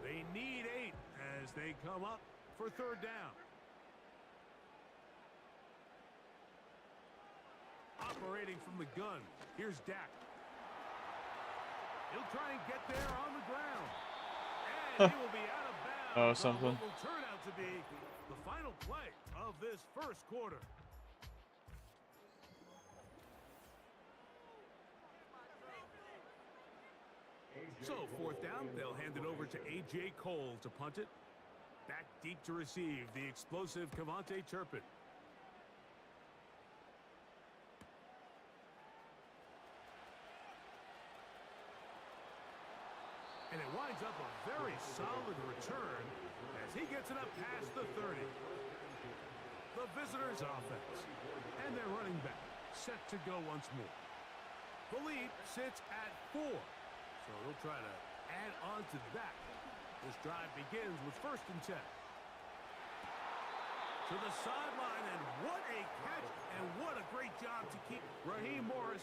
They need 8 as they come up for third down. Operating from the gun, here's Dak. He'll try and get there on the ground. And he will be out of bounds. Oh, something. What will turn out to be the final play of this first quarter. So, fourth down, they'll hand it over to A.J. Cole to punt it. Back deep to receive, the explosive Cavante Turpin. And it winds up a very solid return as he gets it up past the 30. The visitors' offense and their running back set to go once more. The lead sits at 4. So they'll try to add on to that. This drive begins with first and 10. To the sideline, and what a catch, and what a great job to keep Raheem Morris.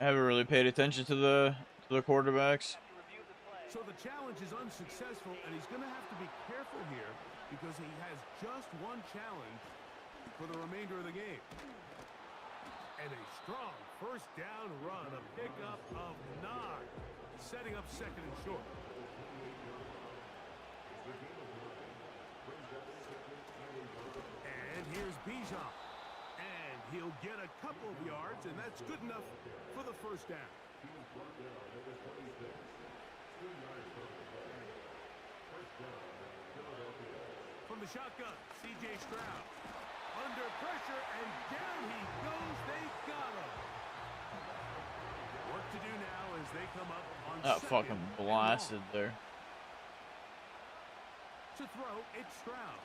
I haven't really paid attention to the quarterbacks. So the challenge is unsuccessful, and he's going to have to be careful here because he has just one challenge for the remainder of the game. And a strong first down run, a pickup of 9, setting up second and short. And here's Bijan. And he'll get a couple of yards, and that's good enough for the first down. From the shotgun, C.J. Stroud. Under pressure, and down he goes. They got him. Work to do now as they come up on That second fucking blasted and long. there. To throw, it's Stroud.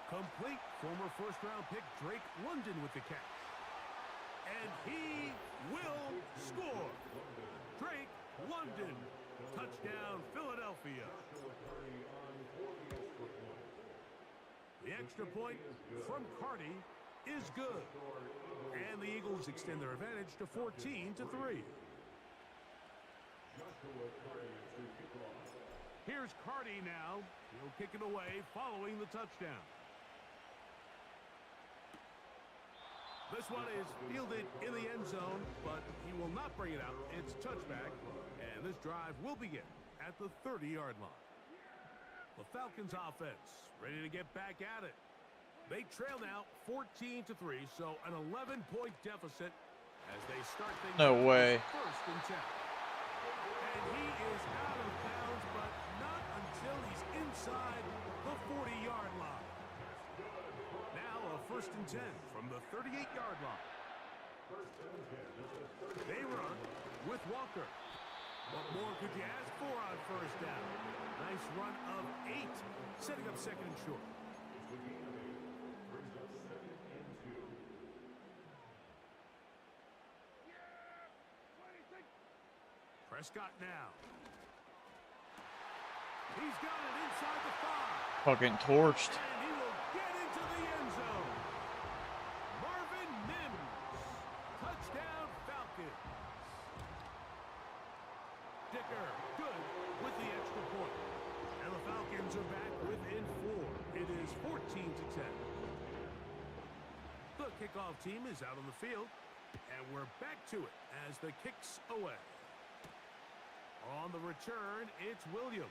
Complete. Former first-round pick Drake London with the catch. And he will score. Drake London. Touchdown, Philadelphia. The extra point from Carney is good. And the Eagles extend their advantage to 14-3. Here's Carty now. He'll kick it away following the touchdown. This one is fielded in the end zone, but he will not bring it out. It's touchback, and this drive will begin at the 30-yard line. The Falcons offense ready to get back at it. They trail now 14-3, so an 11-point deficit as they start things. No way. First and 10. And he is out of bounds, but not until he's inside the 40-yard line. Now a first and 10 from the 38-yard line. They run with Walker. What more could you ask for on first down? Nice run of 8, setting up second and short. Prescott now. He's got it inside the 5. Fucking torched. And he will get into the end zone. Marvin Mims. Touchdown Falcons. Dicker, good with the extra point. And the Falcons are back within 4. It is 14-10. The kickoff team is out on the field. And we're back to it as the kick's away. On the return, it's Williams.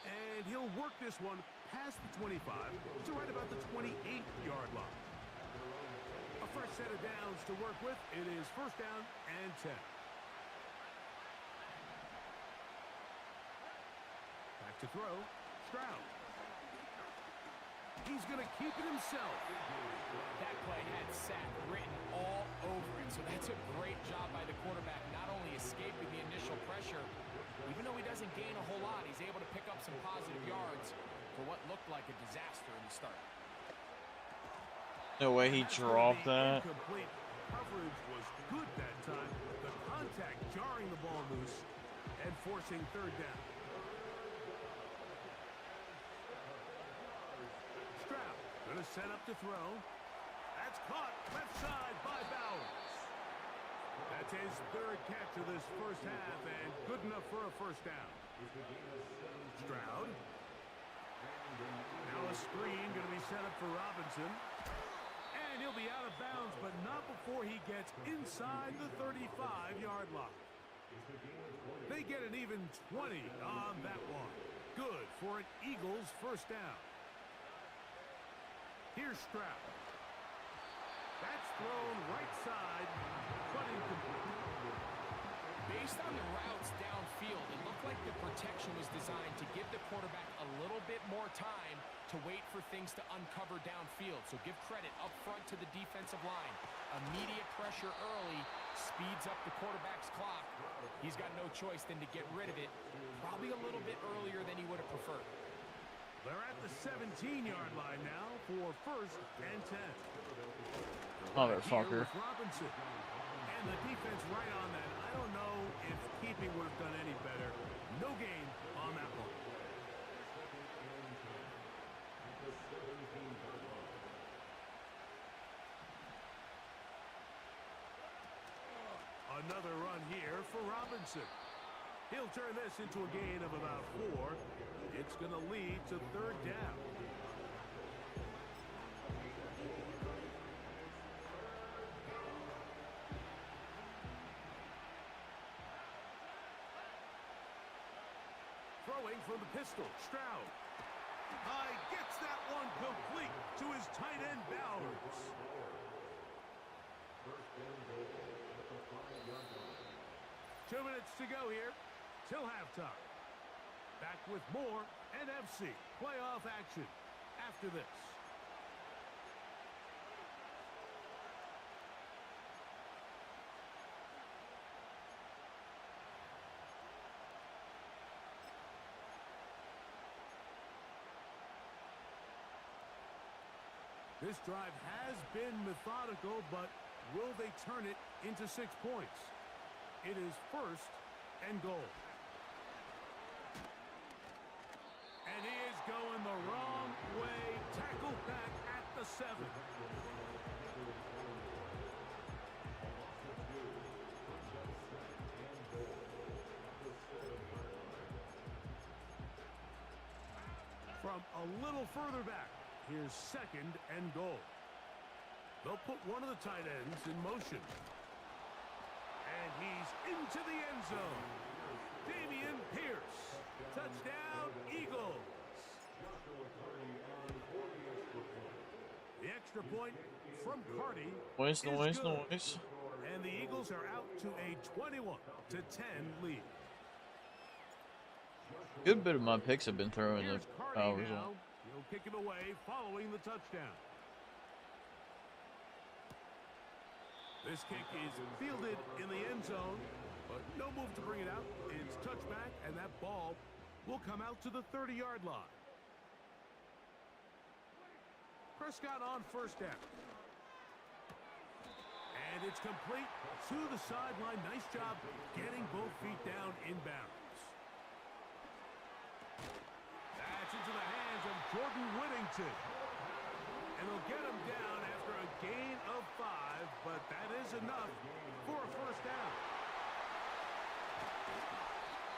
And he'll work this one past the 25 to right about the 28-yard line. A fresh set of downs to work with. It is first down and 10. Back to throw. Stroud. He's going to keep it himself. That play had sack written all over it, so that's a great job by the quarterback, not only escaping the initial pressure, even though he doesn't gain a whole lot, he's able to pick up some positive yards for what looked like a disaster in the start. No way he dropped that. Incomplete coverage was good that time. The contact jarring the ball loose and forcing third down. Stroud going to set up to throw. That's caught left side by Bowers. That's his third catch of this first half and good enough for a first down. Stroud. Now a screen going to be set up for Robinson. And he'll be out of bounds, but not before he gets inside the 35-yard line. They get an even 20 on that one. Good for an Eagles first down. Here's Stroud. That's thrown right side, but incomplete. Based on the routes downfield, it looked like the protection was designed to give the quarterback a little bit more time to wait for things to uncover downfield. So give credit up front to the defensive line. Immediate pressure early speeds up the quarterback's clock. He's got no choice than to get rid of it, probably a little bit earlier than he would have preferred. They're at the 17-yard line now for first and 10. Motherfucker. Robinson. And the defense right on that. I don't know if keeping would have done any better. No gain on that one. Another run here for Robinson. He'll turn this into a gain of about 4. It's going to lead to third down. Throwing from the pistol, Stroud. Gets that one complete to his tight end, Bowers. 2 minutes to go here till halftime. Back with more NFC playoff action after this. This drive has been methodical, but will they turn it into 6 points? It is first and goal. And he is going the wrong way. Tackled back at the 7. from a little further back. Here's 2nd and goal. They'll put one of the tight ends in motion. And he's into the end zone. Damian Pierce. Touchdown, Eagles. The extra point from Cardi. Noise. And the Eagles are out to a 21-10 lead. Good bit of my picks have been throwing the power zone. He'll kick it away following the touchdown. This kick is fielded in the end zone, but no move to bring it out. It's touchback, and that ball will come out to the 30-yard line. Prescott on first down. And it's complete to the sideline. Nice job getting both feet down in bounds. That's into the hands of Jordan Whittington. And they'll get him down after a gain of 5, but that is enough for a first down.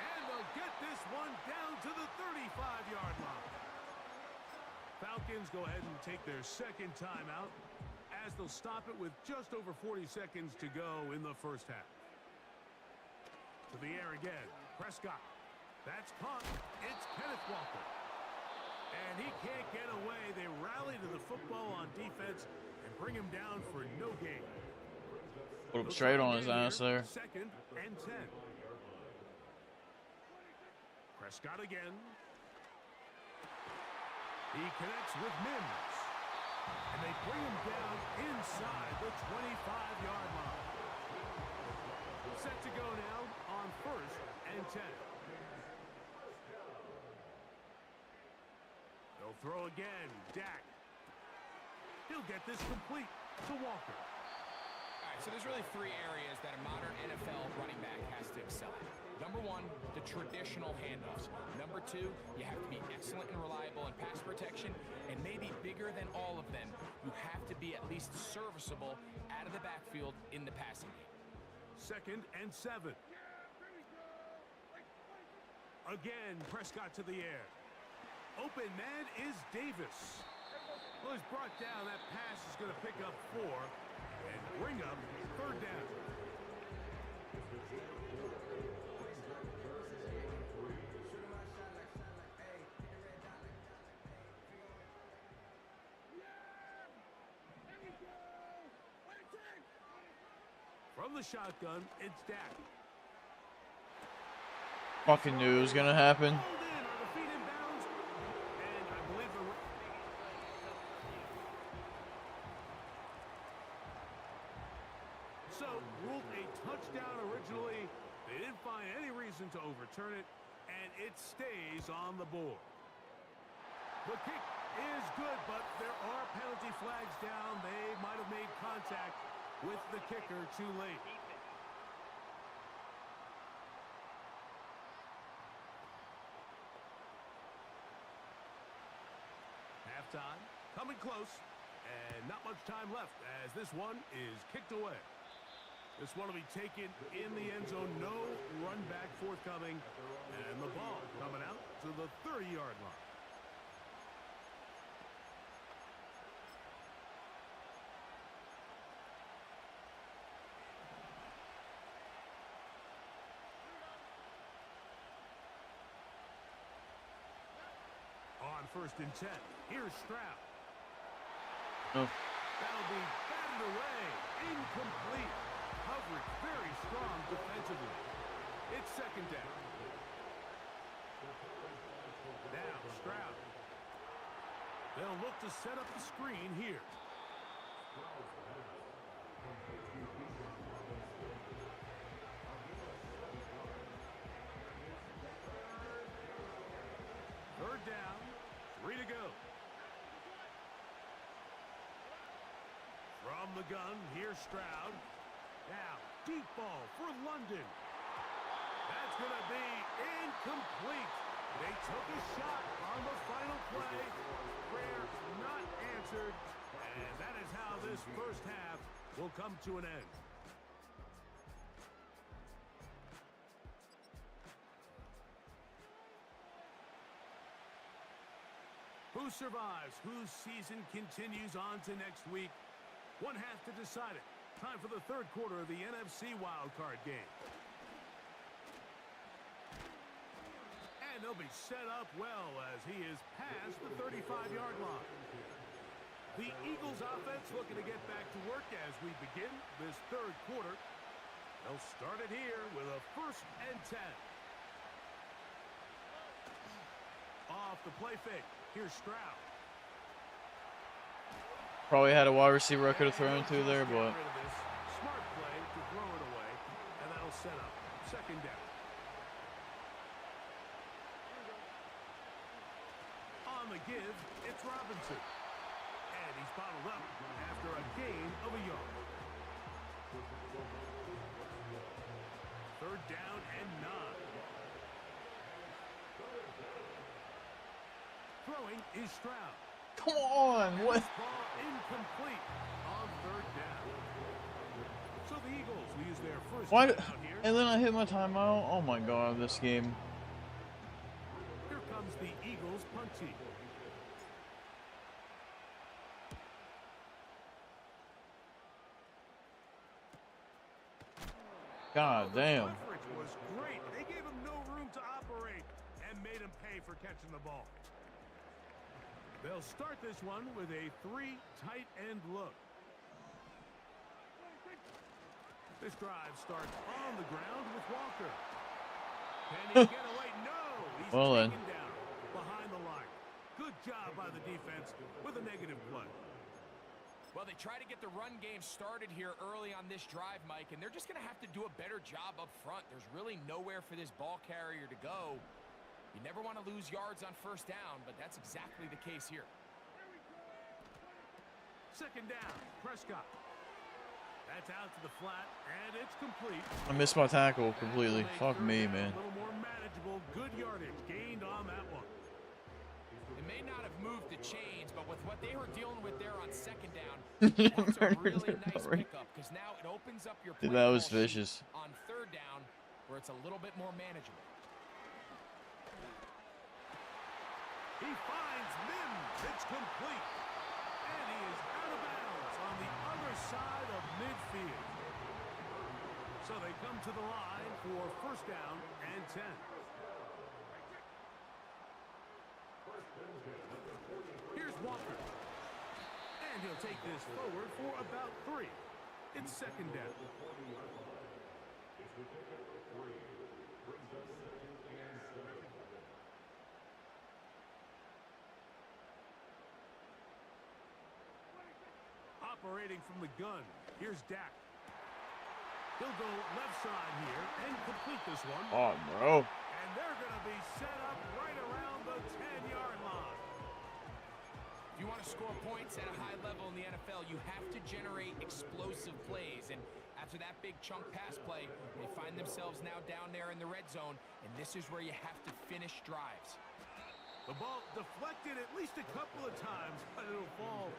And they'll get this one down to the 35-yard line. Falcons go ahead and take their second timeout as they'll stop it with just over 40 seconds to go in the first half. To the air again. Prescott. That's caught. It's Kenneth Walker. And he can't get away. They rally to the football on defense and bring him down for no gain. Put him straight on his ass there. 2nd and 10. Prescott again. He connects with Mims. And they bring him down inside the 25-yard line. Set to go now on 1st and 10. They'll throw again. Dak. He'll get this complete to Walker. All right, so there's really 3 areas that a modern NFL running back has to excel at. Number 1, the traditional handoffs. Number 2, you have to be excellent and reliable in pass protection. And maybe bigger than all of them, you have to be at least serviceable out of the backfield in the passing game. 2nd and 7. Again, Prescott to the air. Open man is Davis. Well, he's brought down. That pass is going to pick up 4 and bring up 3rd down. From the shotgun, it's Dak. Fucking knew it was gonna happen. So, ruled a touchdown originally. They didn't find any reason to overturn it, and it stays on the board. The kick is good, but there are penalty flags down. They might have made contact with the kicker too late. Halftime, coming close, and not much time left as this one is kicked away. This one will be taken in the end zone. No run back forthcoming, and the ball coming out to the 30-yard line. On 1st and 10, here's Stroud. Oh. That'll be batted away. Incomplete. Coverage very strong defensively. It's 2nd down. Now Stroud. They'll look to set up the screen here. Third down, 3 to go. From the gun, here's Stroud. Now, deep ball for London. That's going to be incomplete. They took a shot on the final play. Prayer not answered. And that is how this first half will come to an end. Who survives? Whose season continues on to next week? One has to decide it. Time for the third quarter of the NFC wildcard game. And they'll be set up well as he is past the 35-yard line. The Eagles offense looking to get back to work as we begin this third quarter. They'll start it here with a 1st and 10. Off the play fake. Here's Stroud. Probably had a wide receiver I could have thrown to there, but Smart play to throw it away, and that'll set up 2nd down. On the give, it's Robinson. And he's bottled up after a gain of a yard. 3rd down and 9. Throwing is Stroud. come on, what? Ball incomplete on 3rd down. So the Eagles will use their first Why? timeout here. And then I hit my timeout. Oh my god, this game. Here comes the Eagles punt team. God damn. Leverage was great. They gave him no room to operate and made him pay for catching the ball. They'll start this one with a 3 tight end look. This drive starts on the ground with Walker. Can he get away? No! He's Well then. taken down behind the line. Good job by the defense with a negative play. Well, they try to get the run game started here early on this drive, Mike, and they're just going to have to do a better job up front. There's really nowhere for this ball carrier to go. You never want to lose yards on 1st down, but that's exactly the case here. 2nd down, Prescott. That's out to the flat, and it's complete. I missed my tackle completely. Fuck me, man. A little more manageable. Good yardage gained on that one. It may not have moved the chains, but with what they were dealing with there on 2nd down, that's a really nice pickup because now it opens up your play That was call sheet vicious. on 3rd down where it's a little bit more manageable. He finds Mims. It's complete. And he is out of bounds on the other side of midfield. So they come to the line for 1st down and 10. Here's Walker. And he'll take this forward for about 3. It's 2nd down. Operating from the gun. Here's Dak. He'll go left side here and complete this one. Oh, bro. And they're going to be set up right around the 10-yard line. If you want to score points at a high level in the NFL, you have to generate explosive plays. And after that big chunk pass play, they find themselves now down there in the red zone, and this is where you have to finish drives. The ball deflected at least a couple of times, but it'll fall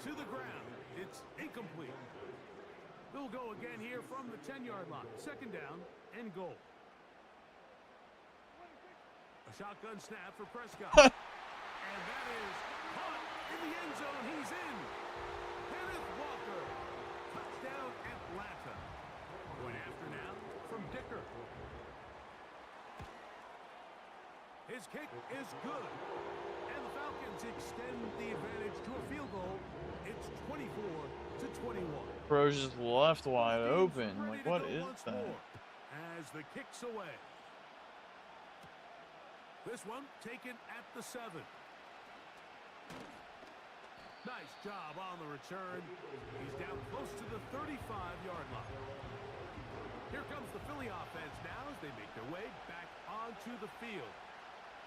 to the ground. It's incomplete. They'll go again here from the 10-yard line. 2nd down and goal. A shotgun snap for Prescott. And that is caught in the end zone. He's in. Kenneth Walker. Touchdown Atlanta. Going after now from Dicker. His kick is good. And the Falcons extend the advantage to a field goal. It's 24-21. Bro just left wide open. Like, what is that? As the kick's away. This one taken at the 7. Nice job on the return. He's down close to the 35-yard line. Here comes the Philly offense now as they make their way back onto the field.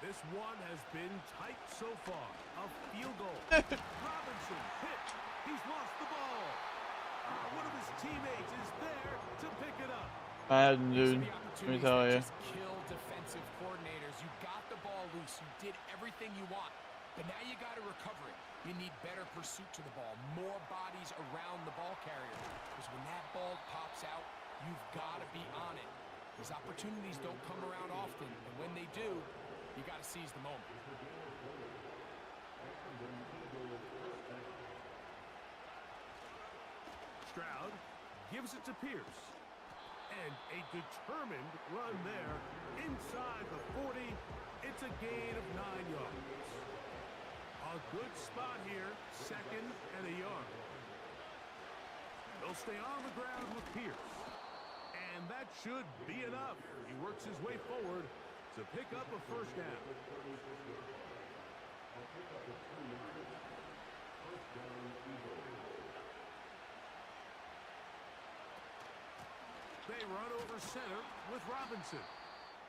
This one has been tight so far. A field goal. Robinson hit. He's lost the ball. One of his teammates is there to pick it up. Madden, dude. Let me tell you. Just kill defensive coordinators. You got the ball loose. You did everything you want. But now you got to recover it. You need better pursuit to the ball. More bodies around the ball carrier. Because when that ball pops out, you've got to be on it. These opportunities don't come around often. And when they do, you got to seize the moment. Stroud gives it to Pierce. And a determined run there inside the 40. It's a gain of 9 yards. A good spot here, 2nd and a yard. They'll stay on the ground with Pierce. And that should be enough. He works his way forward to pick up a first down. They run over center with Robinson.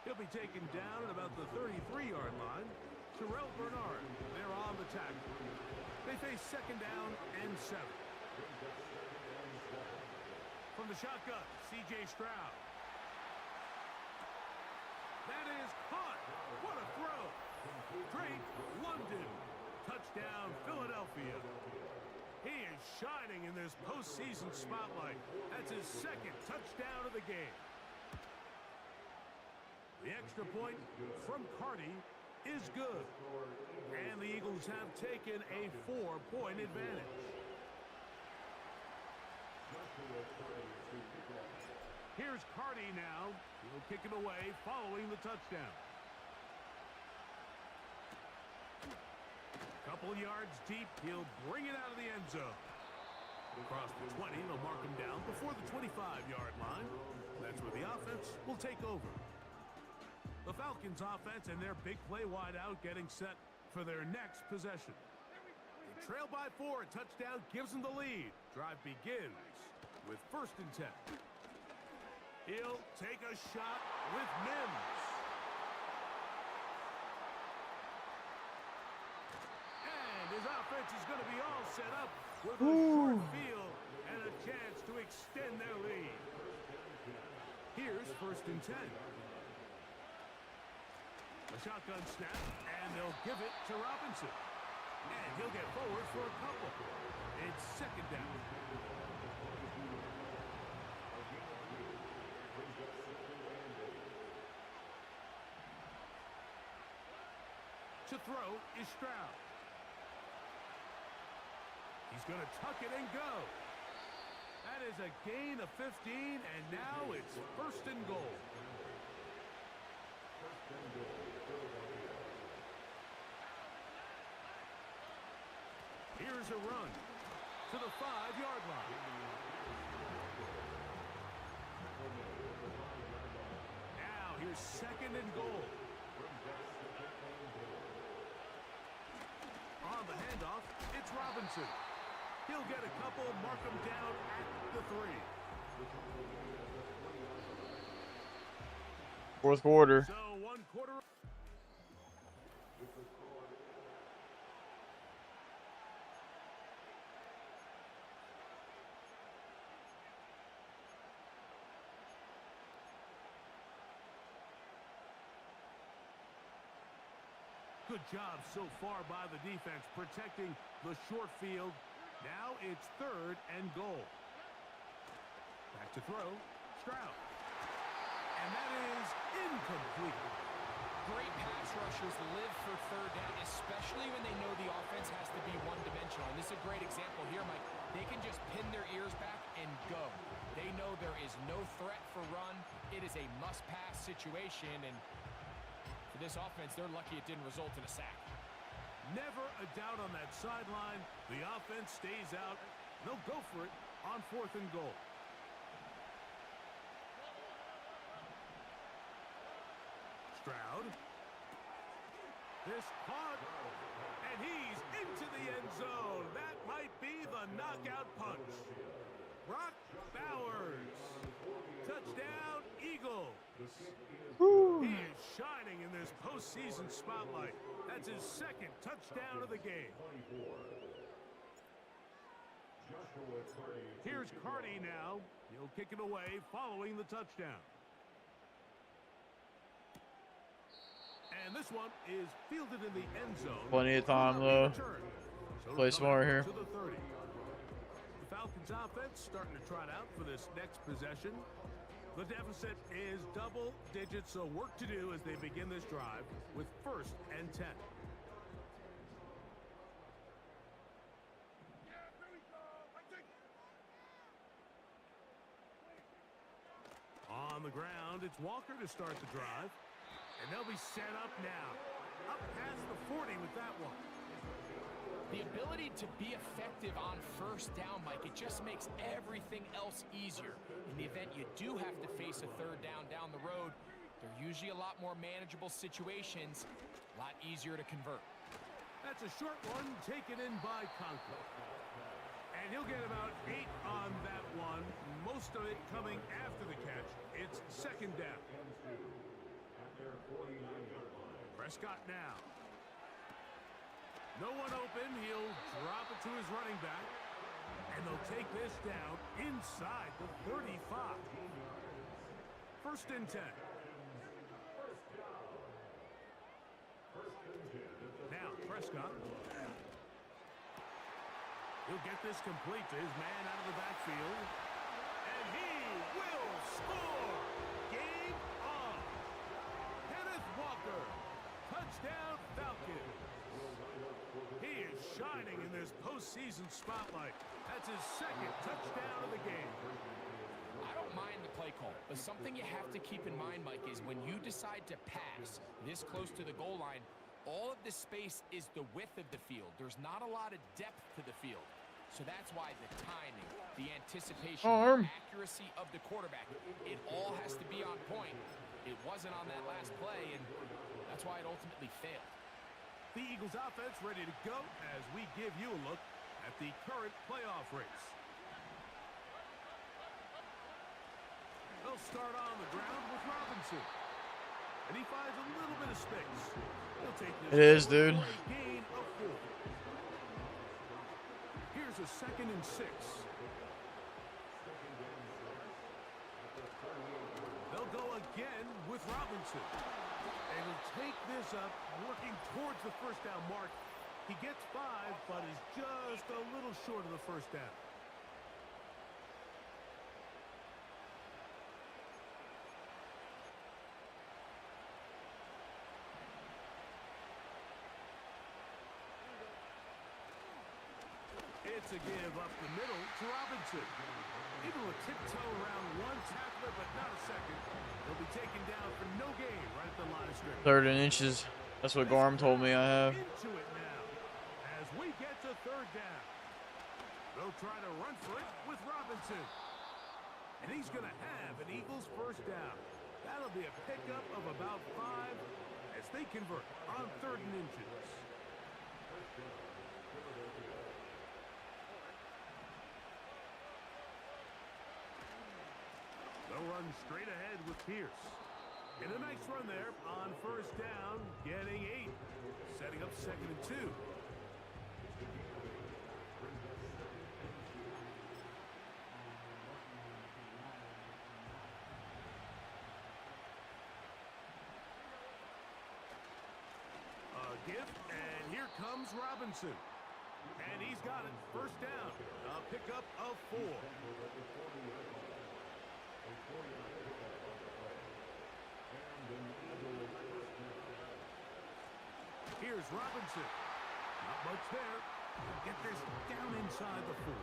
He'll be taken down at about the 33-yard line. Terrell Bernard, they're on the tackle. They face 2nd down and 7. From the shotgun, C.J. Stroud. That is caught. What a throw. Drake London. Touchdown, Philadelphia. He is shining in this postseason spotlight. That's his 2nd touchdown of the game. The extra point from Carty is good. And the Eagles have taken a 4-point advantage. Here's Carty now. He'll kick it away following the touchdown. Couple yards deep, he'll bring it out of the end zone. Across the 20, they'll mark him down before the 25-yard line. That's where the offense will take over. The Falcons offense and their big play wideout getting set for their next possession. They trail by 4. A touchdown gives them the lead. Drive begins with 1st and 10. He'll take a shot with Mims. And his offense is going to be all set up with a short field and a chance to extend their lead. Here's 1st and 10. A shotgun snap, and they'll give it to Robinson. And he'll get forward for a couple. It's 2nd down. To throw is Stroud. He's going to tuck it and go. That is a gain of 15, and now it's 1st and goal. Here's a run to the 5-yard line. Now here's 2nd and goal. On the handoff, it's Robinson. He'll get a couple, mark him down at the 3. 4th quarter. So 1 quarter. Good job so far by the defense protecting the short field. Now it's 3rd and goal. Back to throw, Stroud. And that is incomplete. Great pass rushers live for 3rd down, especially when they know the offense has to be one-dimensional. And this is a great example here, Mike. They can just pin their ears back and go. They know there is no threat for run. It is a must-pass situation, and for this offense, they're lucky it didn't result in a sack. Never a doubt on that sideline. The offense stays out. They'll go for it on 4th and goal. Stroud. This caught, and he's into the end zone. That might be the knockout punch. Brock Bowers. Touchdown, Eagles. He is shining in this postseason spotlight. That's his 2nd touchdown of the game. Here's Carty now. He'll kick it away following the touchdown. And this one is fielded in the end zone. Plenty of time though. Play smart here. To the 30. The Falcons offense starting to trot out for this next possession. The deficit is double digits, so work to do as they begin this drive with 1st and 10. On the ground, it's Walker to start the drive. And they'll be set up now. Up past the 40 with that one. The ability to be effective on first down, Mike, it just makes everything else easier. In the event you do have to face a third down the road, they're usually a lot more manageable situations, a lot easier to convert. That's a short one taken in by Conklin. And he'll get about 8 on that one, most of it coming after the catch. It's second down. Prescott now. No one open. He'll drop it to his running back. And they'll take this down inside the 35. First and 10. Now Prescott. He'll get this complete to his man out of the backfield. And he will score. Game on. Kenneth Walker. Touchdown Falcons. He is shining in this postseason spotlight. That's his second touchdown of the game. I don't mind the play call, but something you have to keep in mind, Mike, is when you decide to pass this close to the goal line, all of the space is the width of the field. There's not a lot of depth to the field. So that's why the timing, the anticipation, the accuracy of the quarterback, it all has to be on point. It wasn't on that last play, and that's why it ultimately failed. The Eagles offense ready to go as we give you a look at the current playoff race. They'll start on the ground with Robinson. And he finds a little bit of space. He'll take this. It is, dude. Gain of 4. Here's a 2nd and 6. They'll go again with Robinson. And he'll take this up, working towards the first down mark. He gets 5, but is just a little short of the first down. It's a give up the middle to Robinson. Able to tiptoe around one tackler, but not a second. He'll be taken down for no gain right at the line of scrimmage. 3rd and inches. That's what Gorm told me I have. Into it now as we get to 3rd down. They'll try to run for it with Robinson. And he's going to have an Eagles first down. That'll be a pickup of about 5 as they convert on 3rd and inches. They'll run straight ahead with Pierce. And a nice run there on first down, getting 8. Setting up 2nd and 2. A gift, and here comes Robinson. And he's got it. First down. A pickup of 4. Here's Robinson. Not much there. Get this down inside the 4.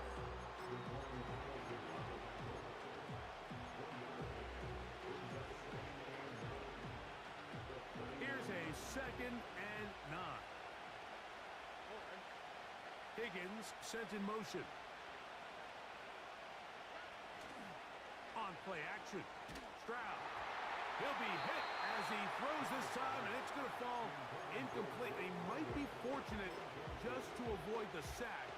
Here's a 2nd and 9. Higgins sent in motion. On play action. Stroud. He'll be hit as he throws this time, and it's going to fall incomplete. They might be fortunate just to avoid the sack,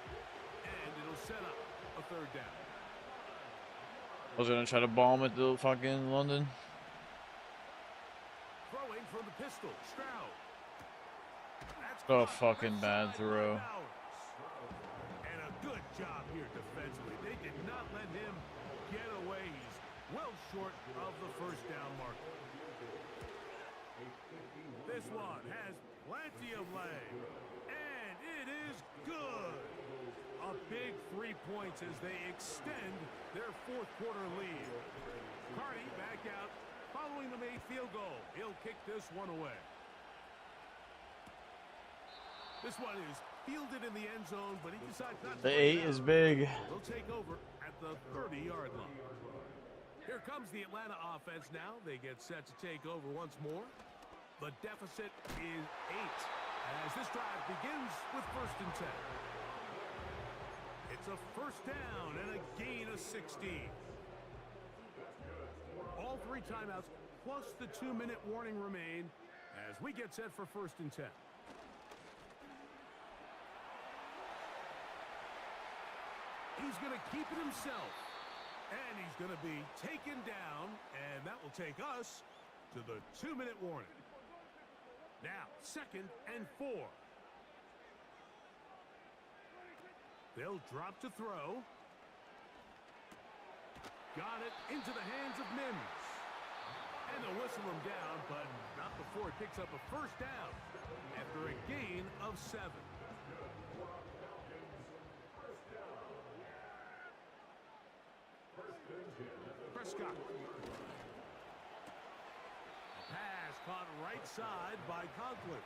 and it'll set up a 3rd down. I was gonna try to bomb it to fucking London. Throwing from the pistol, Stroud. That's So fucking bad throw. And a good job here defensively. They did not let him get away. He's well short of the first down marker. This one has plenty of leg, and it is good. A big 3 points as they extend their 4th quarter lead. Carney back out following the made field goal. He'll kick this one away. This one is fielded in the end zone, but he decides not to. The 8 is big. They'll take over at the 30-yard line. Here comes the Atlanta offense now. They get set to take over once more. The deficit is 8 as this drive begins with 1st and 10. It's a 1st down and a gain of 16. All 3 timeouts plus the 2-minute warning remain as we get set for 1st and 10. He's going to keep it himself. And he's going to be taken down, and that will take us to the 2-minute warning. Now, 2nd and 4. They'll drop to throw. Got it into the hands of Mims. And they'll whistle him down, but not before he picks up a 1st down after a gain of 7. Prescott. A pass caught right side by Conklin.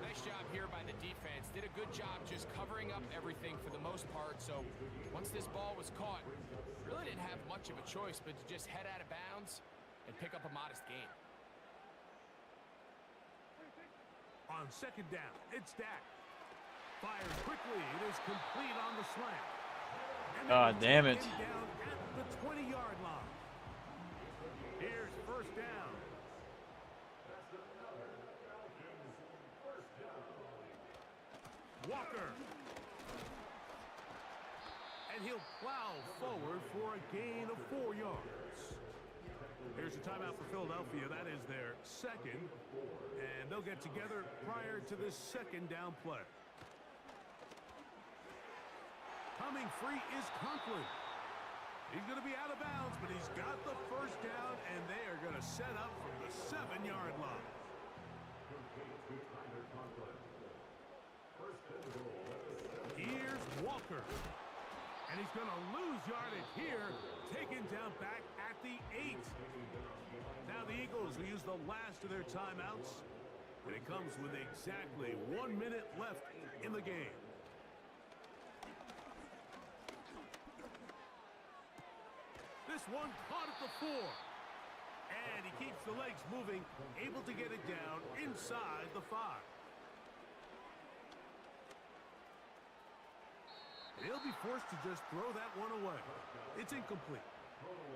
Nice job here by the defense. Did a good job just covering up everything for the most part. So once this ball was caught, really didn't have much of a choice but to just head out of bounds and pick up a modest gain. On 2nd down, it's Dak. Fires quickly. It is complete on the slant. God damn it. Down at the 20-yard line. Here's 1st down. Walker. And he'll plow forward for a gain of 4 yards. Here's a timeout for Philadelphia. That is their 2nd. And they'll get together prior to this 2nd down play. Coming free is Conklin. He's going to be out of bounds, but he's got the 1st down, and they are going to set up from the 7-yard line. Here's Walker. And he's going to lose yardage here, taken down back at the 8. Now the Eagles will use the last of their timeouts, and it comes with exactly 1 minute left in the game. This one caught at the 4. And he keeps the legs moving, able to get it down inside the 5. He'll be forced to just throw that one away. It's incomplete.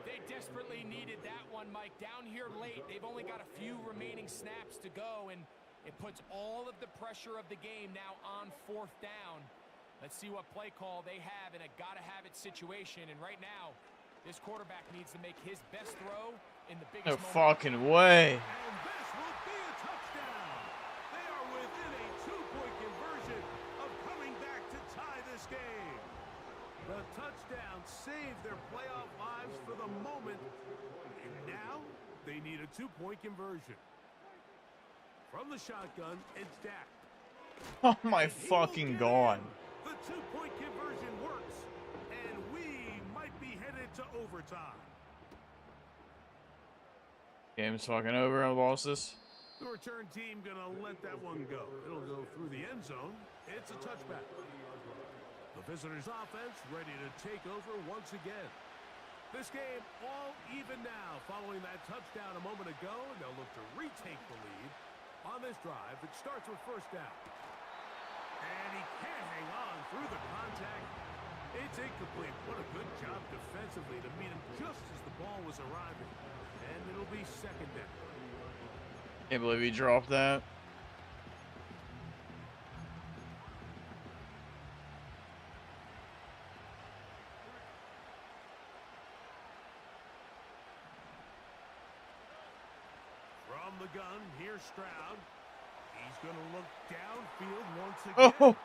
They desperately needed that one, Mike. Down here late, they've only got a few remaining snaps to go, and it puts all of the pressure of the game now on 4th down. Let's see what play call they have in a gotta-have-it situation. And right now, this quarterback needs to make his best throw in the biggest moment. No fucking way. And this will be a touchdown. They are within a 2-point conversion of coming back to tie this game. The touchdown saved their playoff lives for the moment. And now they need a 2-point conversion. From the shotgun, it's Dak. Oh my fucking god. The 2-point conversion works, and we might be headed to overtime. Game's fucking over. I lost this. The return team gonna let that one go. It'll go through the end zone. It's a touchback. The visitors' offense ready to take over once again. This game all even now following that touchdown a moment ago, and they'll look to retake the lead on this drive that starts with 1st down. And he can't hang on through the contact. It's incomplete. What a good job defensively to meet him just as the ball was arriving. And it'll be 2nd down. Can't believe he dropped that. From the gun, here's Stroud. He's going to look downfield once again. Oh.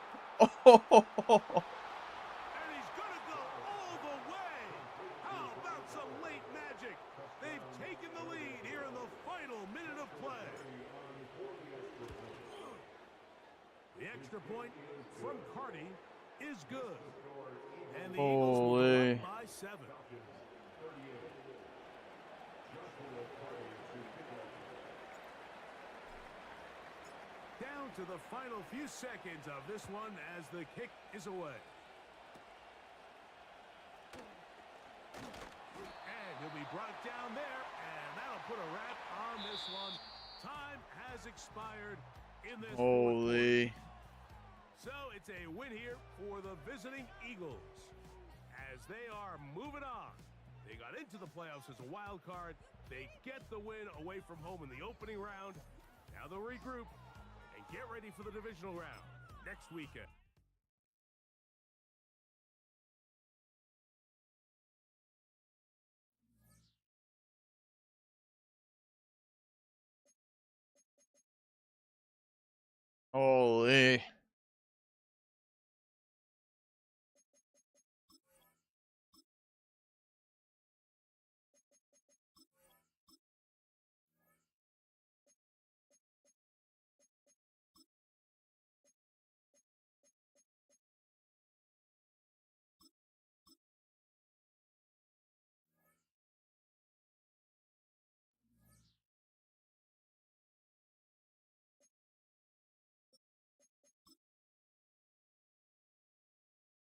And he's going to go all the way. How about some late magic? They've taken the lead here in the final minute of play. The extra point from Carty is good. And the Eagles will go up by 7. Down to the final few seconds of this one as the kick is away. And he'll be brought it down there, and that'll put a wrap on this one. Time has expired in this Holy. So it's a win here for the visiting Eagles as they are moving on. They got into the playoffs as a wild card. They get the win away from home in the opening round. Now they'll regroup and get ready for the divisional round next weekend. Holy.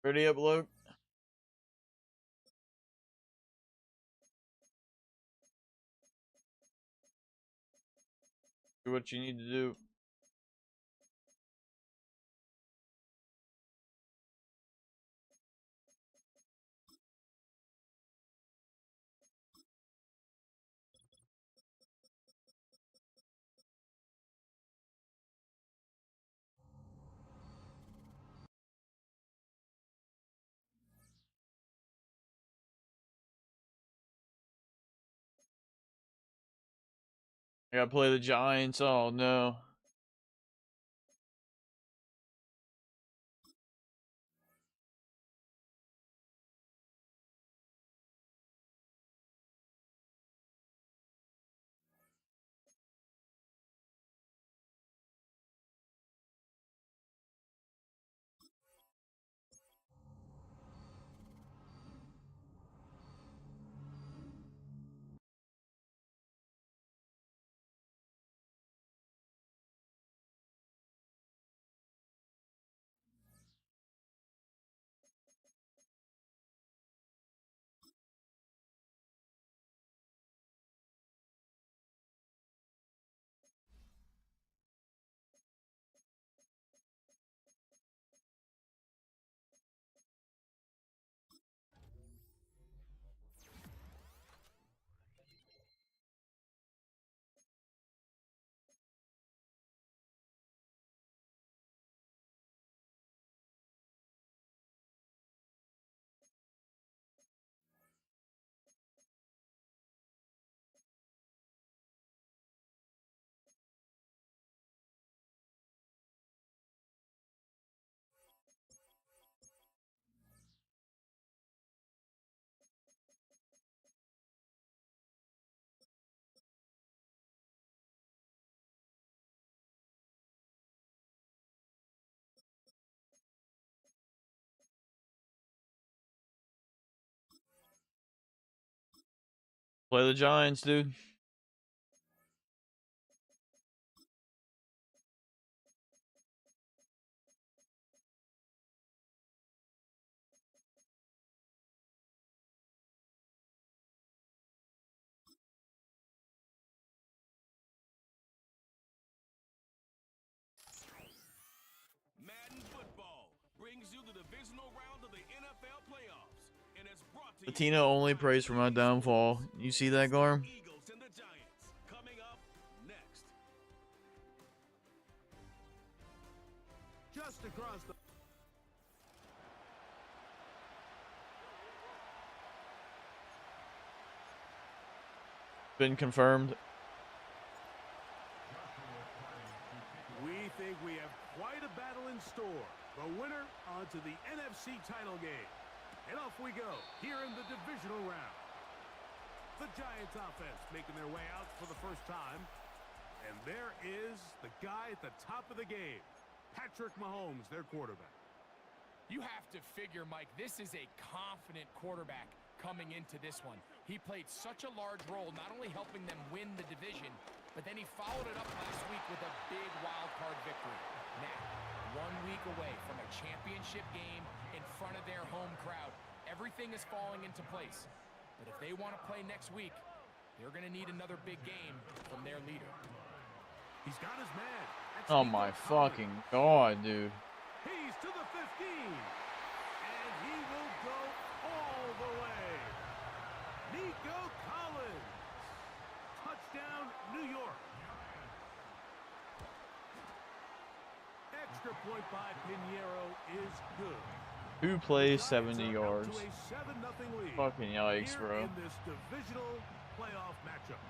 Ready up, Luke? Do what you need to do. I gotta play the Giants. Oh no. Play the Giants, dude. Madden football brings you the divisional round of the NFL playoffs, and it's brought to you. Latino only prays for my downfall. You see that, Garm? Eagles and the Giants coming up next. Just across the Been confirmed. We think we have quite a battle in store. The winner onto the NFC title game. And off we go here in the divisional round. The Giants offense making their way out for the first time. And there is the guy at the top of the game, Patrick Mahomes, their quarterback. You have to figure, Mike, this is a confident quarterback coming into this one. He played such a large role, not only helping them win the division, but then he followed it up last week with a big wild card victory. Now, 1 week away from a championship game in front of their home crowd, everything is falling into place. But if they want to play next week, they're going to need another big game from their leader. He's got his man. That's Oh Nico my Collins. fucking god, dude. He's to the 15. And he will go all the way. Nico Collins. Touchdown, New York. Extra point by Pinheiro is good. Who plays Giants 70 are out yards? to a 7-0 lead. Fucking yikes, Here bro. in this divisional playoff matchup.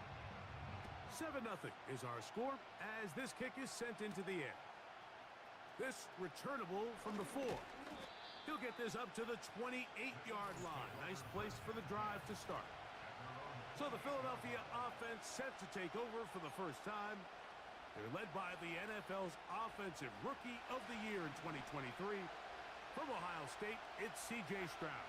7-0 is our score as this kick is sent into the air. This returnable from the 4. He'll get this up to the 28-yard line. Nice place for the drive to start. So the Philadelphia offense set to take over for the first time. They're led by the NFL's Offensive Rookie of the Year in 2023. From Ohio State, it's C.J. Stroud.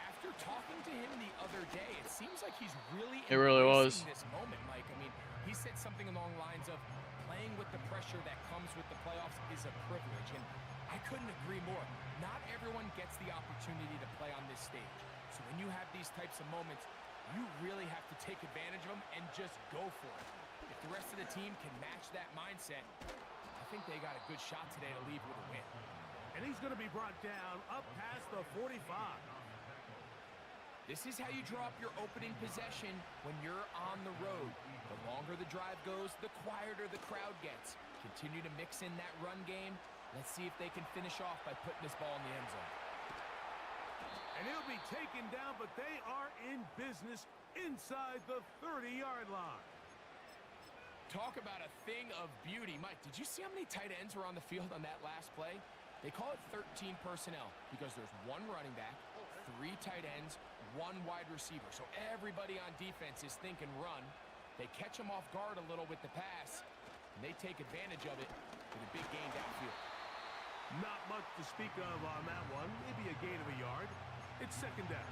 After talking to him the other day, it seems like he's really was. embracing this moment, Mike. I mean, he said something along the lines of playing with the pressure that comes with the playoffs is a privilege, and I couldn't agree more. Not everyone gets the opportunity to play on this stage. So when you have these types of moments, you really have to take advantage of them and just go for it. If the rest of the team can match that mindset, I think they got a good shot today to leave with a win. And he's going to be brought down up past the 45. This is how you draw up your opening possession when you're on the road. The longer the drive goes, the quieter the crowd gets. Continue to mix in that run game. Let's see if they can finish off by putting this ball in the end zone. And he'll be taken down, but they are in business inside the 30-yard line. Talk about a thing of beauty. Mike, did you see how many tight ends were on the field on that last play? They call it 13 personnel because there's one running back, 3 tight ends, 1 wide receiver. So everybody on defense is thinking run. They catch them off guard a little with the pass, and they take advantage of it with a big gain downfield. Not much to speak of on that one. Maybe a gain of a yard. It's second down.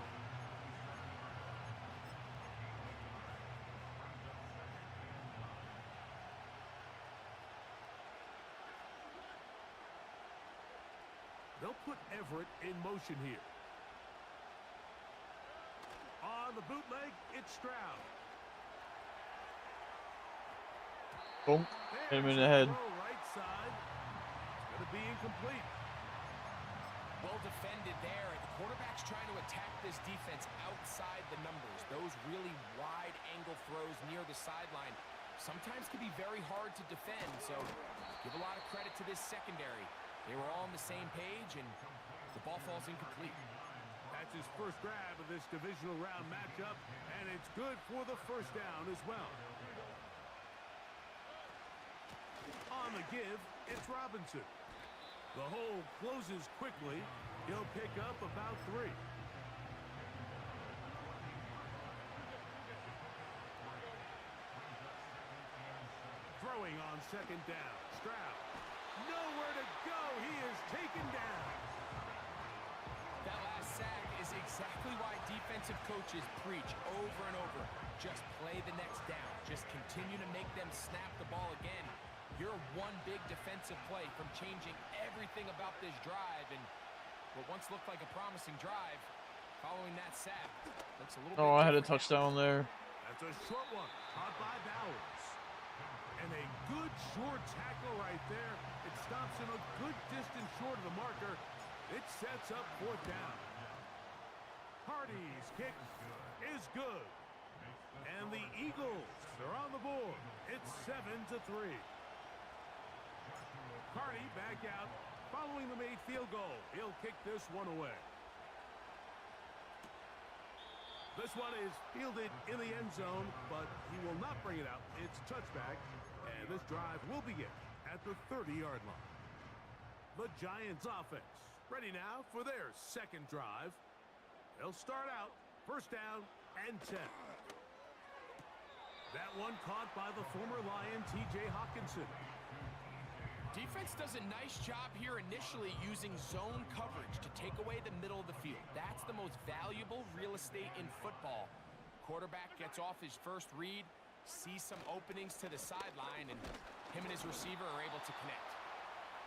They'll put Everett in motion here. On the bootleg, it's Stroud. Boom. Hit him in the head. Throw right side. It's going to be incomplete. Well defended there. The quarterback's trying to attack this defense outside the numbers. Those really wide angle throws near the sideline sometimes can be very hard to defend. So give a lot of credit to this secondary. They were all on the same page, and the ball falls incomplete. That's his first grab of this divisional round matchup, and it's good for the first down as well. On the give, it's Robinson. The hole closes quickly. He'll pick up about 3. Throwing on second down. Stroud. Nowhere to go. He is taken down. That last sack is exactly why defensive coaches preach over and over. Just play the next down. Just continue to make them snap the ball again. You're one big defensive play from changing everything about this drive, and what once looked like a promising drive, following that sack, looks a little bit Oh, I had a different now. touchdown there. That's a short one. Caught by Bowers. And a good short tackle right there. It stops him a good distance short of the marker. It sets up 4th down. Hardy's kick is good. And the Eagles are on the board. It's 7-3. Hardy back out following the made field goal. He'll kick this one away. This one is fielded in the end zone, but he will not bring it out. It's touchback, and this drive will begin at the 30-yard line. The Giants offense ready now for their second drive. They'll start out first down and 10. That one caught by the former Lion, T.J. Hawkinson. Defense does a nice job here initially using zone coverage to take away the middle of the field. That's the most valuable real estate in football. Quarterback gets off his first read, sees some openings to the sideline, and him and his receiver are able to connect.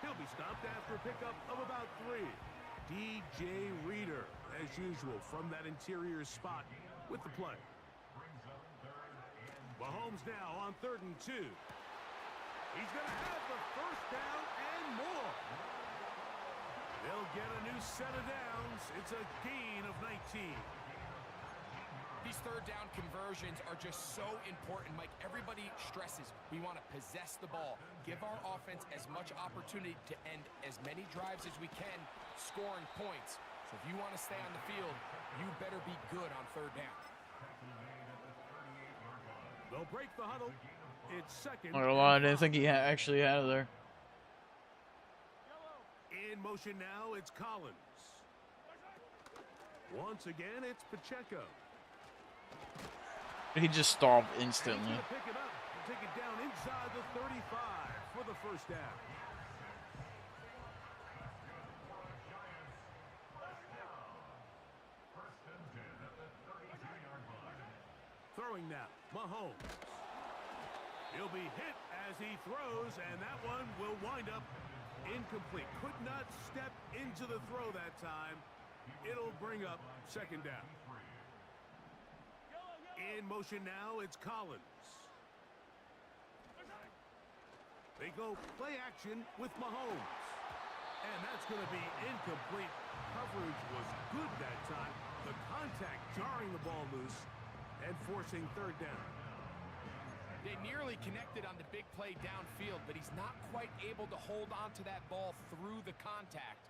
He'll be stopped after a pickup of about 3. DJ Reader, as usual, from that interior spot. with the play. Mahomes now on 3rd and 2. He's going to have the first down and more. They'll get a new set of downs. It's a gain of 19. These 3rd down conversions are just so important, Mike. Everybody stresses we want to possess the ball, give our offense as much opportunity to end as many drives as we can, scoring points. So if you want to stay on the field, you better be good on 3rd down. They'll break the huddle. It's 2nd. I didn't think he actually had it there. In motion now, it's Collins. Once again, it's Pacheco. He just stopped instantly. He's gonna pick it up and take it down inside the 35 for the first down. Throwing now, Mahomes. He'll be hit as he throws, and that one will wind up incomplete. Could not step into the throw that time. It'll bring up 2nd down. In motion now, it's Collins. They go play action with Mahomes. And that's going to be incomplete. Coverage was good that time. The contact jarring the ball loose and forcing 3rd down. They nearly connected on the big play downfield, but he's not quite able to hold on to that ball through the contact.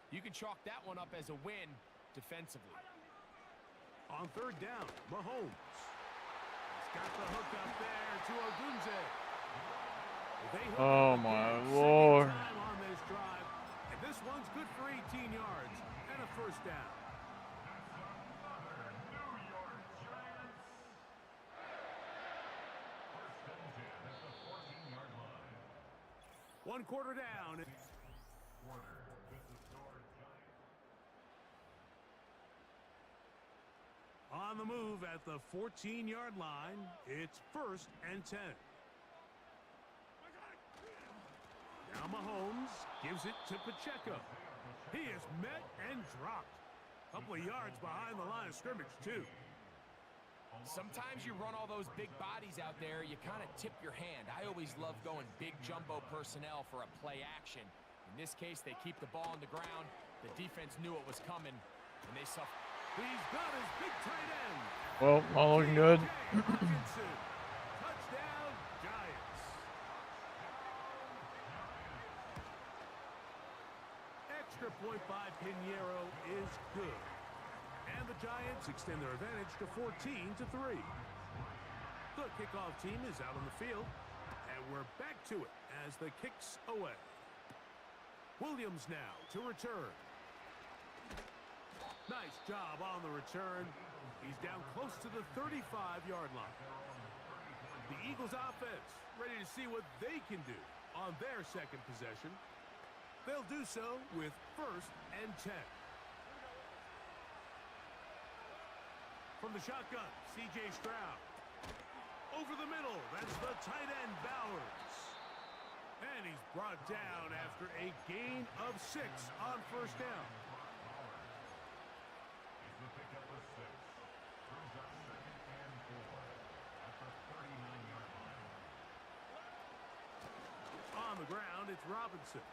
You can chalk that one up as a win defensively. On 3rd down, Mahomes. He's got the hook up there to Odunze. Oh my Lord. Time on this drive, and this one's good for 18 yards and a first down. One quarter down. On the move at the 14-yard line, it's 1st and 10. Now Mahomes gives it to Pacheco. He is met and dropped. A couple of yards behind the line of scrimmage, too. Sometimes you run all those big bodies out there, you kind of tip your hand. I always love going big jumbo personnel for a play action. In this case, they keep the ball on the ground. The defense knew it was coming, and they suffered. He's got his big tight end. Well, all looking good. Touchdown, Giants. Extra point by Pinheiro is good. And the Giants extend their advantage to 14-3. The kickoff team is out on the field, and we're back to it as the kick's away. Williams now to return. Nice job on the return. He's down close to the 35-yard line. The Eagles offense ready to see what they can do on their 2nd possession. They'll do so with 1st and 10. From the shotgun, C.J. Stroud. Over the middle, that's the tight end, Bowers. And he's brought down after a gain of 6 on 1st down. On the ground, it's Robinson.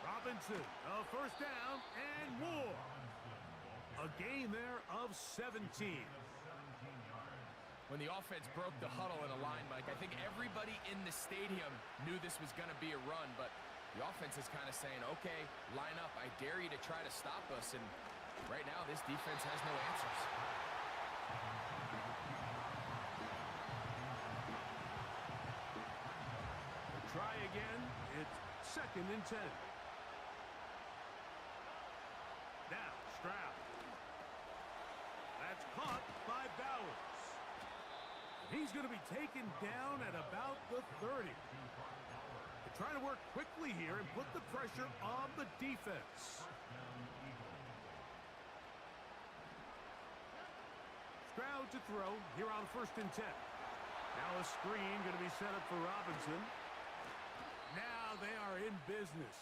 Robinson, a first down and more. A gain there of 17. When the offense broke the huddle in a line, Mike, I think everybody in the stadium knew this was going to be a run, but the offense is kind of saying, okay, line up. I dare you to try to stop us, and right now this defense has no answers. Try again. It's 2nd and 10. Now, Stroud. That's caught by Bowers. He's going to be taken down at about the 30. They're trying to work quickly here and put the pressure on the defense. Stroud to throw here on 1st and 10. Now a screen going to be set up for Robinson. Now they are in business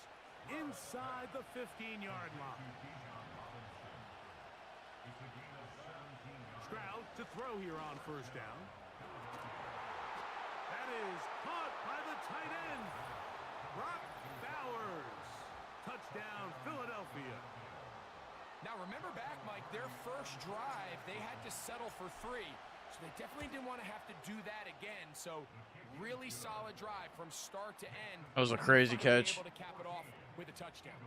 inside the 15-yard line. Stroud to throw here on first down. That is caught by the tight end, Brock Bowers. Touchdown, Philadelphia. Now remember back, Mike, their first drive, they had to settle for 3. So they definitely didn't want to have to do that again. So really solid drive from start to end. That was a crazy catch. Able to cap it off with a touchdown.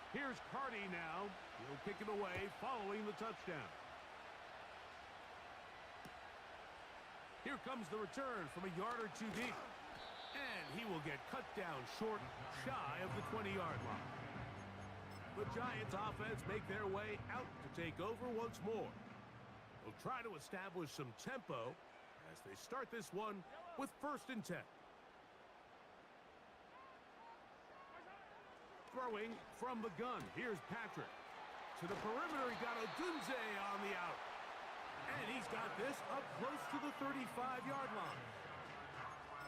Here's Cardi now. He'll kick it away following the touchdown. Here comes the return from a yard or 2 deep. And he will get cut down short, shy of the 20-yard line. The Giants offense make their way out to take over once more. They'll try to establish some tempo as they start this one with 1st and 10. Throwing from the gun. Here's Patrick. To the perimeter, he got Odunze on the out. And he's got this up close to the 35-yard line.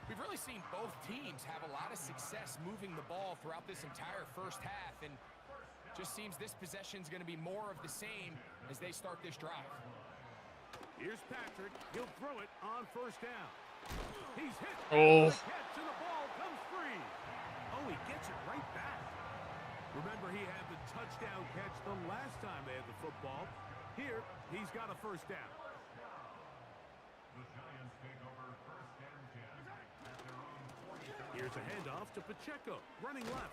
We've really seen both teams have a lot of success moving the ball throughout this entire first half, and just seems this possession is going to be more of the same as they start this drive. Here's Patrick. He'll throw it on first down. He's hit. Oh. The catch, and the ball comes free. Oh, he gets it right back. Remember, he had the touchdown catch the last time they had the football. Here, he's got a first down. The Giants take over 1st and 10 at their own 40. Here's a handoff to Pacheco, running left.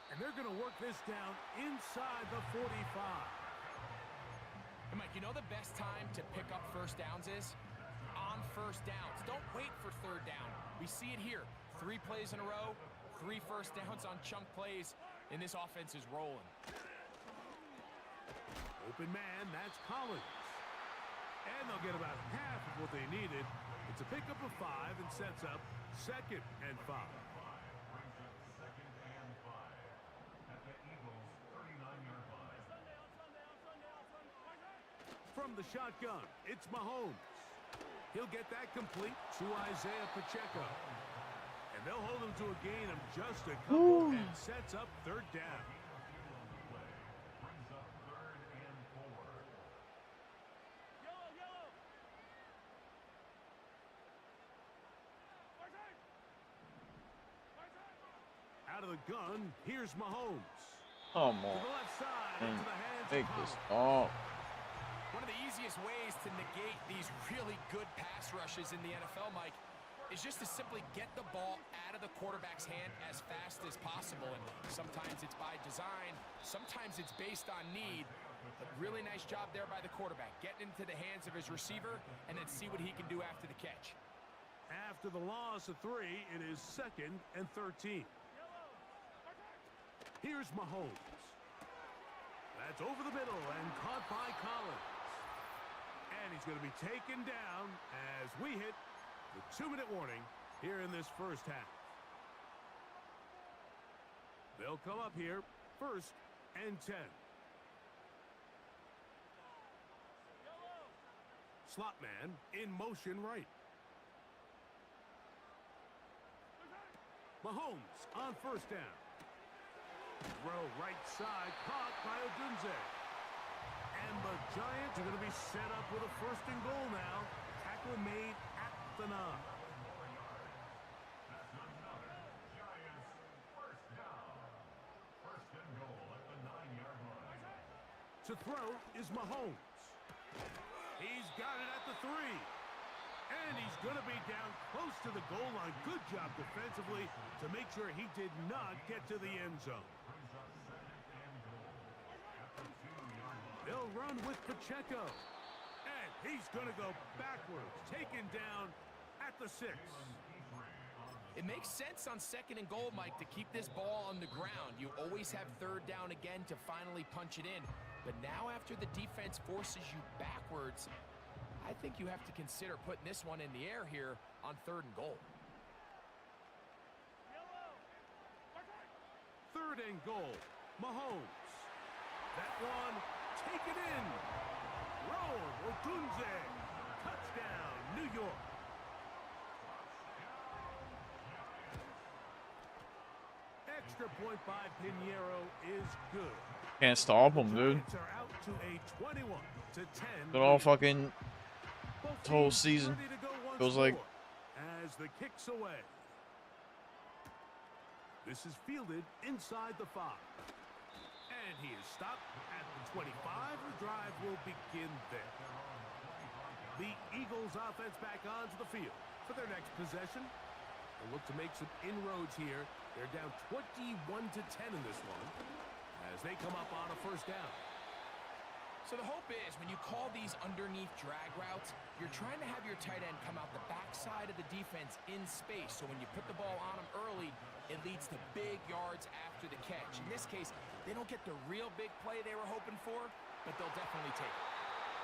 And they're going to work this down inside the 45. And Mike, you know the best time to pick up first downs is? On first downs. Don't wait for 3rd down. We see it here. 3 plays in a row, 3 first downs on chunk plays, and this offense is rolling. Open man, that's Collins. And they'll get about half of what they needed. It's a pickup of 5 and sets up 2nd and 5. Brings up 2nd and 5 at the Eagles' 39-yard line. From the shotgun, it's Mahomes. He'll get that complete to Isaiah Pacheco. And they'll hold him to a gain of just a couple and sets up 3rd down. Brings up 3rd and 4. Out of the gun, here's Mahomes. Come To on. the left side, into the hands Take of this Collins. off. One of the easiest ways to negate these really good pass rushes in the NFL, Mike, is just to simply get the ball out of the quarterback's hand as fast as possible. And sometimes it's by design, sometimes it's based on need. But really nice job there by the quarterback, getting into the hands of his receiver and then see what he can do after the catch. After the loss of 3, it is 2nd and 13. Here's Mahomes. That's over the middle and caught by Collins. And he's going to be taken down as we hit the 2-minute warning here in this first half. They'll come up here 1st and 10. Slot man in motion right. Mahomes on first down. Throw right side, caught by Odunze. And the Giants are going to be set up with a 1st and goal now. Tackle made at the 9. That's another Giants 1st down. 1st and goal at the 9-yard line. To throw is Mahomes. He's got it at the 3. And he's going to be down close to the goal line. Good job defensively to make sure he did not get to the end zone. Brings up 2nd and goal at the 2-yard line. They'll run with Pacheco. And he's going to go backwards, taken down at the 6. It makes sense on 2nd and goal, Mike, to keep this ball on the ground. You always have 3rd down again to finally punch it in. But now after the defense forces you backwards, I think you have to consider putting this one in the air here on 3rd and goal. 3rd and goal. Mahomes. That one taken in. Roll. Odunze. Touchdown, New York. Extra point by Pinheiro is good. Can't stop them, dude. Giants are out to a 21-10 But all lead. fucking Both whole teams season ready to go once feels like. more as the kick's away. This is fielded inside the 5. And he is stopped at the 25. The drive will begin there. The Eagles offense back onto the field for their next possession. They'll look to make some inroads here. They're down 21-10 in this one as they come up on a first down. So the hope is when you call these underneath drag routes, you're trying to have your tight end come out the backside of the defense in space. So when you put the ball on him early, it leads to big yards after the catch. In this case, they don't get the real big play they were hoping for, but they'll definitely take it.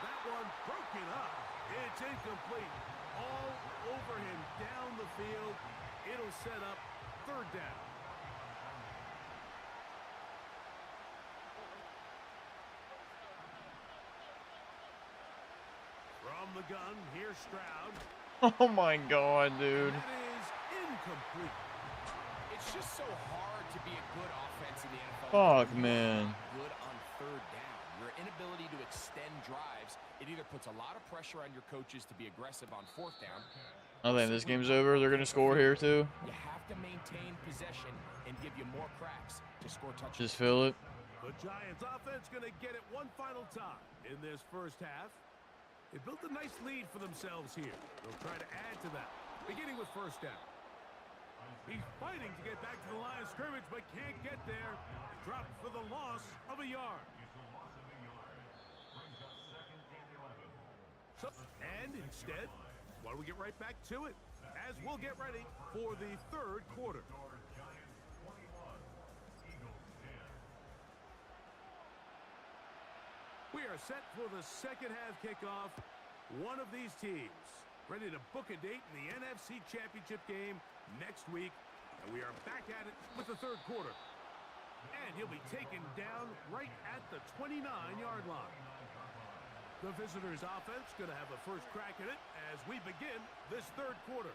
That one broken up. It's incomplete. All over him down the field. It'll set up third down. From the gun, here's Stroud. Oh my god, dude. And that is incomplete. It's just so hard to be a good offense in the NFL. Fuck, When you're man. not good on third down. Your inability to extend drives, it either puts a lot of pressure on your coaches to be aggressive on fourth down. I think this game's over. They're gonna score here too. You have to maintain possession and give you more cracks to score touchdowns. Just feel it. The Giants offense going to get it one final time in this first half. They built a nice lead for themselves here. They'll try to add to that, beginning with first down. He's fighting to get back to the line of scrimmage, but can't get there. Dropped for the loss of a yard. And instead, why don't we get right back to it as we'll get ready for the third quarter. We are set for the second half kickoff. One of these teams ready to book a date in the NFC Championship game next week. And we are back at it with the third quarter. And he'll be taken down right at the 29-yard line. The visitors' offense going to have a first crack at it as we begin this third quarter.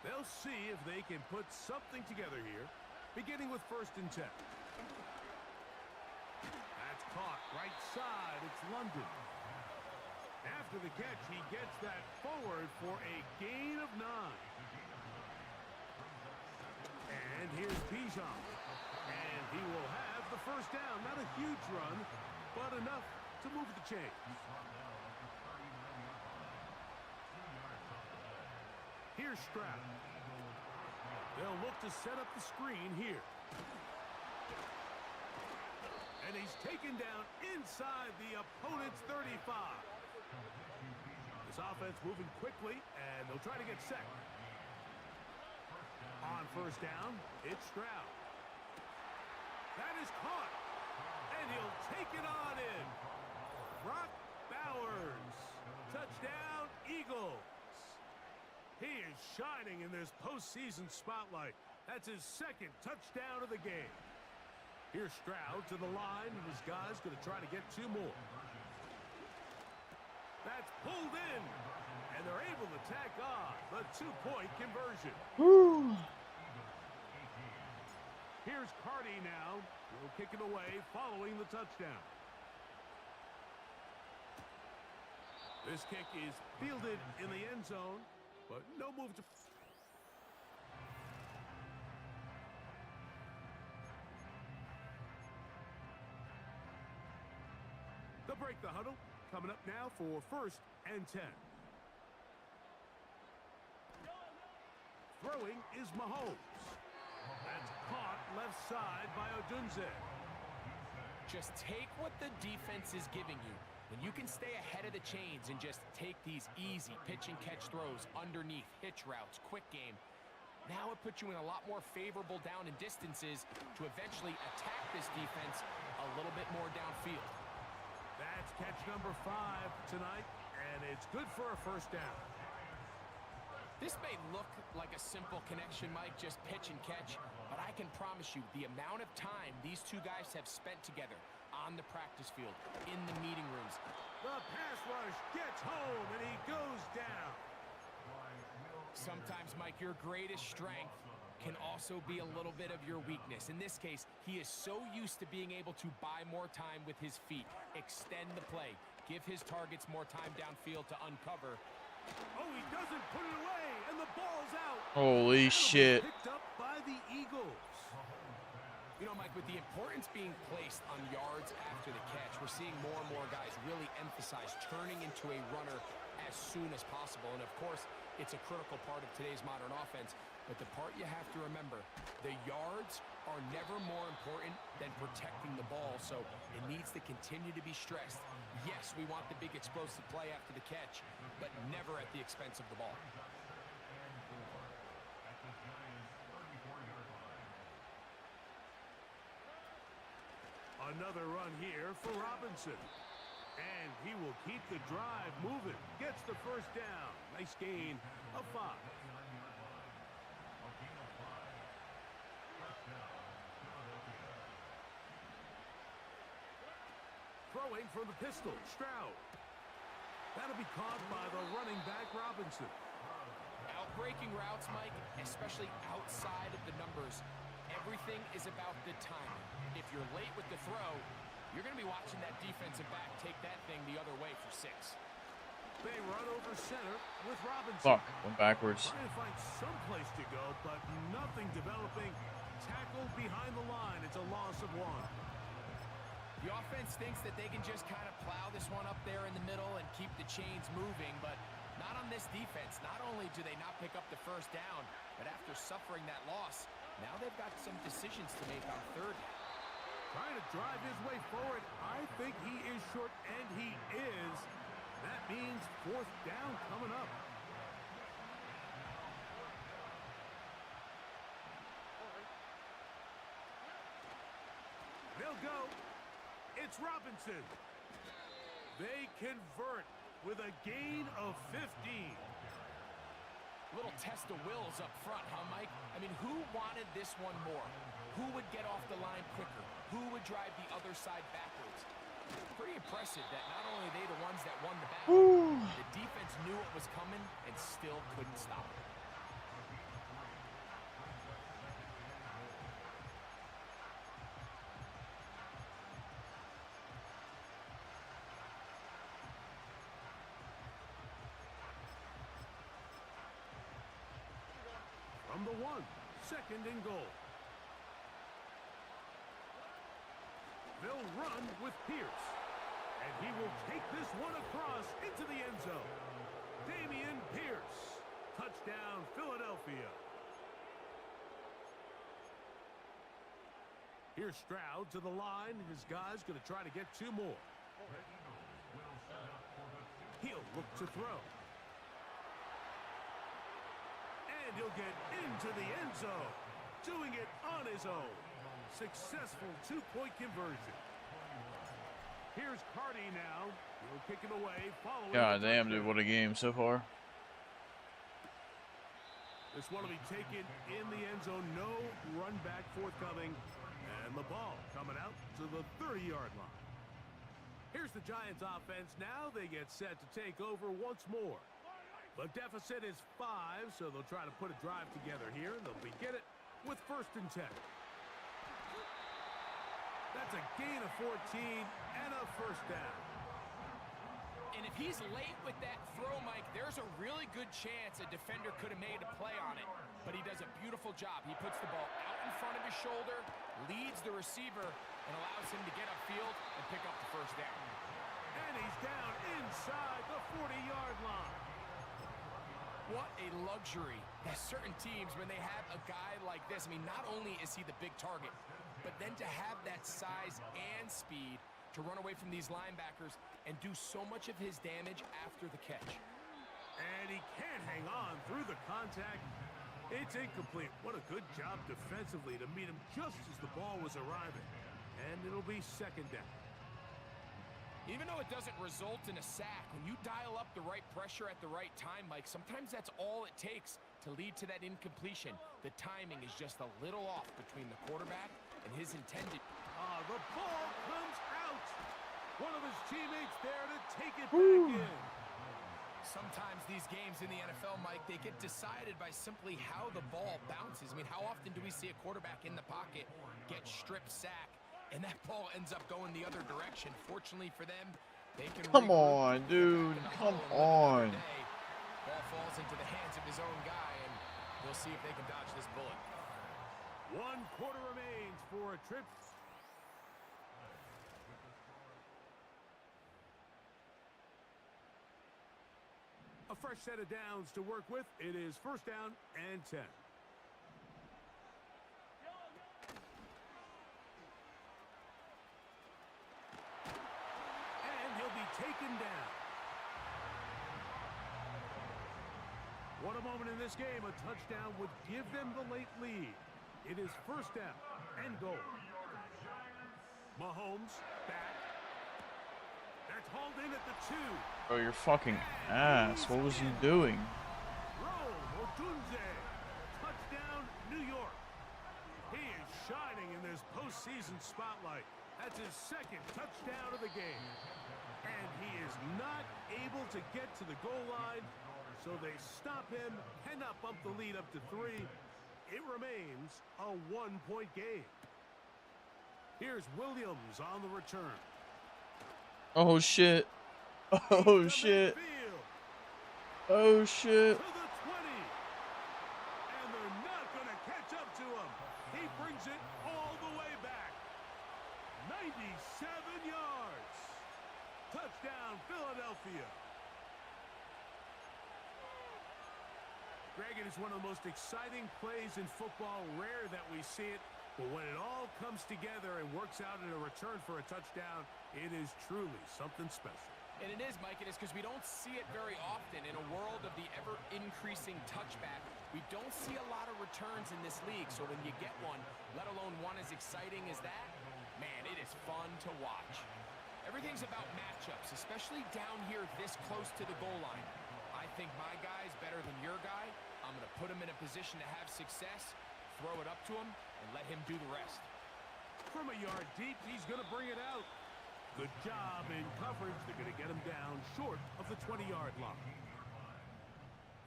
They'll see if they can put something together here, beginning with 1st and 10. That's caught right side. It's London. After the catch, he gets that forward for a gain of 9. And here's Bijan. And he will have the first down. Not a huge run, but enough to move the chains. Here's Stroud. They'll look to set up the screen here. And he's taken down inside the opponent's 35. This offense moving quickly, and they'll try to get set. On first down, it's Stroud. That is caught, and he'll take it on in. Brock Bowers. Touchdown, Eagles. He is shining in this postseason spotlight. That's his second touchdown of the game. Here's Stroud to the line, and his guy's going to try to get 2 more. That's pulled in, and they're able to tack on the 2-point conversion. Woo. Here's Carty now. He'll kick it away following the touchdown. This kick is fielded in the end zone, but no move to... They'll break the huddle. Coming up now for 1st and 10. Throwing is Mahomes. That's caught left side by Odunze. Just take what the defense is giving you. When you can stay ahead of the chains and just take these easy pitch and catch throws underneath, hitch routes, quick game, now it puts you in a lot more favorable down and distances to eventually attack this defense a little bit more downfield. That's catch number 5 tonight, and it's good for a first down. This may look like a simple connection, Mike, just pitch and catch, but I can promise you the amount of time these two guys have spent together on the practice field, in the meeting rooms. The pass rush gets home, and he goes down. Sometimes, Mike, your greatest strength can also be a little bit of your weakness. In this case, he is so used to being able to buy more time with his feet, extend the play, give his targets more time downfield to uncover. Oh, he doesn't put it away, and the ball's out. Holy shit. Picked up by the Eagles. You know, Mike, with the importance being placed on yards after the catch, we're seeing more and more guys really emphasize turning into a runner as soon as possible. And, of course, it's a critical part of today's modern offense. But the part you have to remember, the yards are never more important than protecting the ball, so it needs to continue to be stressed. Yes, we want the big explosive play after the catch, but never at the expense of the ball. Another run here for Robinson. And he will keep the drive moving. Gets the first down. Nice gain of 5. Throwing from the pistol, Stroud. That'll be caught by the running back, Robinson. Outbreaking routes, Mike, especially outside of the numbers, everything is about the timing. If you're late with the throw, you're going to be watching that defensive back take that thing the other way for 6. They run over center with Robinson. Fuck, went backwards. Trying to find some place to go, but nothing developing. Tackled behind the line. It's a loss of 1. The offense thinks that they can just kind of plow this one up there in the middle and keep the chains moving, but not on this defense. Not only do they not pick up the first down, but after suffering that loss, now they've got some decisions to make on 3rd down. Trying to drive his way forward. I think he is short, and he is. That means 4th down coming up. They'll go. It's Robinson. They convert with a gain of 15. Little test of wills up front, huh, Mike? I mean, who wanted this one more? Who would get off the line quicker? Who would drive the other side backwards? Pretty impressive that not only are they the ones that won the battle, the defense knew it was coming and still couldn't stop it. From the 1, 2nd and goal. They'll run with Pierce. And he will take this one across into the end zone. Damian Pierce. Touchdown, Philadelphia. Here's Stroud to the line. His guy's going to try to get 2 more. He'll look to throw. And he'll get into the end zone. Doing it on his own. Successful 2-point conversion. Here's Cardi now. He'll kick it away. God damn, dude, what a game so far. This one will be taken in the end zone. No run back forthcoming. And the ball coming out to the 30-yard line. Here's the Giants offense. Now they get set to take over once more. The deficit is 5, so they'll try to put a drive together here. They'll begin it with 1st and 10. That's a gain of 14 and a 1st down. And if he's late with that throw, Mike, there's a really good chance a defender could have made a play on it. But he does a beautiful job. He puts the ball out in front of his shoulder, leads the receiver, and allows him to get upfield and pick up the 1st down. And he's down inside the 40-yard line. What a luxury that certain teams, when they have a guy like this, I mean, not only is he the big target, but then to have that size and speed to run away from these linebackers and do so much of his damage after the catch. And he can't hang on through the contact. It's incomplete. What a good job defensively to meet him just as the ball was arriving. And it'll be 2nd down. Even though it doesn't result in a sack, when you dial up the right pressure at the right time, Mike, sometimes that's all it takes to lead to that incompletion. The timing is just a little off between the quarterback and his intended. The ball comes out. One of his teammates there to take it back in. Sometimes these games in the NFL, Mike, they get decided by simply how the ball bounces. I mean, how often do we see a quarterback in the pocket get strip sack, and that ball ends up going the other direction? Fortunately for them, they can Come regroup, on, get back dude. in the Come huddle and live another on. day. Ball falls into the hands of his own guy, and we'll see if they can dodge this bullet. 1 quarter remains for a trip. A fresh set of downs to work with. It is first down and 10. And he'll be taken down. What a moment in this game. A touchdown would give them the late lead. It is first down and goal. Mahomes back. That's hauled in at the 2. Oh, you're fucking ass. What was he doing? Touchdown, New York. He is shining in this postseason spotlight. That's his second touchdown of the game. And he is not able to get to the goal line, so they stop him, cannot bump the lead up to 3. It remains a 1-point game. Here's Williams on the return. Oh, shit. Oh, shit. Oh, shit. To the 20. And they're not going to catch up to him. He brings it all the way back. 97 yards. Touchdown, Philadelphia. Greg, it is one of the most exciting plays in football. Rare that we see it. But when it all comes together and works out in a return for a touchdown, it is truly something special. And it is, Mike. It is because we don't see it very often in a world of the ever-increasing touchback. We don't see a lot of returns in this league. So when you get one, let alone one as exciting as that, man, it is fun to watch. Everything's about matchups, especially down here this close to the goal line. I think my guy's better than your guy. I'm going to put him in a position to have success, throw it up to him, and let him do the rest. From a yard deep, he's going to bring it out. Good job in coverage. They're going to get him down short of the 20-yard line.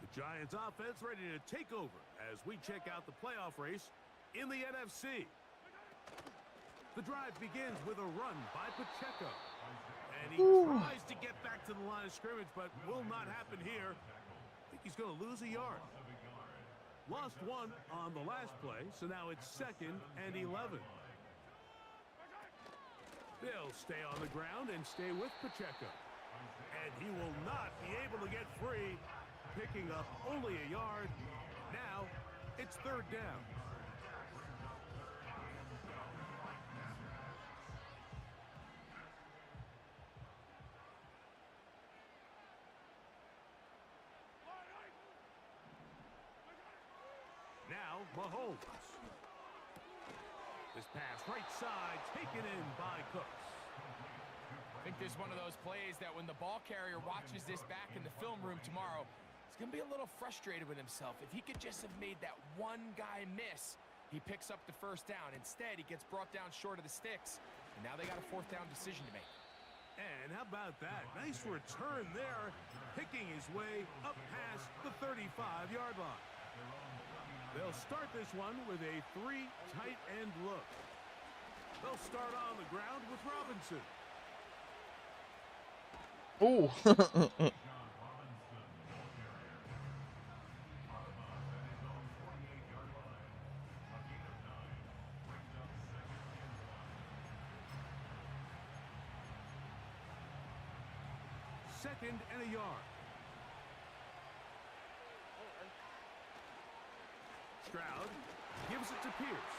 The Giants offense ready to take over as we check out the playoff race in the NFC. The drive begins with a run by Pacheco. And he tries to get back to the line of scrimmage, but will not happen here. I think he's going to lose a yard. Lost 1 on the last play, so now it's 2nd and 11. They'll stay on the ground and stay with Pacheco. And he will not be able to get free, picking up only a yard. Now, it's 3rd down. Now, Mahomes. This pass right side taken in by Cooks. I think there's one of those plays that when the ball carrier watches this back in the film room tomorrow, he's going to be a little frustrated with himself. If he could just have made that one guy miss, he picks up the first down. Instead, he gets brought down short of the sticks, and now they got a 4th down decision to make. And how about that? Nice return there, picking his way up past the 35-yard line. They'll start this one with a 3 tight end look. They'll start on the ground with Robinson. Oh. Second and a yard. Stroud gives it to Pierce.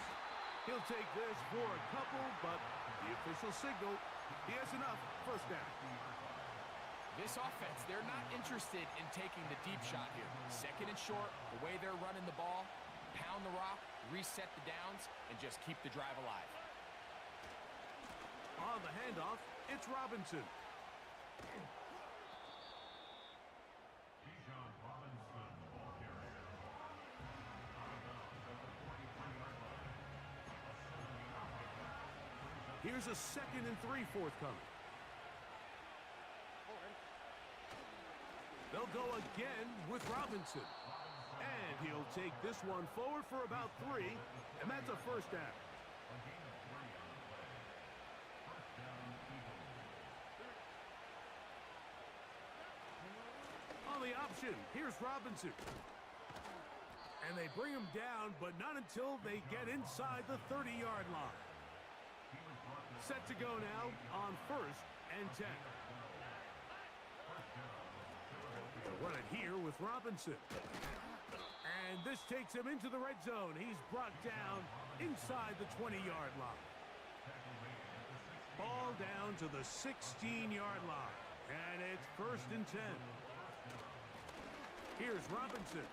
He'll take this for a couple, but the official signal, he has enough. First down. This offense, they're not interested in taking the deep shot here. 2nd and short, the way they're running the ball, pound the rock, reset the downs, and just keep the drive alive. On the handoff, it's Robinson. Here's a 2nd and 3 forthcoming. They'll go again with Robinson. And he'll take this one forward for about 3, and that's a first down. On the option, here's Robinson. And they bring him down, but not until they get inside the 30-yard line. Set to go now on 1st and 10. They'll run it here with Robinson. And this takes him into the red zone. He's brought down inside the 20-yard line. Ball down to the 16-yard line. And it's 1st and 10. Here's Robinson.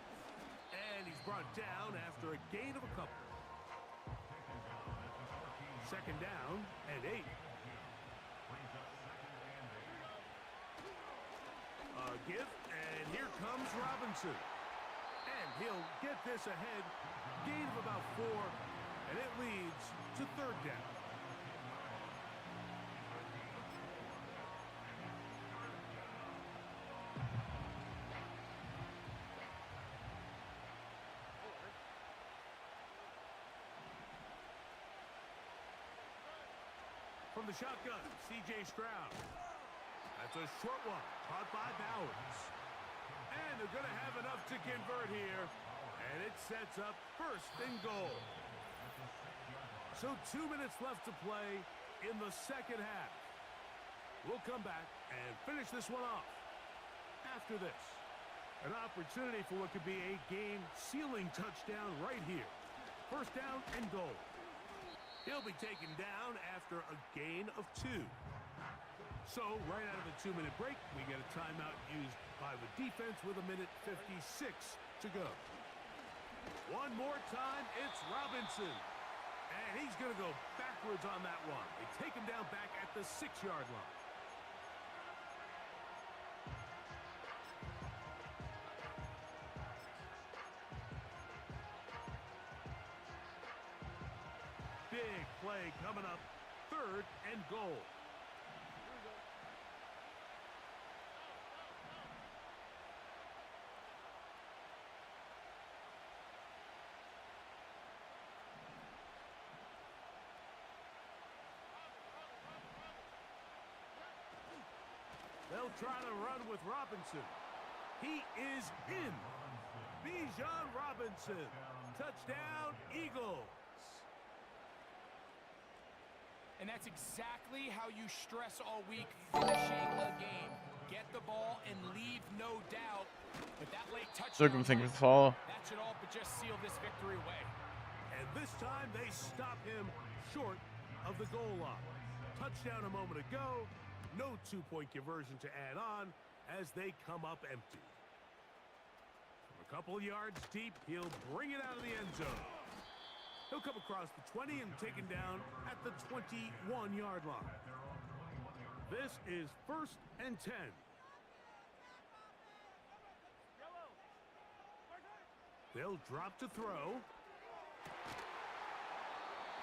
And he's brought down after a gain of a couple. 2nd down and 8. A give, and here comes Robinson. And he'll get this ahead. Gain of about 4, and it leads to 3rd down. From the shotgun, C.J. Stroud. That's a short one, caught by Bowers. And they're going to have enough to convert here. And it sets up 1st and goal. So 2 minutes left to play in the 2nd half. We'll come back and finish this one off. After this, an opportunity for what could be a game-sealing touchdown right here. 1st down and goal. He'll be taken down after a gain of 2. So, right out of the 2-minute break, we get a timeout used by the defense with 1:56 to go. One more time, it's Robinson. And he's going to go backwards on that one. They take him down back at the 6-yard line. Big play coming up, 3rd and goal. They'll try to run with Robinson. He is in. Bijan Robinson. Touchdown, Eagles. And that's exactly how you stress all week, finishing a game. Get the ball and leave no doubt. But that late touchdown, that should all but just seal this victory away. And this time they stop him short of the goal line. Touchdown a moment ago. No 2-point conversion to add on as they come up empty. From a couple yards deep, he'll bring it out of the end zone. He'll come across the 20 and taken down at the 21-yard line. This is 1st and 10. They'll drop to throw.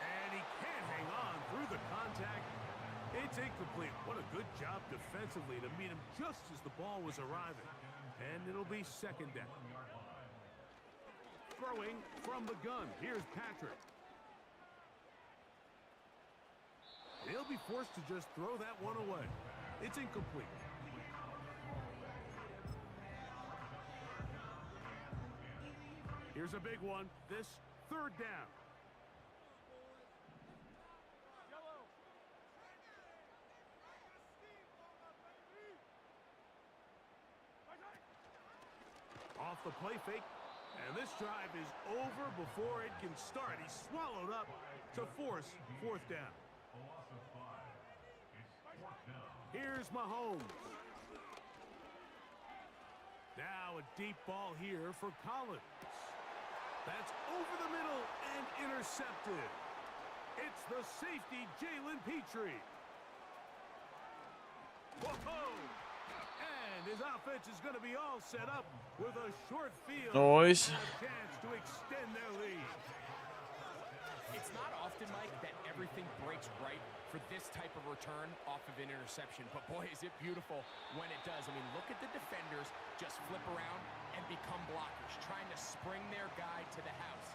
And he can't hang on through the contact. It's incomplete. What a good job defensively to meet him just as the ball was arriving. And it'll be 2nd down. Throwing from the gun. Here's Patrick. He'll be forced to just throw that one away. It's incomplete. Here's a big one. This 3rd down. Off the play fake. And this drive is over before it can start. He's swallowed up to force 4th down. Here's Mahomes. Now a deep ball here for Collins. That's over the middle and intercepted. It's the safety, Jalen Petrie. Whoa! And his offense is going to be all set up with a short field. Noise. And a chance to extend their lead. It's not often, Mike, that everything breaks right for this type of return off of an interception. But boy, is it beautiful when it does. I mean, look at the defenders just flip around and become blockers, trying to spring their guy to the house.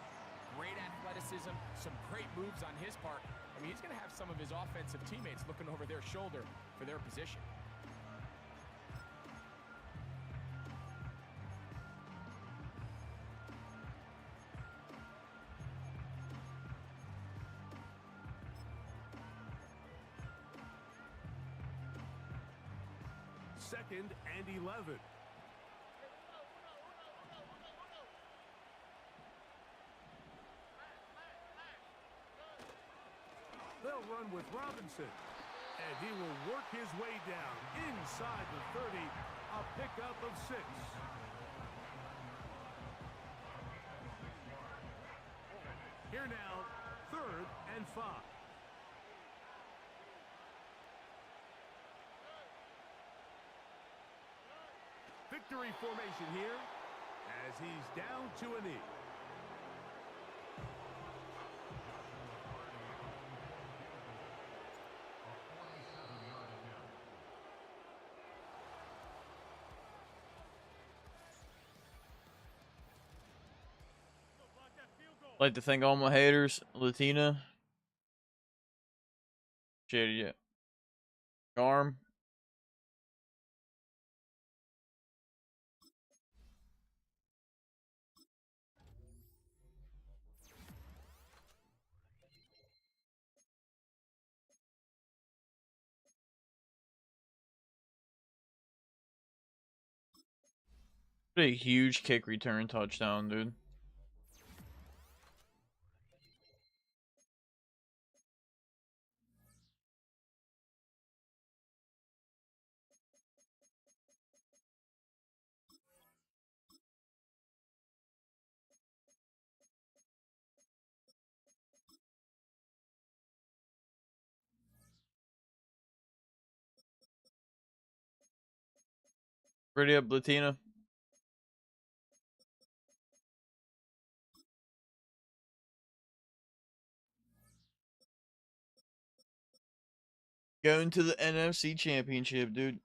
Great athleticism, some great moves on his part. I mean, he's going to have some of his offensive teammates looking over their shoulder for their position. Second and 11. They'll run with Robinson. And he will work his way down inside the 30. A pickup of 6. Here now, 3rd and 5. Victory formation here as he's down to a knee. Like to thank all my haters, Latina. Shit, yeah. Arm. A huge kick return touchdown, dude. Ready up, Latina. Going to the NFC Championship, dude.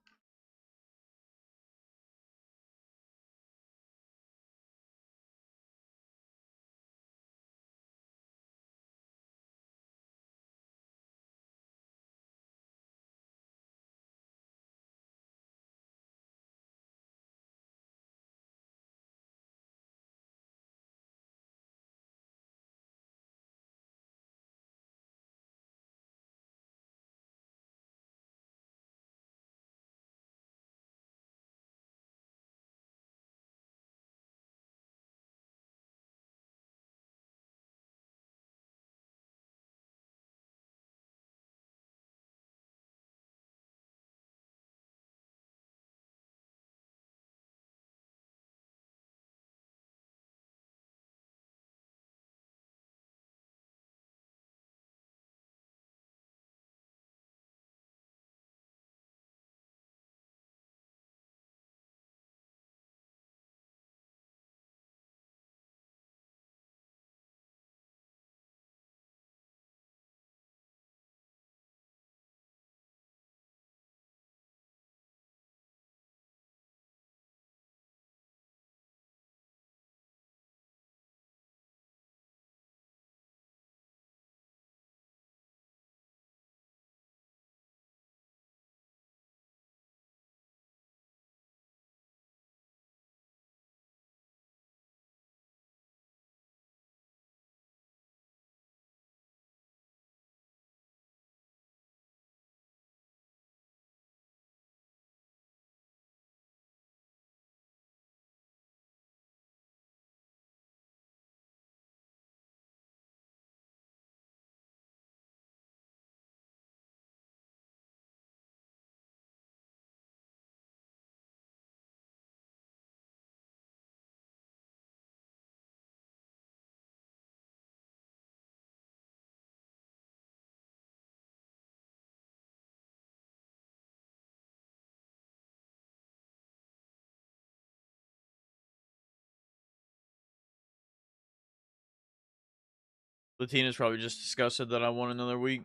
Latina's probably just disgusted that I won another week.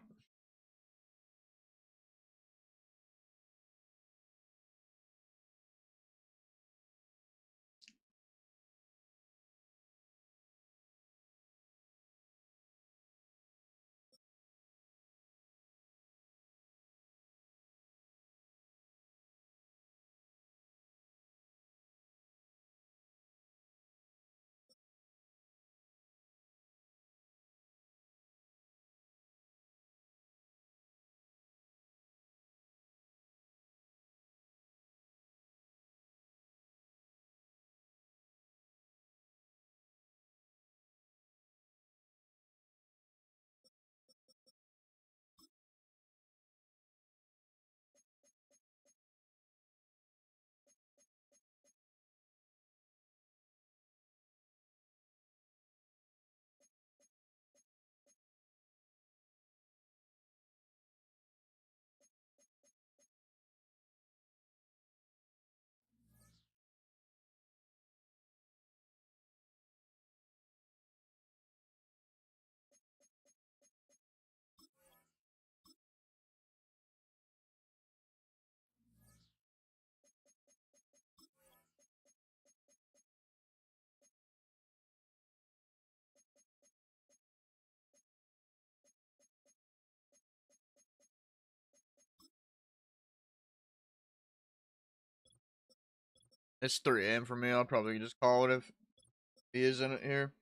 It's 3 a.m. for me. I'll probably just call it if he is in it here.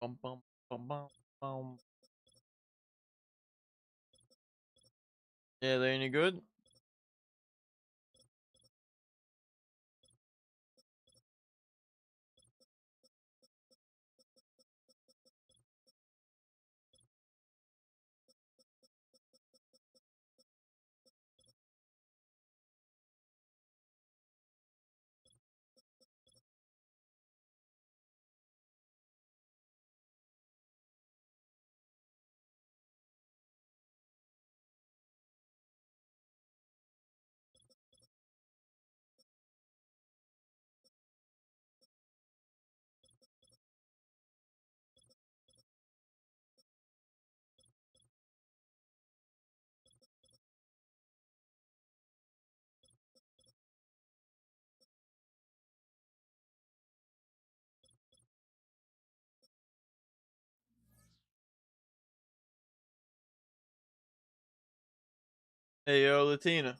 Bum, bum, bum, bum, bum. Yeah, they any good? Hey, yo, Latina.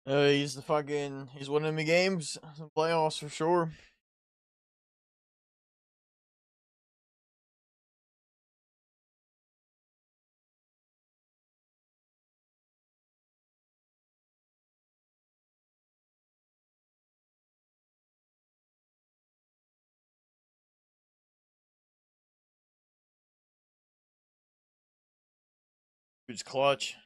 He's winning me games, playoffs for sure. It's clutch.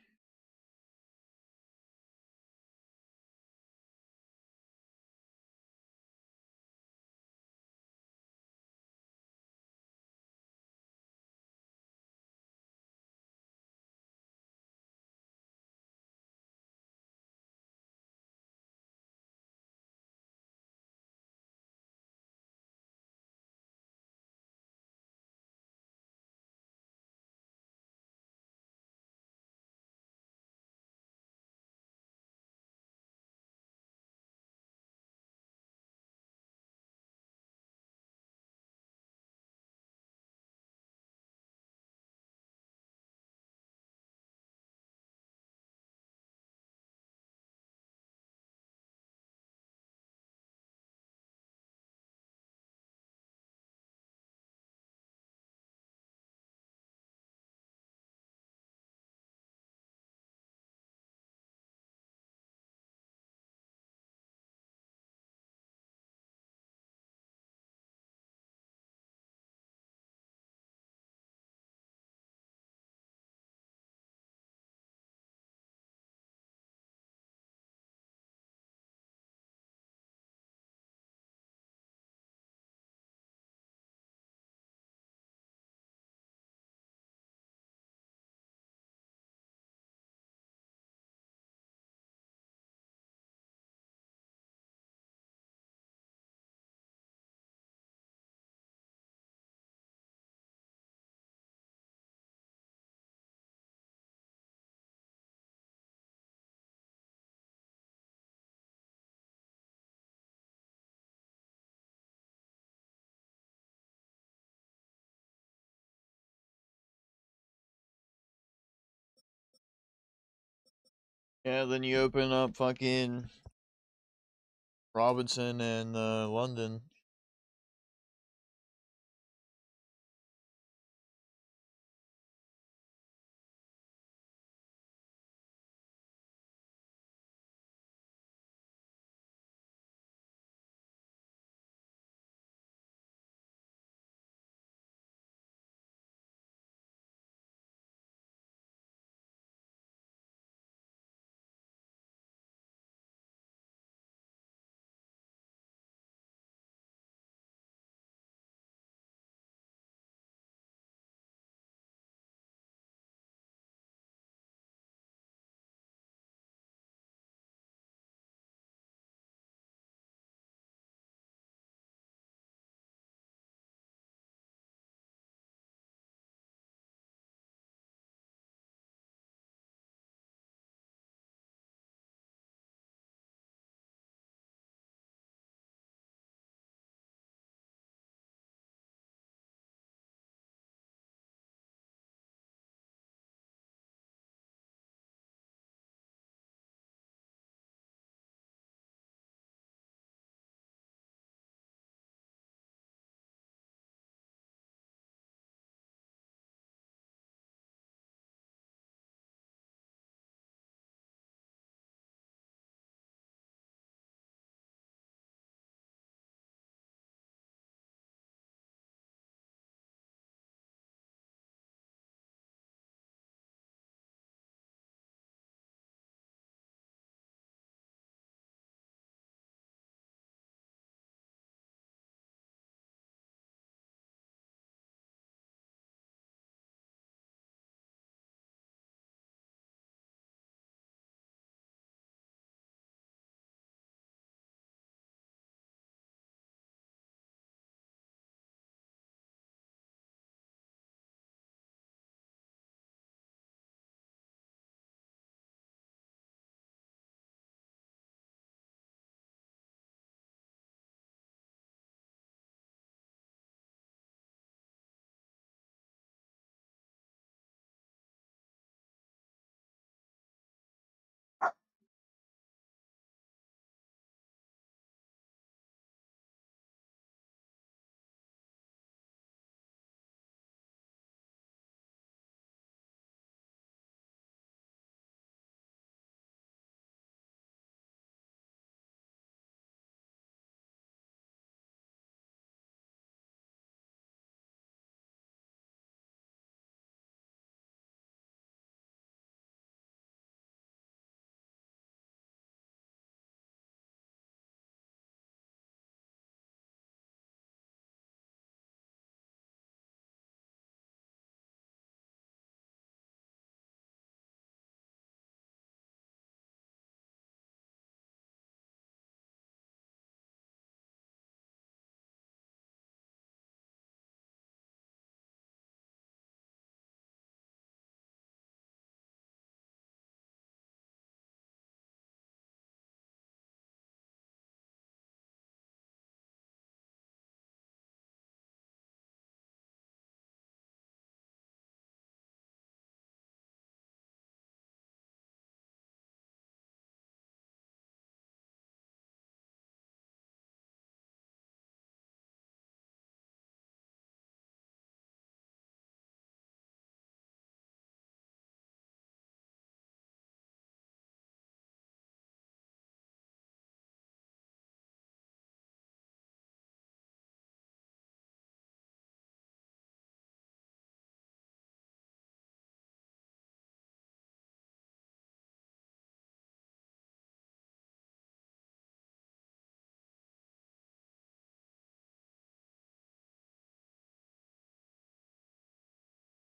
Yeah, then you open up fucking Robinson and London.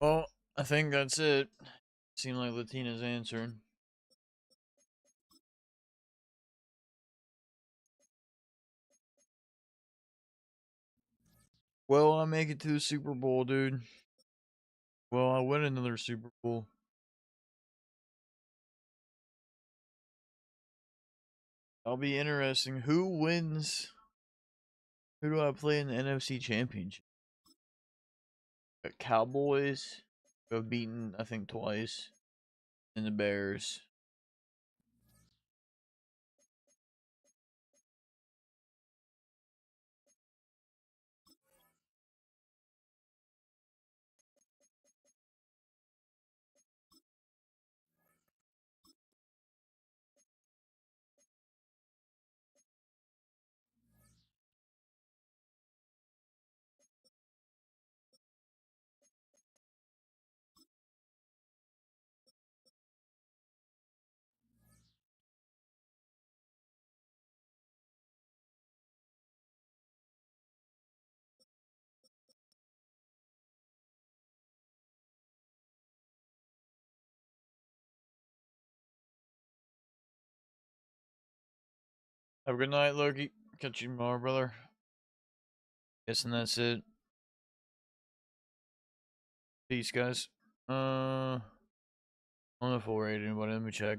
Well, I think that's it. Seemed like Latina's answering. Well, I make it to the Super Bowl, dude. Well, I win another Super Bowl. That'll be interesting. Who wins? Who do I play in the NFC Championship? Cowboys, who have beaten, I think, twice, and the Bears. Have a good night, Loki. Catch you tomorrow, brother. Guessing that's it. Peace, guys. I don't know if we'll rate anybody. Let me check.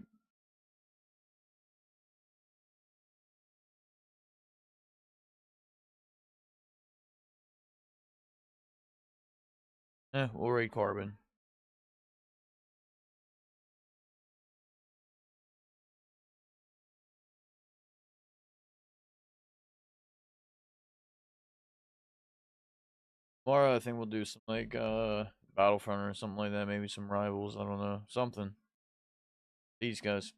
We'll rate Carbon. Tomorrow, I think we'll do some like Battlefront or something like that. Maybe some Rivals. I don't know. Something. Peace, guys.